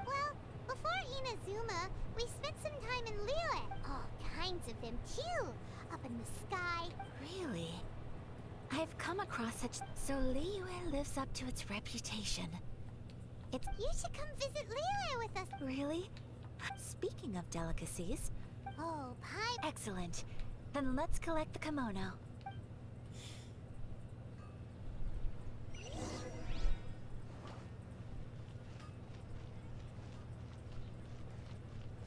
well, before Inazuma, we spent some time in Liyue. All kinds of them, too. up in the sky. Really? I've come across such... So Liyue lives up to its reputation. It's... You should come visit Liyue with us. Really? Speaking of delicacies... Oh, pie... Excellent. Then let's collect the kimono.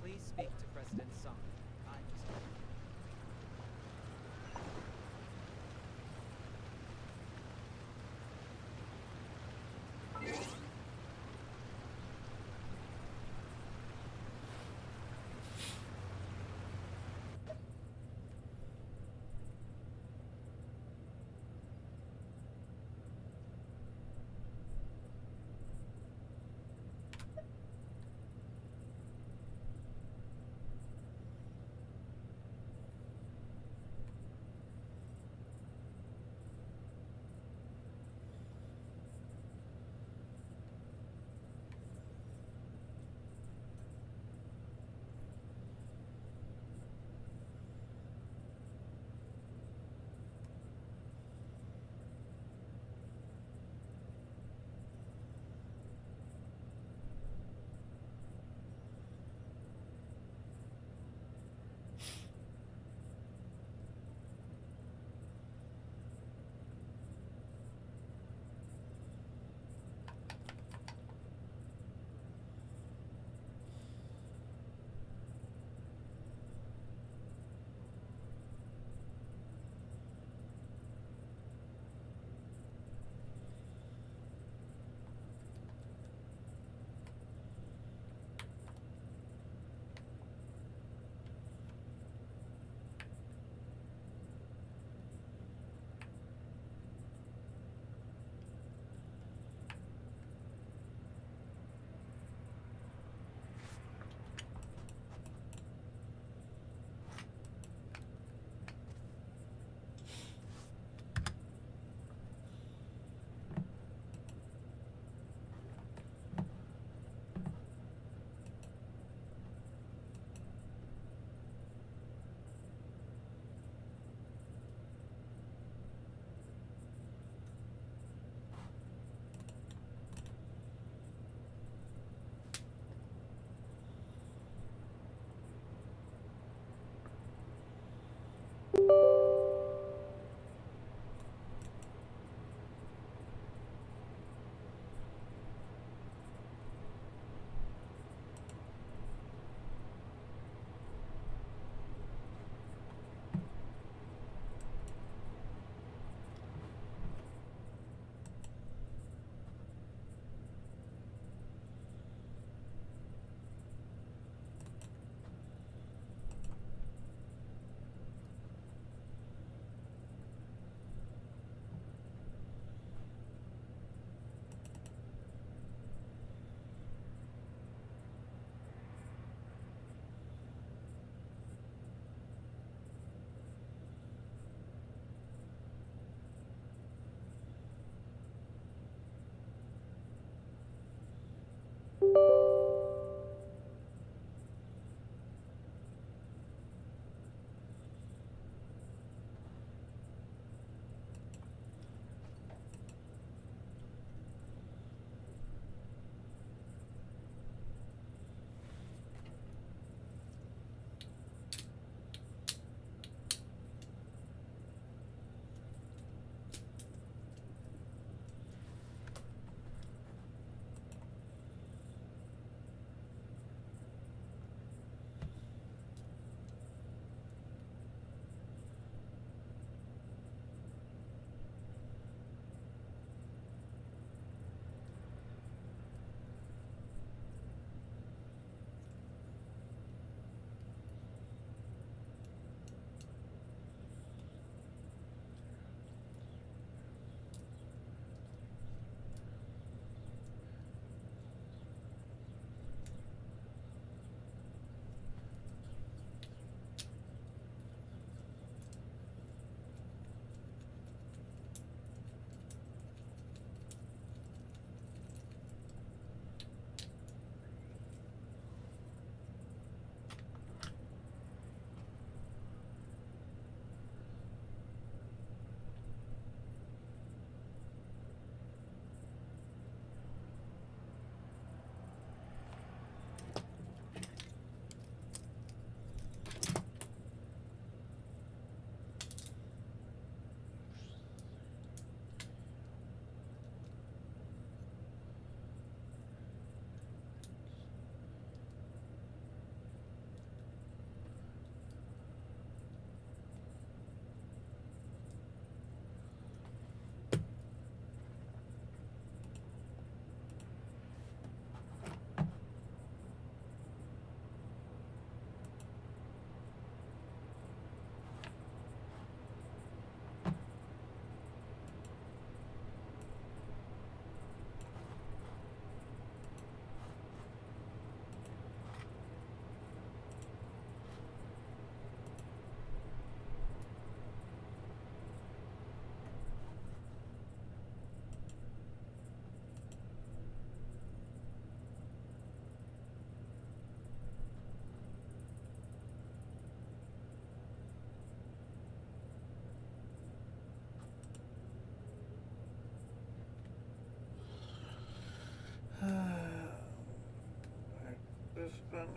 Please speak to President Song.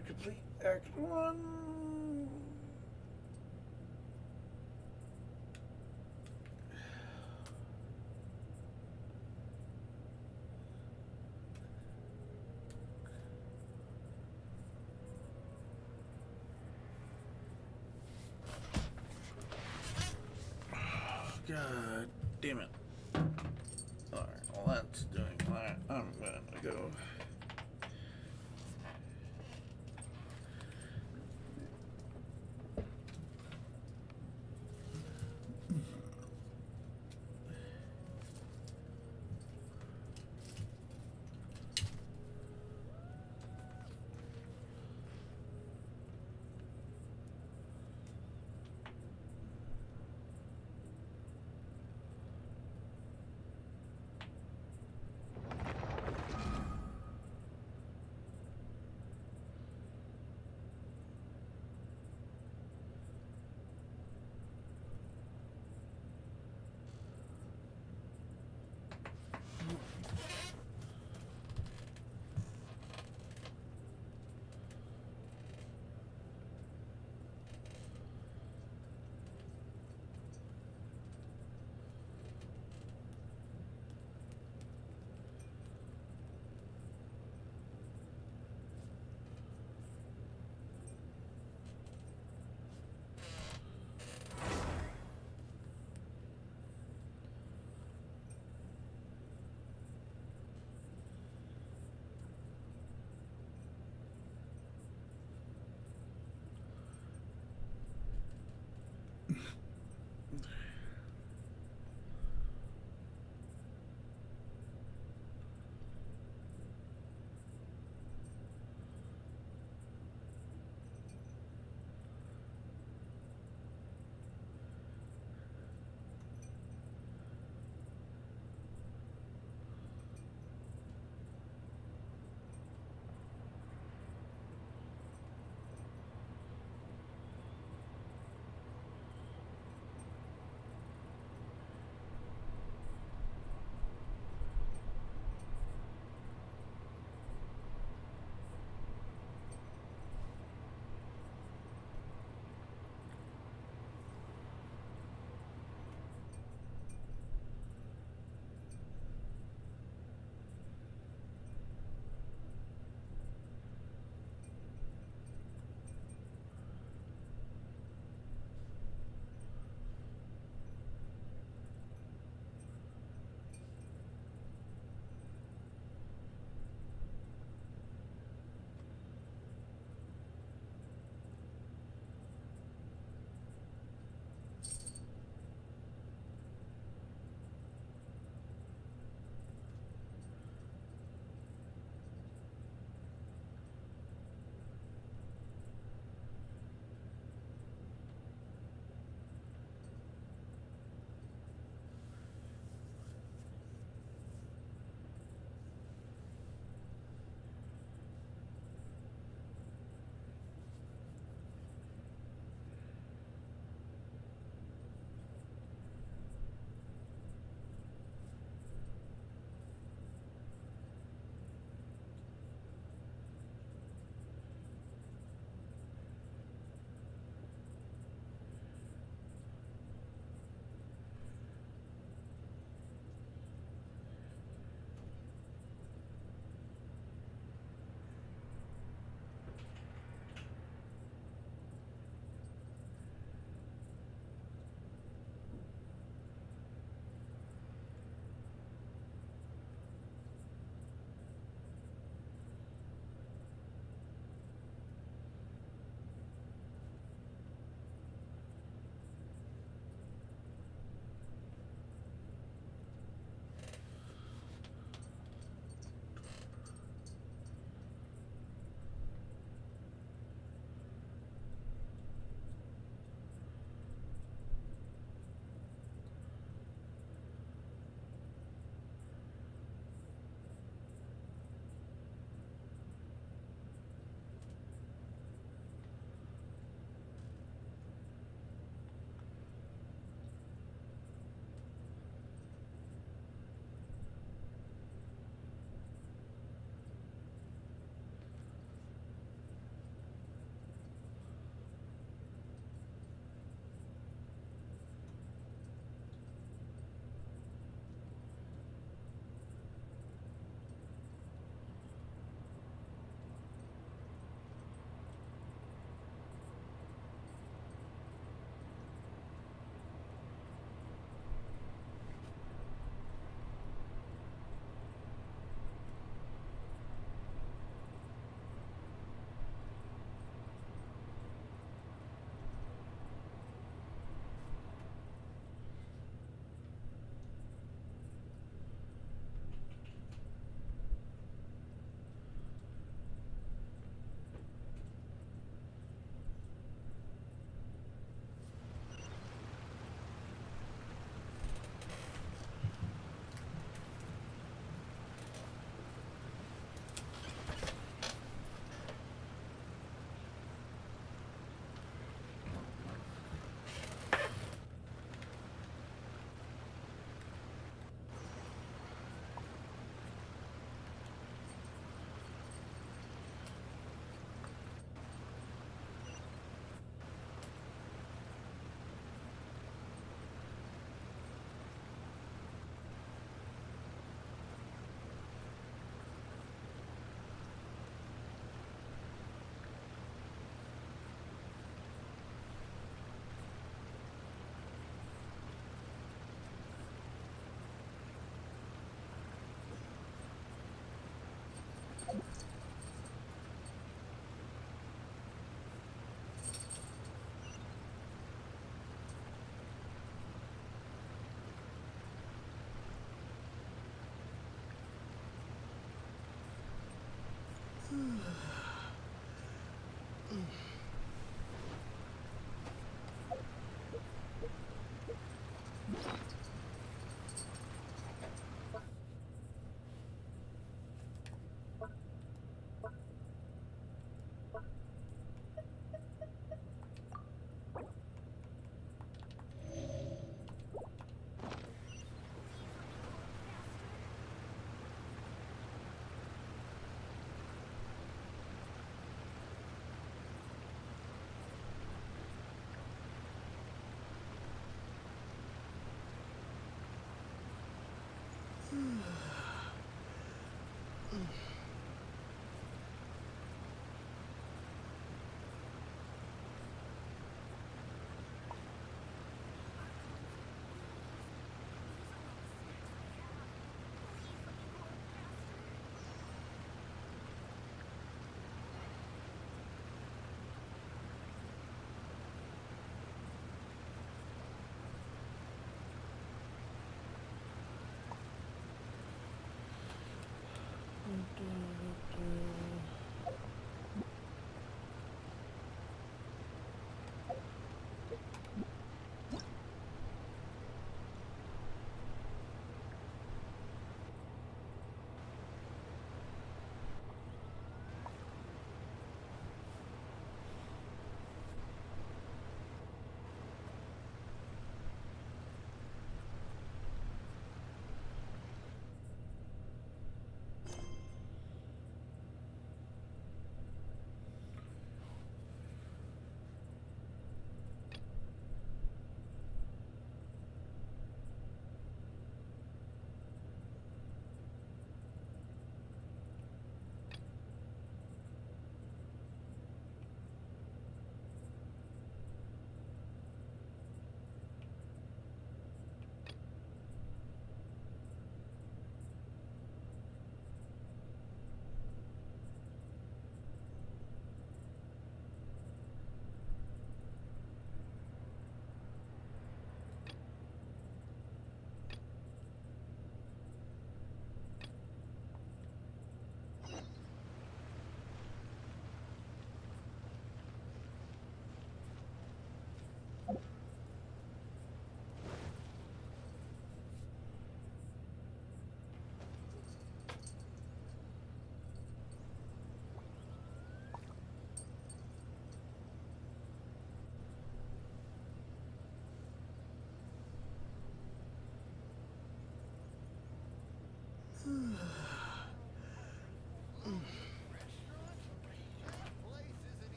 to complete Act 1. God damn it. Alright, well that's doing that. I'm gonna go.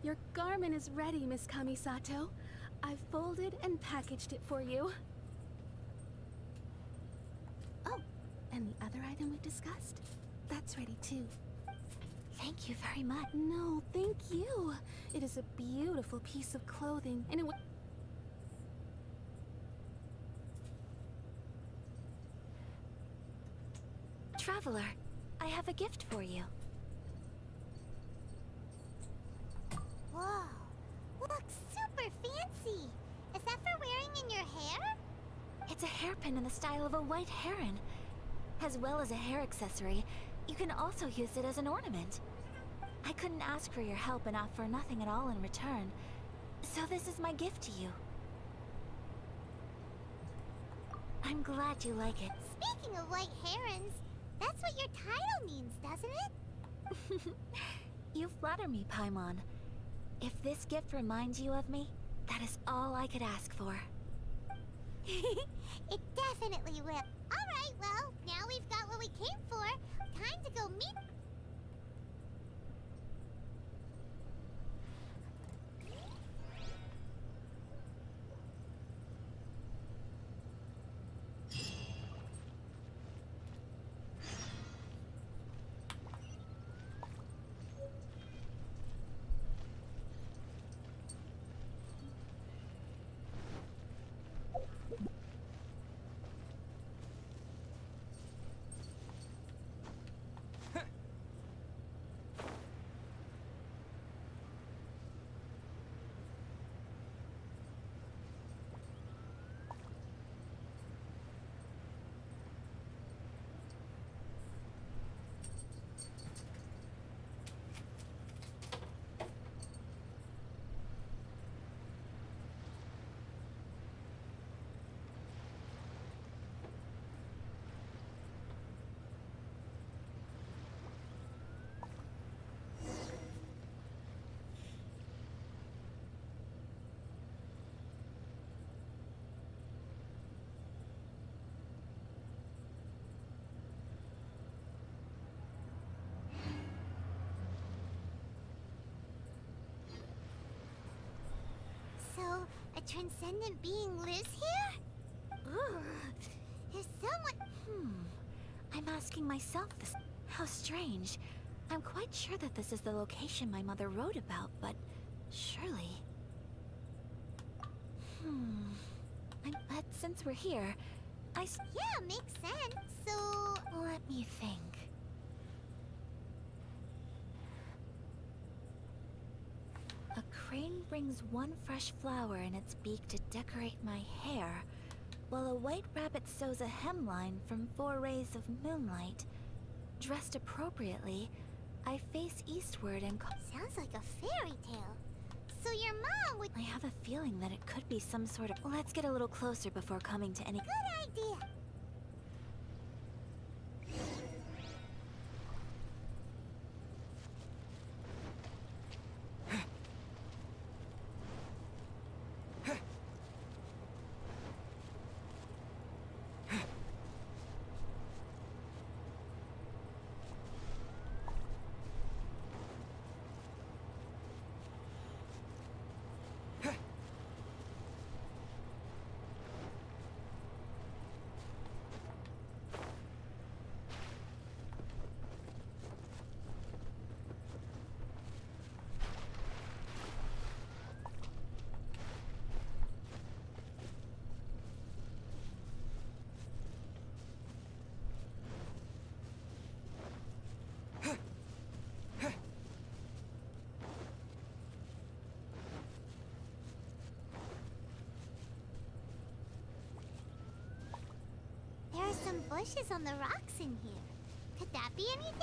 Your garment is ready, Miss Kamisato. I've folded and packaged it for you. Oh, and the other item we discussed? That's ready too. Thank you very much. No, thank you. It is a beautiful piece of clothing, and it would... Traveler, I have a gift for you. Whoa, looks super fancy. Is that for wearing in your hair? It's a hairpin in the style of a white heron. As well as a hair accessory, you can also use it as an ornament. I couldn't ask for your help and offer nothing at all in return, so this is my gift to you. I'm glad you like it. Speaking of white herons, that's what your title means, doesn't it? You flatter me, Paimon. If this gift reminds you of me, that is all I could ask for. It definitely will. Alright, well, now we've got what we came for. Time to go meet... So, a transcendent being lives here? Ugh. If someone... I'm asking myself this. How strange. I'm quite sure that this is the location my mother wrote about, but surely... But since we're here, Yeah, makes sense. So... Let me think. A crane brings one fresh flower in its beak to decorate my hair, while a white rabbit sews a hemline from 4 rays of moonlight. Dressed appropriately, I face eastward and Sounds like a fairy tale. So your mom would... I have a feeling that it could be some sort of... Let's get a little closer before coming to any... Good idea. There are some bushes on the rocks in here. Could that be anything?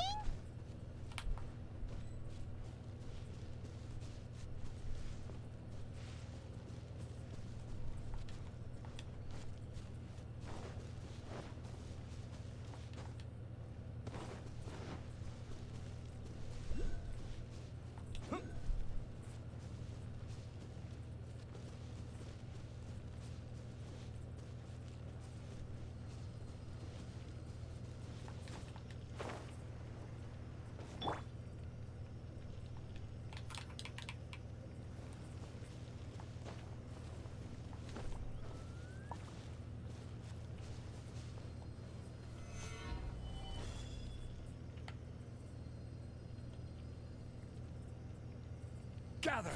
Gather!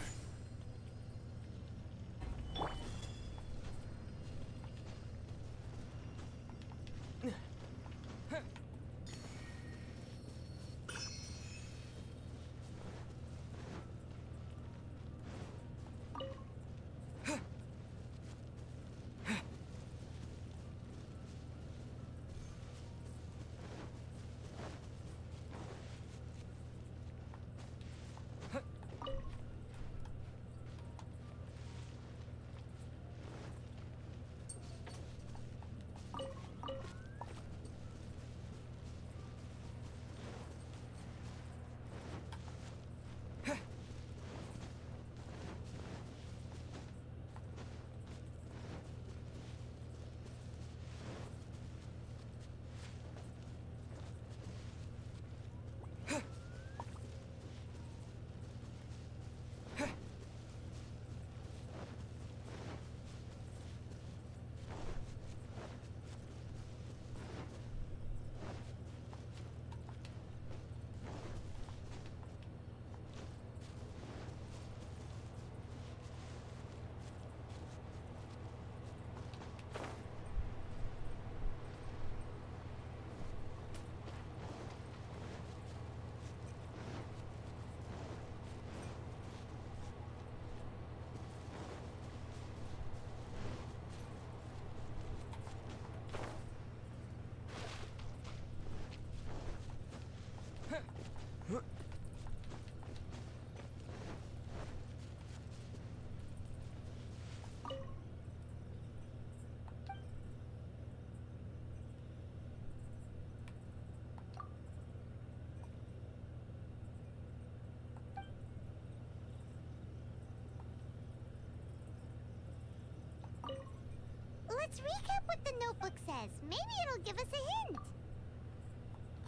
Let's recap what the notebook says. Maybe it'll give us a hint.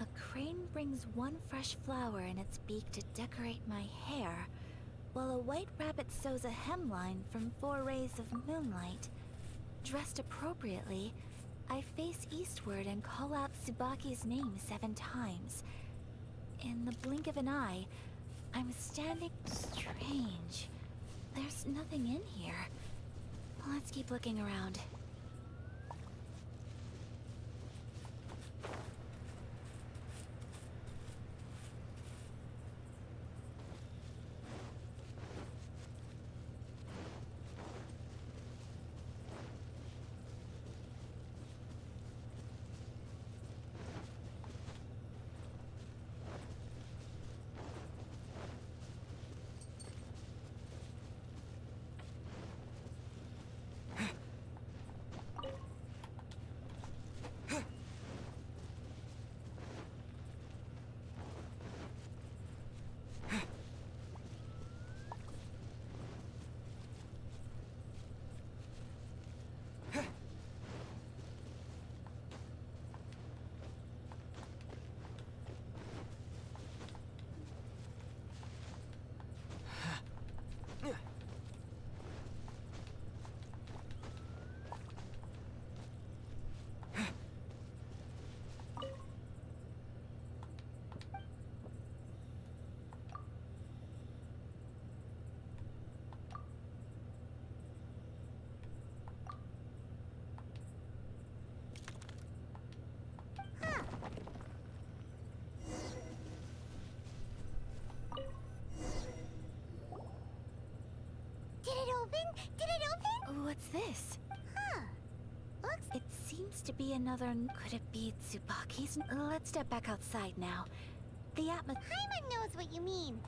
A crane brings one fresh flower in its beak to decorate my hair, while a white rabbit sews a hemline from 4 rays of moonlight. Dressed appropriately, I face eastward and call out Tsubaki's name 7 times. In the blink of an eye, I'm standing... Strange. There's nothing in here. Let's keep looking around. Did it open? Did it open? What's this? Huh. Looks... It seems to be another... Could it be Tsubaki's? Let's step back outside now. The atmosphere... Paimon knows what you mean.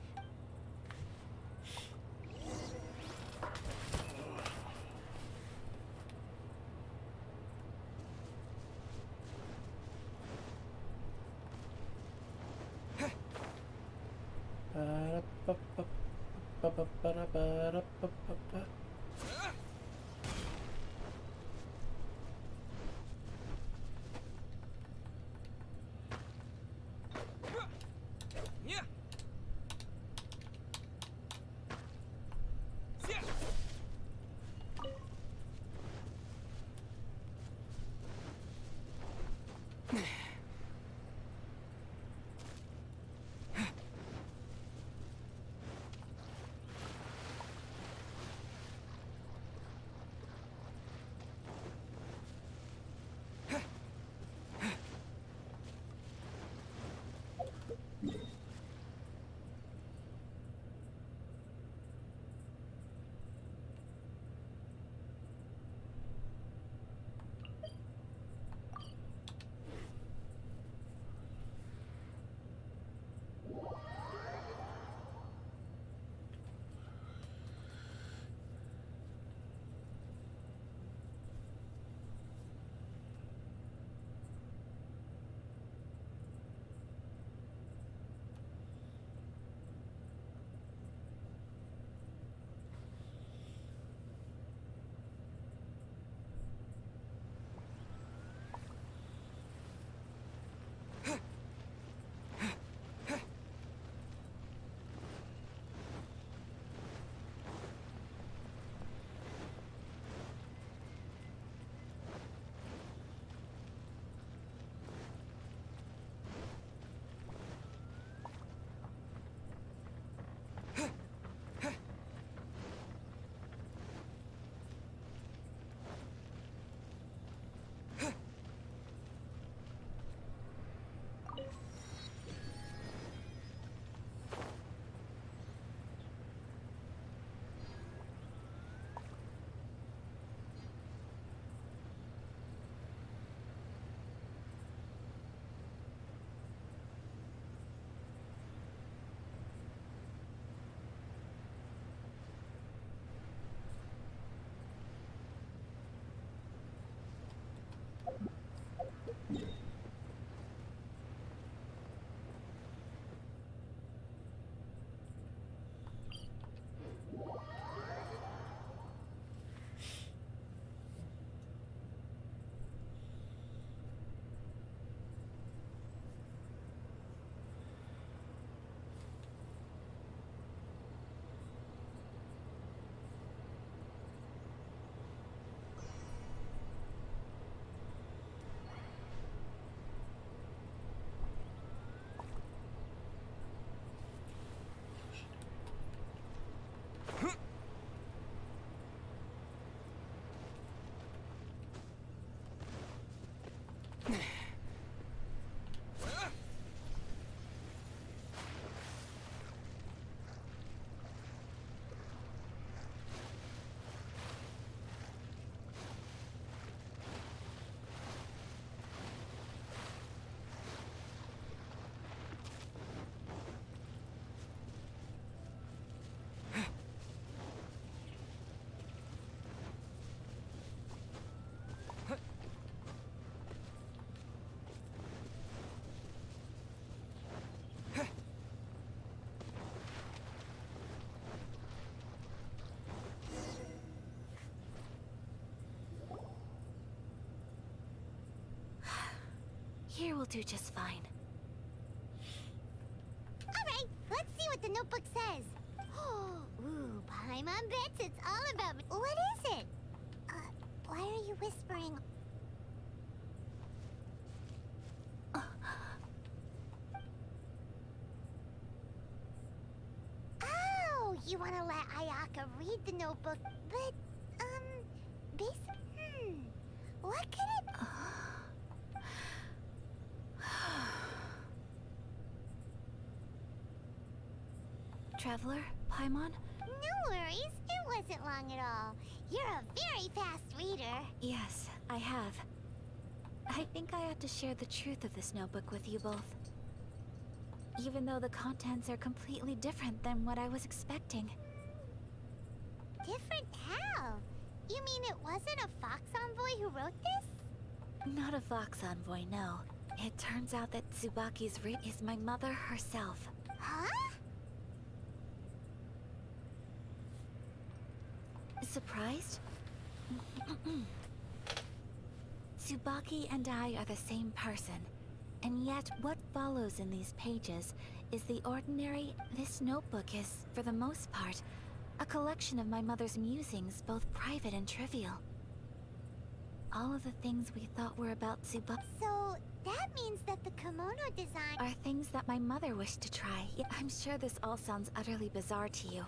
Here will do just fine. Alright, let's see what the notebook says. Ooh, Paimon bets it's all about me. What is it? Why are you whispering? Oh, you want to let Ayaka read the notebook, but, what could it... Traveler, Paimon? No worries, it wasn't long at all. You're a very fast reader. Yes, I have. I think I ought to share the truth of this notebook with you both. Even though the contents are completely different than what I was expecting. Different how? You mean it wasn't a Fox Envoy who wrote this? Not a Fox Envoy, no. It turns out that Tsubaki's read is my mother herself. Huh? Surprised? Tsubaki and I are the same person. And yet, what follows in these pages is the ordinary. This notebook is, for the most part, a collection of my mother's musings, both private and trivial. All of the things we thought were about Tsubaki. So, that means that the kimono design are things that my mother wished to try. I'm sure this all sounds utterly bizarre to you.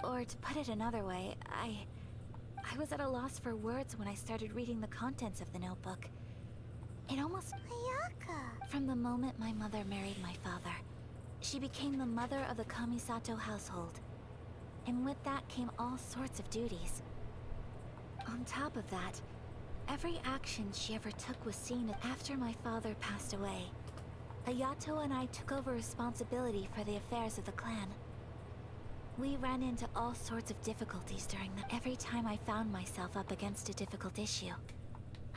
Or to put it another way, I was at a loss for words when I started reading the contents of the notebook. It almost... Ayaka! From the moment my mother married my father, she became the mother of the Kamisato household. And with that came all sorts of duties. On top of that, every action she ever took was seen after my father passed away. Ayato and I took over responsibility for the affairs of the clan. We ran into all sorts of difficulties during that. Every time I found myself up against a difficult issue,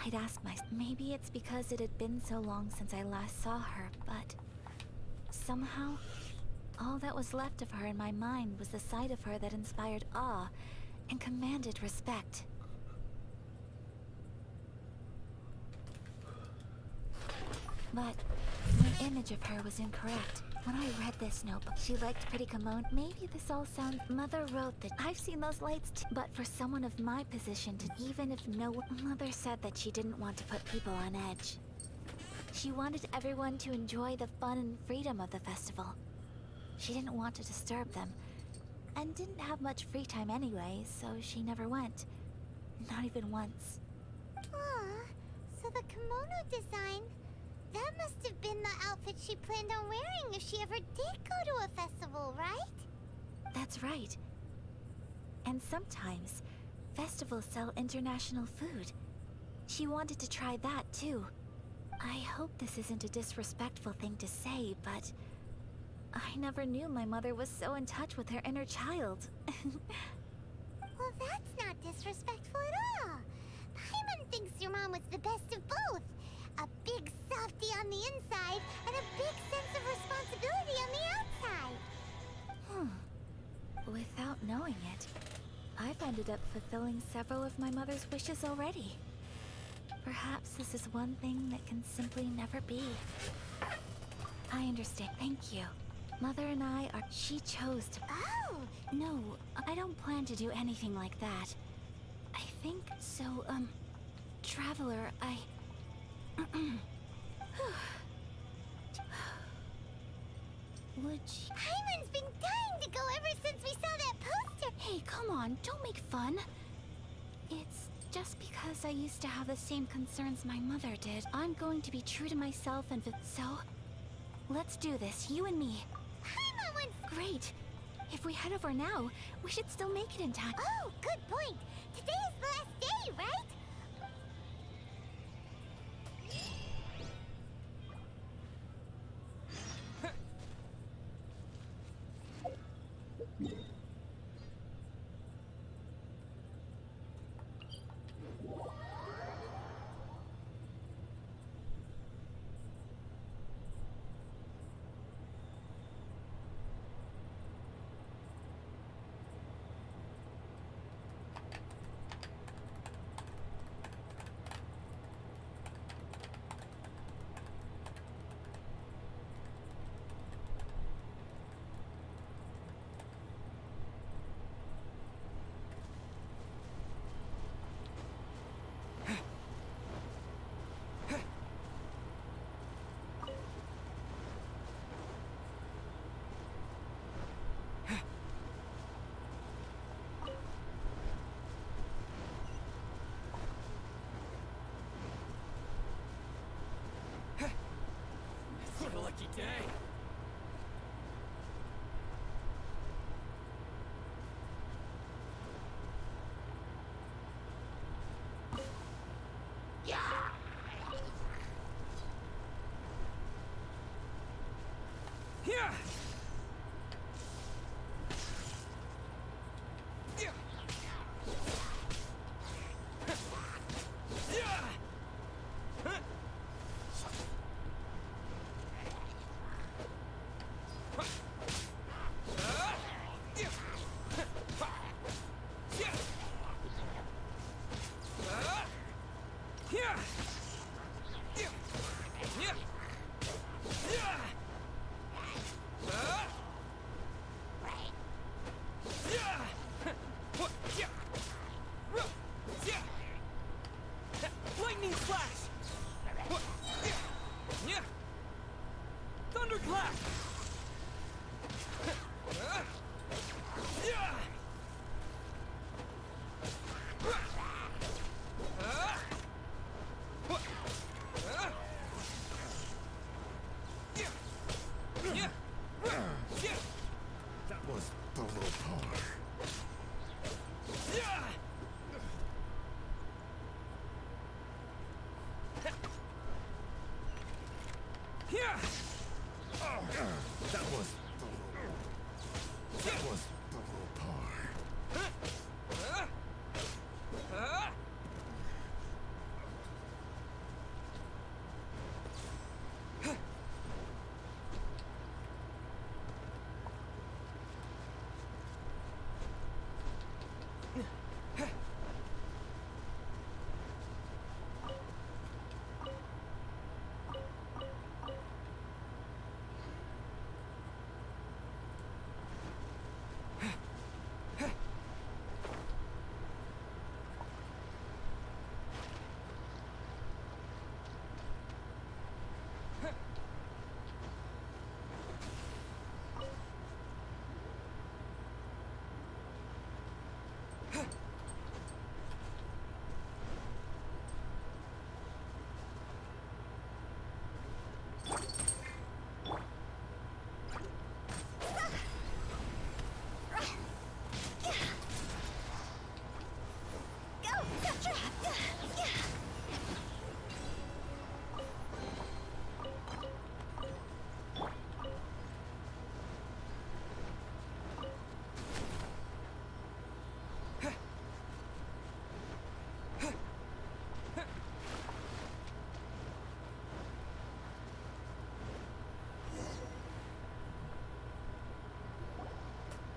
I'd ask myself, maybe it's because it had been so long since I last saw her, but somehow, all that was left of her in my mind was the sight of her that inspired awe and commanded respect. But my image of her was incorrect. When I read this notebook, she liked pretty kimono. Maybe this all sounds... Mother wrote that I've seen those lights too. But for someone of my position to... Even if no one... Mother said that she didn't want to put people on edge. She wanted everyone to enjoy the fun and freedom of the festival. She didn't want to disturb them. And didn't have much free time anyway, so she never went. Not even once. Aw, so the kimono design... That must have been the outfit she planned on wearing if she ever did go to a festival, right? That's right. And sometimes, festivals sell international food. She wanted to try that too. I hope this isn't a disrespectful thing to say, but... I never knew my mother was so in touch with her inner child. Well, that's not disrespectful at all. Paimon thinks your mom was the best of both. A big softy on the inside, and a big sense of responsibility on the outside. Without knowing it, I've ended up fulfilling several of my mother's wishes already. Perhaps this is one thing that can simply never be. I understand. Thank you. Mother and I are... She chose to... Oh! No, I don't plan to do anything like that. I think so, Traveler, Would she... Paimon's been dying to go ever since we saw that poster! Hey, come on, don't make fun. It's just because I used to have the same concerns my mother did. I'm going to be true to myself and... So, let's do this, you and me. Paimon wants... Great. If we head over now, we should still make it in time. Oh, good point. Today is the last day, right? lucky day. Yeah! Lightning flash! Thunderclap! That was below par. That was below par.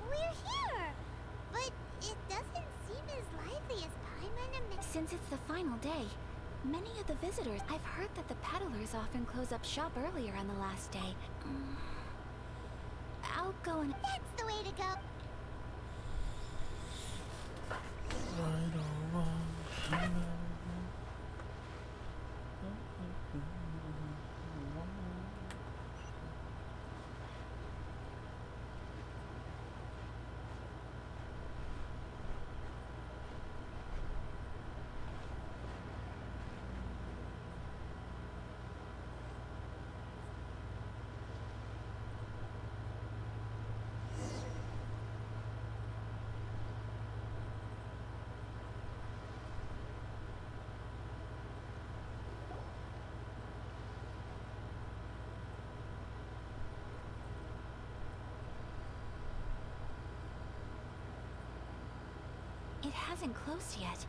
We're here! But it doesn't seem as lively as Paimon and Since it's the final day, many of the visitors... I've heard that the peddlers often close up shop earlier on the last day. I'll go and... That's the way to go! Right or wrong, you know. It hasn't closed yet.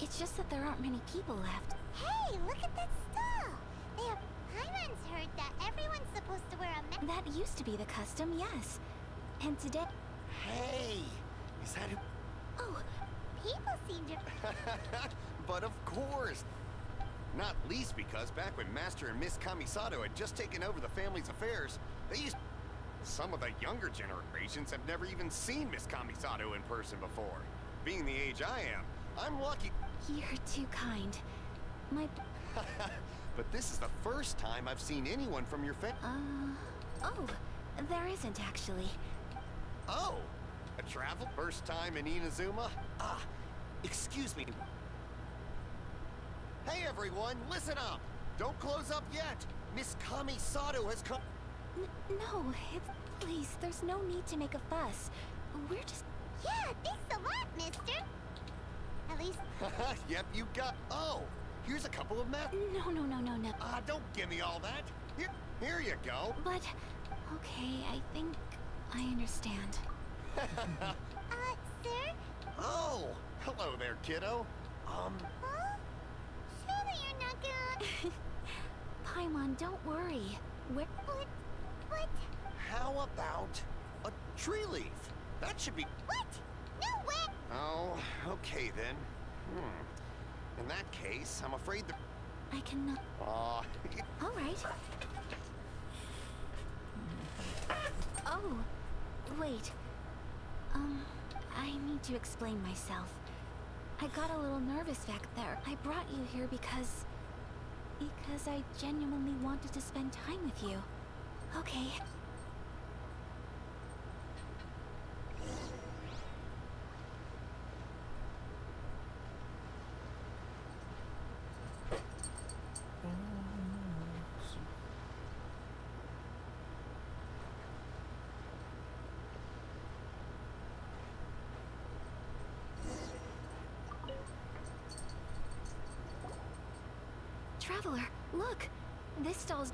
It's just that there aren't many people left. Hey, look at that stall! Paimon's heard that everyone's supposed to wear a mask. That used to be the custom, yes. And today... Hey! Is that who? Oh, people seem to... But of course! Not least because back when Master and Miss Kamisato had just taken over the family's affairs, they used... Some of the younger generations have never even seen Miss Kamisato in person before. Being the age I am, I'm lucky. You're too kind. My... But this is the first time I've seen anyone from your Oh, there isn't actually. Oh! A travel? First time in Inazuma? Ah, excuse me. Hey everyone, listen up! Don't close up yet! Miss Kamisato has come. No, it's... Please, there's no need to make a fuss. We're just... Yeah, thanks a lot, mister. At least... Yep, you got... Oh, here's a couple of math... No. Don't give me all that. Here you go. But... Okay, I think I understand. Sir? Oh, hello there, kiddo. Huh? Surely you're not gonna... Paimon, don't worry. We're... What? How about a tree leaf? That should be... What? No way! Oh, okay then. In that case, I'm afraid the... I cannot... Aw... All right. Oh, wait. I need to explain myself. I got a little nervous back there. I brought you here because I genuinely wanted to spend time with you. Okay. Traveler, look! This stall's...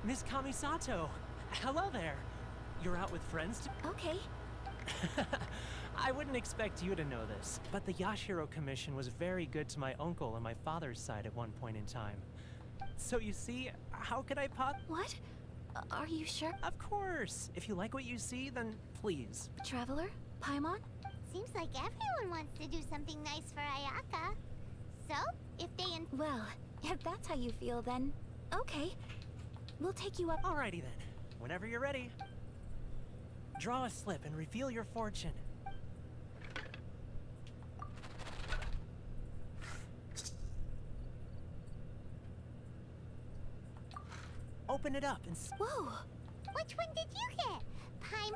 Miss Kamisato! Hello there! You're out with friends? Okay. I wouldn't expect you to know this, but the Yashiro Commission was very good to my uncle on my father's side at one point in time. So you see, how could I What? Are you sure? Of course! If you like what you see, then please. Traveler? Paimon? Seems like everyone wants to do something nice for Ayaka. So, if they... Well, if that's how you feel, then... Okay. We'll take you up... Alrighty then. Whenever you're ready. Draw a slip and reveal your fortune. Open it up and... Whoa! Which one did you get?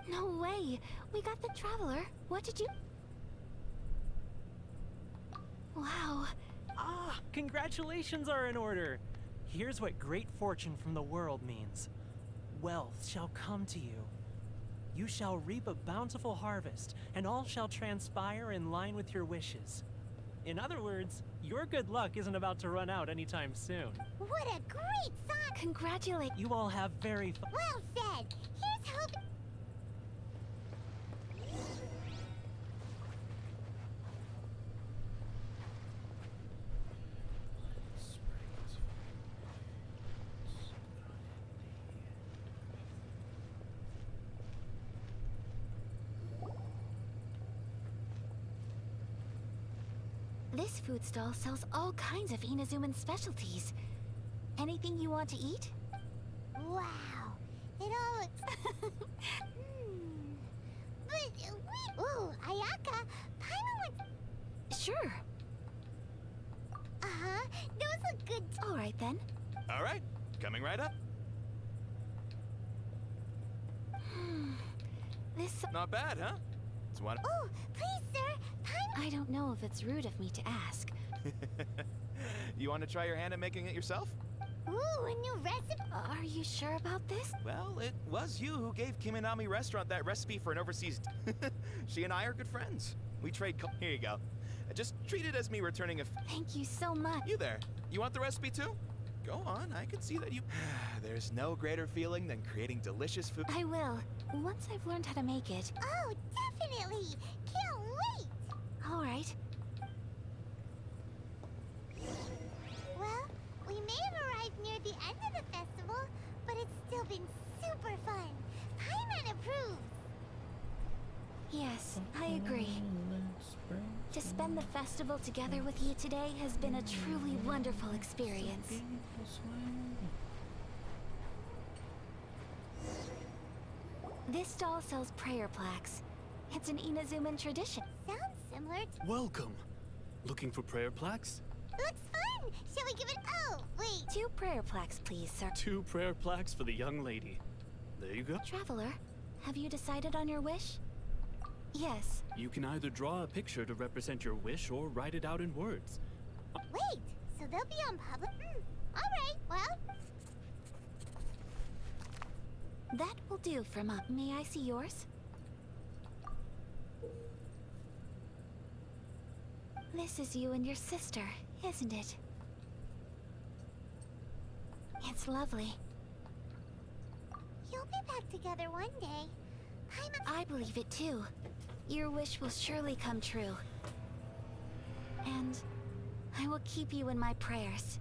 No way! We got the Traveler. What did you... Wow. Ah, congratulations are in order. Here's what great fortune from the world means. Wealth shall come to you. You shall reap a bountiful harvest, and all shall transpire in line with your wishes. In other words, your good luck isn't about to run out anytime soon. What a great sign! Congratulate... You all have very fun... Well said! Here's hoping... This food stall sells all kinds of Inazuman specialties. Anything you want to eat? Wow! It all looks... But, wait... Ooh, Ayaka! Paimon wants... Sure. Uh-huh. Those look good... Alright then. Alright, coming right up. This... Not bad, huh? It's one... Oh, please, sir! Paimon... I don't know if it's rude of me to ask. You want to try your hand at making it yourself? Ooh, a new recipe! Are you sure about this? Well, it was you who gave Kiminami Restaurant that recipe for an overseas... She and I are good friends. We trade Here you go. Just treat it as me returning a... Thank you so much. You there. You want the recipe too? Go on, I can see that you... There's no greater feeling than creating delicious food. I will. Once I've learned how to make it. Oh, definitely! Can't wait! Alright. Well, we may have arrived near the end of the festival, but it's still been super fun. Paimon approves! Yes, I agree. To spend the festival together with you today has been a truly wonderful experience. This stall sells prayer plaques. It's an Inazuman tradition. Sounds similar to... Welcome. Looking for prayer plaques? Looks fun! Shall we give it... Oh, wait. 2 prayer plaques, please, sir. 2 prayer plaques for the young lady. There you go. Traveler, have you decided on your wish? Yes. You can either draw a picture to represent your wish or write it out in words. Wait, so they'll be on public... Alright, well... That will do from up. May I see yours? This is you and your sister, isn't it? It's lovely. You'll be back together one day. I believe it too. Your wish will surely come true. And I will keep you in my prayers.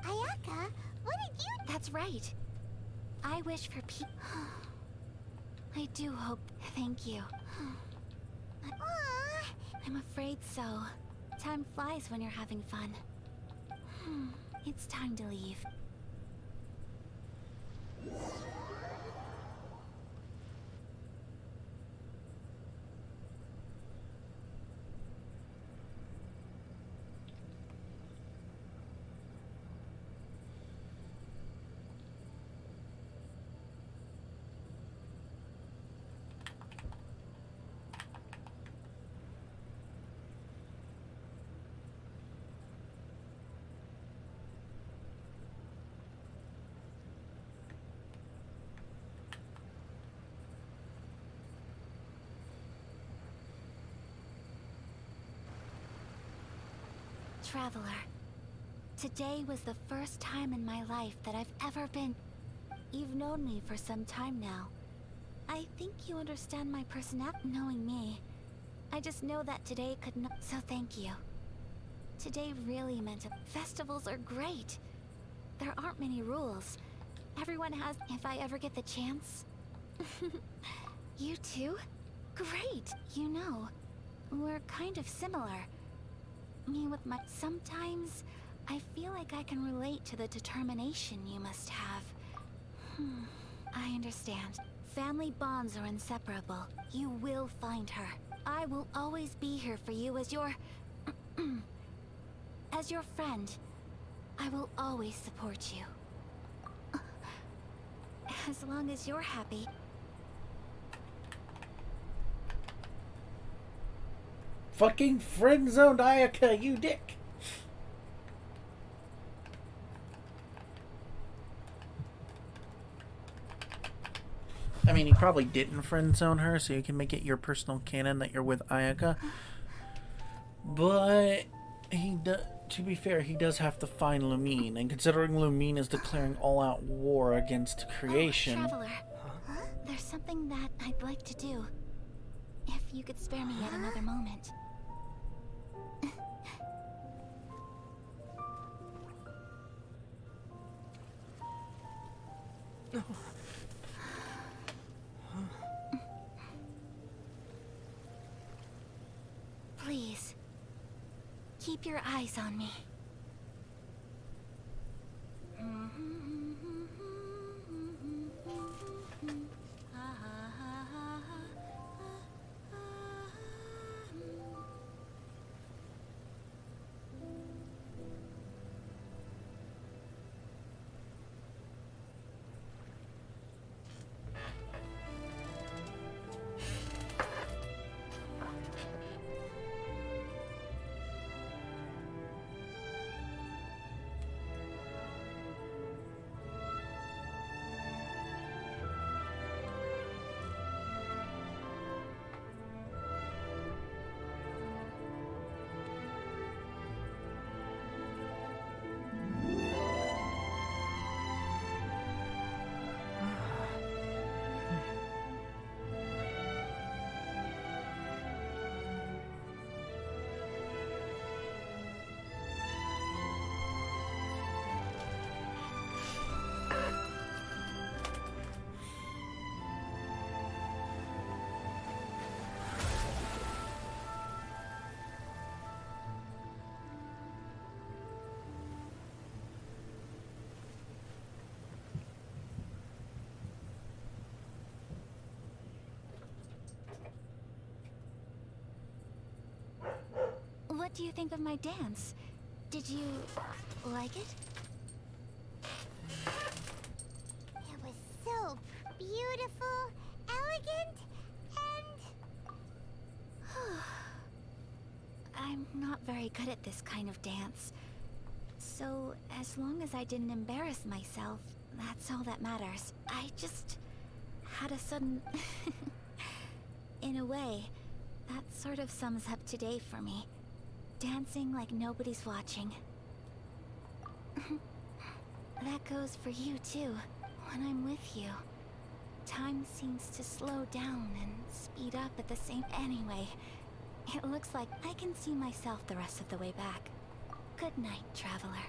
Ayaka, what did you... That's right. I wish for peace. I do hope. Thank you. I'm afraid so. Time flies when you're having fun. It's time to leave. Traveler, today was the first time in my life that I've ever been... You've known me for some time now. I think you understand my personality. Knowing me, I just know that today could not... So thank you. Today really meant... Festivals are great. There aren't many rules. Everyone has... If I ever get the chance... You too? Great! You know, we're kind of similar. Me with my... Sometimes, I feel like I can relate to the determination you must have. I understand. Family bonds are inseparable. You will find her. I will always be here for you as your... as your friend. I will always support you. As long as you're happy. Fucking friend-zoned Ayaka, you dick! I mean, he probably didn't friend-zone her, so you can make it your personal canon that you're with Ayaka. But, to be fair, he does have to find Lumine, and considering Lumine is declaring all-out war against creation... Traveler, there's something that I'd like to do. If you could spare me yet another moment. Please, keep your eyes on me. What do you think of my dance? Did you like it? It was so beautiful, elegant, and... I'm not very good at this kind of dance. So, as long as I didn't embarrass myself, That's all that matters. I just had a sudden... In a way, that sort of sums up today for me. Dancing like nobody's watching. That goes for you too. When I'm with you, time seems to slow down and speed up at the same... Anyway, it looks like I can see myself the rest of the way back. Good night, traveler.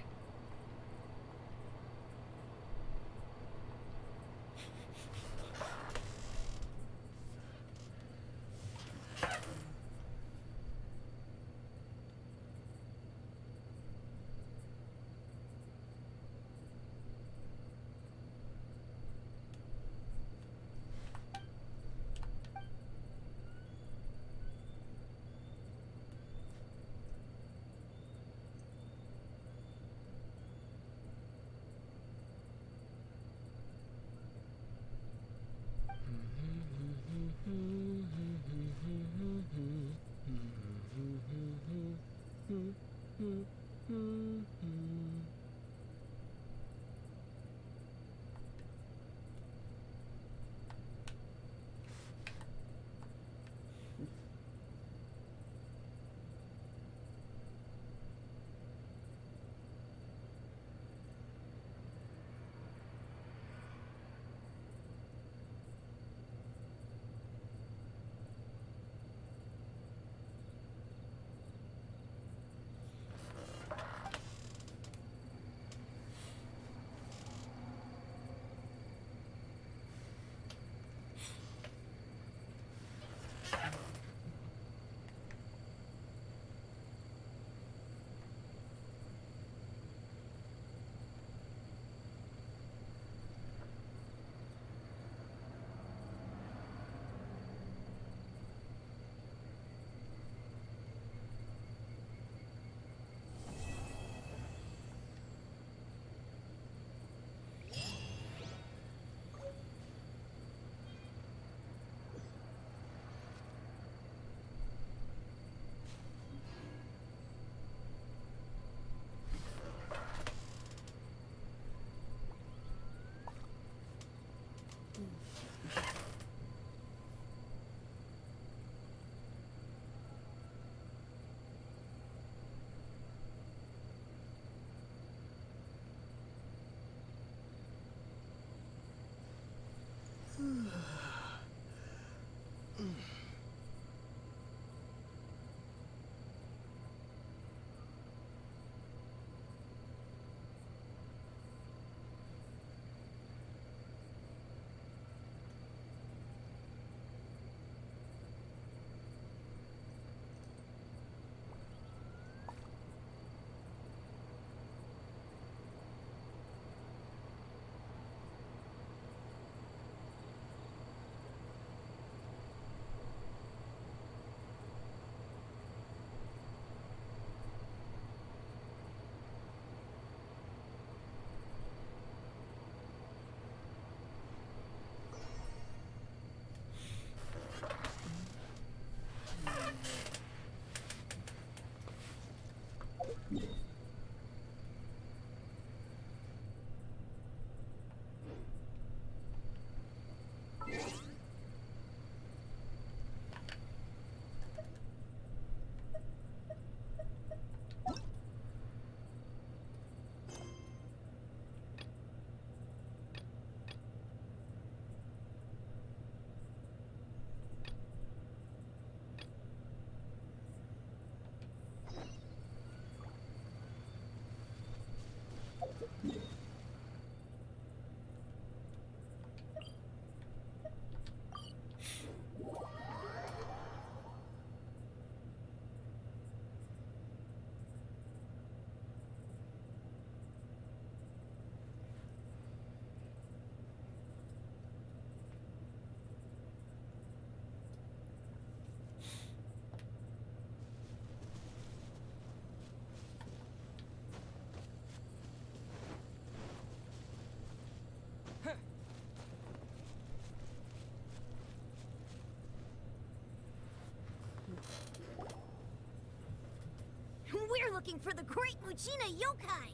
We're looking for the great Muchina yokai!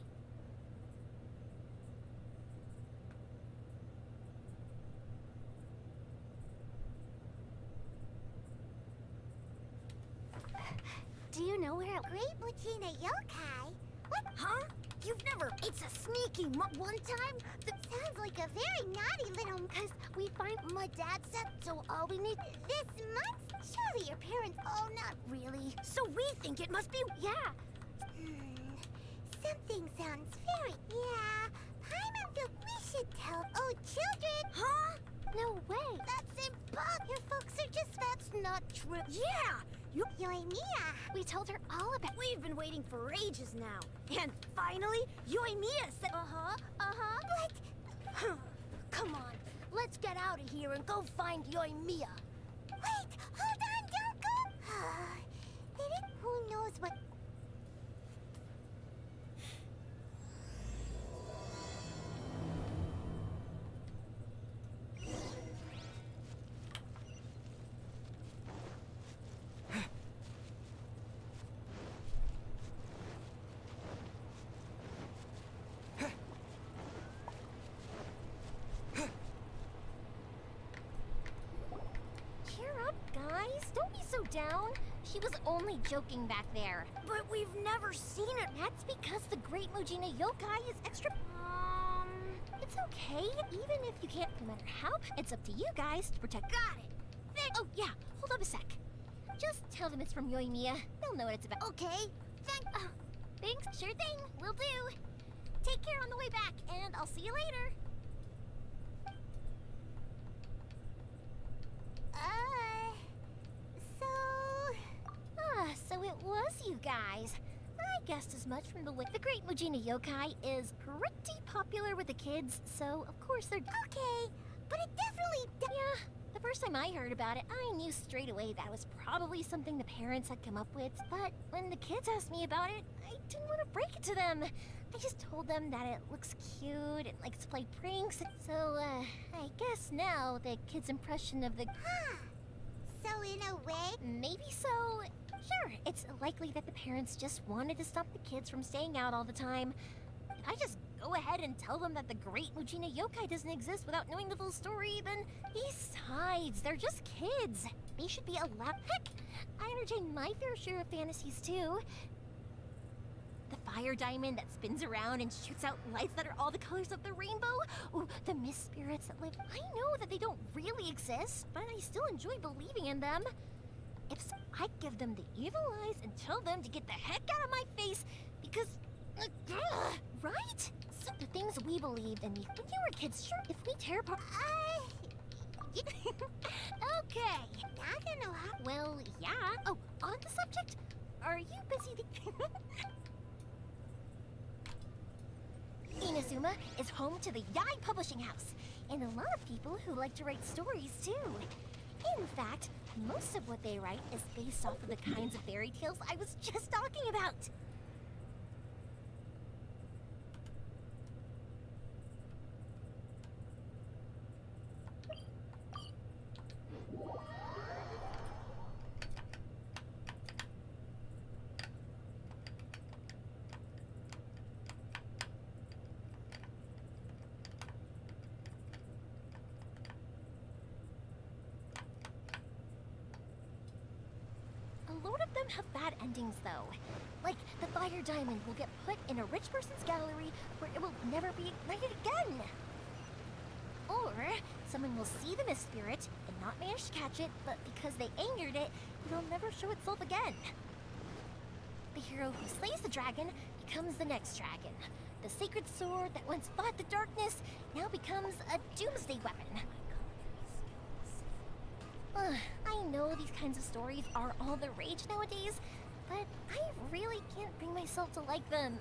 Do you know where Great Mujina Yokai? What? Huh? You've never... It's a sneaky one time? That sounds like a very naughty little... Cause we find my dad said, so all we need this month? Surely your parents... Oh, not really. So we think it must be... Yeah. Something sounds very... Yeah. Paimon feel we should tell... Oh, children! Huh? No way. That's impossible. Your folks are just... That's not true. Yeah! Yoimiya! We told her all about... We've been waiting for ages now. And finally, Yoimiya said... But... Come on. Let's get out of here and go find Yoimiya. Wait! Hold on! Don't go! Who knows what... Down? She was only joking back there. But we've never seen her. That's because the Great Mujina Yokai is extra... It's okay. Even if you can't, no matter how, it's up to you guys to protect... Got it! Oh, yeah. Hold up a sec. Just tell them it's from Yoimiya. They'll know what it's about. Okay. Thanks. Sure thing. Will do. Take care on the way back, and I'll see you later. So it was you guys. I guessed as much from the way the Great Mujina Yokai is pretty popular with the kids, so of course they're... Okay, but it definitely... Yeah, the first time I heard about it, I knew straight away that was probably something the parents had come up with, but when the kids asked me about it, I didn't want to break it to them. I just told them that it looks cute and likes to play pranks, so, I guess now the kids' impression of the... So in a way... Maybe so. Sure, it's likely that the parents just wanted to stop the kids from staying out all the time. If I just go ahead and tell them that the Great Mujina Yokai doesn't exist without knowing the full story, then besides, they're just kids. They should be allowed. Heck, I entertain my fair share of fantasies too. The fire diamond that spins around and shoots out lights that are all the colors of the rainbow. Ooh, the mist spirits that live. I know that they don't really exist, but I still enjoy believing in them. If so, I give them the evil eyes and tell them to get the heck out of my face because... right? So the things we believed in when you were kids, sure, if we tear apart... Okay. I don't know how... Well, yeah. Oh, on the subject, are you busy... Inazuma is home to the Yai Publishing House, and a lot of people who like to write stories too. In fact, most of what they write is based off of the kinds of fairy tales I was just talking about. A lot of them have bad endings, though. Like, the fire diamond will get put in a rich person's gallery where it will never be ignited again. Or, someone will see the mist spirit and not manage to catch it, but because they angered it, it'll never show itself again. The hero who slays the dragon becomes the next dragon. The sacred sword that once fought the darkness now becomes a doomsday weapon. I know these kinds of stories are all the rage nowadays, but I really can't bring myself to like them.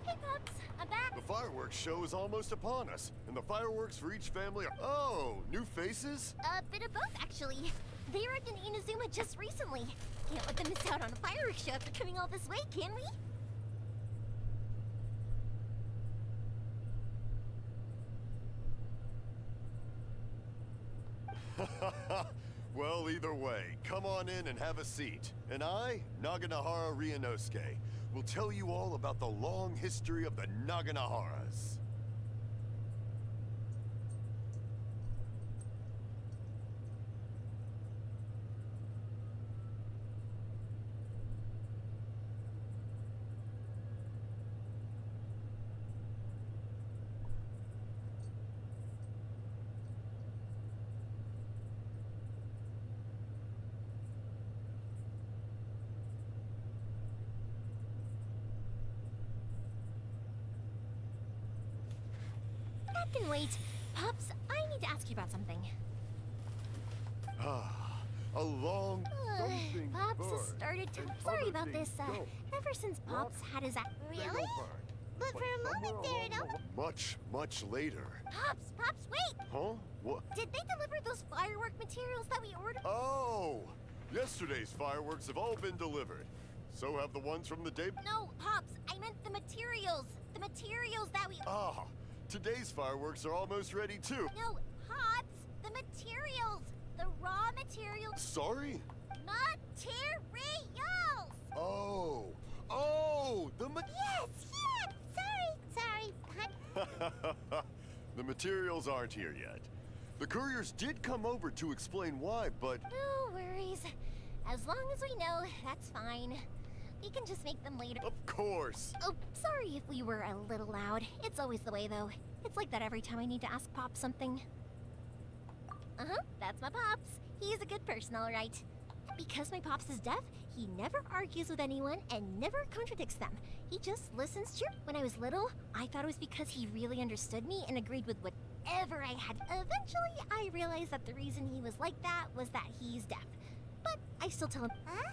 Hey, Pops, I'm back. The fireworks show is almost upon us, and the fireworks for each family are... Oh, new faces? A bit of both, actually. They arrived in Inazuma just recently. Can't let them miss out on a fireworks show after coming all this way, can we? Well, either way, come on in and have a seat. And I, Naganahara Ryunosuke, will tell you all about the long history of the Naganaharas. That can wait. Pops, I need to ask you about something. A long something Pops has bird started to... and Sorry other about this, things don't. ever since Pops had his... They Really? don't burn. But for a moment there, it all... Much later. Pops, wait! Huh? What? Did they deliver those firework materials that we ordered? Oh! Yesterday's fireworks have all been delivered. So have the ones from the day... No, Pops, I meant the materials. The materials that we... Ah! Today's fireworks are almost ready too. No, Pops, the materials. The raw materials. Sorry? Materials! Oh! Yes! Sorry, hon. The materials aren't here yet. The couriers did come over to explain why, but... No worries. As long as we know, that's fine. We can just make them later. Of course! Oh, sorry if we were a little loud. It's always the way, though. It's like that every time I need to ask Pop something. Uh-huh, that's my Pops. He's a good person, all right. Because my Pops is deaf, he never argues with anyone and never contradicts them. He just listens to... When I was little, I thought it was because he really understood me and agreed with whatever I had. Eventually, I realized that the reason he was like that was that he's deaf. But I still tell him, huh?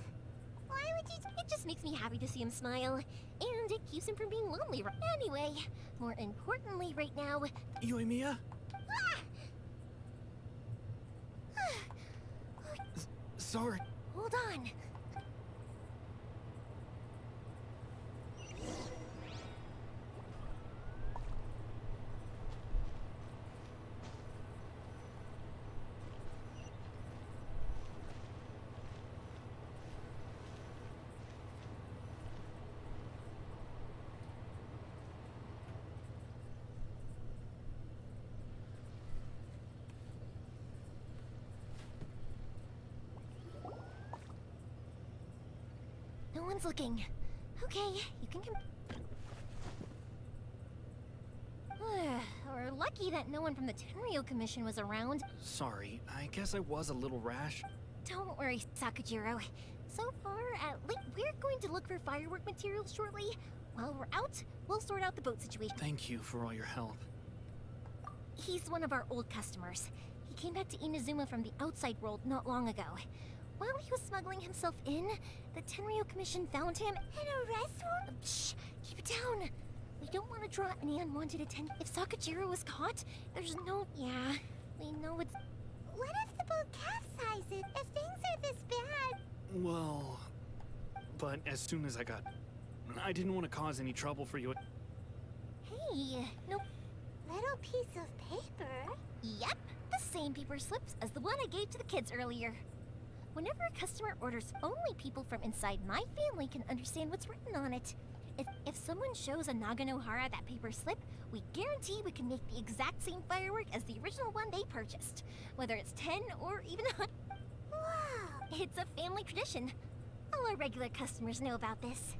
Why would you... It just makes me happy to see him smile. And it keeps him from being lonely. Anyway, more importantly right now... Yoimiya? Sorry. Hold on. No one's looking. Okay, you can come. We're lucky that no one from the Tenryo Commission was around. Sorry, I guess I was a little rash. Don't worry, Sakujiro. So far, at least we're going to look for firework materials shortly. While we're out, we'll sort out the boat situation. Thank you for all your help. He's one of our old customers. He came back to Inazuma from the outside world not long ago. While he was smuggling himself in, the Tenryo Commission found him in a restaurant. Shh! Keep it down! We don't want to draw any unwanted attention. If Sakujiro was caught, there's no... Yeah, we know it's... What if the boat capsizes? If things are this bad? Well... But as soon as I didn't want to cause any trouble for you. Hey, no... Little piece of paper? Yep, the same paper slips as the one I gave to the kids earlier. Whenever a customer orders, only people from inside my family can understand what's written on it. If someone shows a Naganohara that paper slip, we guarantee we can make the exact same firework as the original one they purchased. Whether it's 10 or even 100. Wow! It's a family tradition. All our regular customers know about this.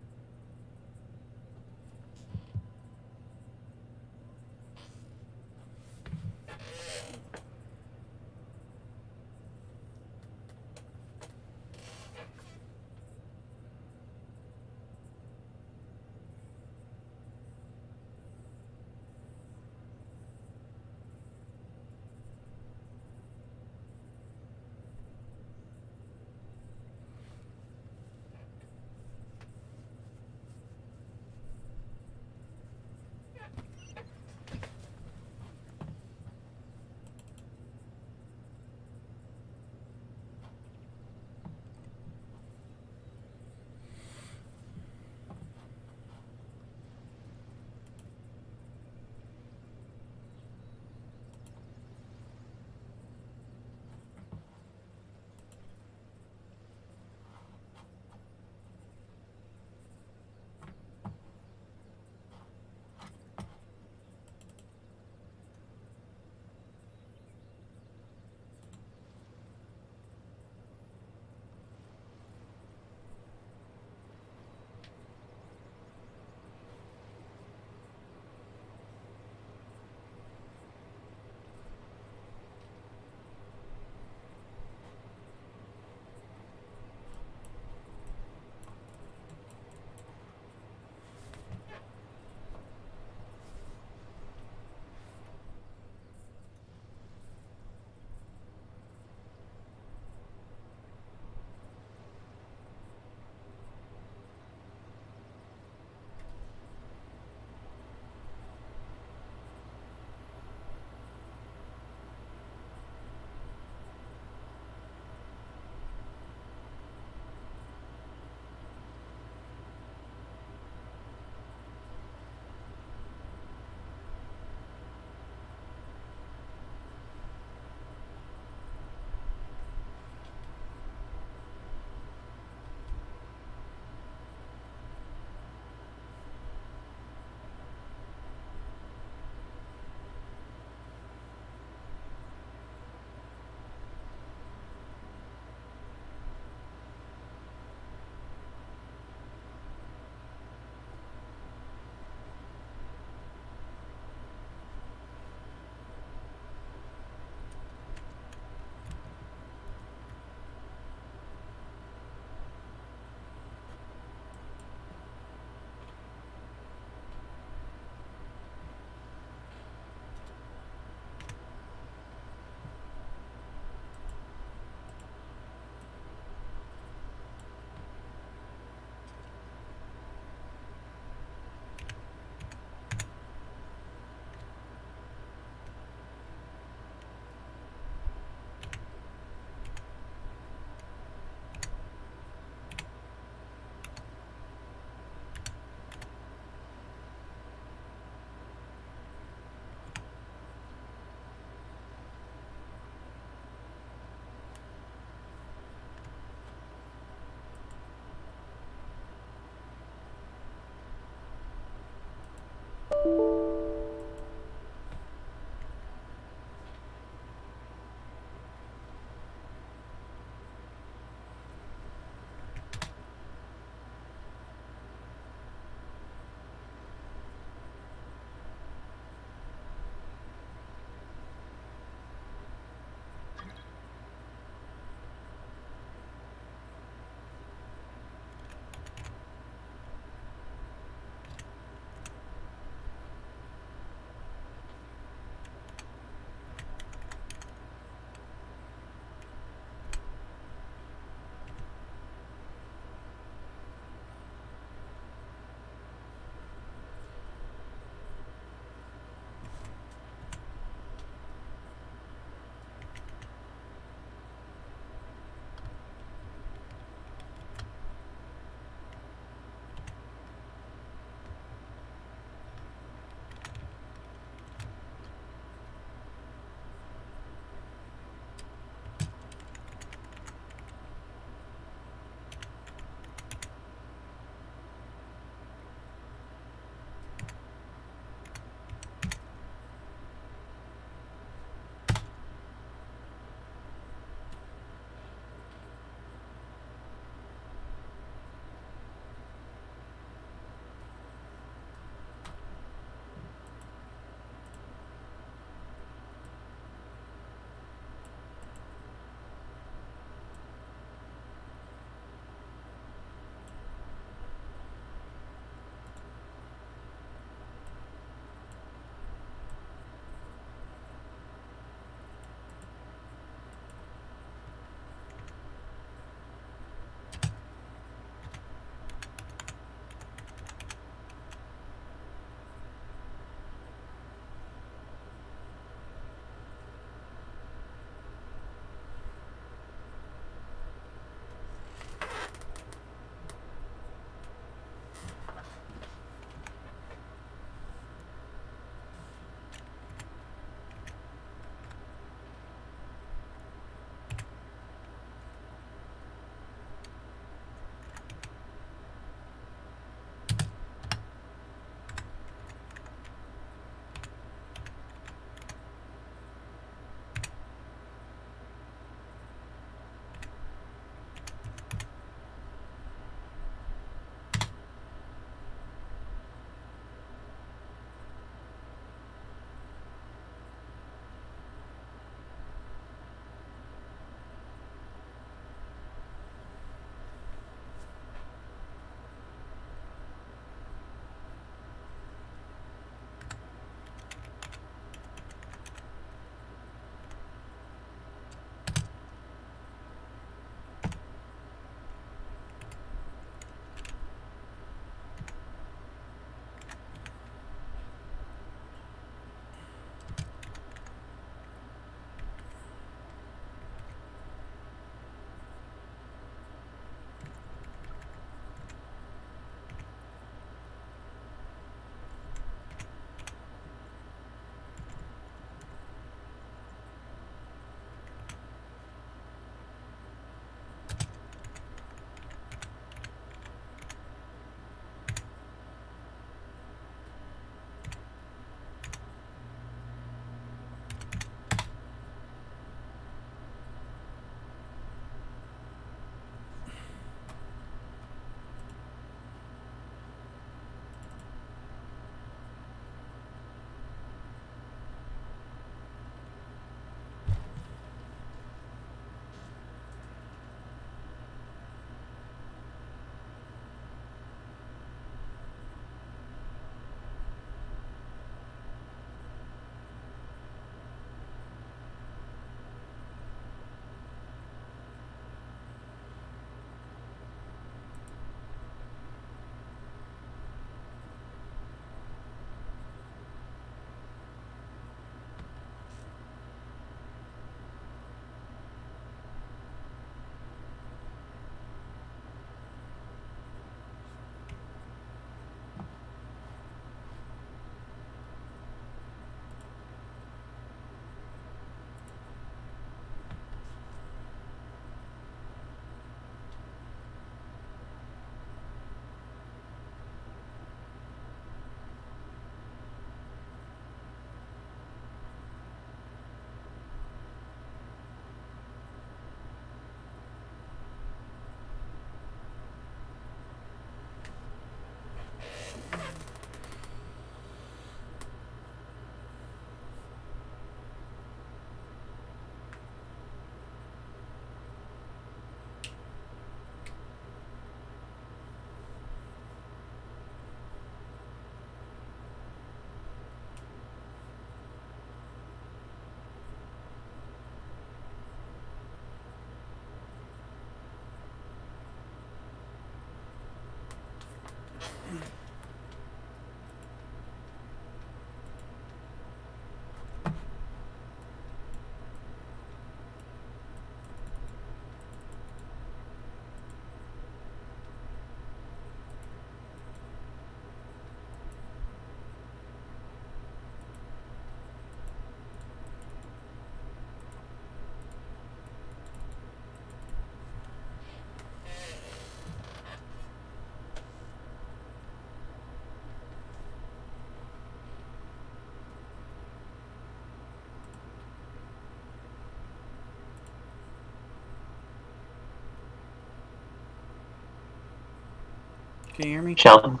Can you hear me? Sheldon,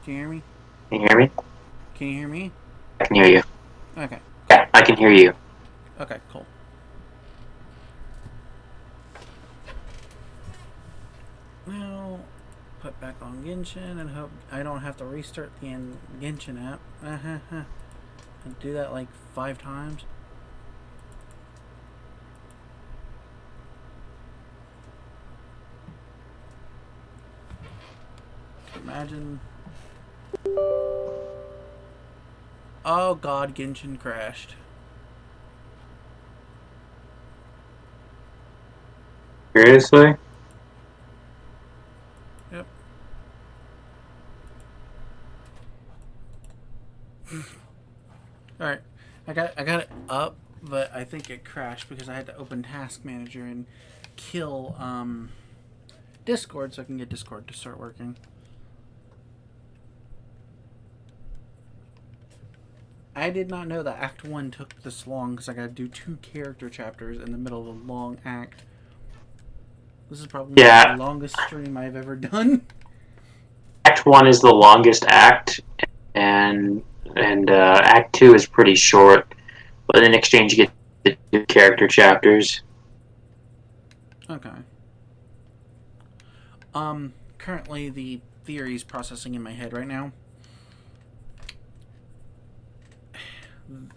Can you hear me? can you hear me? Can you hear me? I can hear you. Okay. Yeah, I can hear you. Okay, cool. Now, put back on Genshin and hope I don't have to restart the Genshin app. And do that like 5 times. Imagine. Oh god, Genshin crashed. Seriously? Yep. Alright. I got it up, but I think it crashed because I had to open Task Manager and kill Discord so I can get Discord to start working. I did not know that Act 1 took this long because I gotta do 2 character chapters in the middle of a long act. This is probably the longest stream I've ever done. Act 1 is the longest act, and Act 2 is pretty short. But in exchange, you get the 2 character chapters. Okay. Currently the theory is processing in my head right now.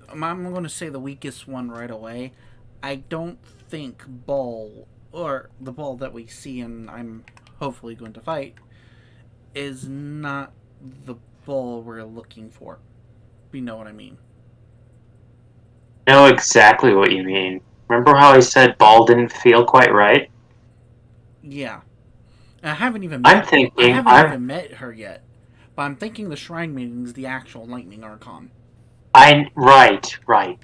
I'm going to say the weakest one right away. I don't think Ball, or the Ball that we see and I'm hopefully going to fight, is not the Ball we're looking for. You know what I mean? I know exactly what you mean. Remember how I said Ball didn't feel quite right? Yeah. I haven't even met, even met her yet. But I'm thinking the Shrine Maiden is the actual Lightning Archon. Right.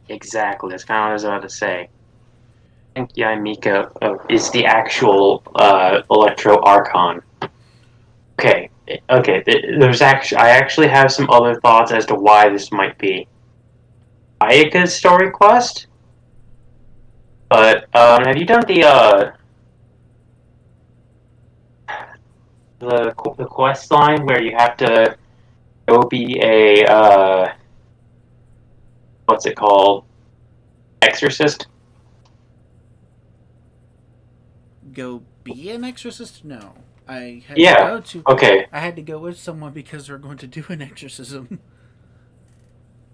Exactly. That's kind of what I was about to say. I think Yaimika is the actual Electro Archon. Okay. There's I actually have some other thoughts as to why this might be Ayaka's story quest. But have you done the quest line where you have to go be a what's it called? Exorcist? Go be an exorcist? No. I had I had to go with someone because we're going to do an exorcism.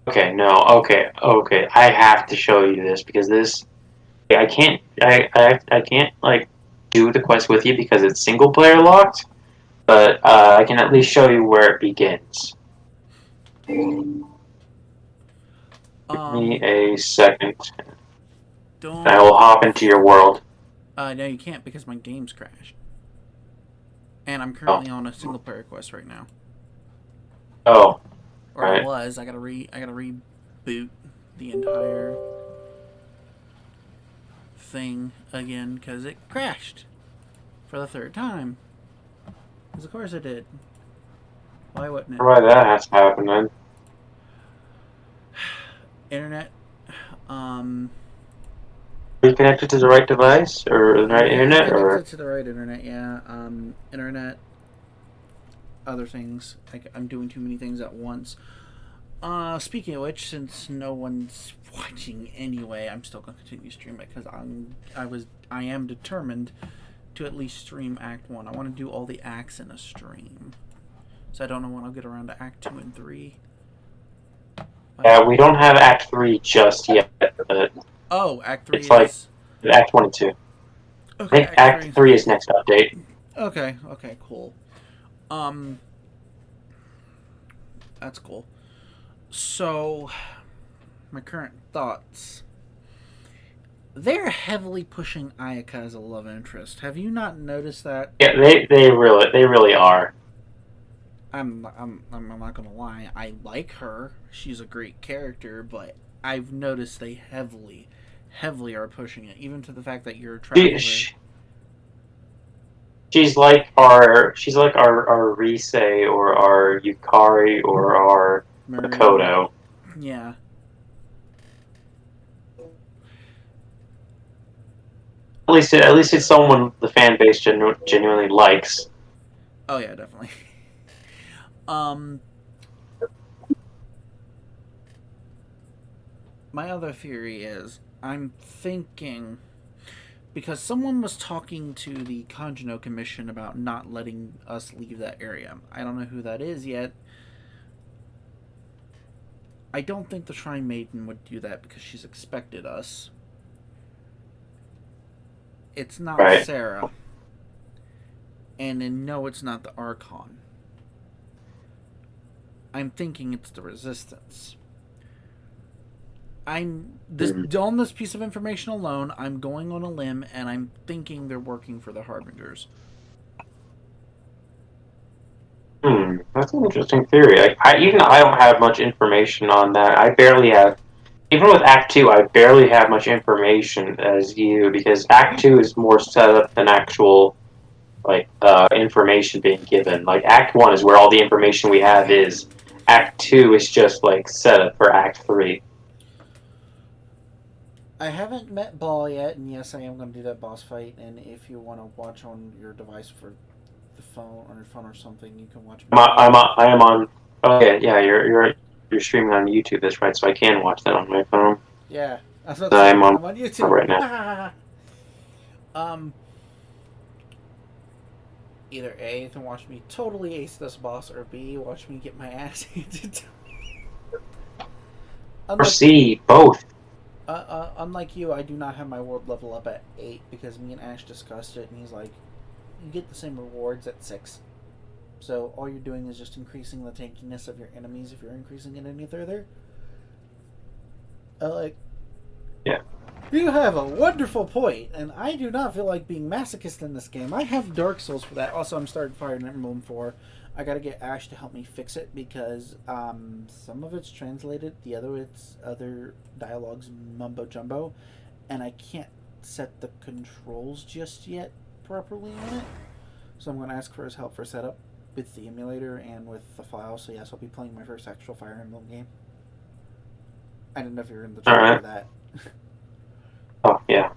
Okay, I have to show you this because this I can't like do the quest with you because it's single player locked, but I can at least show you where it begins. Give me a second. I will hop into your world. No, you can't because my game's crashed. And I'm currently on a single player quest right now. Oh. Or I was. I gotta reboot the entire thing again because it crashed for the 3rd time. Because of course it did. Why wouldn't it? Why that has to happen then? Internet. Are you connected to the right device or the right internet? Connected to the right internet, yeah. Internet. Other things. I'm doing too many things at once. Speaking of which, since no one's watching anyway, I'm still going to continue to stream it because I am determined to at least stream Act 1. I want to do all the acts in a stream. So I don't know when I'll get around to Act 2 and 3. Yeah, we don't have Act 3 just yet, but Act 3 it's like Act 1 and 2. Okay, I think Act 3 is next update. Okay, cool. That's cool. So, my current thoughts. They're heavily pushing Ayaka as a love interest. Have you not noticed that? Yeah, they really are. I'm not gonna lie. I like her. She's a great character, but I've noticed they heavily are pushing it, even to the fact that you're traveling. She's like our Rise or our Yukari or our Makoto. Yeah. At least it's someone the fan base genuinely likes. Oh yeah, definitely. My other theory is I'm thinking, because someone was talking to the Kanjino Commission about not letting us leave that area. I don't know who that is yet. I don't think the Shrine Maiden would do that because she's expected us. It's not right. Sarah. And no, it's not the Archon. I'm thinking it's the Resistance. On this piece of information alone, I'm going on a limb, and I'm thinking they're working for the Harbingers. That's an interesting theory. I don't have much information on that. I barely have, even with Act 2, I barely have much information as you, because Act 2 is more set up than actual, information being given. Like, Act 1 is where all the information we have is. Act 2 is just, set up for Act 3. I haven't met Ball yet, and yes, I am going to do that boss fight, and if you want to watch on your device for the phone, on your phone or something, you can watch me. I am on... Okay, yeah, you're streaming on YouTube, that's right, so I can watch that on my phone. Yeah, that's what I'm on YouTube right now. Either A, you can watch me totally ace this boss, or B, watch me get my ass handed to me. Or C, both. Unlike you, I do not have my world level up at 8 because me and Ash discussed it, and he's like, you get the same rewards at 6. So all you're doing is just increasing the tankiness of your enemies if you're increasing it any further. Yeah. You have a wonderful point, and I do not feel like being masochist in this game. I have Dark Souls for that. Also, I'm starting Fire Emblem 4. I gotta get Ash to help me fix it because some of it's translated, the other dialogues mumbo jumbo, and I can't set the controls just yet properly on it. So I'm gonna ask for his help for setup with the emulator and with the file. So yes, I'll be playing my first actual Fire Emblem game. I didn't know if you were in the chat for that. Oh yeah.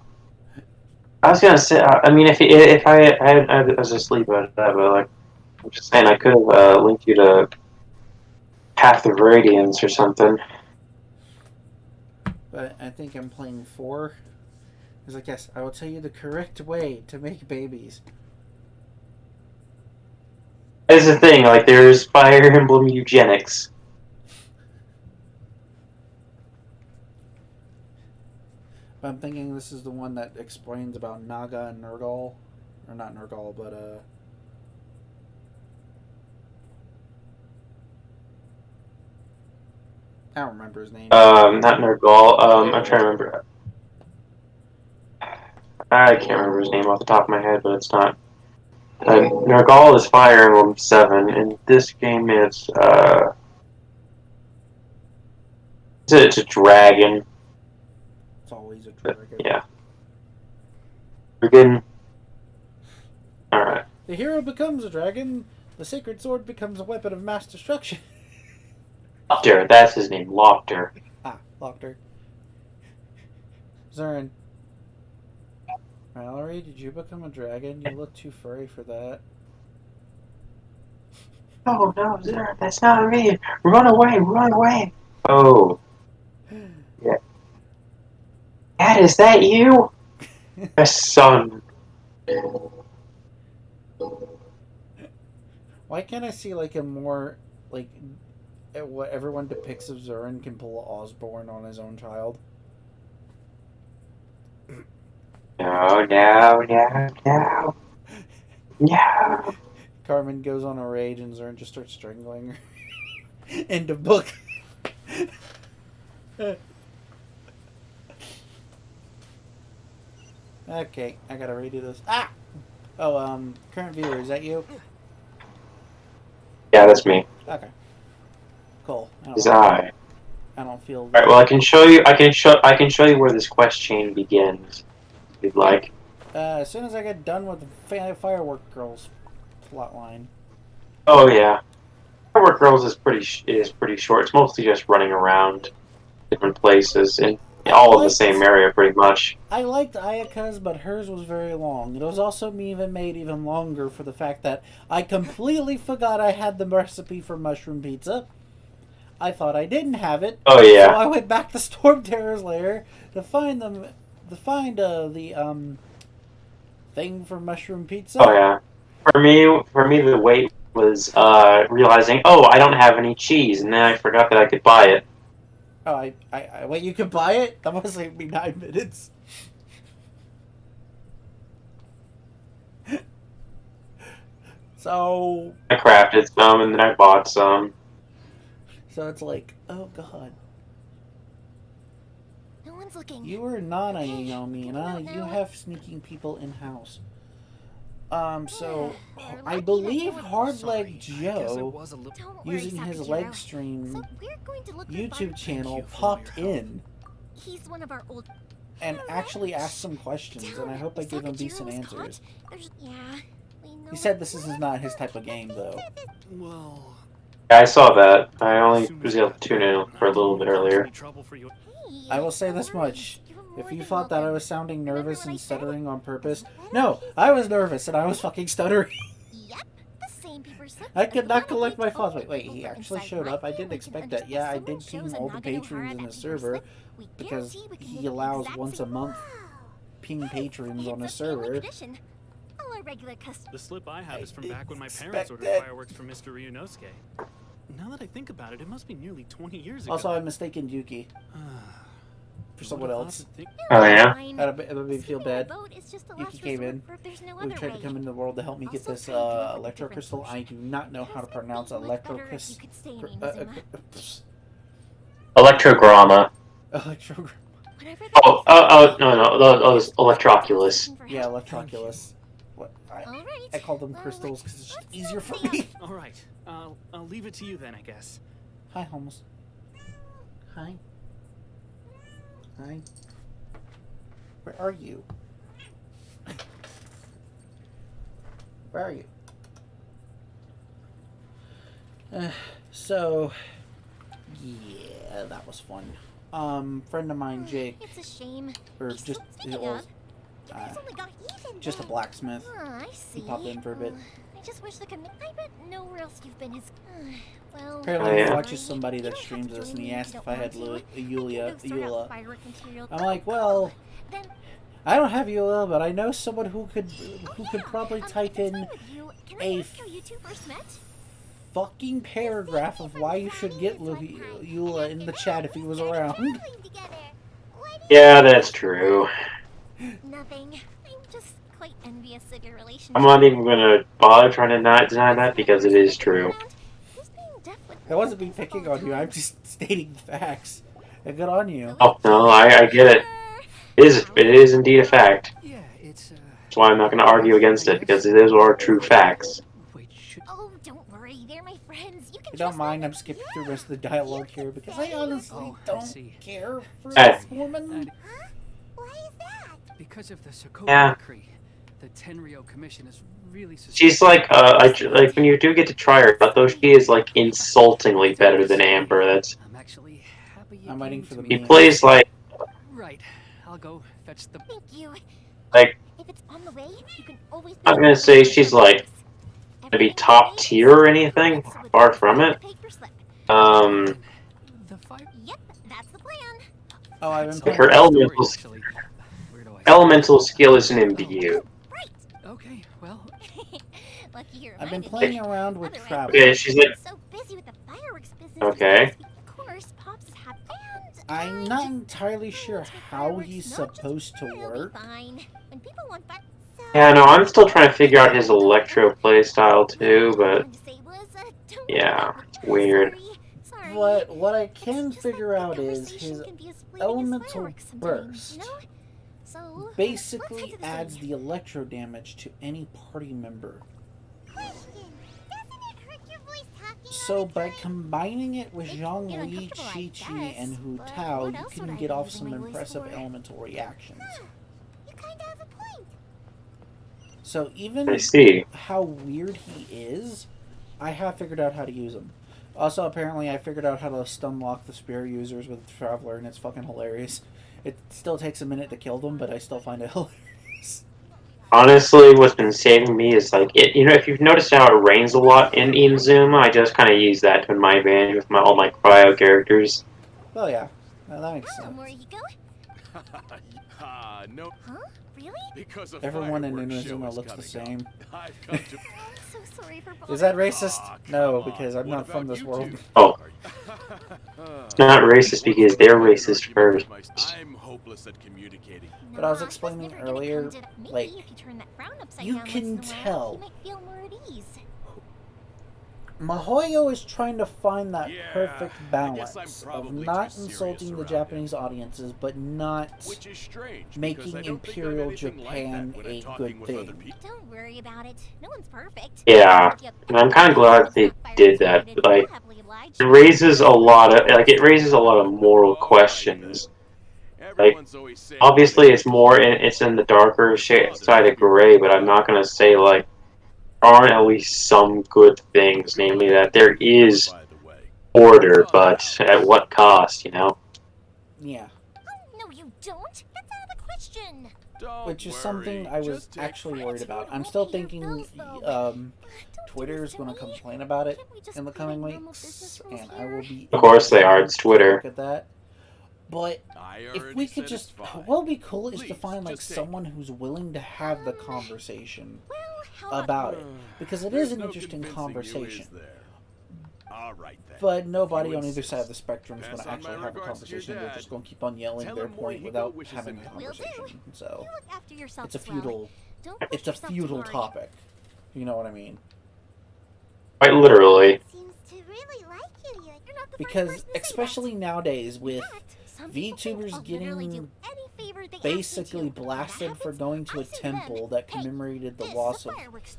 I was gonna say. I mean, if I was asleep about that, but I'm just saying I could have linked you to Path of Radiance or something. But I think I'm playing 4. He's like, yes, I will tell you the correct way to make babies. That's the thing. There's Fire Emblem eugenics. But I'm thinking this is the one that explains about Naga and Nergal. Or not Nergal, but I don't remember his name. Not Nergal. I'm trying to remember. I can't remember his name off the top of my head, but it's not. Nergal is Fire Emblem 7. In this game, it's a dragon. It's always a dragon. Yeah. Dragon. Alright. The hero becomes a dragon. The sacred sword becomes a weapon of mass destruction. Locter, that's his name. Locter. Locter. Zurin. Mallory, did you become a dragon? You look too furry for that. Oh no, Zurin, that's not me. Run away, run away. Oh. Yeah. Dad, is that you? My son. Why can't I see a more what everyone depicts of Zurin can pull Osborne on his own child? No. Carmen goes on a rage and Zern just starts strangling her. End of book. Okay, I gotta redo this. Ah! Oh, current viewer, is that you? Yeah, that's me. Okay. Cool. Is I. I don't feel. All right. Well, I can show you. I can show you where this quest chain begins, if you'd like. As soon as I get done with the Firework Girls plotline. Oh yeah. Firework Girls is pretty short. It's mostly just running around different places in all of the same area, pretty much. I liked Ayaka's, but hers was very long. It was also made even longer for the fact that I completely forgot I had the recipe for mushroom pizza. I thought I didn't have it. Oh yeah. So I went back to Storm Terror's lair to find the thing for mushroom pizza. Oh yeah. For me, the wait was realizing, oh, I don't have any cheese, and then I forgot that I could buy it. Oh, I wait, you can buy it? That must take me 9 minutes. So... I crafted some, and then I bought some. So it's like, oh god. No one's looking. You are not a Yomina. You have sneaking people in-house. So, I believe Hardleg Joe, using his leg stream YouTube channel, popped in He's one of our old and actually asked some questions, and I hope I give him decent answers. Yeah, He said this is not his type of game, though. Well, Yeah, I saw that. I only was able to tune in for a little bit earlier. I will say this much. If you thought that I was sounding nervous and stuttering on purpose, no, I was nervous and I was fucking stuttering. I could not collect my thoughts. Wait, he actually showed up? I didn't expect that. Yeah, I did ping all the patrons in the server because he allows once a month ping patrons on the server. The slip I have is from back when my parents ordered fireworks from Mr. Ryunosuke. Now that I think about it, it must be nearly 20 years ago. Also, I mistaken Yuki for someone else. Oh yeah? That made me feel bad. Yuki came in. We tried to come into the world to help me get this electro crystal. I do not know how to pronounce electro crystal. Electrogramma. Electrogramma. No, those Electroculus. Yeah, Electroculus. What? I call them crystals because it's just easier for me. All right, I'll leave it to you then, I guess. Hi, Holmes. Hi. Hi. Where are you? Where are you? So, yeah, that was fun. Friend of mine, Jake. It's a shame. Or just, just a blacksmith. I see. He popped in for a bit. I just wish the I bet nowhere else you've been his. Well. Apparently, he watches somebody that streams this, and he asked if I had Eula. I'm like, well, I don't have Eula, but I know someone who could probably type in a fucking paragraph of why you should get Eula in the chat if he was around. Yeah, that's true. Nothing. I'm just quite envious of your relationship. I'm not even gonna bother trying to not deny that because it is true. I wasn't being picking on you, I'm just stating the facts. And good on you. Oh no, I get it. It is indeed a fact. That's why I'm not gonna argue against it, because those are true facts. Oh, don't worry, they're my friends. You can I don't mind, I'm skipping through the rest of the dialogue here because I honestly don't care for Hey. this woman. Because of the Sokoba Yeah. decree, the Tenryo Commission is really She's like, like when you do get to try her, but though she is like insultingly better than Amber. That's. I'm waiting for the. He plays like. Right. I'll go fetch the. Thank you. Like. If it's on the way, you can always. I'm gonna say she's like. Gonna be top tier or anything. Far from it. Yep, that's the plan. Oh, I've been Like playing. her elemental skill is an imbue. Okay, well. Lucky you're I've been reminded. playing around with travel. Okay, she's like. So busy with the fireworks business. Okay. Of course, Pops is happy. I'm not entirely sure how he's supposed to It'll work. be fine. When people want fun. So, Yeah, no, I'm still trying to figure out his electro playstyle too, but yeah, it's weird. But what I can figure out is his elemental burst basically adds the electro damage to any party member. So by combining it with Zhongli, Chi-Chi, and Hu Tao, you can get off some impressive elemental reactions. So even I see. how weird he is, I have figured out how to use him. Also, apparently, I figured out how to stun lock the spirit users with Traveler, and it's fucking hilarious. It still takes a minute to kill them, but I still find it hilarious. Honestly, what's been saving me is like if you've noticed how it rains a lot in Inazuma, I just kind of use that to my advantage with all my cryo characters. Oh yeah, no, that makes sense. Where you go? No. Huh? Really? Because of Everyone in fireworks show is looks the coming same. up. I've come to... So sorry for Is that racist? Aw, No, come because on. I'm What not from about this you world. two? Oh, it's not racist because they're racist first. I'm hopeless at communicating. But I was explaining earlier, like, you can tell Mihoyo is trying to find that perfect balance of not insulting the Japanese audiences, but not making Imperial Japan a good thing. Don't worry about it. No one's perfect. Yeah, and I'm kind of glad they did that. Like, it raises a lot of moral questions. Like, obviously, it's in the darker side of gray, but I'm not gonna say like aren't at least some good things, namely that there is order, but at what cost, you know? Yeah. No, you don't. That's out of the question. Which is something I was actually worried about. I'm still thinking Twitter is going to complain about it in the coming weeks, and I will be... Of course they are, it's Twitter. Look at that. But if we could just... What would be cool is to find like someone who's willing to have the conversation about it. Because it is an interesting conversation. But nobody on either side of the spectrum is going to actually have a conversation. They're just going to keep on yelling their point without having a conversation. So it's a futile topic. You know what I mean? Quite literally. Because especially nowadays with VTubers getting basically blasted for going to a temple that commemorated the loss of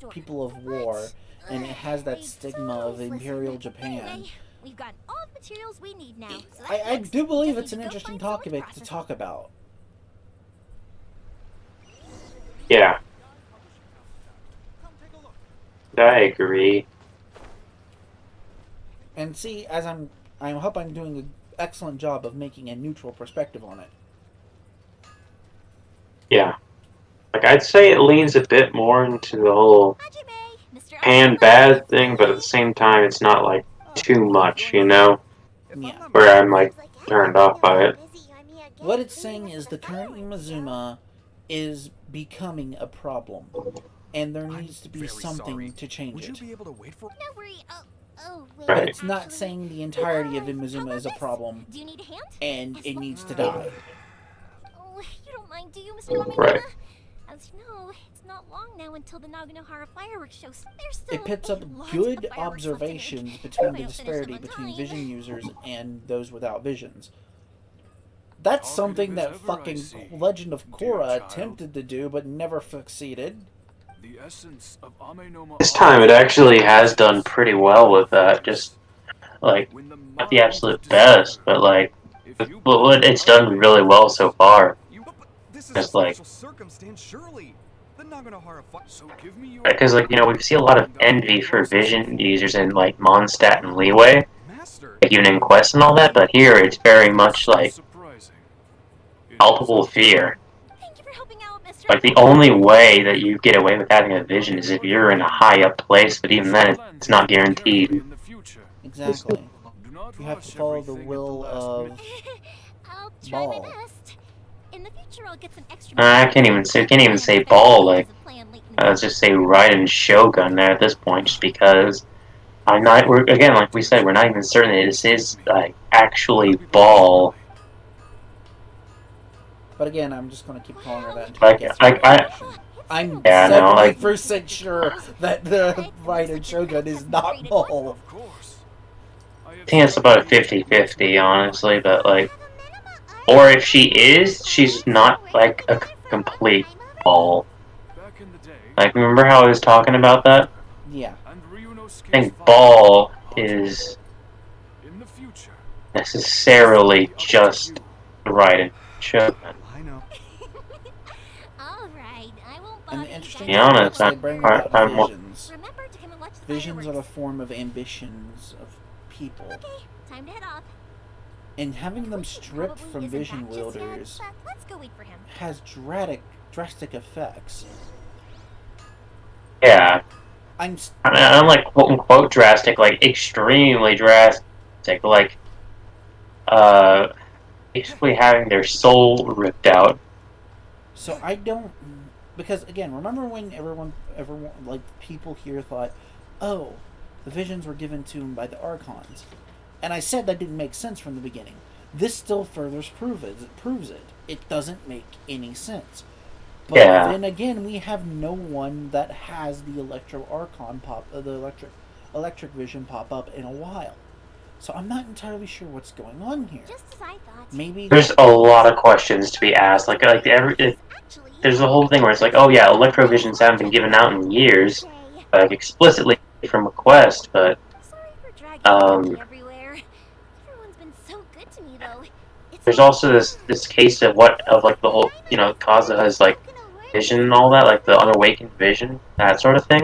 people of war, and it has that stigma of Imperial Japan. We've got all the materials we need now. So I do believe it's an interesting topic to talk about. Yeah. I agree. And see, as I hope I'm doing an excellent job of making a neutral perspective on it. Yeah. Like, I'd say it leans a bit more into the whole pan-bad thing, but at the same time, it's not, like, too much, you know? Yeah. Where I'm, like, turned off by it. What it's saying is the current Inazuma is becoming a problem, and there needs to be something to change it. But it's not saying the entirety of Inazuma is a problem, and it needs to die. Oh, you don't mind, do you, Mr. Amidala? Right. As you know, it's not long now until the Naganohara fireworks show. There's still It pits up good observations between the disparity between vision users and those without visions. That's something that fucking Legend of Korra attempted to do, but never succeeded. This time it actually has done pretty well with that, just, like, not the absolute best, but, like, it's done really well so far. Just, like, because, like, you know, we see a lot of envy for vision users in, like, Mondstadt and Leeway, like, even in Quest and all that, but here it's very much, like, palpable fear. Like, the only way that you get away with having a vision is if you're in a high up place, but even then, it's not guaranteed. Exactly. You have to follow the will of Ball. In the future, I'll get some extra I can't even say Ball, like, let's just say Raiden Shogun there at this point, just because again, like we said, we're not even certain that this is, like, actually Ball. But again, I'm just going to keep calling her that until Like, it gets I'm Yeah, no, 70% sure that the Raiden Shogun is not Mole. I think it's about 50-50, honestly, but like, or if she is, she's not like a complete ball. Like, remember how I was talking about that? Yeah. I think ball is necessarily just the Raiden Shogun. Alright, I won't And bother the you interesting be thing honest, is they bring about I'm more- visions. Remember to come and watch the Visions are fireworks. a form of ambitions of people. Okay, time to head off. And having them stripped Probably from isn't vision back just yet, wielders but let's go wait for him. has drastic effects. Yeah. I'm like quote unquote drastic, like extremely drastic, like basically having their soul ripped out. So I don't, because again, remember when everyone, like people here thought, oh, the visions were given to him by the Archons, and I said that didn't make sense from the beginning. This still further proves it. It doesn't make any sense. But then again, we have no one that has the electric vision pop up in a while. So I'm not entirely sure what's going on here. Just as I thought. Maybe There's a lot of questions to be asked. There's the whole thing where it's like, oh yeah, electrovisions haven't been given out in years, like explicitly from a quest, but Everywhere. Everyone's been so good to me though. there's also this case of like the whole, you know, Kazuha's like vision and all that, like the unawakened vision, that sort of thing.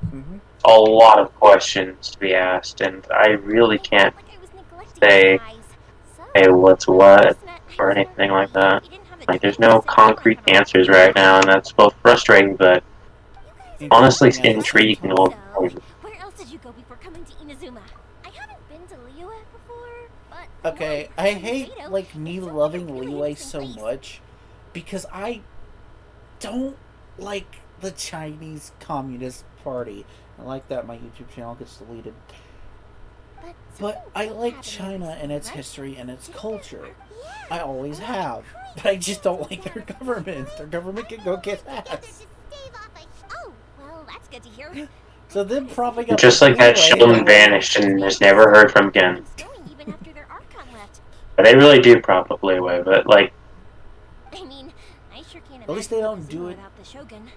Mm-hmm. A lot of questions to be asked, and I really can't say what's what or anything like that. Like, there's no concrete answers right now, and that's both frustrating, but honestly it's intriguing. Where else did you go before coming to Inazuma? I haven't been to Liyue before, but okay, I hate like me loving Liyue so much because I don't like the Chinese Communist Party. I like that my YouTube channel gets deleted. But I like China and its history and its culture. I always have. But I just don't like their government. Their government can go kiss ass. Oh, well, that's good to hear. So then propping up Just like that Sheldon vanished and was never heard from again. But they really do prop up Liyue, but like, I mean, I sure can't at least they don't do it without the Shogun.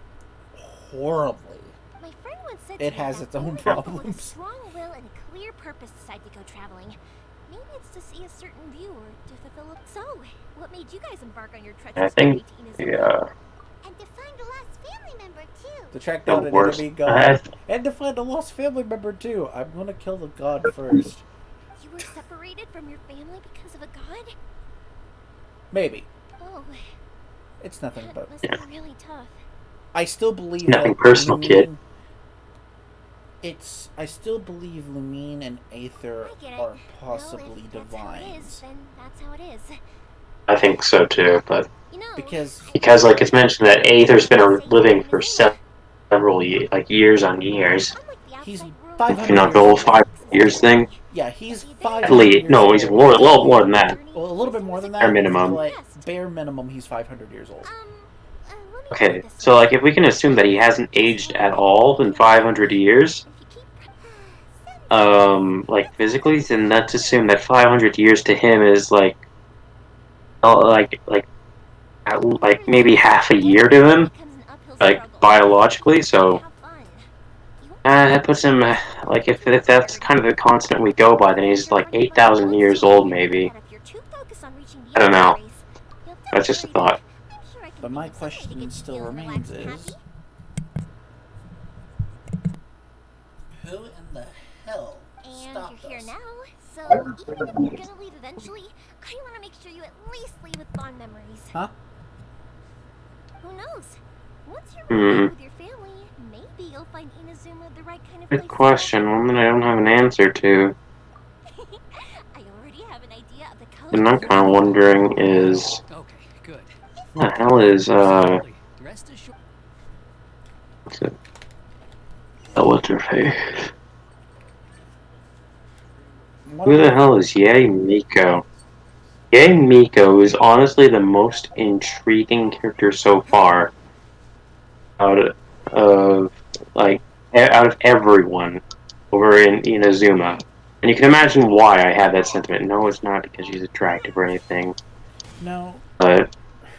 horribly. My friend once said It to me has that its own only people with a problems. strong will and a clear purpose decide to go traveling. Maybe it's to see a certain view or to fulfill a... So, what made you guys embark on your treacherous I think, journey to Inazuma? yeah. And to find a lost family member too. To track The down an worst- enemy god. And to find a lost family member too. I'm gonna kill the god first. You were separated from your family because of a god? Maybe. Oh, It's nothing that but... must be really tough. I still believe Nothing that personal, kid. I still believe Lumine and Aether I get it. are possibly Well, if that's how it divines. is, then that's how it is. I think so too, but Because like it's mentioned that Aether's been living for several years on years. he's If 500 you not the whole 5 years thing. Yeah, he's At 500 least, years no, old. he's more, a little more than that. Well, a little bit more than that. Bare minimum. Like, bare minimum, he's 500 years old. Okay, so like if we can assume that he hasn't aged at all in 500 years, like physically, then let's assume that 500 years to him is like maybe half a year to him, like biologically. So that puts him like if that's kind of the constant we go by, then he's like 8,000 years old, maybe. I don't know. That's just a thought. But my question still remains is... Who in the hell And stopped you're here us? now, so even if you're gonna leave eventually, I want to make sure you at least leave with fond memories. Huh? Who knows? Once you're Hmm. reunited with your family, maybe you'll find Inazuma the right kind of place. Good question, one that I don't have an answer to. I already have an idea of the color. And I'm kind of wondering is... Okay, good. What the hell is, Rest assured. what's it? Oh, what's her face? Who the hell is Yae Miko? Yae Miko is honestly the most intriguing character so far. out of like out of everyone over in Inazuma. And you can imagine why I have that sentiment. No, it's not because she's attractive or anything. No. But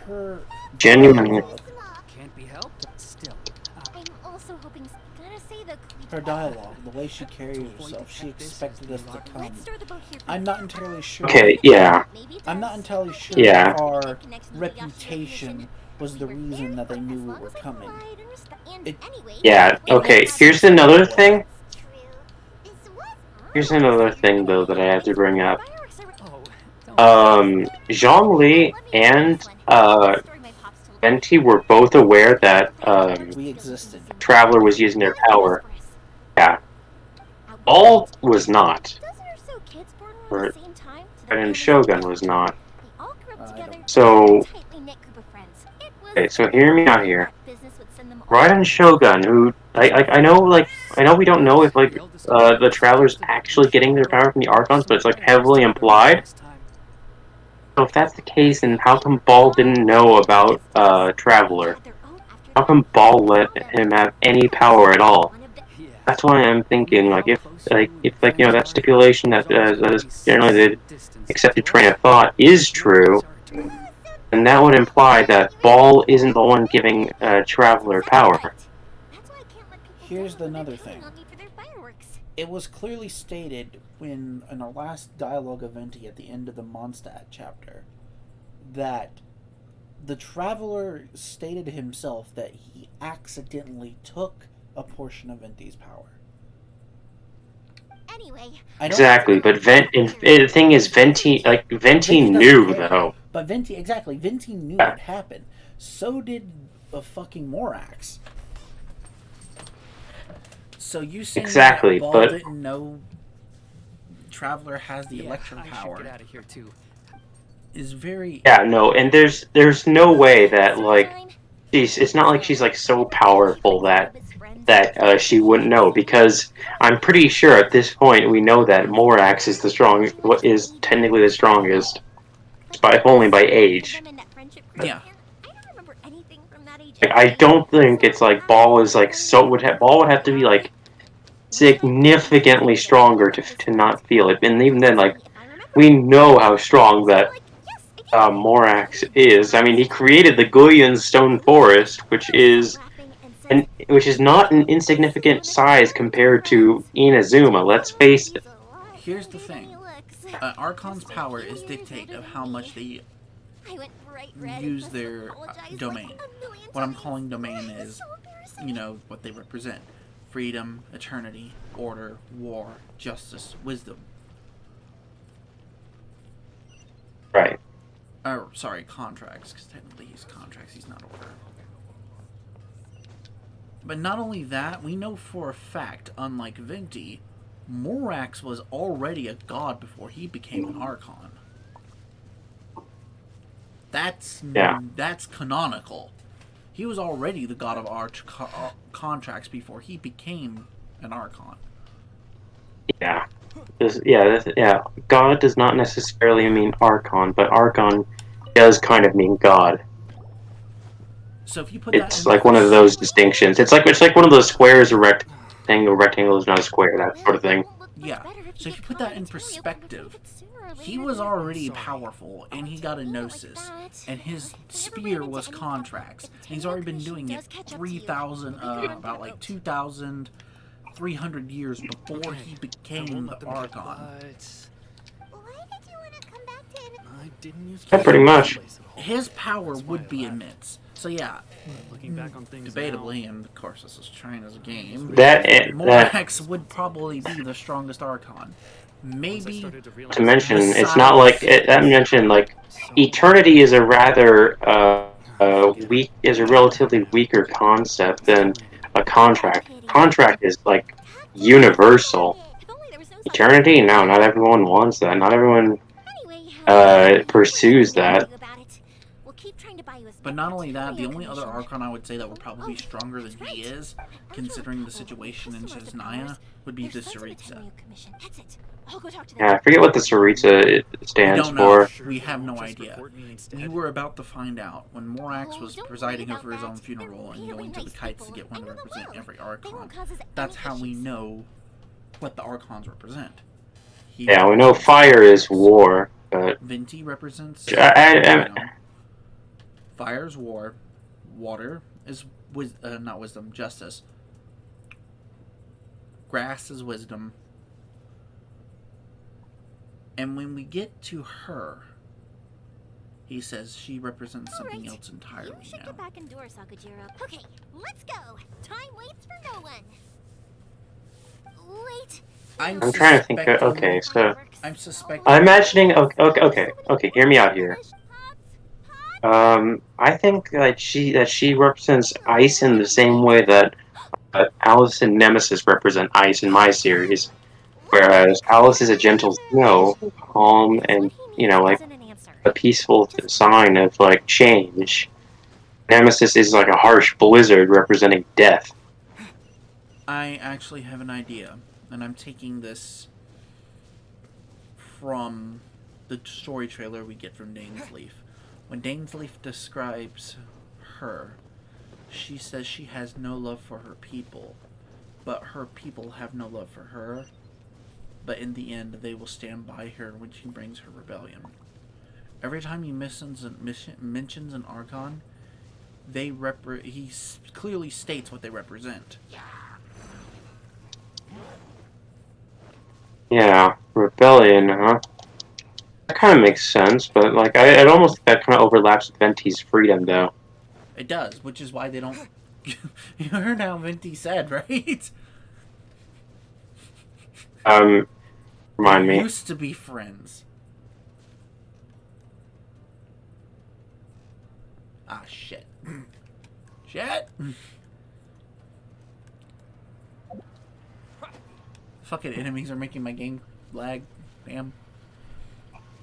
Her genuinely, Can't be helped. Still, I'm also hoping. Gotta say the. her dialogue, the way she carries herself, she expected us to come. I'm not entirely sure. okay, yeah, I'm not entirely sure Yeah. if our reputation was the reason that they knew we were coming. yeah. Okay, here's another thing. Here's another thing though that I have to bring up. Zhongli and Venti were both aware that we existed. Traveler was using their power. Yeah. All was not. Or, and Shogun was not. So, okay, so hear me out here. Raiden Shogun, who I know, like I know we don't know if like the Travelers actually getting their power from the Archons, but it's like heavily implied. So if that's the case, then how come Ball didn't know about Traveler? How come Ball let him have any power at all? That's why I'm thinking, like if you know that stipulation that is generally the accepted train of thought is true, then that would imply that Ball isn't the one giving Traveler power. Here's another thing. It was clearly stated in our last dialogue of Venti at the end of the Mondstadt chapter that the Traveler stated himself that he accidentally took a portion of Venti's power. Anyway. Exactly, but the thing is, Venti knew though. But Venti knew it happened. So did the fucking Morax. So you saying exactly, that Ball but didn't know Traveler has the electro power? Get out of here too. Is very no, and there's no way that like it's not like she's like so powerful that she wouldn't know, because I'm pretty sure at this point we know that Morax is technically the strongest, if only by age. Yeah. Like, I don't think it's like Ball is like Ball would have to be like significantly stronger to not feel it, and even then, like we know how strong that Morax is. I mean, he created the Guyan Stone Forest, which is not an insignificant size compared to Inazuma. Let's face it. Here's the thing: Archon's power is dictate of how much they use their domain. What I'm calling domain is, you know, what they represent: freedom, eternity, order, war, justice, wisdom. Right. Sorry, contracts, because technically he's contracts, he's not order. But not only that, we know for a fact, unlike Venti, Morax was already a god before he became an Archon. That's canonical. He was already the god of contracts before he became an Archon. Yeah. God does not necessarily mean Archon, but Archon does kind of mean God. So if you put it's like one of those distinctions. It's like one of those squares, a rectangle. Rectangle is not a square. That sort of thing. Yeah. So if you put that in perspective, he was already powerful, and he got a Gnosis, and his spear was contracts. And he's already been doing it 2,300 years before he became the Archon. Yeah, pretty much. His power would be immense. So yeah, looking back on things debatably, and of course this is China's game, Morax would probably be the strongest Archon. Maybe to mention, it's not like that mentioned like eternity is a rather relatively weaker concept than a contract. Contract is like universal. Eternity, no, not everyone wants that. Not everyone pursues that. We'll keep trying to buy you as But not only that, the only other Archon I would say that would probably be stronger than he is, considering the situation in Chesnaya, would be the Tsaritsa. Yeah, I forget what the Tsaritsa stands for. We have no idea. We were about to find out when Morax was presiding over his own funeral and going to the kites to get one to represent every Archon. That's how we know what the Archons represent. Yeah, we know fire is war, but Venti represents fire is war, water is not wisdom, justice. Grass is wisdom. And when we get to her, he says she represents something else entirely You should now. get back indoors, Sakajiro. Okay, let's go. Time waits for no one. Wait. I'm trying to think. Okay, so I'm suspecting. I'm imagining. Okay. Hear me out here. I think that she represents ice in the same way that Alice and Nemesis represent ice in my series, whereas Alice is a gentle snow, calm, and like a peaceful sign of like change. Nemesis is like a harsh blizzard representing death. I actually have an idea, and I'm taking this from the story trailer we get from Dainsleif. When Dainsleif describes her, she says she has no love for her people, but her people have no love for her. But in the end, they will stand by her when she brings her rebellion. Every time he mentions an Archon, he clearly states what they represent. Yeah, rebellion, huh? That kind of makes sense, but like I'd almost think that kind of overlaps with Venti's freedom, though. It does, which is why they don't. You heard how Venti said, right? Remind me. They used to be friends. Ah, shit. Shit! Fucking enemies are making my game lag. Damn.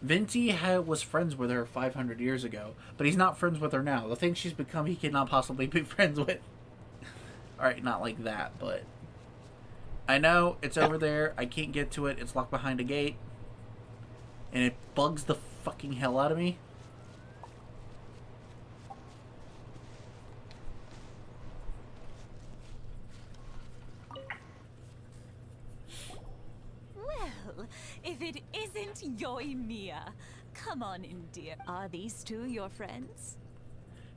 Venti was friends with her 500 years ago, but he's not friends with her now. The thing she's become, he cannot possibly be friends with. Alright, not like that, but... I know, it's over there. I can't get to it. It's locked behind a gate. And it bugs the fucking hell out of me. Well, if it isn't Yoimiya. Come on in, dear. Are these two your friends?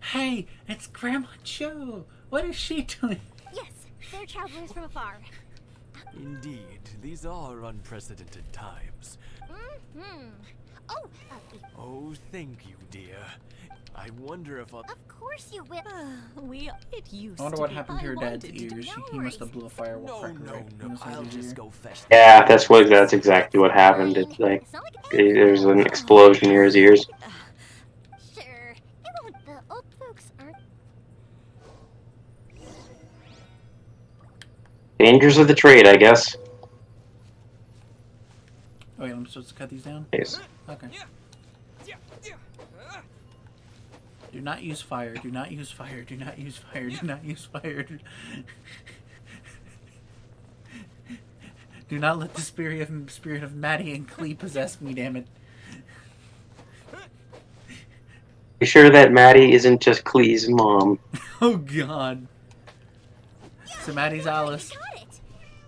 Hey, it's Grandma Jo. What is she doing? Yes, they're travelers from afar. Indeed, these are unprecedented times. Oh, Oh, thank you, dear. I wonder if I'll... Of course you will. It used I wonder to what be. happened to her I dad's wanted to ears. do- He must have blew a firework. No, I'll just go fetch them. Yeah, that's exactly what happened. It's like there's an explosion near his ears. Sure, it won't. The old folks aren't. Dangers of the trade, I guess. Oh, wait, I'm supposed to cut these down? Yes. Okay. Do not use fire. Do not use fire. Do not use fire. Do not use fire. Do not let the spirit of Maddie and Klee possess me, damn it. You sure that Maddie isn't just Klee's mom? Oh god. So Maddie's Alice. Got it,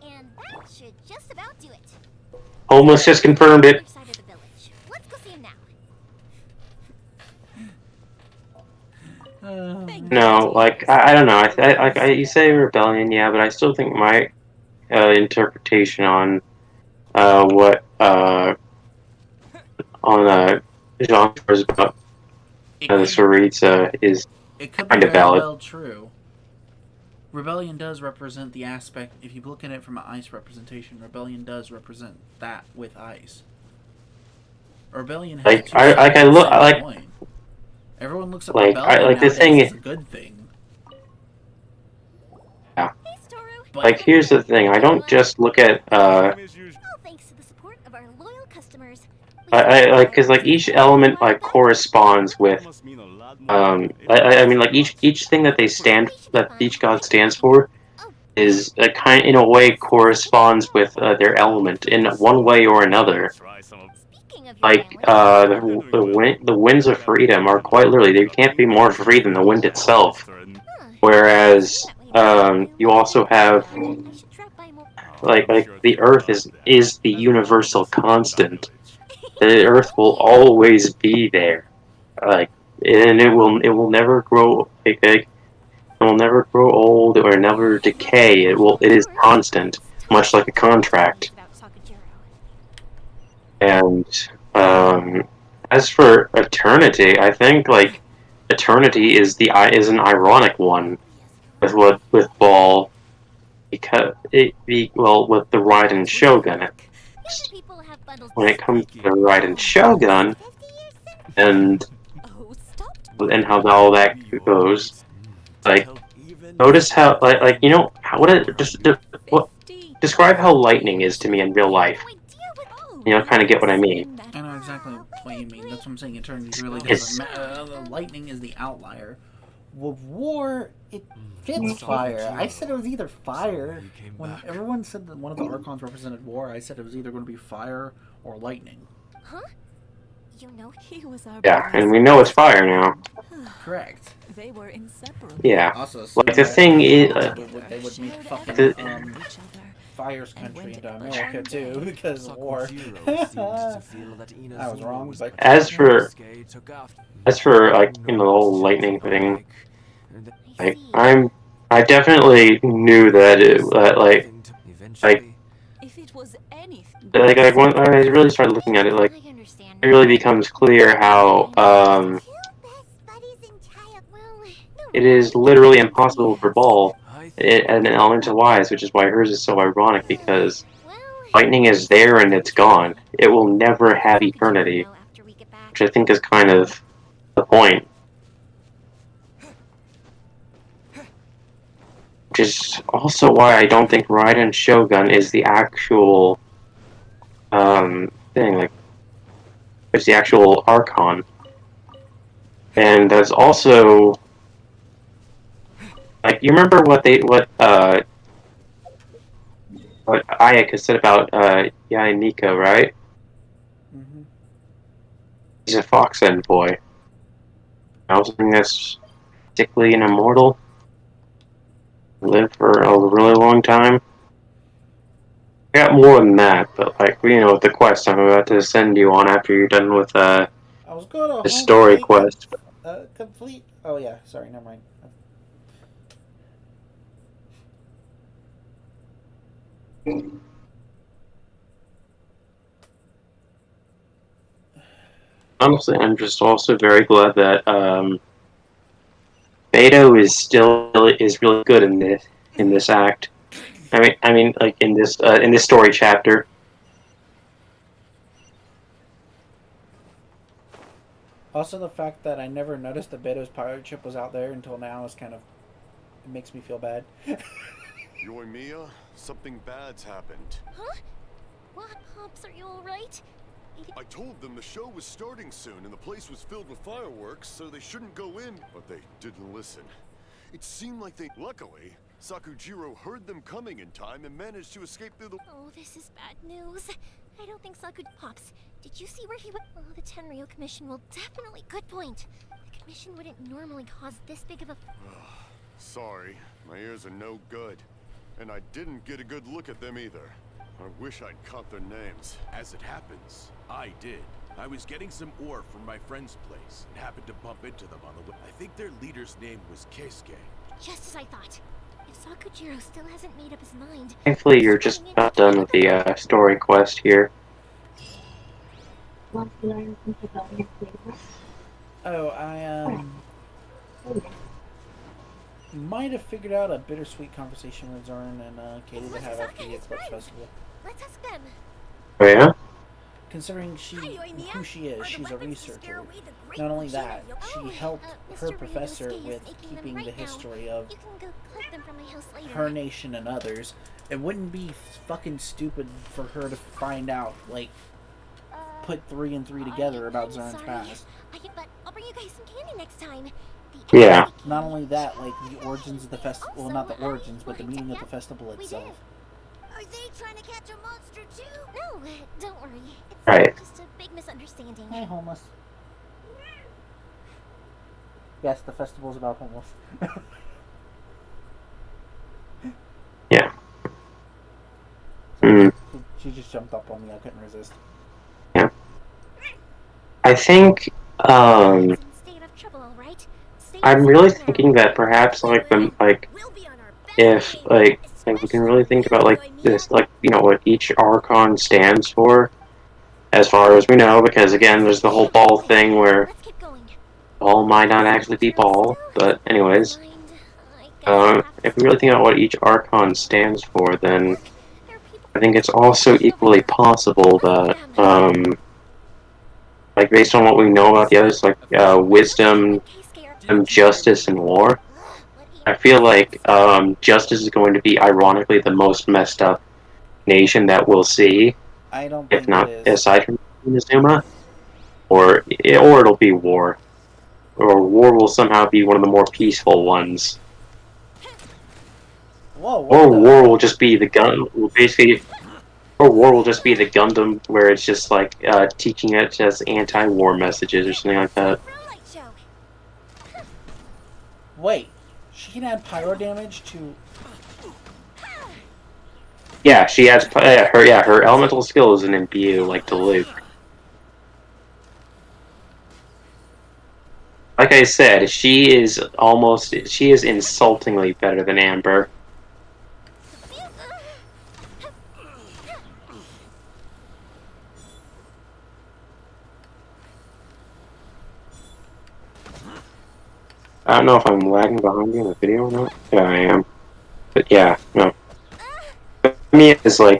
and that should just about do it. Almost just confirmed it. Other side of the village. Let's go see him now. No, like I don't know. You say rebellion, yeah, but I still think my interpretation on what on genre is about the Tsaritsa is It could be kind of very valid. well true. Rebellion does represent the aspect, if you look at it from an ice representation, Rebellion does represent that with ice. Rebellion has Like two I sides can of the look same like coin. Everyone looks at like Rebellion like the nowadays thing as is a good thing. yeah. Like here's the thing. I don't just look at All thanks to the support of our loyal customers. I like because like each element like corresponds with I mean, like each thing that each god stands for is kind in a way corresponds with their element in one way or another. Like the winds of freedom are quite literally they can't be more free than the wind itself. Whereas you also have like the earth is the universal constant. The earth will always be there, like, and it will never grow. It will never grow old or never decay. It is constant, much like a contract. And as for eternity, I think like eternity is an ironic one with Ball because with the Raiden Shogun. When it comes to the Raiden Shogun and how all that goes, like notice how like you know what describe how lightning is to me in real life. You know, kind of get what I mean. I know exactly what you mean. That's what I'm saying. Eternity really doesn't matter. The lightning is the outlier. With war, it fits fire. I said it was either fire. When everyone said that one of the Archons represented war, I said it was either going to be fire or lightning. Huh? You know he was our Yeah, and we know it's fire now. Correct. They were inseparable. Yeah. Also, like the thing is, they would meet fucking Fire's country into America too because of war. I was wrong, but as for like the whole lightning thing, like I definitely knew that when I really started looking at it, like it really becomes clear how it is literally impossible for Ball and Elemental Wise, which is why hers is so ironic because lightning is there and it's gone. It will never have eternity, which I think is kind of the point. Which is also why I don't think Raiden Shogun is the actual thing, like it's the actual Archon. And that's also like you remember what Ayaka said about Yai Miko, right? Mm-hmm. He's a fox end boy. I was thinking that's particularly an immortal. Live for a really long time. I got more than that, but like with the quest I'm about to send you on after you're done with I was going to the story quest. Complete. Oh yeah, sorry, never mind. Honestly, I'm just also very glad that Beto is really good in this act. I mean, like in this story chapter. Also, the fact that I never noticed that Beto's pirate ship was out there until now is kind of it makes me feel bad. Yoimiya, something bad's happened. Huh? What, Pops? Are you all right? I told them the show was starting soon and the place was filled with fireworks, so they shouldn't go in, but they didn't listen. It seemed like they... Luckily, Sakujiro heard them coming in time and managed to escape through the... Oh, this is bad news. I don't think Pops, did you see where he went? Oh, the Tenryo Commission will definitely... Good point. The Commission wouldn't normally cause this big of a... Sorry, my ears are no good. And I didn't get a good look at them either. I wish I'd caught their names. As it happens, I did. I was getting some ore from my friend's place and happened to bump into them on the way. I think their leader's name was Keisuke. Just as I thought. If Sakujiro still hasn't made up his mind... Thankfully, you're just about done with the story quest here. Oh, I might have figured out a bittersweet conversation with Zoran and Katie to have after the Eclipse Festival. Let's ask them. Oh yeah? Considering who she is, she's a researcher. Not only that, she helped her professor with keeping the history of her nation and others. It wouldn't be fucking stupid for her to find out, like, put 3 and 3 together about Zarn's sorry. past. But I'll bring you guys some candy next time. Yeah. Not only that, like the origins of the festival. Well, not the origins, but the meaning of the festival itself. Are they trying to catch a monster too? No, don't worry. It's Right. just a big misunderstanding. Hey, homeless. Yes, the festival's about homeless. Yeah. Mm. She just jumped up on me. I couldn't resist. Yeah. I think I'm really thinking that perhaps if we can really think about this, what each Archon stands for, as far as we know, because again there's the whole ball thing where ball might not actually be ball, but anyways, if we really think about what each Archon stands for, then I think it's also equally possible that based on what we know about the others, wisdom, justice, and war, I feel like justice is going to be ironically the most messed up nation that we'll see, I don't if think not it is. aside from Inazuma, or it'll be war, or war will somehow be one of the more peaceful ones, Whoa, or war will just be the gun, basically. Or war will just be the Gundam, where it's just teaching it as anti-war messages or something like that. Wait, she can add pyro damage to. Yeah, she adds her elemental skill is an imbue like to Luke. Like I said, she is insultingly better than Amber. I don't know if I'm lagging behind you in the video or not. Yeah, I am. But yeah, no. But I mean, it's no,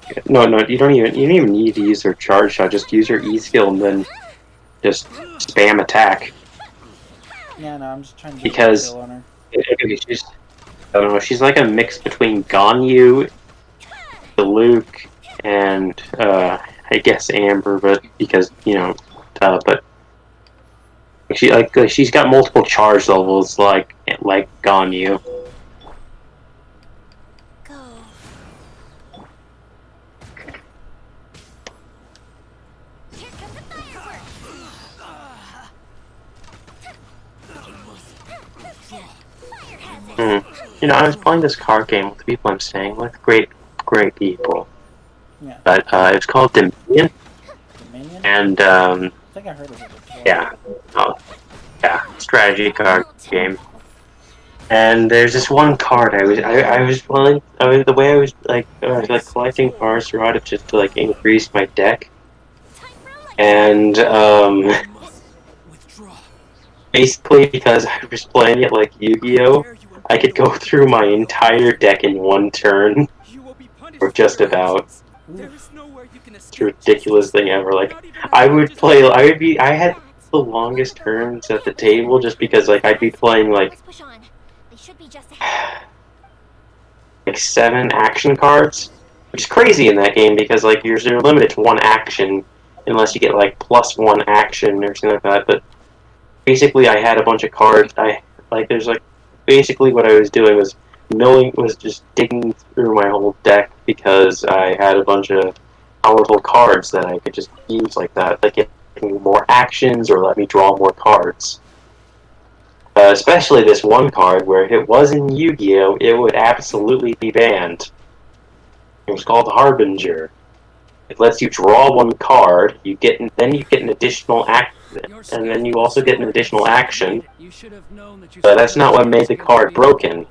you don't even need to use her charge shot. Just use her E skill and then just spam attack. Yeah, no, I'm just trying to get because a kill on her. she's, I don't know, she's like a mix between Ganyu, the Luke, and I guess Amber, but because but. She's got multiple charge levels like Ganyu. I was playing this card game with the people I'm staying with. Great people. Yeah. But it's called Dominion. Dominion? And I think I heard of it before. Yeah, strategy card game. And there's this one card I was playing. The way I was collecting cards throughout it just to increase my deck. And basically because I was playing it like Yu-Gi-Oh, I could go through my entire deck in one turn, or just about. It's a ridiculous thing ever. I had the longest turns at the table just because I'd be playing 7 action cards, which is crazy in that game because you're limited to 1 action unless you get +1 action or something like that. But basically, I had a bunch of cards. Basically what I was doing was just digging through my whole deck because I had a bunch of powerful cards that I could just use like that, give me more actions or let me draw more cards. Especially this one card where if it was in Yu-Gi-Oh, it would absolutely be banned. It was called Harbinger. It lets you draw 1 card, then you get an additional and then you also get an additional action. But that's not what made the card broken.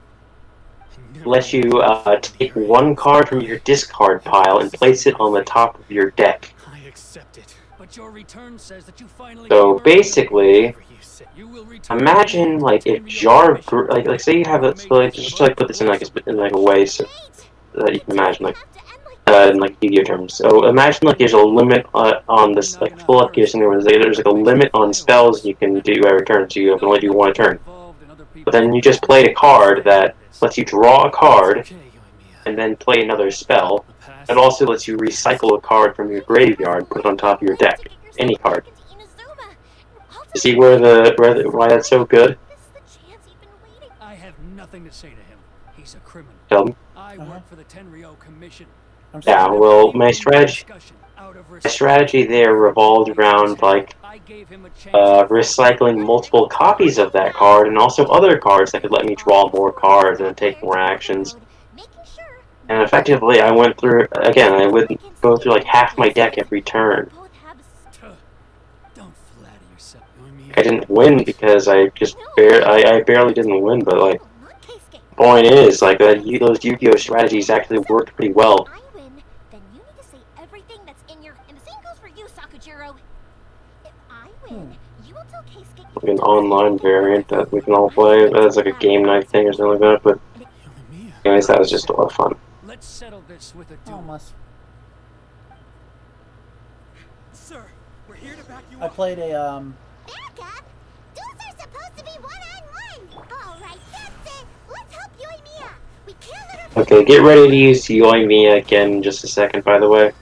It lets you take 1 card from your discard pile and place it on the top of your deck. So basically, imagine if Jar say you have just put this in a way so that you can imagine in Yu-Gi-Oh terms. So imagine there's a limit on this full up gear something where there's a limit on spells you can do every turn, so you can only do 1 a turn. But then you just played a card that lets you draw a card and then play another spell. It also lets you recycle a card from your graveyard, put it on top of your deck. Any card. You see why that's so good? I have nothing to say to him. He's a criminal. Tell me. I work for the Tenryo Commission. Yeah, well, my strategy there revolved around, like, recycling multiple copies of that card, and also other cards that could let me draw more cards and take more actions. And effectively, I went through, again, I would go through like half my deck every turn. I didn't win because I barely didn't win, but like, point is, like, those Yu-Gi-Oh strategies actually worked pretty well. Like an online variant that we can all play. That's like a game night thing or something like that. But anyways, that was just a lot of fun. Let's settle this with a duel. Almost. Sir, we're here to back you I played a Backup? Duels are supposed to be one-on-one. All right, that's it. Let's help Yoimiya. We can't let her. Okay, get ready to use Yoimiya again in just a second, by the way.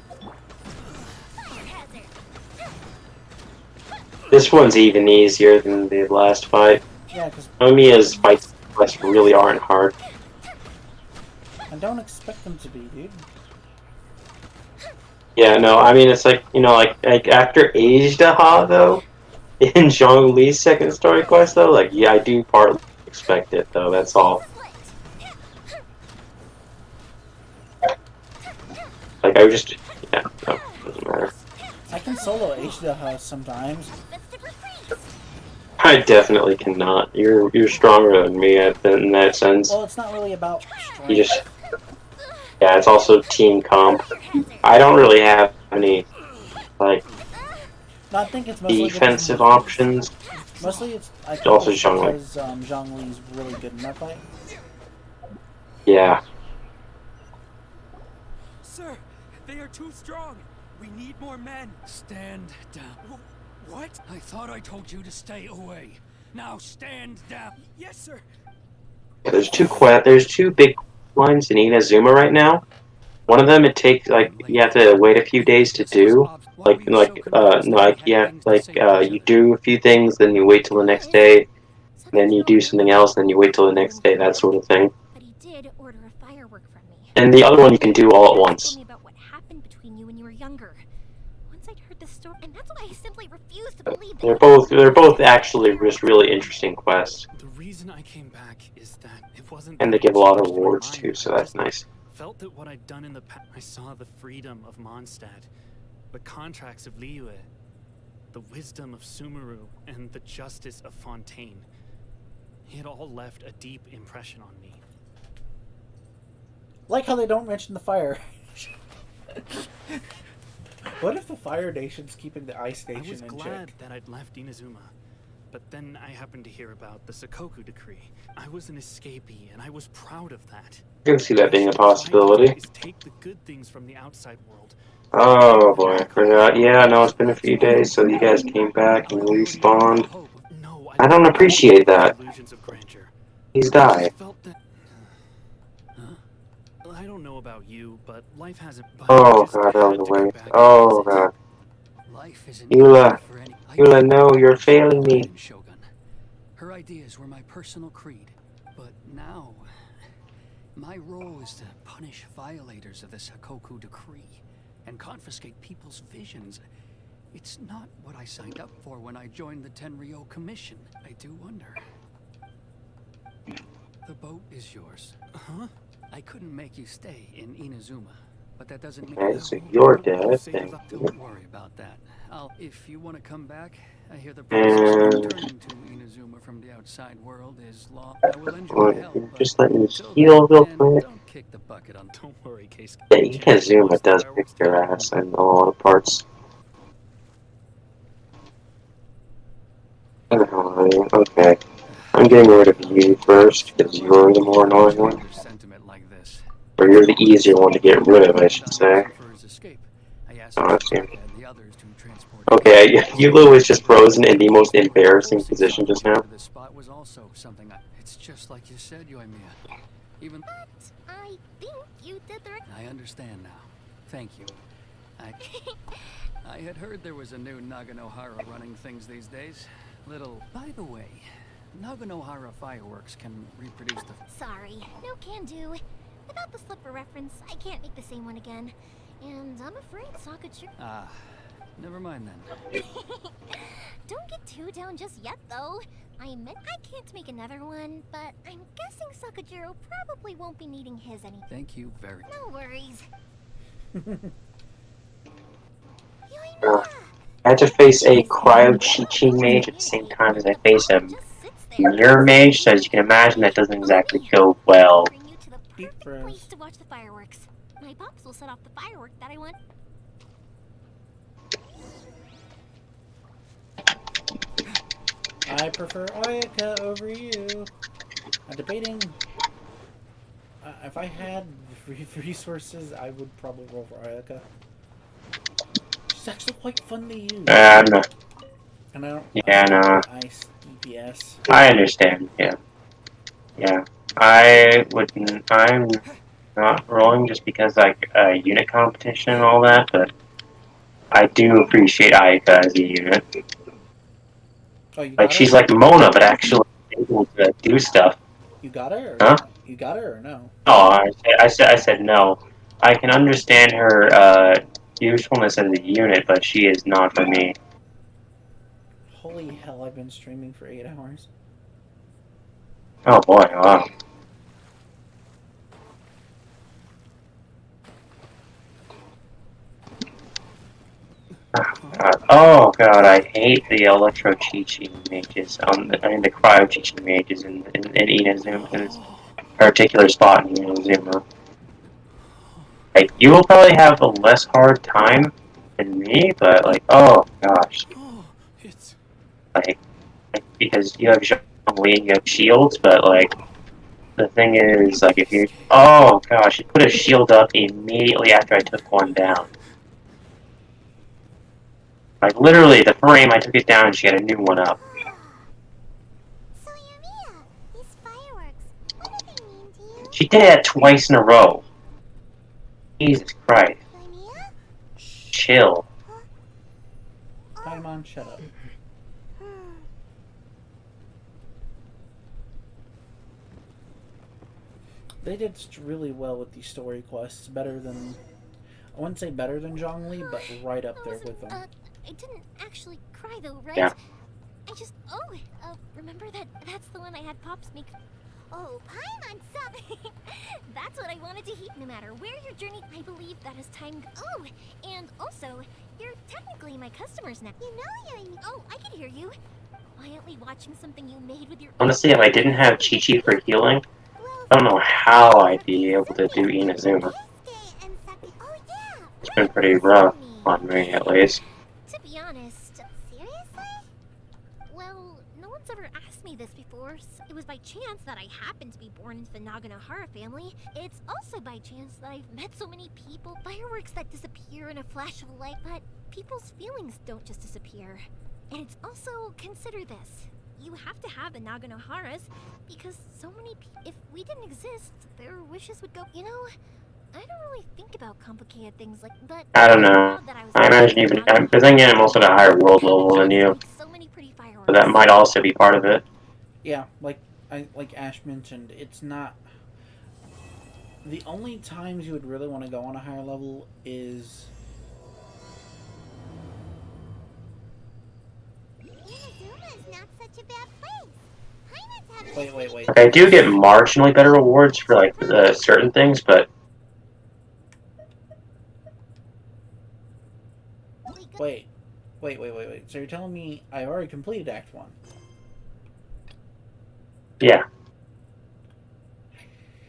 This one's even easier than the last fight. Yeah, because Yoimiya's fights really aren't hard. I don't expect them to be, dude. Yeah, no, I mean, it's like, you know, like after Ajdaha, though, in Zhongli's second story quest, though, like, yeah, I do partly expect it, though, that's all. Like, I just, yeah, no, doesn't matter. I can solo Ajdaha sometimes. I definitely cannot. You're stronger than me in that sense. Well, it's not really about strength. You just, yeah, it's also team comp. I don't really have any, like, No, I think it's mostly defensive options. Mostly it's Also Zhongli. because Zhongli's really good in that fight. Yeah. Sir, they are too strong. We need more men. Stand down. What? I thought I told you to stay away. Now stand down. Yes, sir. Yeah, there's two big lines in Inazuma right now. One of them, it takes, like, you have to wait a few days to do. You do a few things, then you wait till the next day, then you do something else, then you wait till the next day, that sort of thing. But he did order a firework from me. And the other one you can do all at once. Told me about what happened between you when you were younger. Once I'd heard the story, and that's why I simply refused to believe that. They're both actually just really interesting quests. The reason I came back is that it wasn't. And they give a lot of rewards too, so that's nice. Felt that what I'd done in the past, I saw the freedom of Mondstadt, the contracts of Liyue, the wisdom of Sumeru, and the justice of Fontaine. It all left a deep impression on me. Like how they don't mention the fire. What if the Fire Nation's keeping the Ice Nation in check? I was glad that I'd left Inazuma, but then I happened to hear about the Sakoku decree. I was an escapee, and I was proud of that. I can see that being a possibility. Take the good things from the outside world. Oh boy, I forgot. Yeah, no, it's been a few days, so you guys came back and respawned. I don't appreciate that. He's died. I don't know about you, but life hasn't. Oh god, that was a waste. Oh god. Eula, no, you're failing me. Shogun. Her ideas were my personal creed, but now my role is to punish violators of the Sakoku decree and confiscate people's visions. It's not what I signed up for when I joined the Tenryo Commission. I do wonder. The boat is yours. Huh? I couldn't make you stay in Inazuma, but that doesn't mean... Okay, so you're dead. Don't worry about that. If you want to come back, I hear the process of returning to Inazuma from the outside world is long. I will enjoy help, just let me heal real quick. Don't kick the bucket on. Don't worry, Case. Yeah, Inazuma does kick your ass in a lot of parts. Okay. I'm getting rid of you first, because you're the more annoying one. Or you're the easier one to get rid of, I should say. Oh, that's you. Okay, Yulo was just frozen in the most embarrassing position just now. The spot was also something. It's just like you said, Yoimiya. Even. I think you did the right. I understand now. Thank you. I had heard there was a new Naganohara running things these days. By the way, Naganohara fireworks can reproduce the... Sorry, no can do. Without the slipper reference, I can't make the same one again. And I'm afraid Sakura... Ah, never mind then. Don't get too down just yet, though. I can't make another one, but I'm guessing Sakujiro probably won't be needing his any... Thank you very much. No worries. I had to face a Cryo Chi-Chi mage at the same time as I face a Mirror mage, so as you can imagine, that doesn't exactly go well. Place to watch the fireworks. My pops will set off the firework that I want. I prefer Ayaka over you. I'm debating. If I had resources, I would probably roll for Ayaka. She's actually quite fun to use. No. And I don't. Yeah, no. Ice DPS. I understand. Yeah. Yeah. I'm not rolling just because like unit competition and all that, but I do appreciate Ayaka as a unit. Oh, you got Like she's her? like Mona, but actually able to do stuff. You got her? Or Huh? no? You got her or no? Oh, I said no. I can understand her usefulness as a unit, but she is not for me. Holy hell! I've been streaming for 8 hours. Oh boy! Wow. Oh god, I hate the Electro Chi-Chi mages, the Cryo Chi-Chi mages in Inazuma, in this particular spot in Inazuma. Like, you will probably have a less hard time than me, but like, oh gosh. Like because you have Zhongli and you have shields, but like, the thing is, like, if you, oh gosh, you put a shield up immediately after I took one down. Like, literally, the frame, I took it down and she had a new one up. So Yumiya, these fireworks, what do they mean to you? She did that twice in a row. Jesus Christ. Chill. Paimon, shut up. They did really well with these story quests. Better than... I wouldn't say better than Zhongli, but right up there with them. I didn't actually cry though, right? Yeah. I just... remember that's the one I had Pops make... Oh, Paimon sub! That's what I wanted to hear. No matter where your journey, I believe that as time... Oh, and also, you're technically my customers now. You know you're... Oh, I can hear you. Quietly watching something you made with your... Honestly, if I didn't have Chi-Chi for healing, I don't know how I'd be able to do Inazuma. It's been pretty rough on me, at least. To be honest, seriously? Well, no one's ever asked me this before. So it was by chance that I happened to be born into the Naganohara family. It's also by chance that I've met so many people. Fireworks that disappear in a flash of light, but people's feelings don't just disappear. And it's also, consider this. You have to have the Naganoharas, because so many people, if we didn't exist, their wishes would go, you know, I don't really think about complicated things like, but... I don't know. I imagine even, but then again, I'm also at a higher world level than you. So that might also be part of it. Yeah, like Ash mentioned, it's not... The only times you would really want to go on a higher level is... Wait. Like, I do get marginally better rewards for like certain things, but Wait. So you're telling me I already completed Act 1? yeah.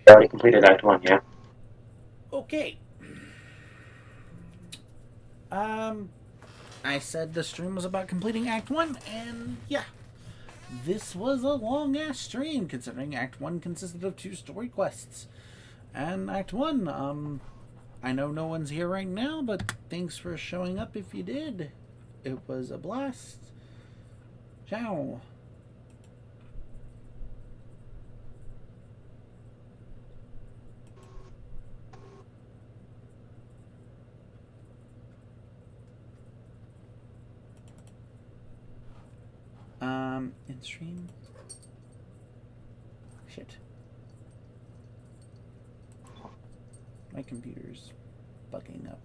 I already completed Act 1, yeah. Okay. I said the stream was about completing Act 1, and yeah. This was a long-ass stream, considering Act 1 consisted of 2 story quests. And Act 1, I know no one's here right now, but thanks for showing up if you did. It was a blast. Ciao. In stream. Shit. My computer's bugging up.